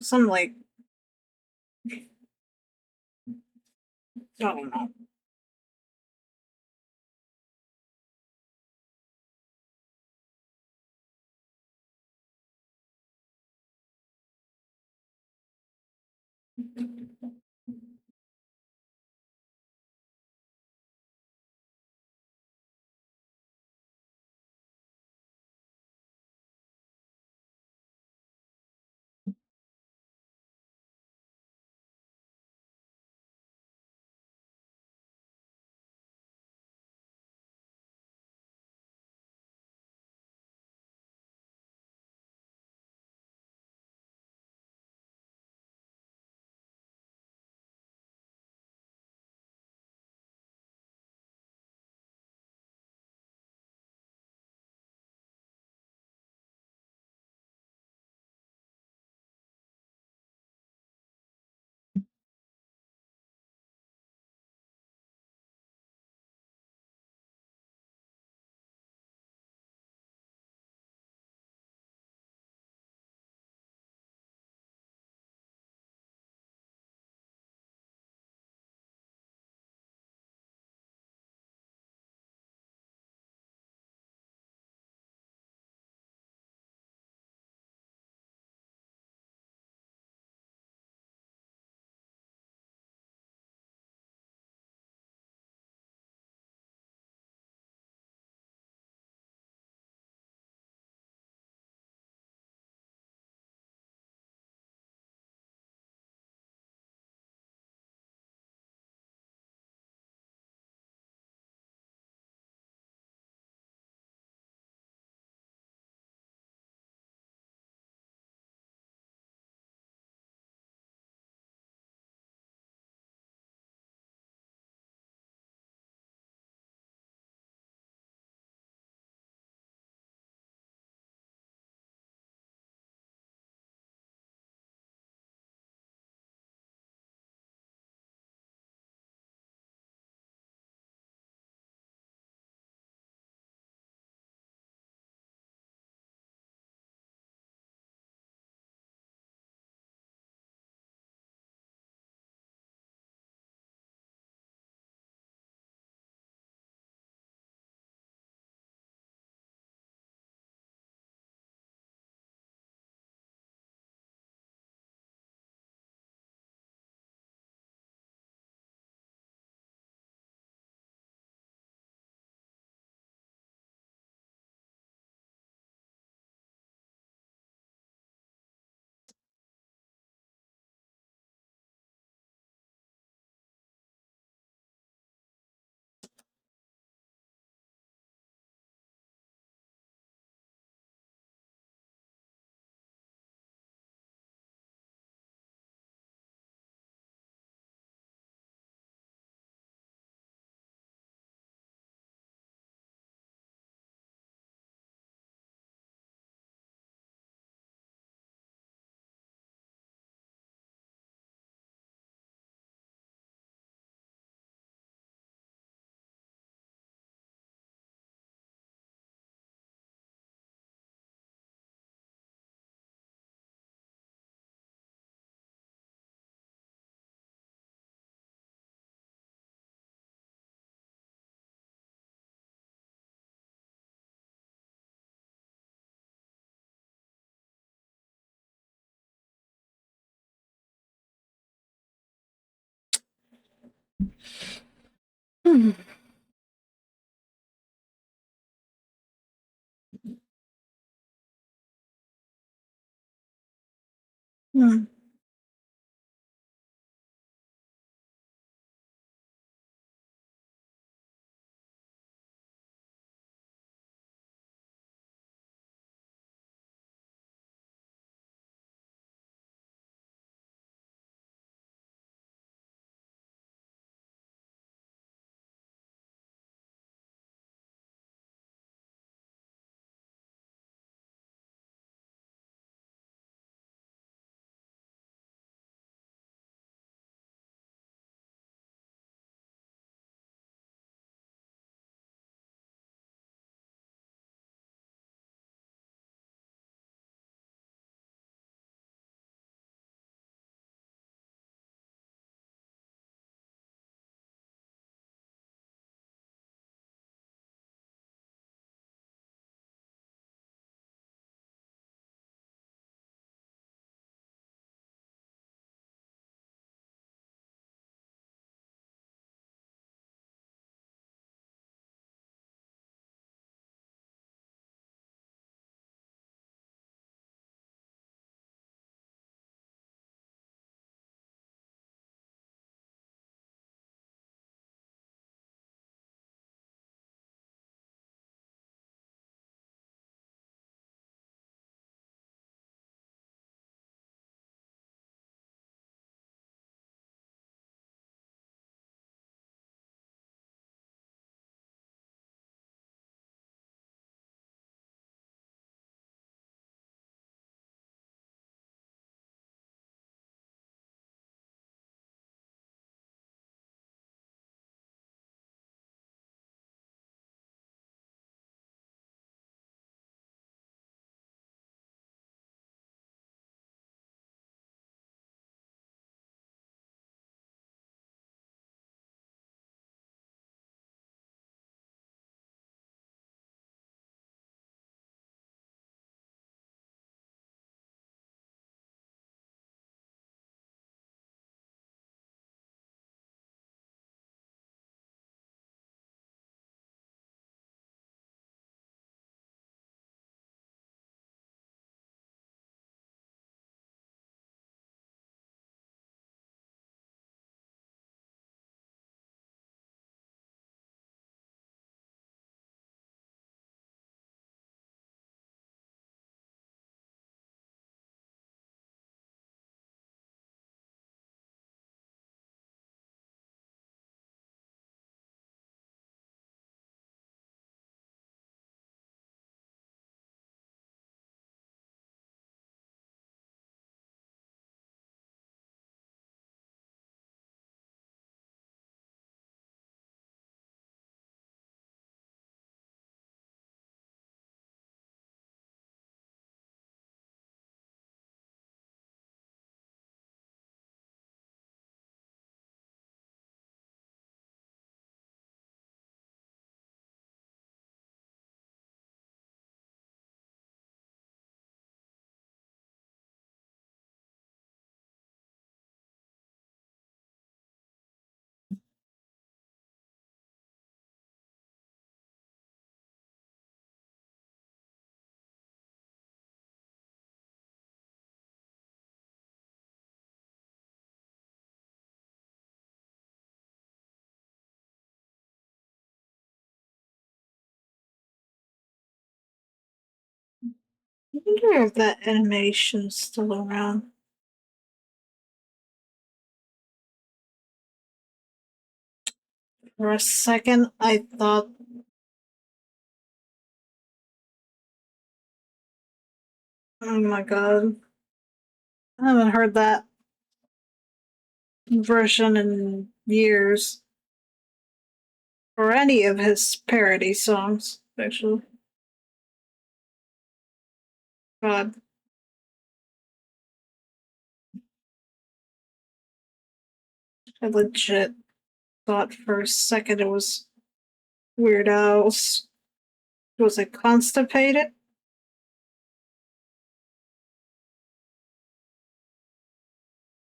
Some like, I don't know. Hmm. Hmm. wonder if that animation's still around. For a second, I thought, oh my god, I haven't heard that version in years. Or any of his parody songs, actually. God, I legit thought for a second it was Weird Al's. Was it Constipated?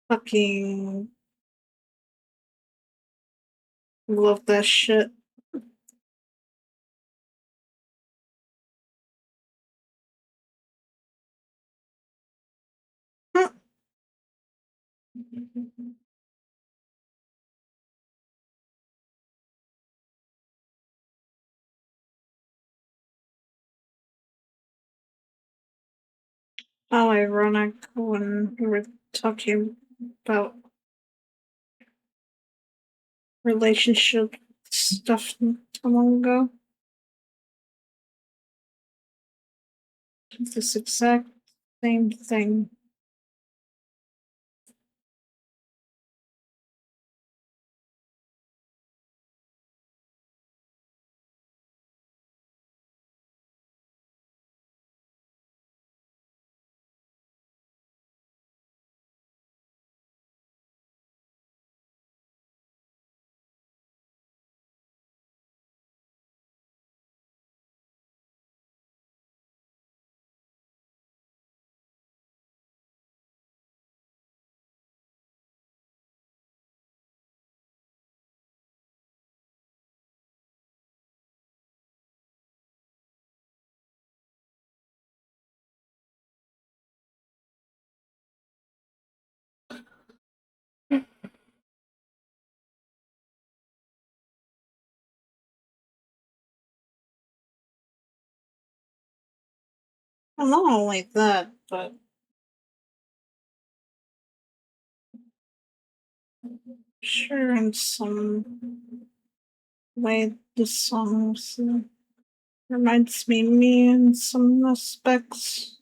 Fucking love that shit. How ironic when we were talking about relationship stuff not too long ago. It's this exact same thing. Well, not only that, but sure in some way the songs reminds me in some aspects.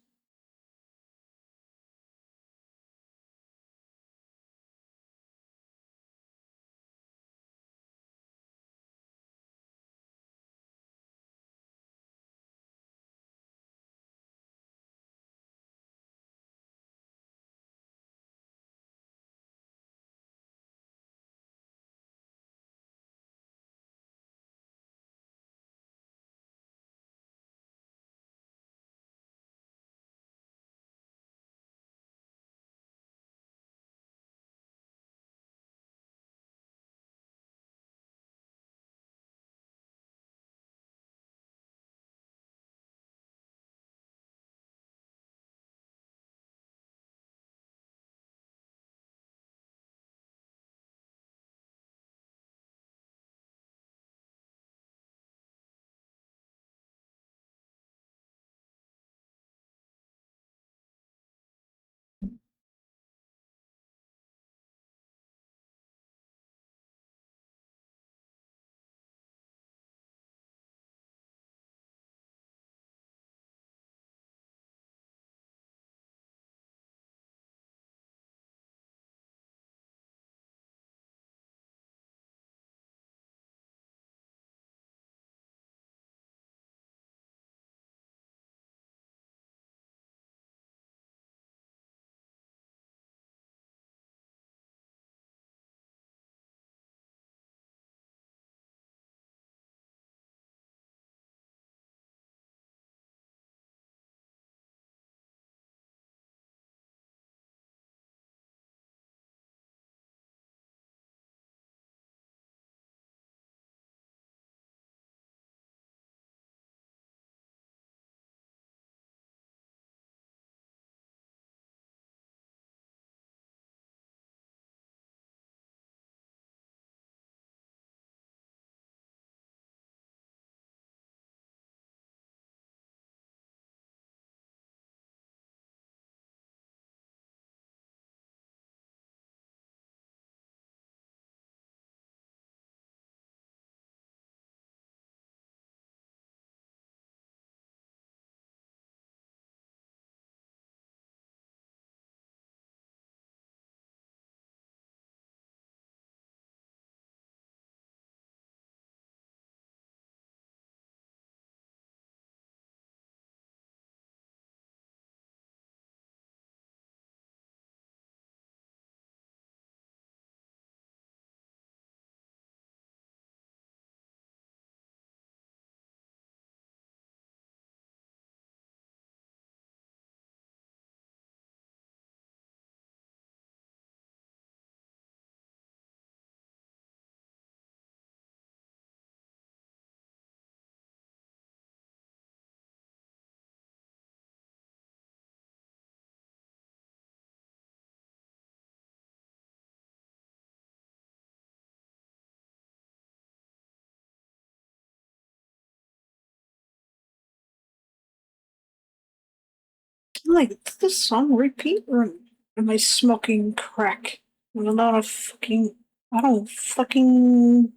like, did this song repeat or am I smoking crack? I'm not a fucking. I don't fucking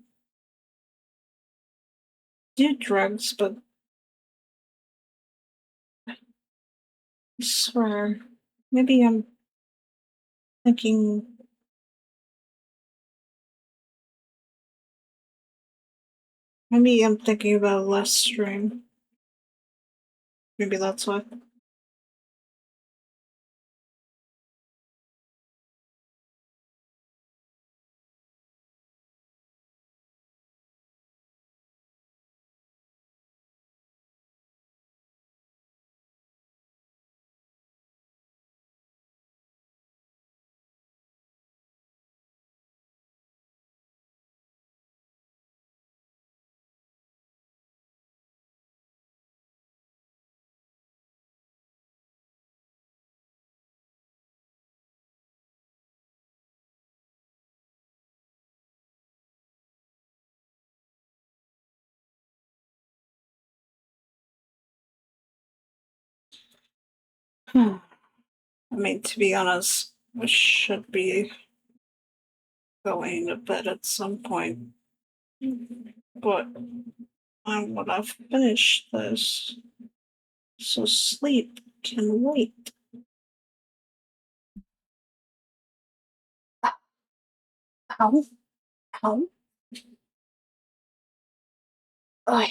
do drugs, but I swear, maybe I'm thinking. Maybe I'm thinking about less stream. Maybe that's why. I mean, to be honest, I should be going to bed at some point, but I want to finish this, so sleep can wait. How? How? Oh,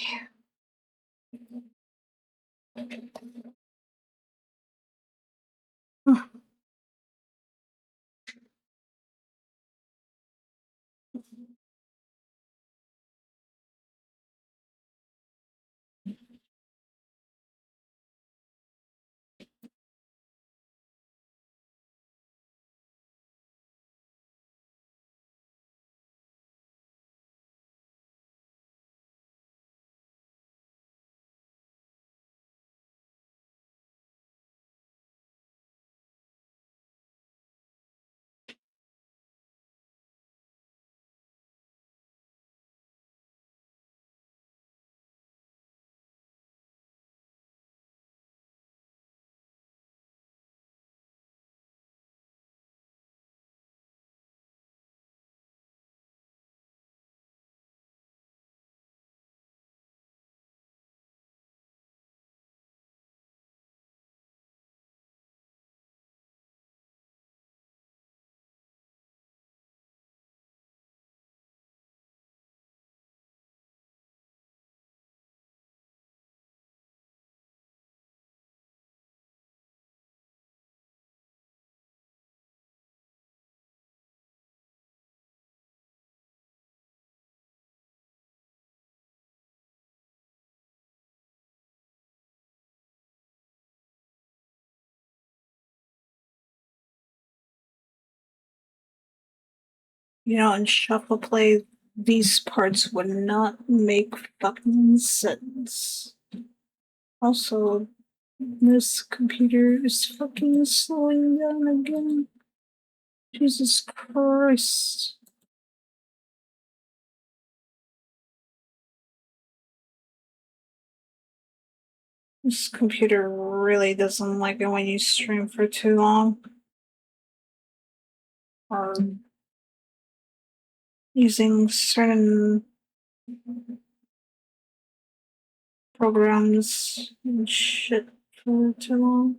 in shuffle play, these parts would not make fucking sense. Also, this computer is fucking slowing down again. Jesus Christ. This computer really doesn't like it when you stream for too long. Or using certain programs and shit for too long.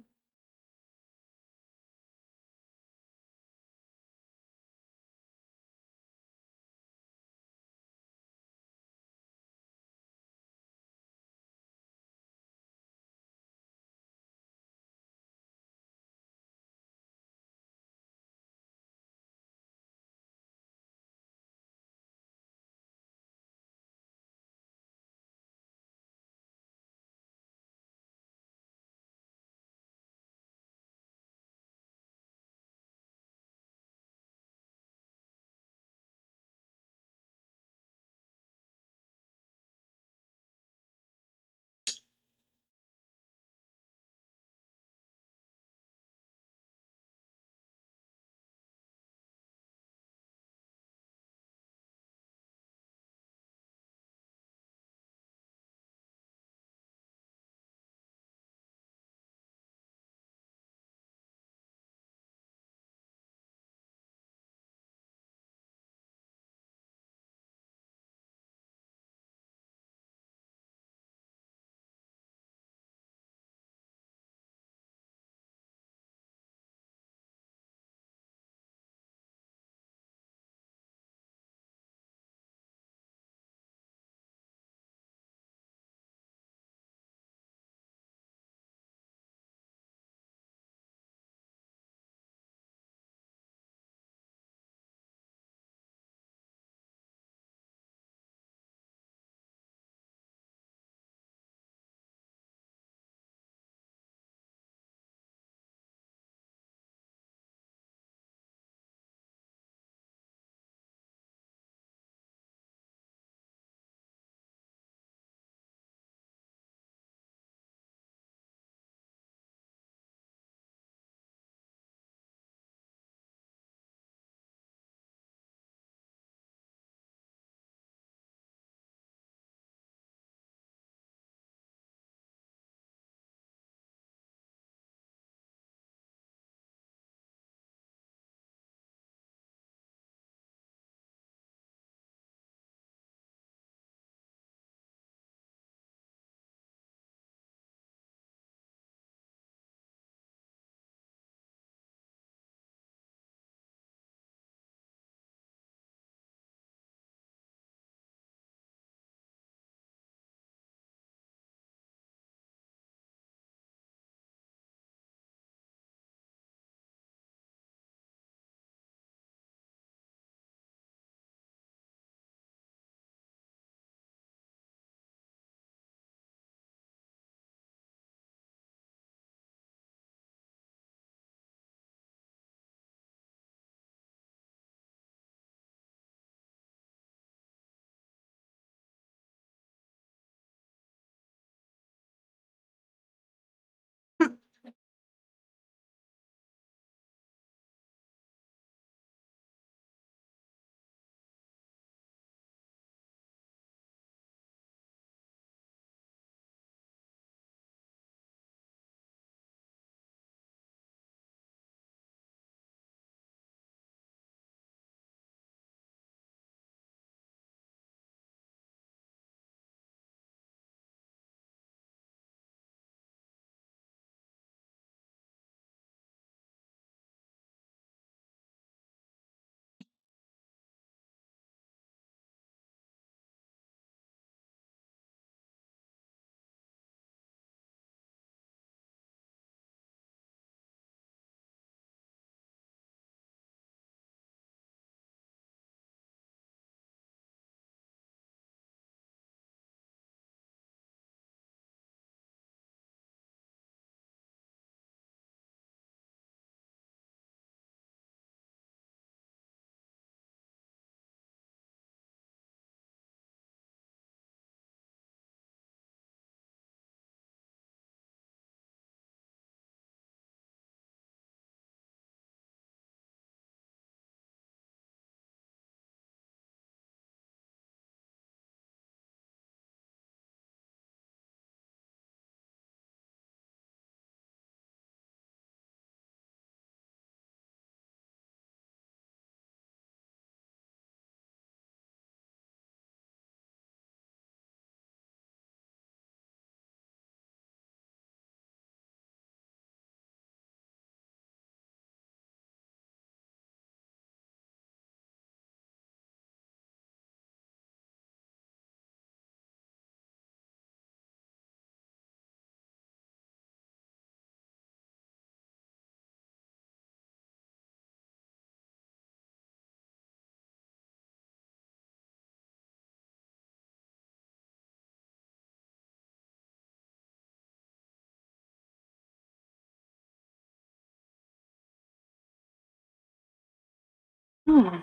Hmm.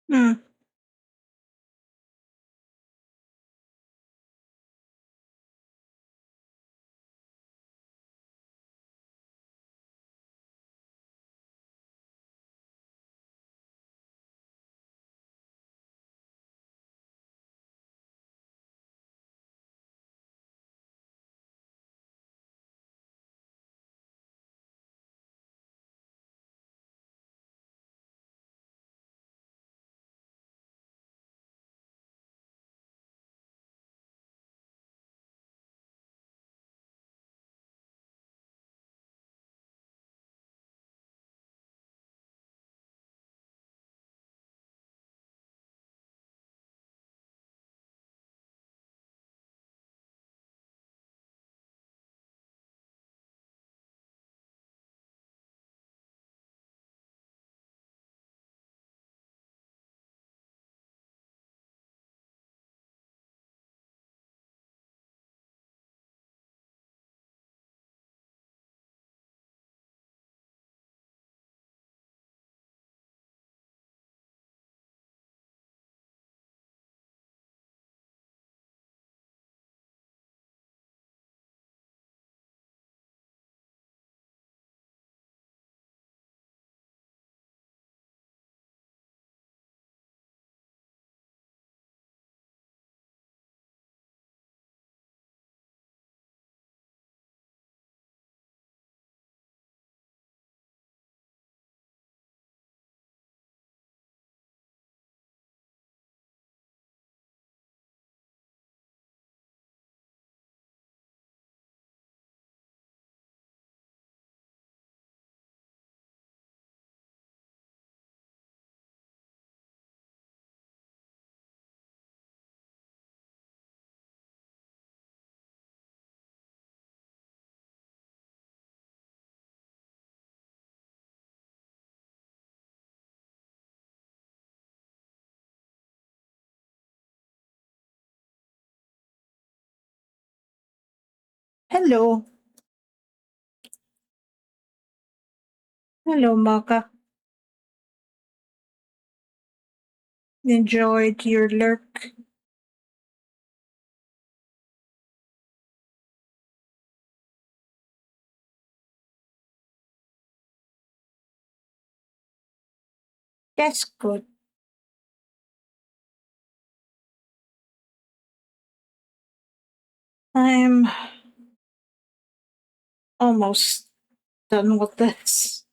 Hmm. Hello. Hello, Maka. Enjoyed your lurk. That's good. I'm almost done with this.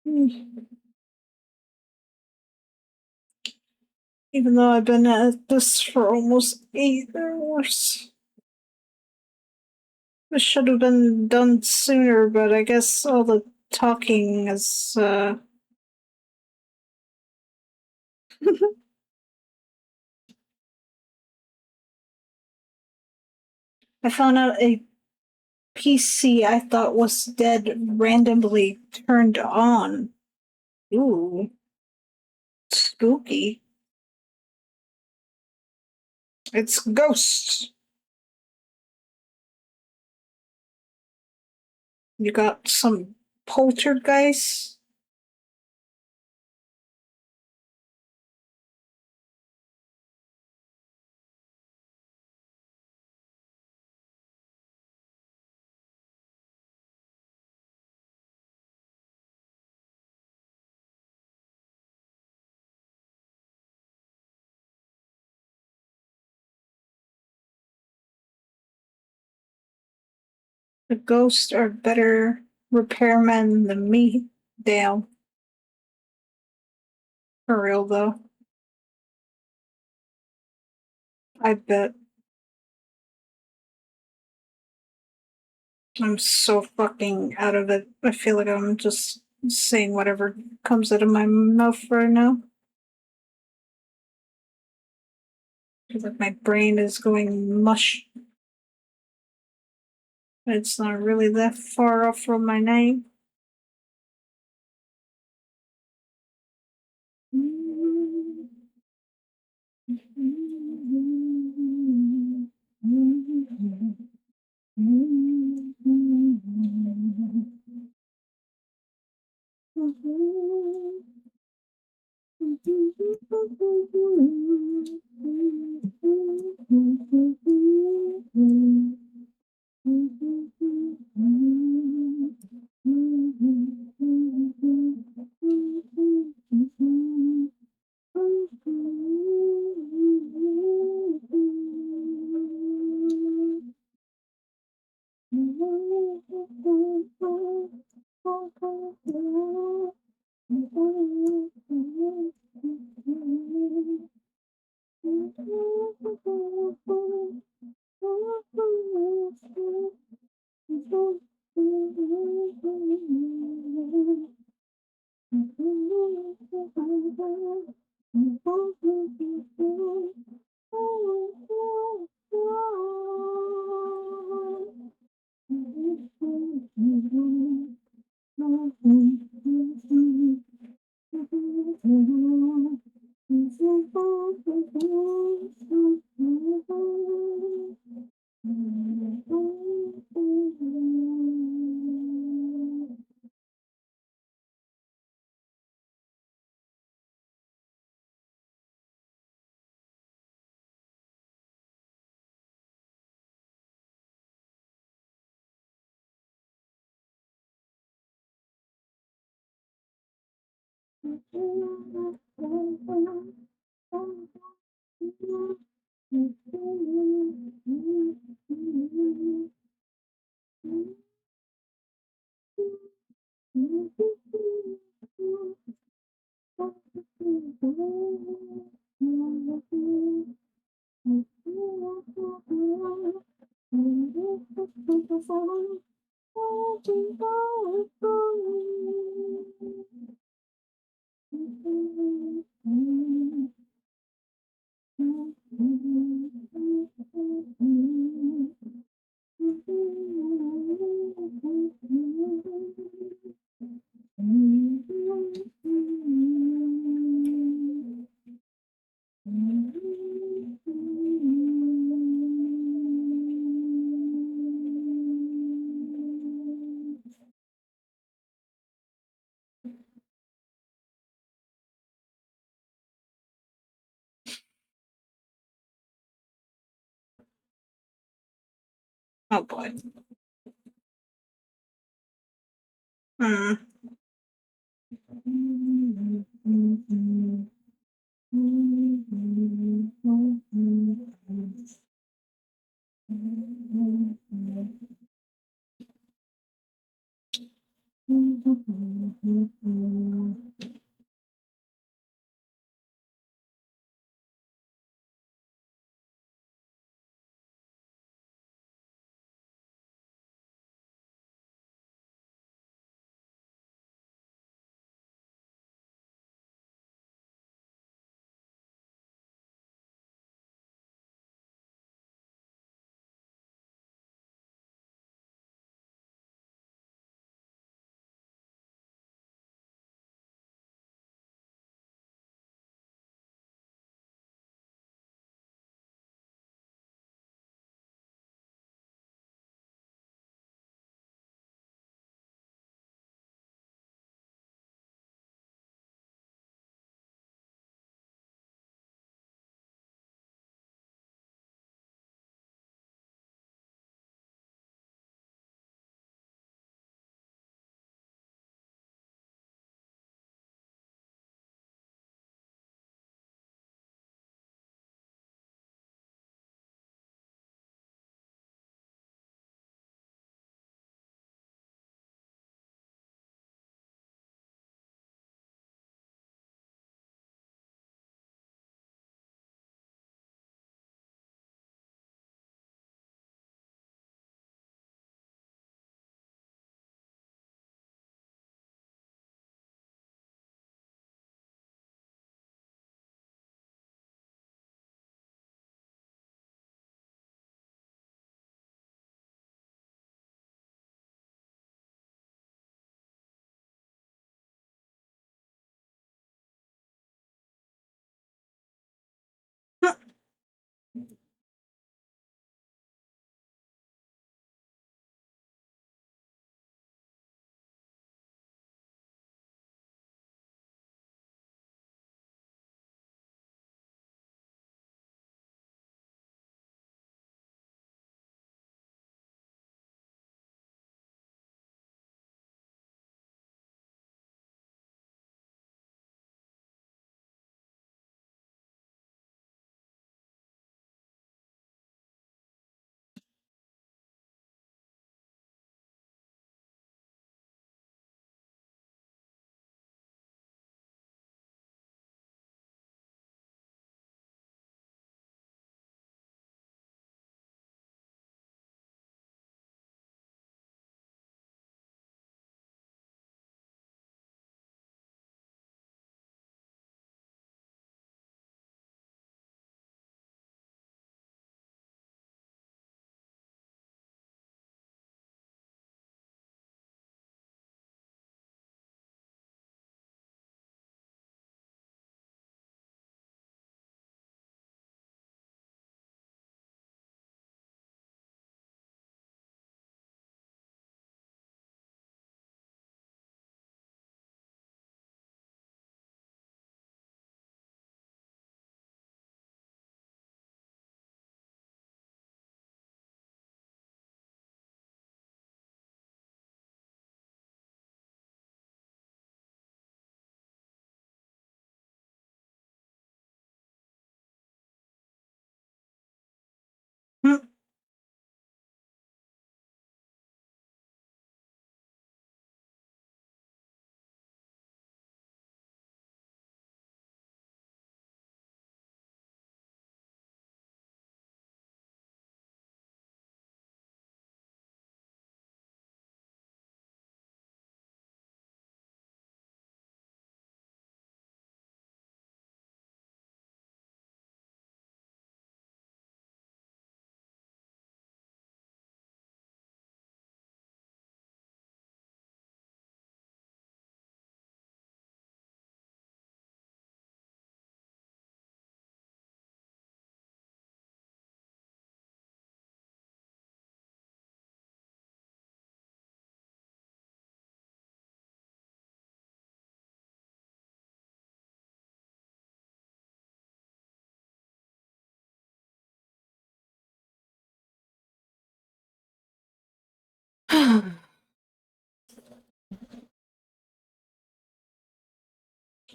Hmm. Even though I've been at this for almost 8 hours. This should have been done sooner, but I guess all the talking is, I found out a PC I thought was dead randomly turned on. Ooh, spooky. It's ghosts. You got some poltergeist? The ghosts are better repairmen than me. Damn. For real though. I bet. I'm so fucking out of it. I feel like I'm just saying whatever comes out of my mouth right now. I feel like my brain is going mush. It's not really that far off from my name. Oh boy. Hmm.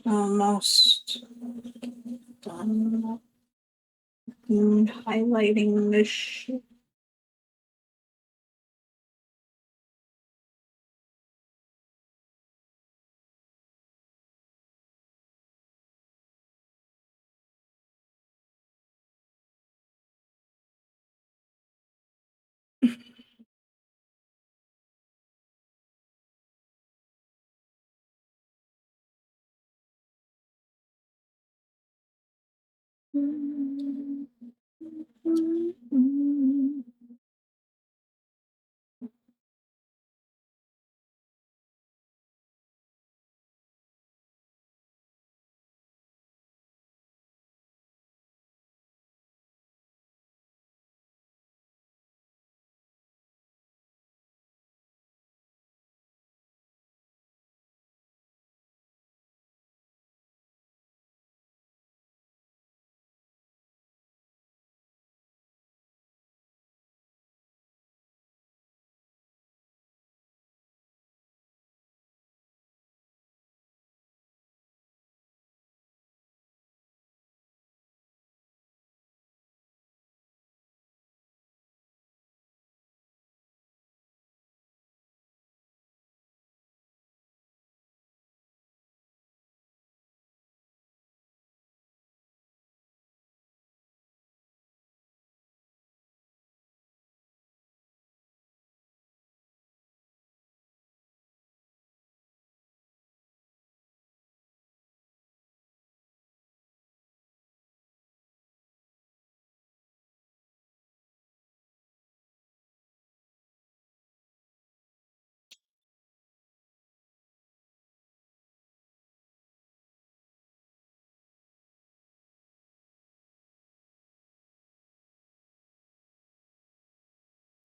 Almost done highlighting this shit.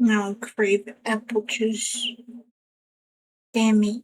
Now I crave apple juice. Damn it.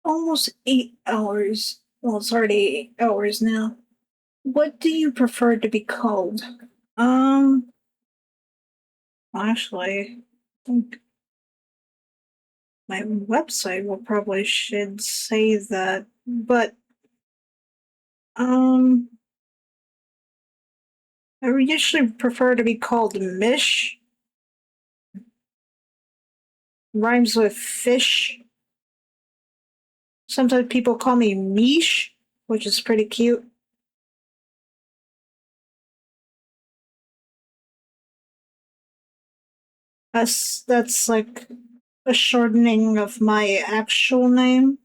Almost 8 hours. Well, it's already 8 hours now. What do you prefer to be called? Um, actually, I think my website will probably should say that, but Um, I would usually prefer to be called Mish. Rhymes with fish. Sometimes people call me Mish, which is pretty cute. That's like a shortening of my actual name.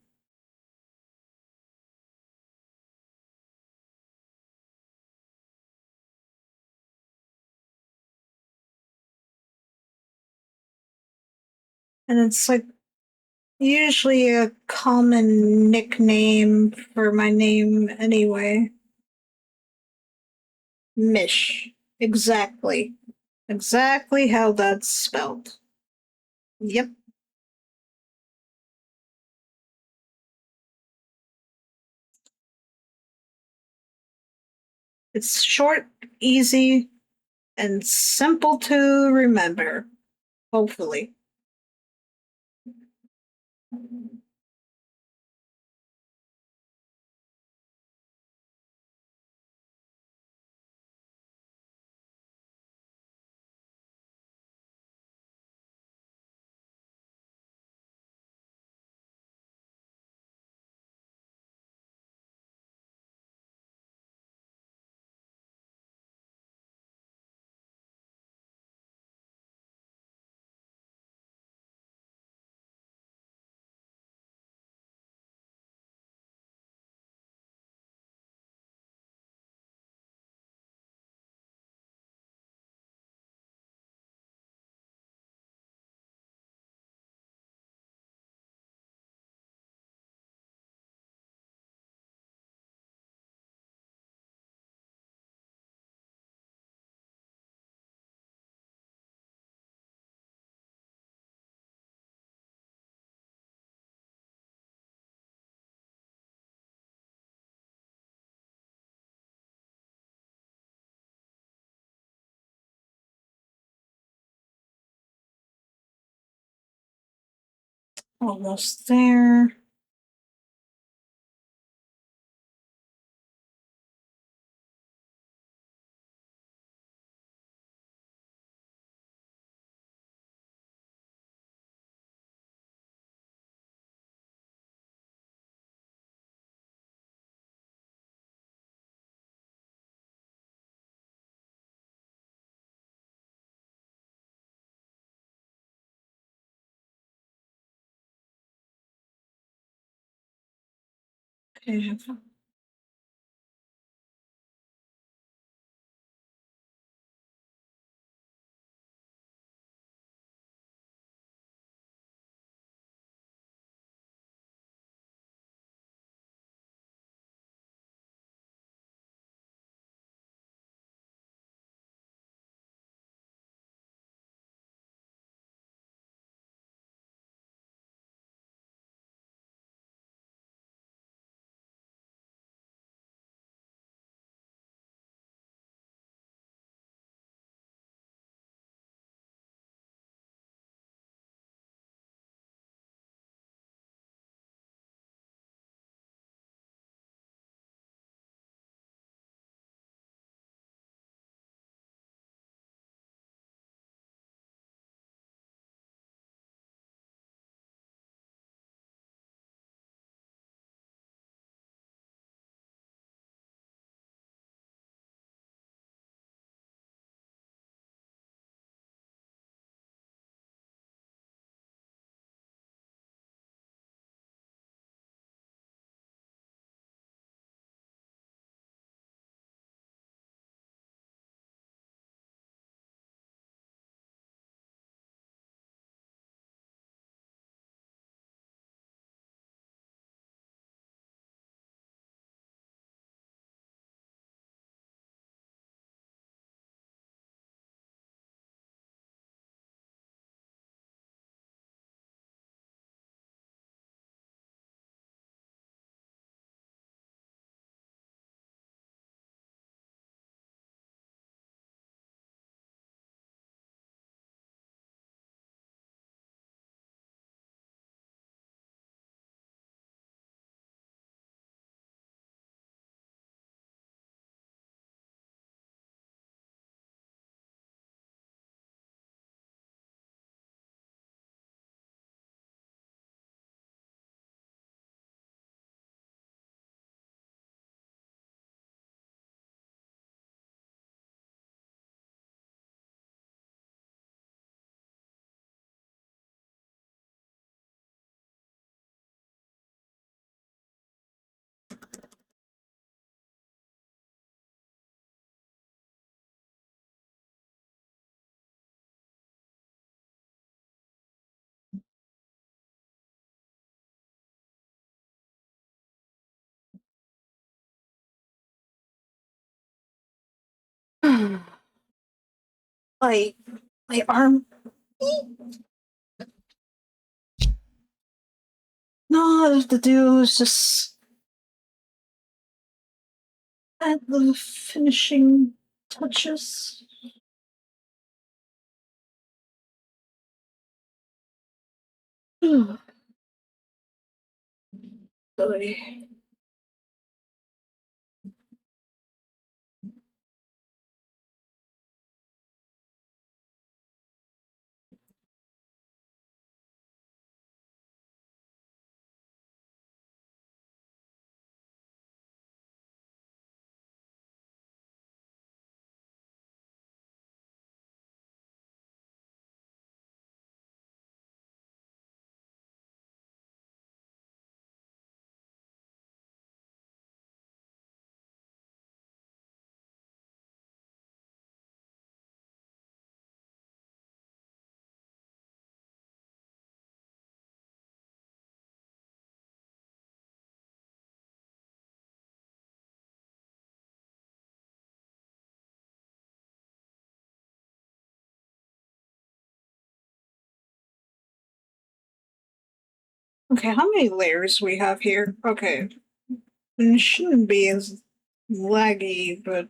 And it's like usually a common nickname for my name anyway. Mish. Exactly. Exactly how that's spelled. Yep. It's short, easy, and simple to remember. Hopefully. Almost there. Okay. like my arm. No, all I have to do is just add the finishing touches. Boy. Okay, how many layers we have here? Okay, it shouldn't be as laggy, but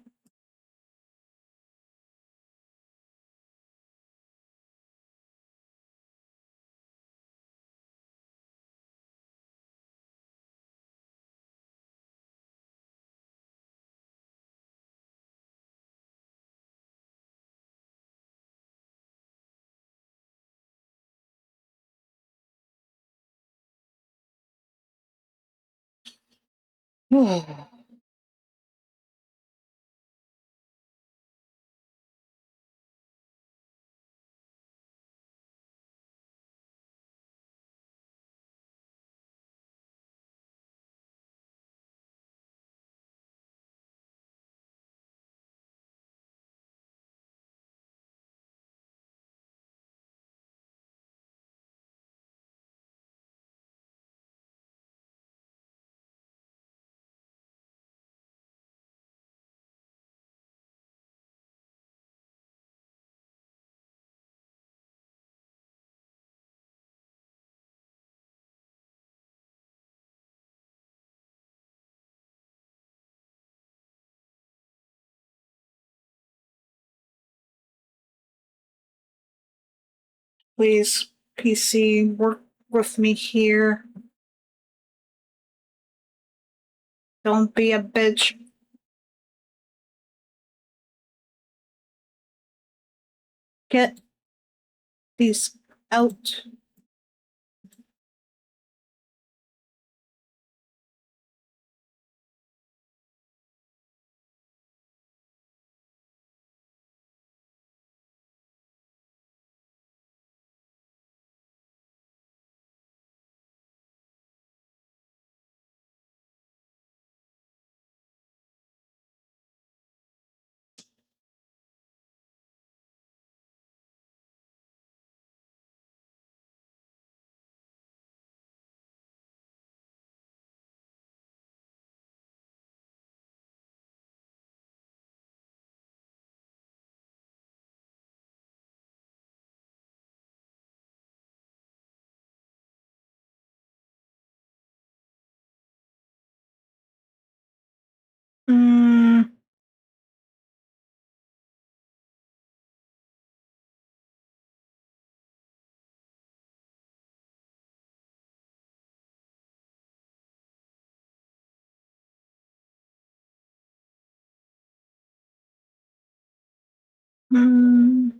please, PC, work with me here. Don't be a bitch. Get these out. Mm, mm.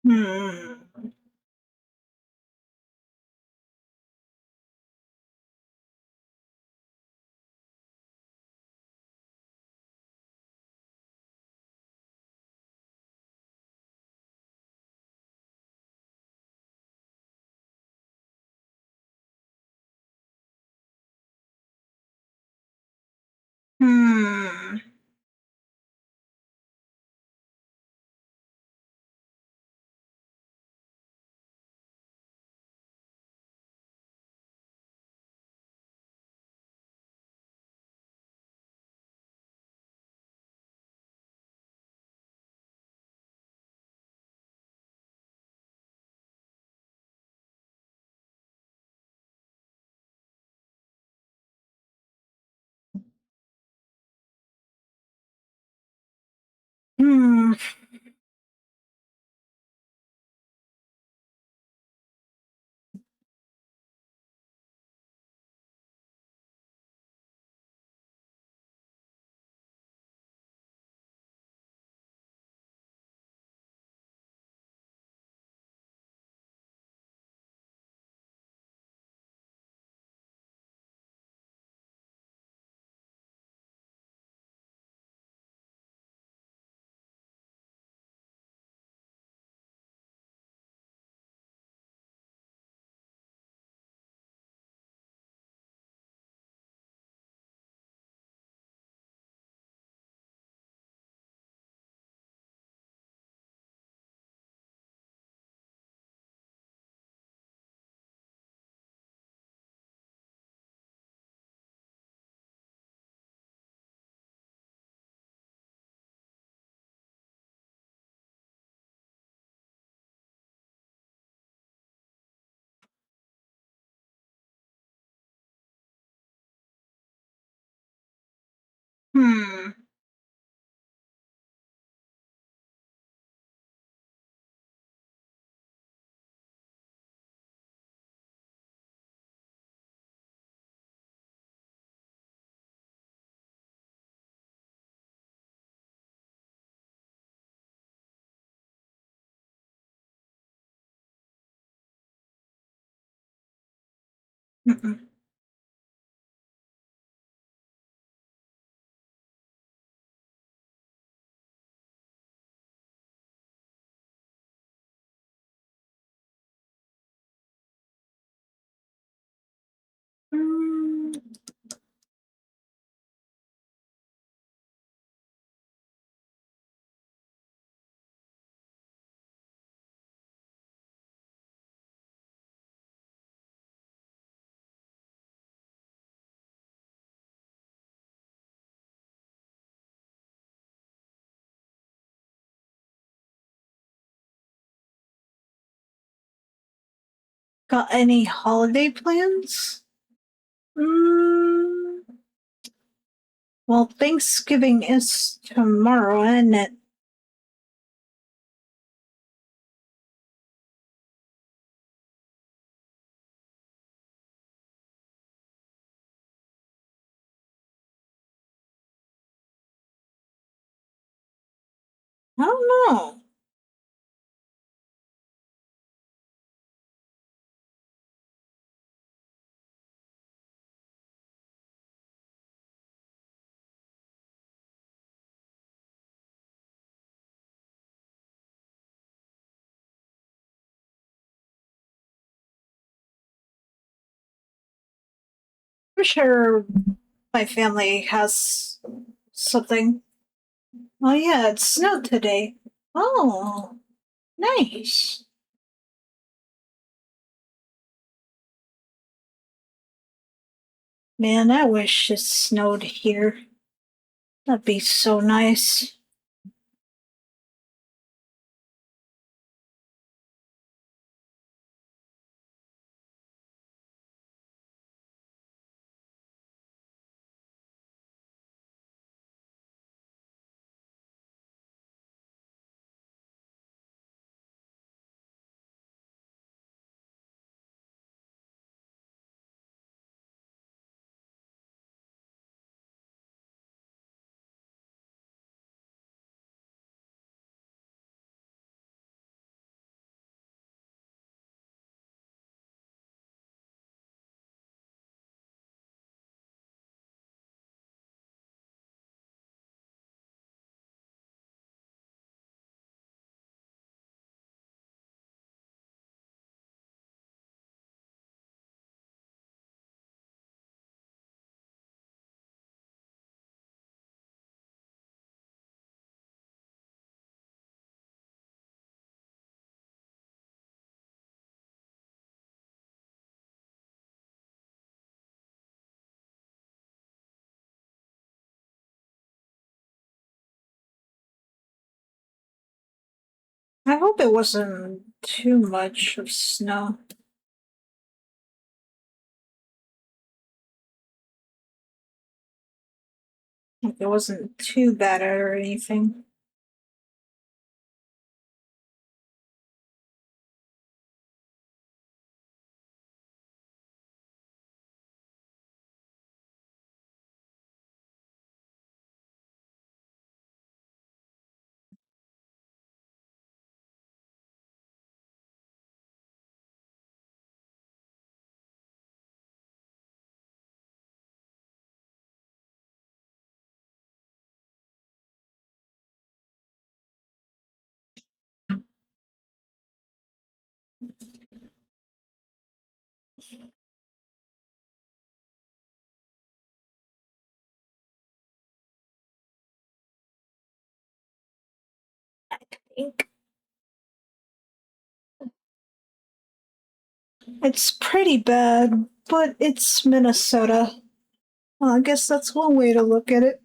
Hmm. Hmm. Hmm. Hmm. Mm-mm. Hmm. Got any holiday plans? Hmm. Well, Thanksgiving is tomorrow, isn't it? I don't know. I'm sure my family has something. Oh yeah, it snowed today. Oh, nice. Man, I wish it snowed here. That'd be so nice. I hope it wasn't too much of snow. Like it wasn't too bad or anything. I think it's pretty bad, but it's Minnesota. Well, I guess that's one way to look at it.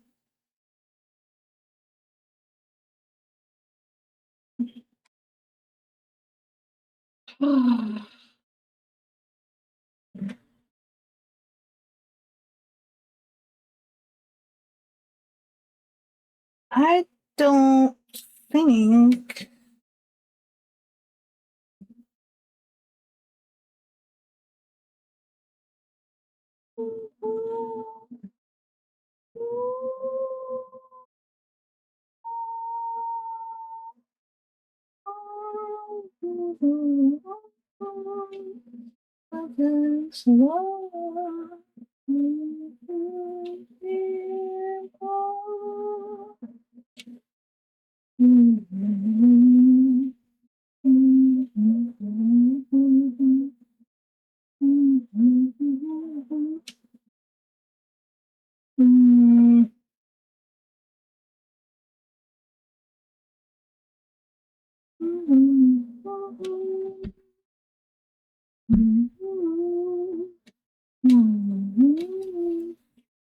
I don't think.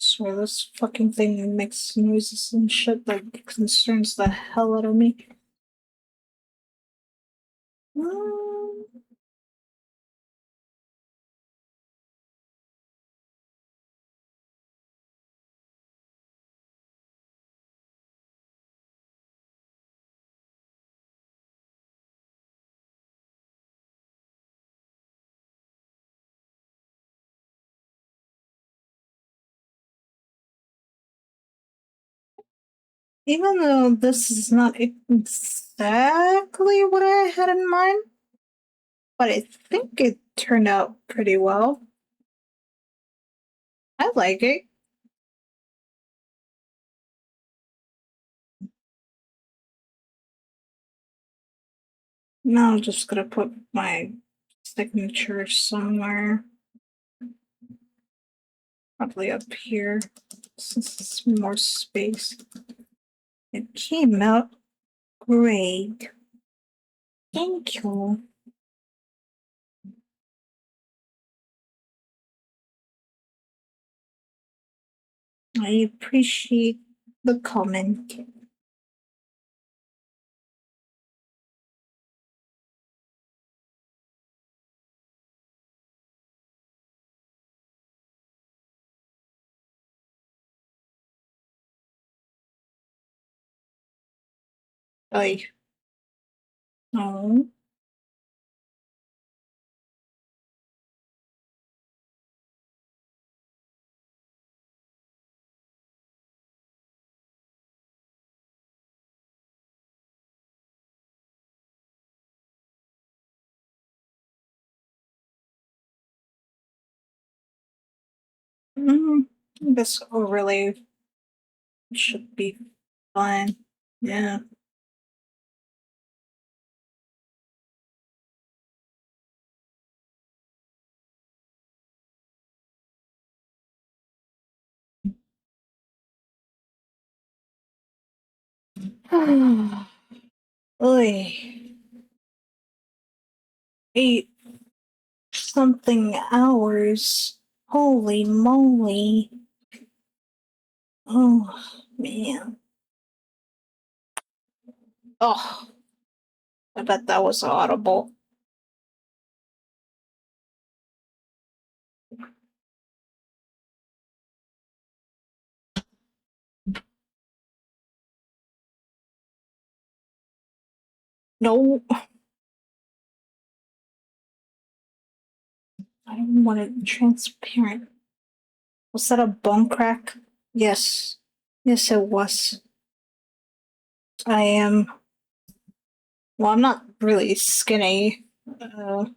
Swear this fucking thing makes noises and shit that concerns the hell out of me. Even though this is not exactly what I had in mind, but I think it turned out pretty well. I like it. Now I'm just gonna put my signature somewhere. Probably up here, since it's more space. It came out great. Thank you. I appreciate the comment. I no. Mm, this overlay should be fine. Yeah. Oy. 8 something hours. Holy moly. Oh man. Oh, I bet that was audible. No, I don't want it transparent. Was that a bone crack? Yes. Yes, it was. I am. Well, I'm not really skinny. I'm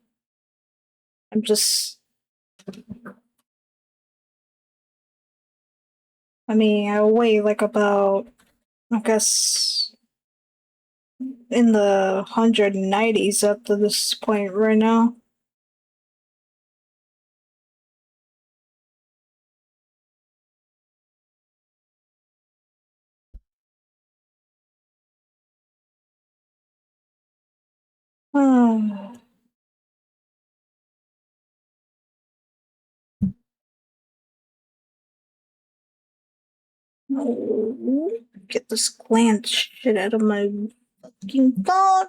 just. I mean, I weigh like about, I guess, in the 190s up to this point right now. No. Get this gland shit out of my fucking phone.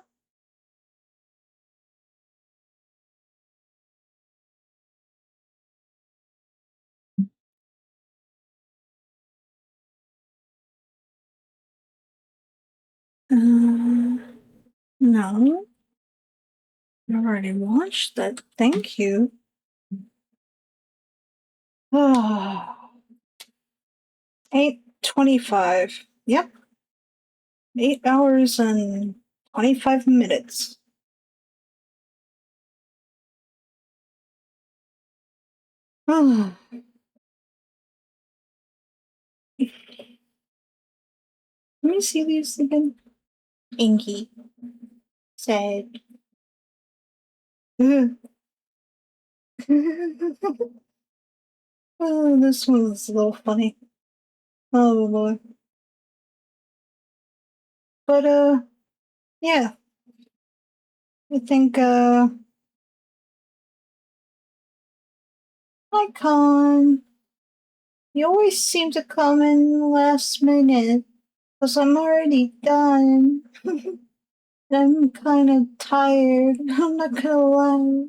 No. I already watched that. Thank you. 8:25. Yep. 8 hours and 25 minutes. Let me see these again. Inky. Sad. Oh, this one's a little funny. Oh boy. But yeah. I think hi Con. You always seem to come in the last minute. Because I'm already done. I'm kind of tired. I'm not gonna lie.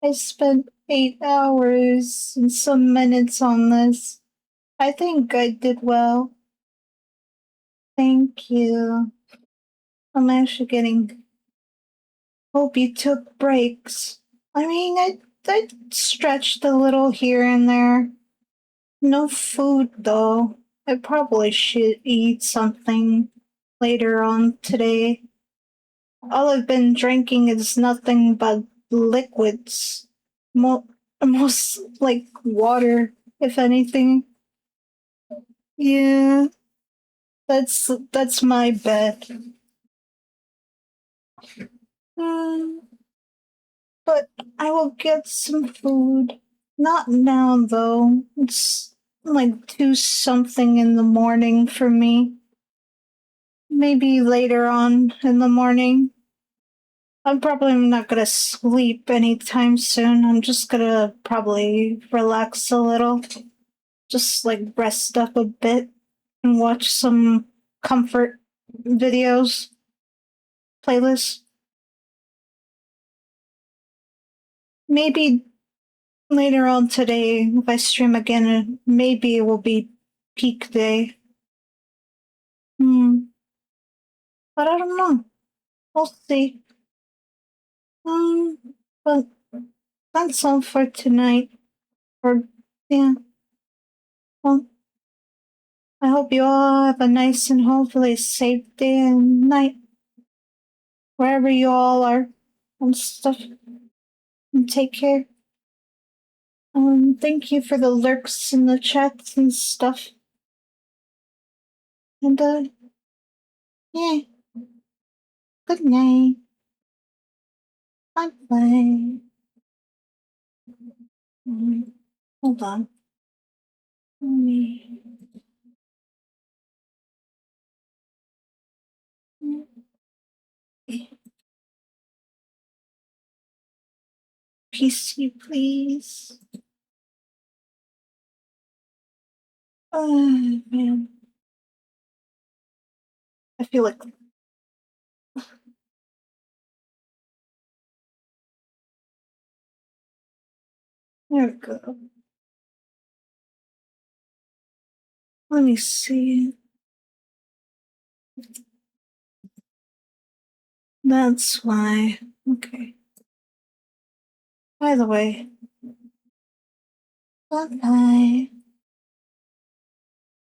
I spent 8 hours and some minutes on this. I think I did well. Thank you. I'm actually getting. Hope you took breaks. I mean, I stretched a little here and there. No food though. I probably should eat something later on today. All I've been drinking is nothing but liquids. Most like water, if anything. Yeah, that's my bet. Mm, but I will get some food. Not now though. It's like 2 something in the morning for me. Maybe later on in the morning. I'm probably not gonna sleep anytime soon. I'm just gonna probably relax a little. Just like rest up a bit and watch some comfort videos, playlists. Maybe later on today, if I stream again, maybe it will be peak day. Hmm. But I don't know. We'll see. Hmm. But that's all for tonight. Or, yeah. Well, I hope you all have a nice and hopefully safe day and night wherever you all are and stuff. And take care. Thank you for the lurks in the chats and stuff. And yeah. Good night. Bye bye. Hold on. PC, please. Oh man, I feel like There we go. Let me see. That's why. Okay. By the way, bye bye.